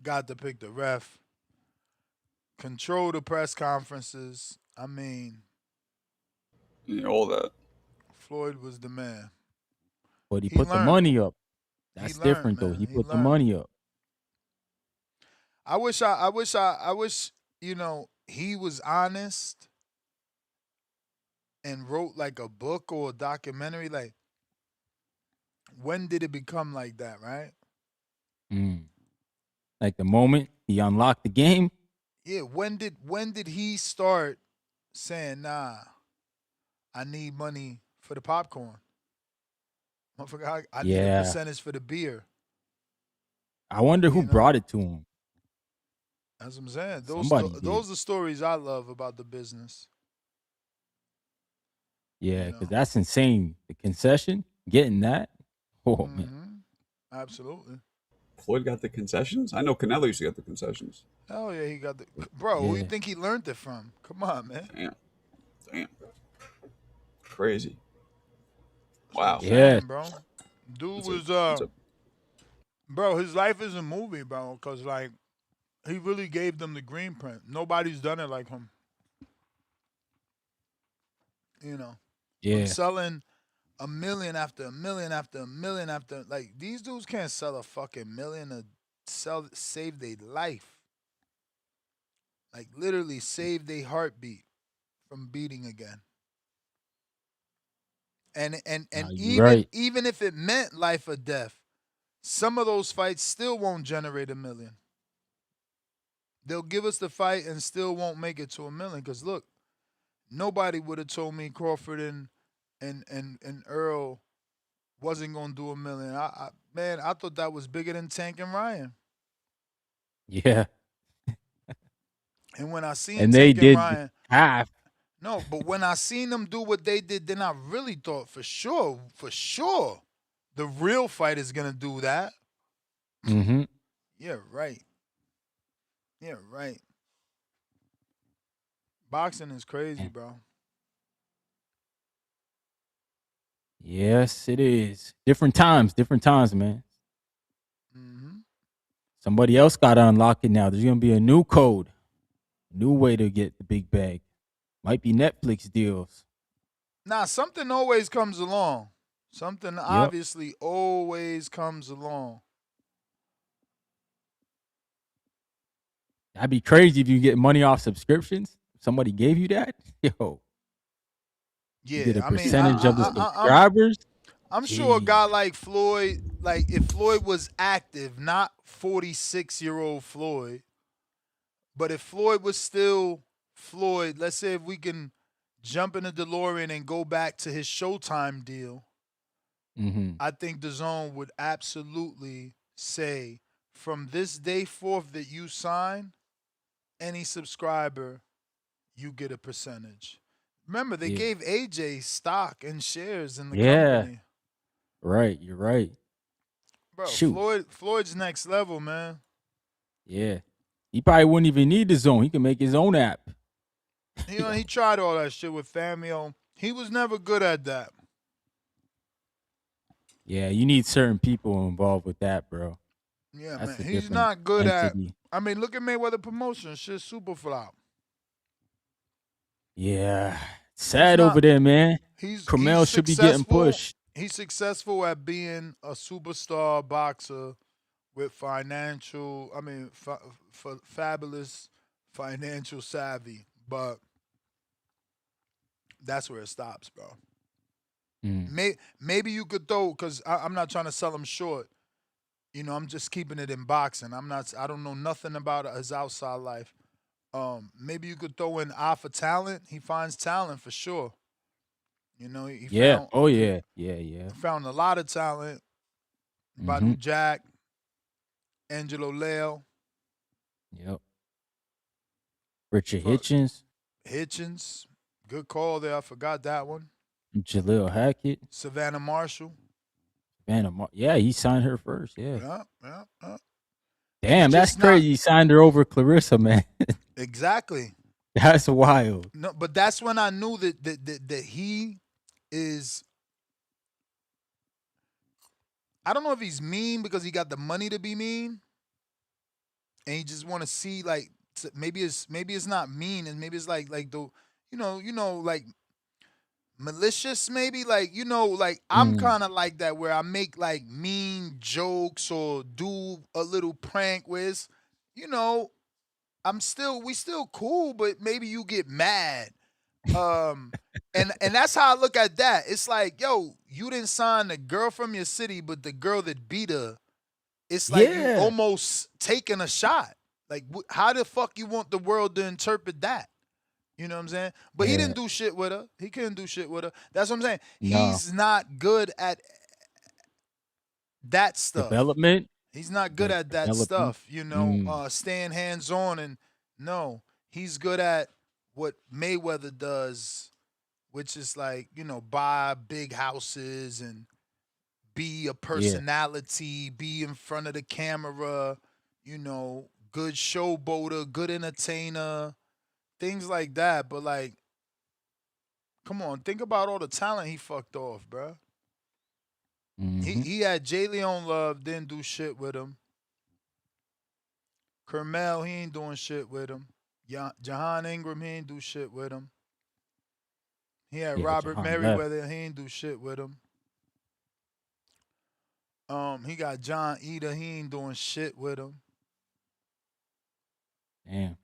Got to pick the ref, control the press conferences. I mean, Yeah, all that. Floyd was the man. But he He put the learned. money up. He That's learned, different though. man. He He put the learned. money up. I wish he was honest and wrote like a book or a documentary. Like, when did it become like that, right? Mm. Like the moment he unlocked the game. Yeah, when did he start saying, nah, I need money for the popcorn? Motherfucker, I need a Yeah. percentage for the beer. I wonder who You know? brought it to him. That's what I'm saying. Somebody did. Those are stories I love about the business. Yeah, You because know. that's insane. The concession, getting that. Oh man. Mm-hmm. Absolutely. Floyd got the concessions. I know Canelo used to get the concessions. Hell yeah, he got the bro. Who you Yeah. think he learned it from? Come on, man. Damn, damn, crazy. That's what I'm Wow. Yeah. saying, bro. Dude That's a was that's a bro. His life is a movie, bro. Cause like he really gave them the green print. Nobody's done it like him. You know, from Yeah. selling a million after a million after a million after like these dudes can't sell a fucking million to save their life. Like literally save their heartbeat from beating again. And Nah, you even right. even if it meant life or death, some of those fights still won't generate a million. They'll give us the fight and still won't make it to a million. Cause look, nobody would have told me Crawford and Earl wasn't gonna do a million. Man, I thought that was bigger than Tank and Ryan. Yeah. And when I seen And they Tank and did Ryan, half. no, but when I seen them do what they did, then I really thought for sure, the real fight is gonna do that. Mm-hmm. Yeah, right. Yeah, right. Boxing is crazy, bro. Yes, it is. Different times, man. Hmm. Somebody else got to unlock it now. There's gonna be a new code, new way to get the big bag. Might be Netflix deals. Nah, something always comes along. Something Yep. obviously always comes along. That'd be crazy if you get money off subscriptions. Somebody gave you that, yo. You get Yeah, a I mean, percentage of the I'm subscribers. I'm sure a Jeez. guy like Floyd, like if Floyd was active, not 46-year-old Floyd, but if Floyd was still Floyd, let's say if we can jump in a DeLorean and go back to his Showtime deal, Mm-hmm. I think DAZN would absolutely say from this day forth that you sign, any subscriber, you get a percentage. Remember, they Yeah. gave AJ stock and shares in the Yeah. company. Right. You're right. Bro, Shoot. Floyd's next level, man. Yeah. He probably wouldn't even need the zone. He can make his own app. You know, he tried all that shit with Famio. He was never good at that. Yeah, you need certain people involved with that, bro. Yeah, That's man. a He's different not good at. entity. I mean, look at Mayweather Promotions. Shit, super flop. Yeah. He's Sad over not. there, man. He's Carmel should be getting successful. pushed. He's successful at being a superstar boxer with financial. I mean, fabulous financial savvy. But that's where it stops, bro. Mm. Maybe you could throw because I'm not trying to sell him short. You know, I'm just keeping it in boxing. I'm not. I don't know nothing about his outside life. Maybe you could throw in Alpha talent. He finds talent for sure. You know, he Yeah. found Oh he yeah. Yeah. Yeah. found a lot of talent. Mm-hmm. Badu Jack, Angelo Leo, Yep. Richard fuck Hitchens, Hitchens. Good call there. I forgot that one. Jaleel Hackett, Savannah Marshall. Yeah, he signed her first. Yeah. Yeah, yeah, yeah. He's Damn, that's just not crazy. He signed her over Clarissa, man. exactly. That's wild. No, but that's when I knew that he is. I don't know if he's mean because he got the money to be mean, and he just want to see like maybe it's not mean, and maybe it's like the like malicious maybe like like I'm Mm. kind of like that where I make like mean jokes or do a little prank with you know we still cool, but maybe you get mad. Um, and that's how I look at that. It's like, yo, you didn't sign the girl from your city, but the girl that beat her. It's like you Yeah. almost taking a shot. Like, how the fuck you want the world to interpret that? You know what I'm saying? But he Yeah. didn't do shit with her. He couldn't do shit with her. That's what I'm saying. No. He's not good at that stuff. Development. He's not good The at that development. stuff, Mm. staying hands on and no, he's good at what Mayweather does, which is like, buy big houses and be a Yeah. personality, be in front of the camera, good showboater, good entertainer, things like that. But like, come on, think about all the talent he fucked off, bruh. Mm-hmm. He had Jay Leon Love, didn't do shit with him. Kermel, he ain't doing shit with him. Jahan Ingram, he ain't do shit with him. He had Yeah, Robert Jahan left. Merriweather, he ain't do shit with him. He got John Eder, he ain't doing shit with him. Damn.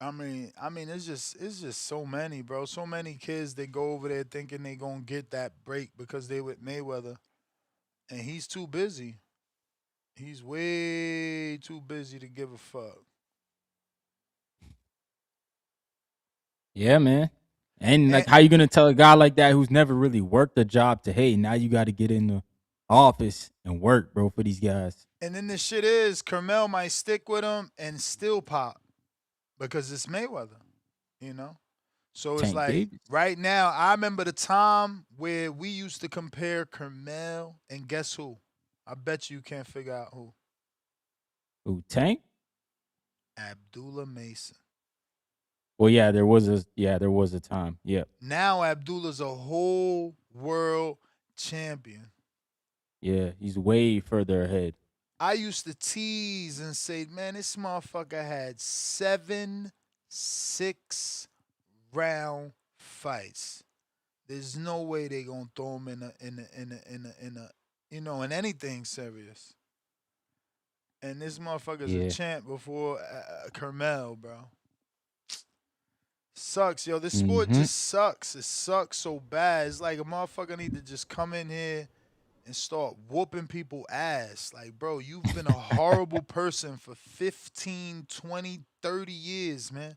I mean, it's just so many, bro. So many kids they go over there thinking they gonna get that break because they with Mayweather, and he's too busy. He's way too busy to give a fuck. Yeah, man. And like, And how you gonna tell a guy like that who's never really worked a job to hey, now you got to get in the office and work, bro, for these guys? and then the shit is, Carmel might stick with him and still pop because it's Mayweather, you know. So it's Tank like Davis. right now, I remember the time where we used to compare Carmel and guess who? I bet you can't figure out who. Who, Tank? Abdullah Mason. Well, there was a time. Yep. Now Abdullah's a whole world champion. Yeah, he's way further ahead. I used to tease and say, man, this motherfucker had 7 6 round fights. There's no way they gonna throw him in a in anything serious. and this motherfucker's a Yeah. champ before Kermel, bro. Sucks, yo. This sport Mm-hmm. just sucks. It sucks so bad. It's like a motherfucker need to just come in here and start whooping people ass. Like, bro, you've been a horrible person for 15, 20, 30 years, man.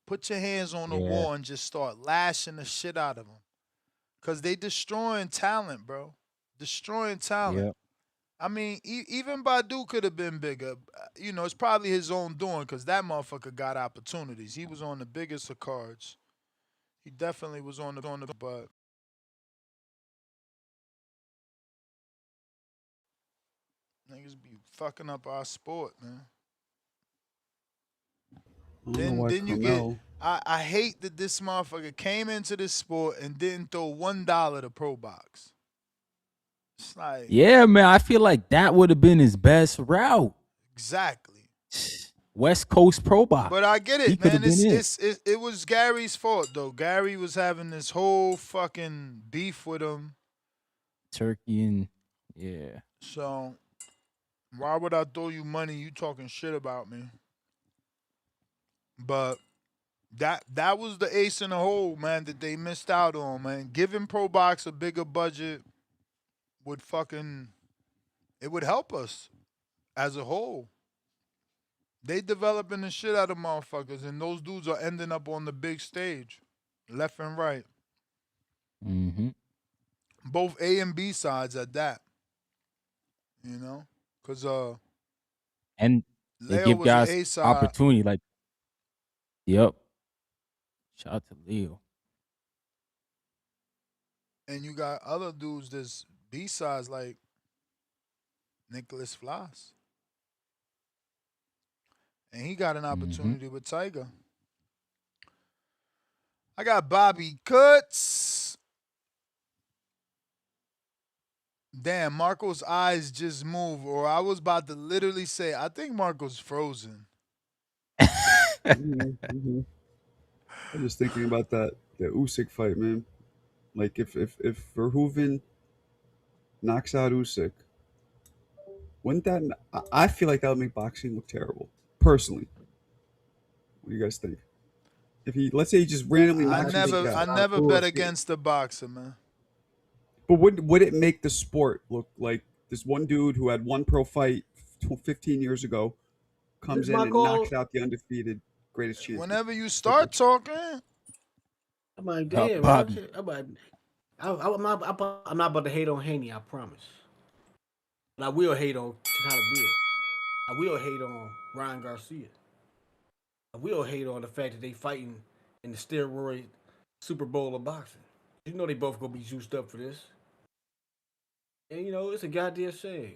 Put your hands on the Yeah. wall and just start lashing the shit out of them. Because they destroying talent, bro. Destroying talent. Yep. I mean, even Badu could have been bigger. You know, it's probably his own doing because that motherfucker got opportunities. He was on the biggest of cards. He definitely was on the but niggas be fucking up our sport, man. I don't know why Then you get Carmel. I hate that this motherfucker came into this sport and didn't throw $1 to Pro Box. It's like Yeah, man. I feel like that would have been his best route. exactly. West Coast Pro Box. But I get He it, could have man. been it. It was Gary's fault though. Gary was having this whole fucking beef with him. Turkey and yeah. So why would I throw you money? You talking shit about me. But that was the ace in the hole, man, that they missed out on, man. Giving Pro Box a bigger budget would fucking it would help us as a whole. They developing the shit out of motherfuckers, and those dudes are ending up on the big stage, left and right. Mm-hmm. Both A and B sides at that. You know, cause And they Leo give was the guys A side, opportunity. Like, yep. Shout out to Leo. and you got other dudes that's B sides like Nicholas Floss, and he got an Mm-hmm. opportunity with Tiger. I got Bobby Coots. Damn, Marco's eyes just moved, or I was about to literally say, I think Marco's frozen. Mm-hmm. I'm just thinking about the Usyk fight, man. Like if Verhoeven knocks out Usyk, wouldn't that? I feel like that would make boxing look terrible. Personally, what do you guys think? If he, let's say, he just randomly I I knocks think Usyk never, it's I out, never bet bullshit. against the boxer, man. but would it make the sport look like this one dude who had one pro fight 15 years ago This comes is in my and knocks call. out the undefeated greatest champion? Whenever you Simple. start talking, I'm like, damn, bro. Bobby. I'm like, I'm not about to hate on Haney, I promise. But I will hate on Tyler Beard. I will hate on Ryan Garcia. I will hate on the fact that they fighting in the steroid Super Bowl of boxing. You know they both gonna be juiced up for this. And you know, it's a goddamn shame.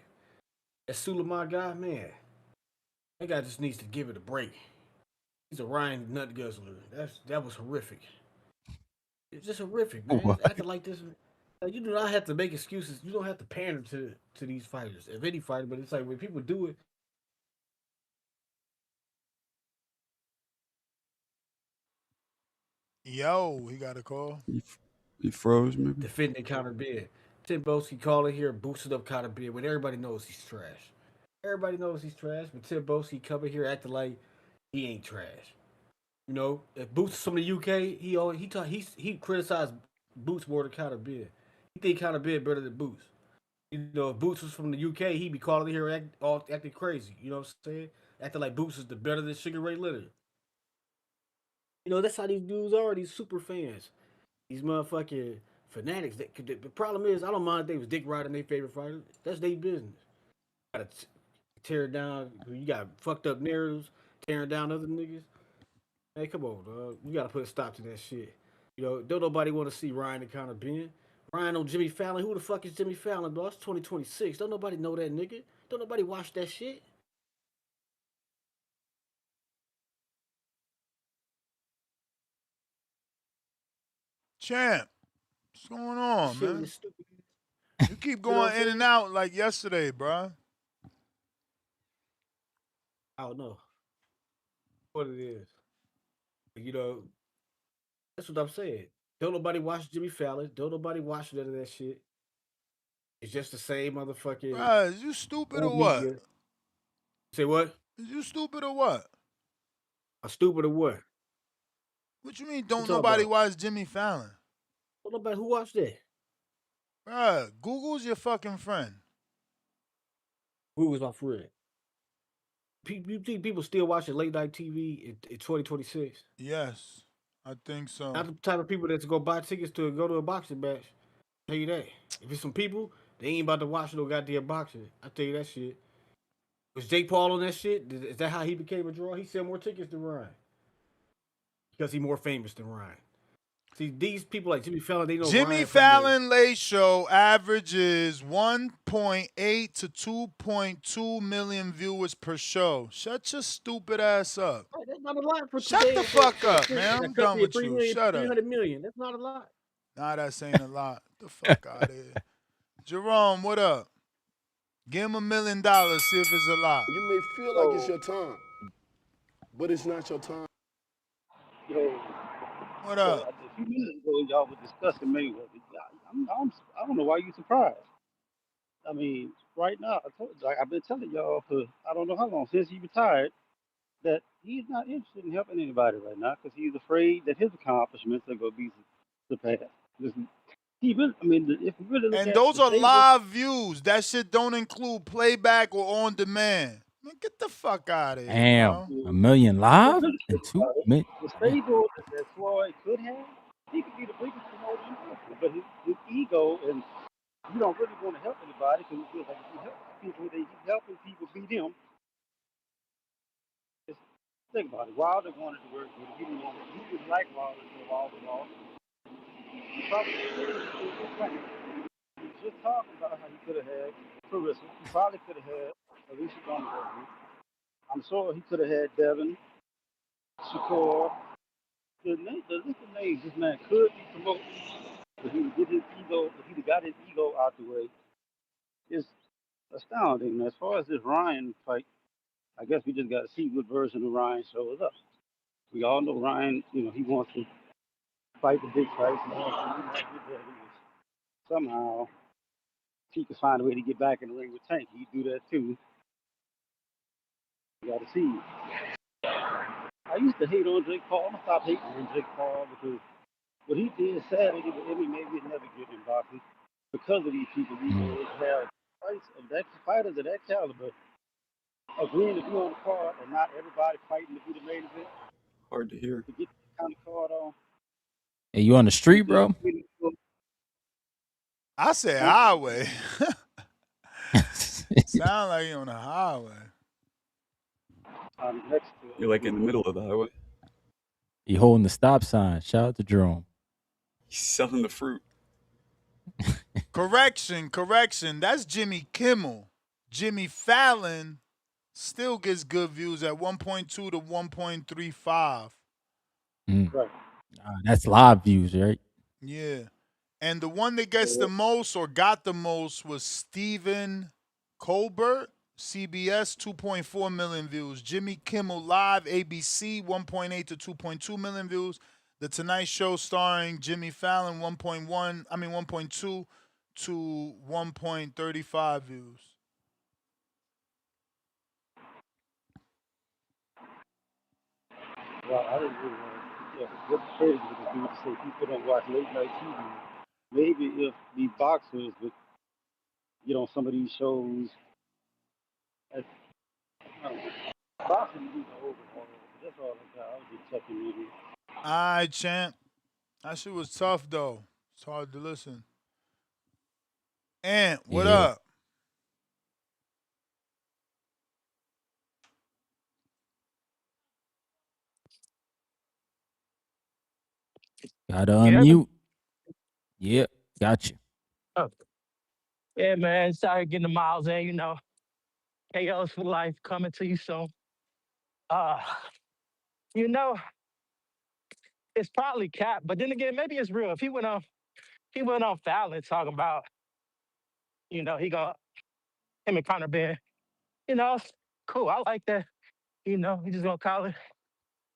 That Suleiman guy, man, that guy just needs to give it a break. He's a Ryan Nut Guzzler. That was horrific. It's just horrific, man. What? It's acting like this. You do not have to make excuses. You don't have to pander to these fighters, if any fighter. But it's like when people do it, yo, he got a call. He froze, maybe. defending Conor Benn. Tim Boski calling here, boosted up Conor Benn when everybody knows he's trash. Everybody knows he's trash, but Tim Boski coming here acting like he ain't trash. You know, if Boots is from the UK, he criticized Boots more than Conor Benn. He think Conor Benn better than Boots. You know, if Boots was from the UK, he'd be calling here acting crazy. You know what I'm saying? Acting like Boots is the better than Sugar Ray Leonard. You know, that's how these dudes are. These super fans, these motherfucking fanatics. The problem is, I don't mind if they was dick riding their favorite fighter. That's their business. You gotta tear down. You got fucked up narratives, tearing down other niggas. Hey, come on, dog. You gotta put a stop to that shit. You know, don't nobody want to see Ryan and Conor Benn. Ryan on Jimmy Fallon. Who the fuck is Jimmy Fallon, dog? It's 2026. Don't nobody know that nigga. Don't nobody watch that shit. Champ, what's going That on, shit man? is stupid. You keep You know going what I'm in and saying? out like yesterday, bro. I don't know what it is. You know, that's what I'm saying. Don't nobody watch Jimmy Fallon. Don't nobody watch none of that shit. It's just the same motherfucking Bro, is you stupid old or what? media. Say what? Is you stupid or what? I'm stupid or what? What you mean? You Don't talking nobody about? watch Jimmy Fallon? What about who watched that? Bruh, Google's your fucking friend. Who was my friend? You think people still watching late night TV in 2026? Yes, I think so. Not the type of people that's gonna buy tickets to go to a boxing match. Tell you that. If it's some people, they ain't about to watch no goddamn boxing. I tell you that shit. Was Jake Paul on that shit? Is that how he became a draw? He sell more tickets than Ryan because he more famous than Ryan. See, these people like Jimmy Fallon, they know Jimmy Ryan from the. Fallon Late Show averages 1.8 to 2.2 million viewers per show. Shut your stupid ass up. Right, that's not a lot for Shut today. the fuck For up, man. a I'm done country of with 3 you. million, Shut three up. hundred million. That's not a lot. Nah, that saying a lot. The fuck out of here. Jerome, what up? Give him $1 million. See if it's a lot. You may feel like it's your time, but it's not your time. Yo, What so up? a few minutes ago, y'all were discussing Mayweather. I don't know why you surprised. I mean, right now, like I've been telling y'all for I don't know how long since he retired that he's not interested in helping anybody right now because he's afraid that his accomplishments are going to be surpassed. Listen, he really, I mean, if you really look And at those the are stable, live views. That shit don't include playback or on demand. Man, get the fuck out of here, Damn, bro. a million if you live really and think two about it, minutes. the stable that Floyd could have, he could be the biggest promoter in America. But his ego and you don't really want to help anybody because he feels like if he helps people, he's helping people beat him. Just think about it. Wilder wanted to work with him. He didn't like Wilder until Wilder lost. He probably he was just talking about how he could have had Clarissa. He probably could have had Alicia Donovan. I'm sure he could have had Devin, Shakur. The list of names this man could be promoted if he would get his ego, if he'd have got his ego out the way. It's astounding. As far as this Ryan fight, I guess we just got to see what version of Ryan shows up. We all know Ryan, he wants to fight the big fights. He wants to be like his daddy. Somehow, he could find a way to get back in the ring with Tank. He'd do that too. You got to see. I used to hate on Jake Paul. I'm gonna stop hating on Jake Paul because what he did Saturday with Emmy made me never get in boxing because of these people. These Mm. have fights of that fighters of that caliber agreeing to be on the card and not everybody fighting to be the main event Hard to hear. to get the kind of card on. Hey, you on the street, You think bro? really cool? I say Huh? highway. Sound like you on the highway. Next You're like in the middle of the highway. He holding the stop sign. Shout out to Jerome. He's selling the fruit. Correction. That's Jimmy Kimmel. Jimmy Fallon still gets good views at 1.2 to 1.35. Mm. right. That's live views, right? Yeah. And the one that gets the most or got the most was Stephen Colbert, CBS, 2.4 million views. Jimmy Kimmel Live, ABC, 1.8 to 2.2 million views. The Tonight Show starring Jimmy Fallon, 1.2 to 1.35 views. Well, I didn't really what's crazy to do to say people don't watch late night TV. Maybe if the boxers would get on some of these shows, as, I don't know, boxing needs an overhaul. That's all I got. I was just checking in. All right, champ. That shit was tough, though. It's hard to listen. Ant, what Yeah. up? Gotta You hear me? unmute. Yep, got you. Oh, yeah, man. Sorry getting the miles in, KOs for life coming to you soon. Uh, you know, it's probably cap, but then again, maybe it's real. If he went on Fallon talking about, him and Conor Benn, it's cool. I like that. We just gonna call it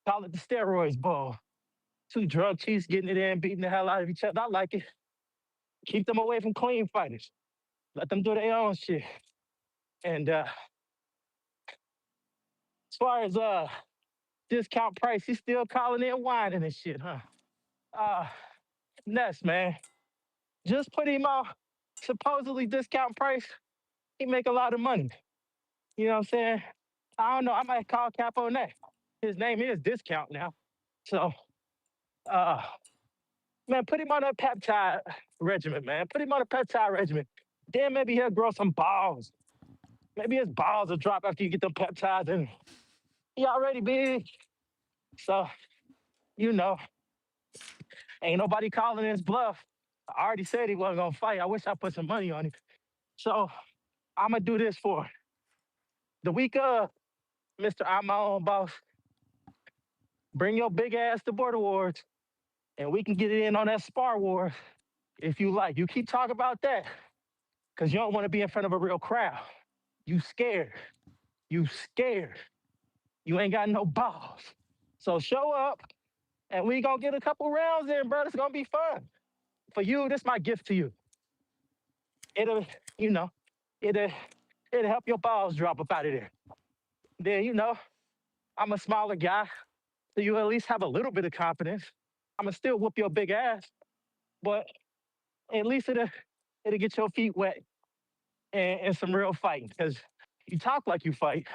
the steroids ball. Two drug chiefs getting it in, beating the hell out of each other. I like it. Keep them away from clean fighters. Let them do their own shit. And far as discount price, he's still calling in whining and shit, huh? Ness, man. Just put him on supposedly discount price. He make a lot of money. You know what I'm saying? I don't know. I might call Cap on that. His name is Discount now. So, uh, man, put him on a peptide regimen, man. Put him on a peptide regimen. Then maybe he'll grow some balls. Maybe his balls will drop after you get them peptides in. He already big. So, you know, ain't nobody calling his bluff. I already said he wasn't gonna fight. I wish I put some money on him. So I'm gonna do this for the week of Mr. I'm my own boss. Bring your big ass to Border Wars, and we can get it in on that spar war if you like. You keep talking about that because you don't want to be in front of a real crowd. You scared. You scared. You ain't got no balls. So show up, and we gonna get a couple rounds in, bro. It's gonna be fun. For you, this my gift to you. It'll, you know, it'll help your balls drop up out of there. Then, you know, I'm a smaller guy, so you at least have a little bit of confidence. I'm gonna still whoop your big ass, but at least it'll get your feet wet and some real fighting. Because you talk like you fight,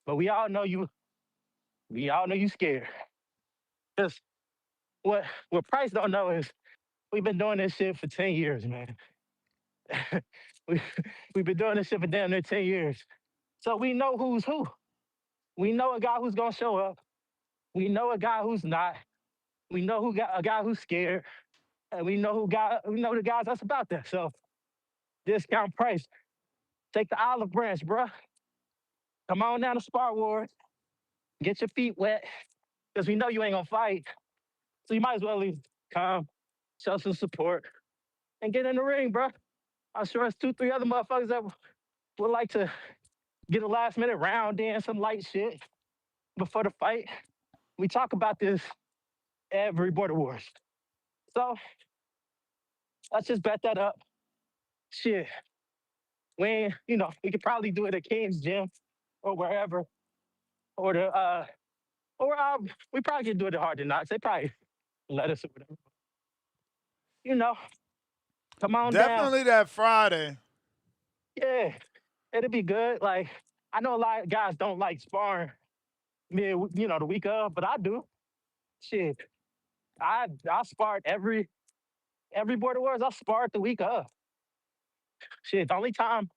but we all know you scared. Because what Price don't know is we've been doing this shit for 10 years, man. we, we've been doing this shit for damn near 10 years. So we know who's who. We know a guy who's gonna show up. We know a guy who's not. We know who got a guy who's scared. And we know the guys that's about that. So discount price. Take the olive branch, bruh. Come on down to Spar Wars. Get your feet wet. Because we know you ain't gonna fight. So you might as well at least come, show some support, and get in the ring, bruh. I'm sure it's 2, 3 other motherfuckers that would like to get a last minute round in, some light shit before the fight. We talk about this every Border Wars. So let's just bet that up. Shit. We could probably do it at King's Gym or wherever. We probably could do it at Hard to Knocks. They probably let us or whatever. You know, come on down. Definitely that Friday. Yeah, it'll be good. Like, I know a lot of guys don't like sparring the week of, but I do. Shit. I sparred every Border Wars. I sparred the week of. Shit, the only time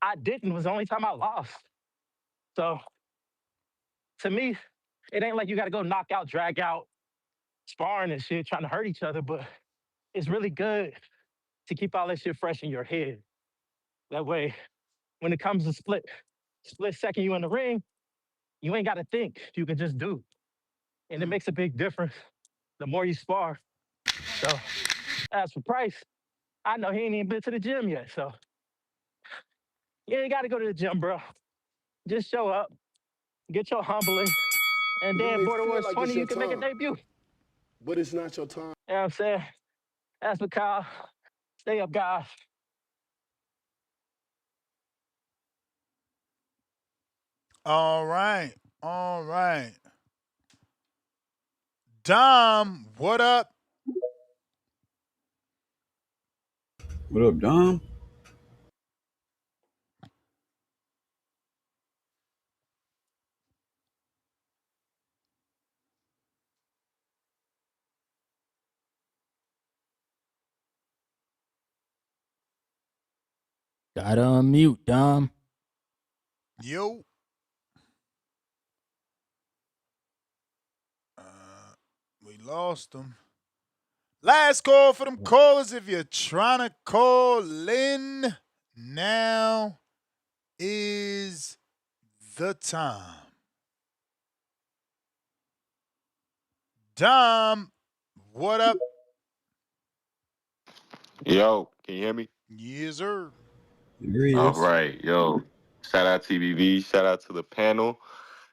I didn't was the only time I lost. So to me, it ain't like you got to go knock out, drag out, sparring and shit, trying to hurt each other. But it's really good to keep all that shit fresh in your head. That way, when it comes to split second you in the ring, you ain't got to think. You can just do. And it makes a big difference the more you spar. So as for Price, I know he ain't even been to the gym yet. So you ain't got to go to the gym, bro. Just show up, get your humbling, and You then may Border feel Wars like it's 20, your you can make a time, debut. but it's not your time. You know what I'm saying? That's for Kyle. Stay up, guys. All right. All right. Dom, what up? What up, Dom? Gotta unmute, Dom. Yo. We lost him. Last call for them callers. If you're trying to call in, now is the time. Dom, what up? Yo, can you hear me? Yes, sir. Here he All is. right, yo. Shout out TBV. Shout out to the panel.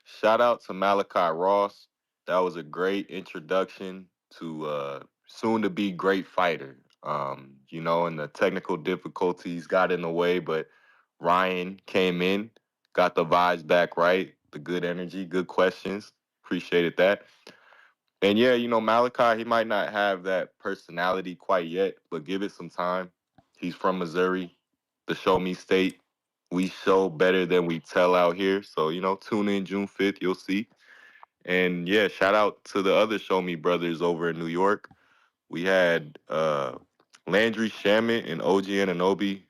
Shout out to Malachi Ross. That was a great introduction to soon to be great fighter. And the technical difficulties got in the way, but Ryan came in, got the vibes back right, the good energy, good questions. Appreciated that. And yeah, Malachi, he might not have that personality quite yet, but give it some time. He's from Missouri, the show me state. We show better than we tell out here. So, tune in June 5th, you'll see. And yeah, shout out to the other show me brothers over in New York. We had Landry Shamet and OG Ananobi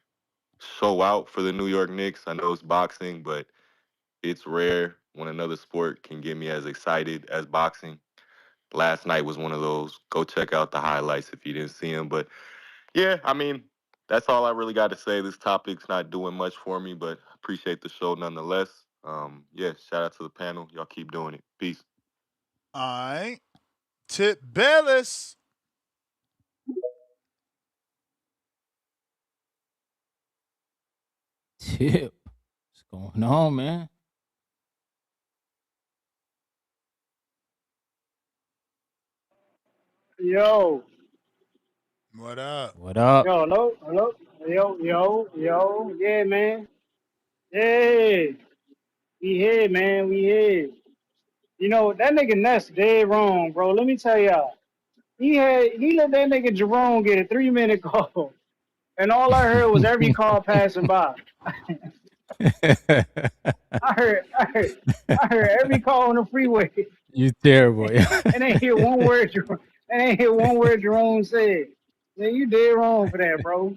show out for the New York Knicks. I know it's boxing, but it's rare when another sport can get me as excited as boxing. Last night was one of those. Go check out the highlights if you didn't see them. But yeah, I mean, that's all I really got to say. This topic's not doing much for me, but appreciate the show nonetheless. Yeah, shout out to the panel. Y'all keep doing it. Peace. All right. Tip Bellis. Tip. What's going on, man? Yo, What up? What up? hello, yeah, man, yeah, we here, man, we here. You know that nigga Ness dead wrong, bro. Let me tell y'all, he let that nigga Jerome get a 3 minute call, and all I heard was every car passing by. I heard every car on the freeway, You terrible. and ain't hear one word, and ain't hear one word Jerome said. Man, you dead wrong for that, bro.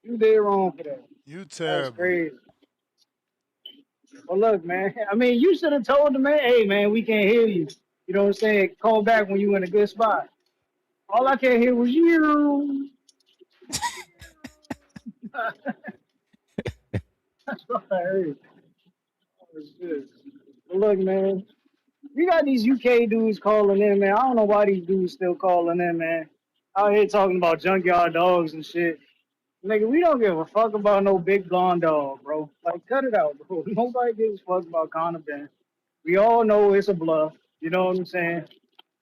You dead wrong for that. You That's terrible. crazy. Well, look, man. I mean, you should have told the man, "Hey, man, we can't hear you." You know what I'm saying? Call back when you in a good spot. All I can hear was you. That's what I heard. Oh, shit. But look, man, we got these UK dudes calling in, man. I don't know why these dudes still calling in, man. Out here talking about junkyard dogs and shit. Nigga, we don't give a fuck about no big blonde dog, bro. Like, cut it out, bro. Nobody gives a fuck about Conor Benn. We all know it's a bluff. You know what I'm saying?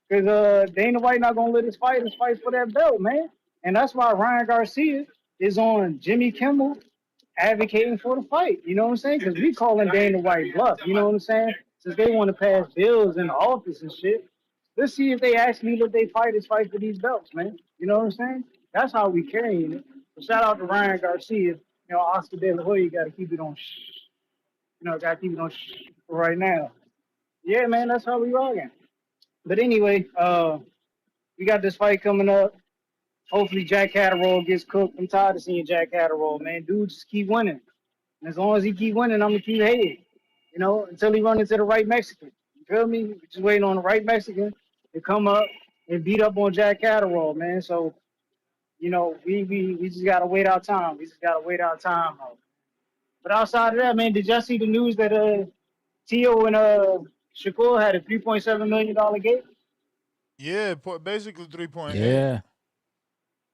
Because Dana White not gonna let us fight. Us fight for that belt, man. And that's why Ryan Garcia is on Jimmy Kimmel advocating for the fight. You know what I'm saying? Because we calling Dana White bluff. You know what I'm saying? Since they want to pass bills in the office and shit. Let's see if they actually let they fighters fight for these belts, man. You know what I'm saying? That's how we carrying it. So shout out to Ryan Garcia. You know, Oscar De La Hoya got to keep it on. You know, got to keep it on for right now. Yeah, man, that's how we rocking. But anyway, we got this fight coming up. Hopefully Jack Catterall gets cooked. I'm tired of seeing Jack Catterall, man. Dude, just keep winning. And as long as he keep winning, I'm gonna keep hating. You know, until he run into the right Mexican. You feel me? We're just waiting on the right Mexican to come up and beat up on Jack Catterall, man. So, you know, we just gotta wait our time. We just gotta wait our time out. But outside of that, man, did y'all see the news that Tio and Shakur had a $3.7 million gate? Yeah, basically 3.8. Yeah,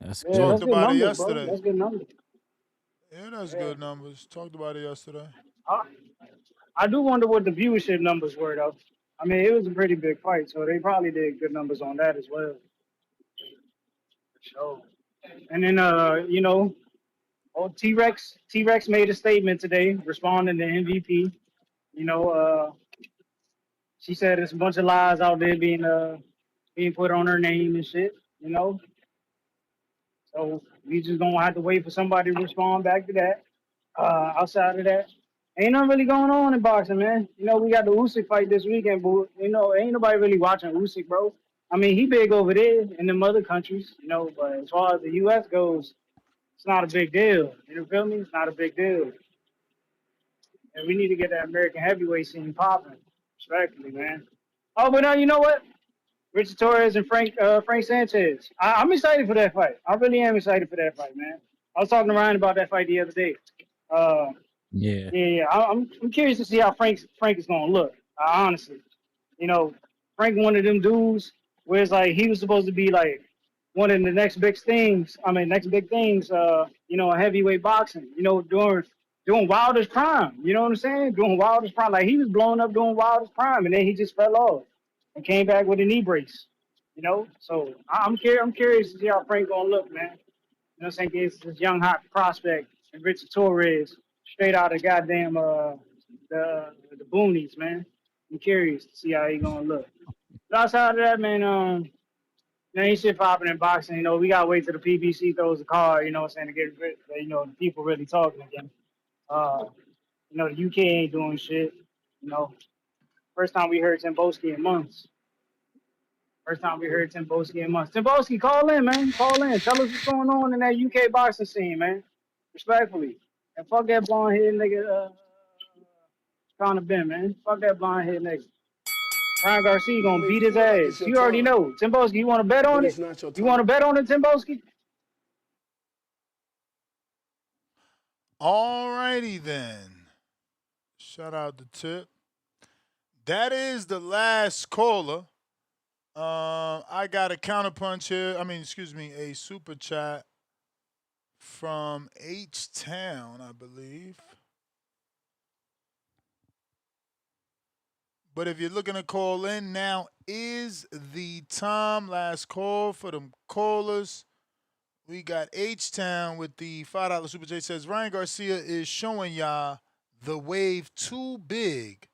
that's Yeah, good. Talked that's good about it numbers, bro. yesterday. That's good numbers. Yeah, that's Yeah. good numbers. Talked about it yesterday. I, I do wonder what the viewership numbers were, though. I mean, it was a pretty big fight, so they probably did good numbers on that as well. For sure. And then, you know, T Rex made a statement today responding to MVP. You know, she said there's a bunch of lies out there being put on her name and shit. You know, so we just gonna have to wait for somebody to respond back to that. Outside of that, ain't nothing really going on in boxing, man. You know, we got the Usyk fight this weekend, but you know, ain't nobody really watching Usyk, bro. I mean, he big over there in them other countries, you know, but as far as the U.S. goes, it's not a big deal. You feel me? It's not a big deal, and we need to get that American heavyweight scene popping, respectfully, man. Oh, but now you know what? Richard Torres and Frank Sanchez. I'm excited for that fight. I really am excited for that fight, man. I was talking to Ryan about that fight the other day. Uh, Yeah. Yeah, I'm curious to see how Frank is gonna look. Honestly, you know, Frank one of them dudes where it's like he was supposed to be like one of the next big things. I mean, next big things. You know, heavyweight boxing. You know, during Wilder's prime. You know what I'm saying? During Wilder's prime, like he was blowing up during Wilder's prime, and then he just fell off and came back with a knee brace. You know, so I'm curious to see how Frank gonna look, man. You know what I'm saying? It's this young hot prospect and Richard Torres straight out of goddamn the boonies, man. I'm curious to see how he gonna look. But outside of that, man, there ain't shit popping in boxing. You know, we gotta wait till the PBC throws the card. You know what I'm saying, to get the people really talking again. You know, the UK ain't doing shit. You know, first time we heard Timboski in months. Timboski, call in, man. Call in. Tell us what's going on in that UK boxing scene, man. Respectfully. And fuck that blonde head nigga, Conor Benn, man. Fuck that blonde head nigga. Ryan Garcia You gonna may beat his feel like it's ass. your You already time, know. Timboski, you wanna bet but on it's it? not your You time. wanna bet on it, Timboski? All righty then. Shout out to Tip. That is the last caller. I got a counterpunch here. A super chat from H Town, I believe. But if you're looking to call in, now is the time. Last call for them callers. We got H Town with the $5 Super J. Says Ryan Garcia is showing y'all the wave too big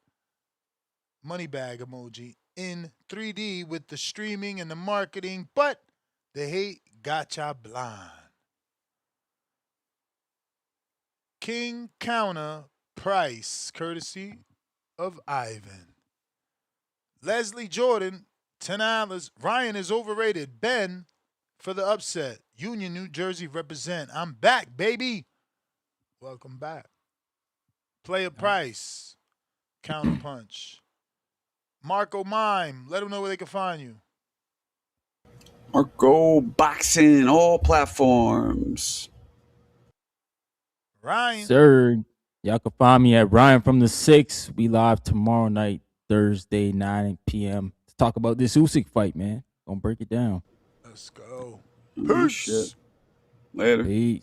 money bag emoji in 3D with the streaming and the marketing, but the hate got y'all blind. King Counter Price, courtesy of Ivan. Leslie Jordan, $10. Ryan is overrated. Ben for the upset. Union, New Jersey represent. I'm back, baby. Welcome back. Player Price, Counterpunch. Marco Mime, let them know where they can find you. Marco Boxing, all platforms. Ryan. Sir, y'all can find me at Ryan from the 6. We live tomorrow night, Thursday, 9 p.m. to talk about this Usyk fight, man. Gonna break it down. Let's go. Oh, shit. Peace. Later. Peace.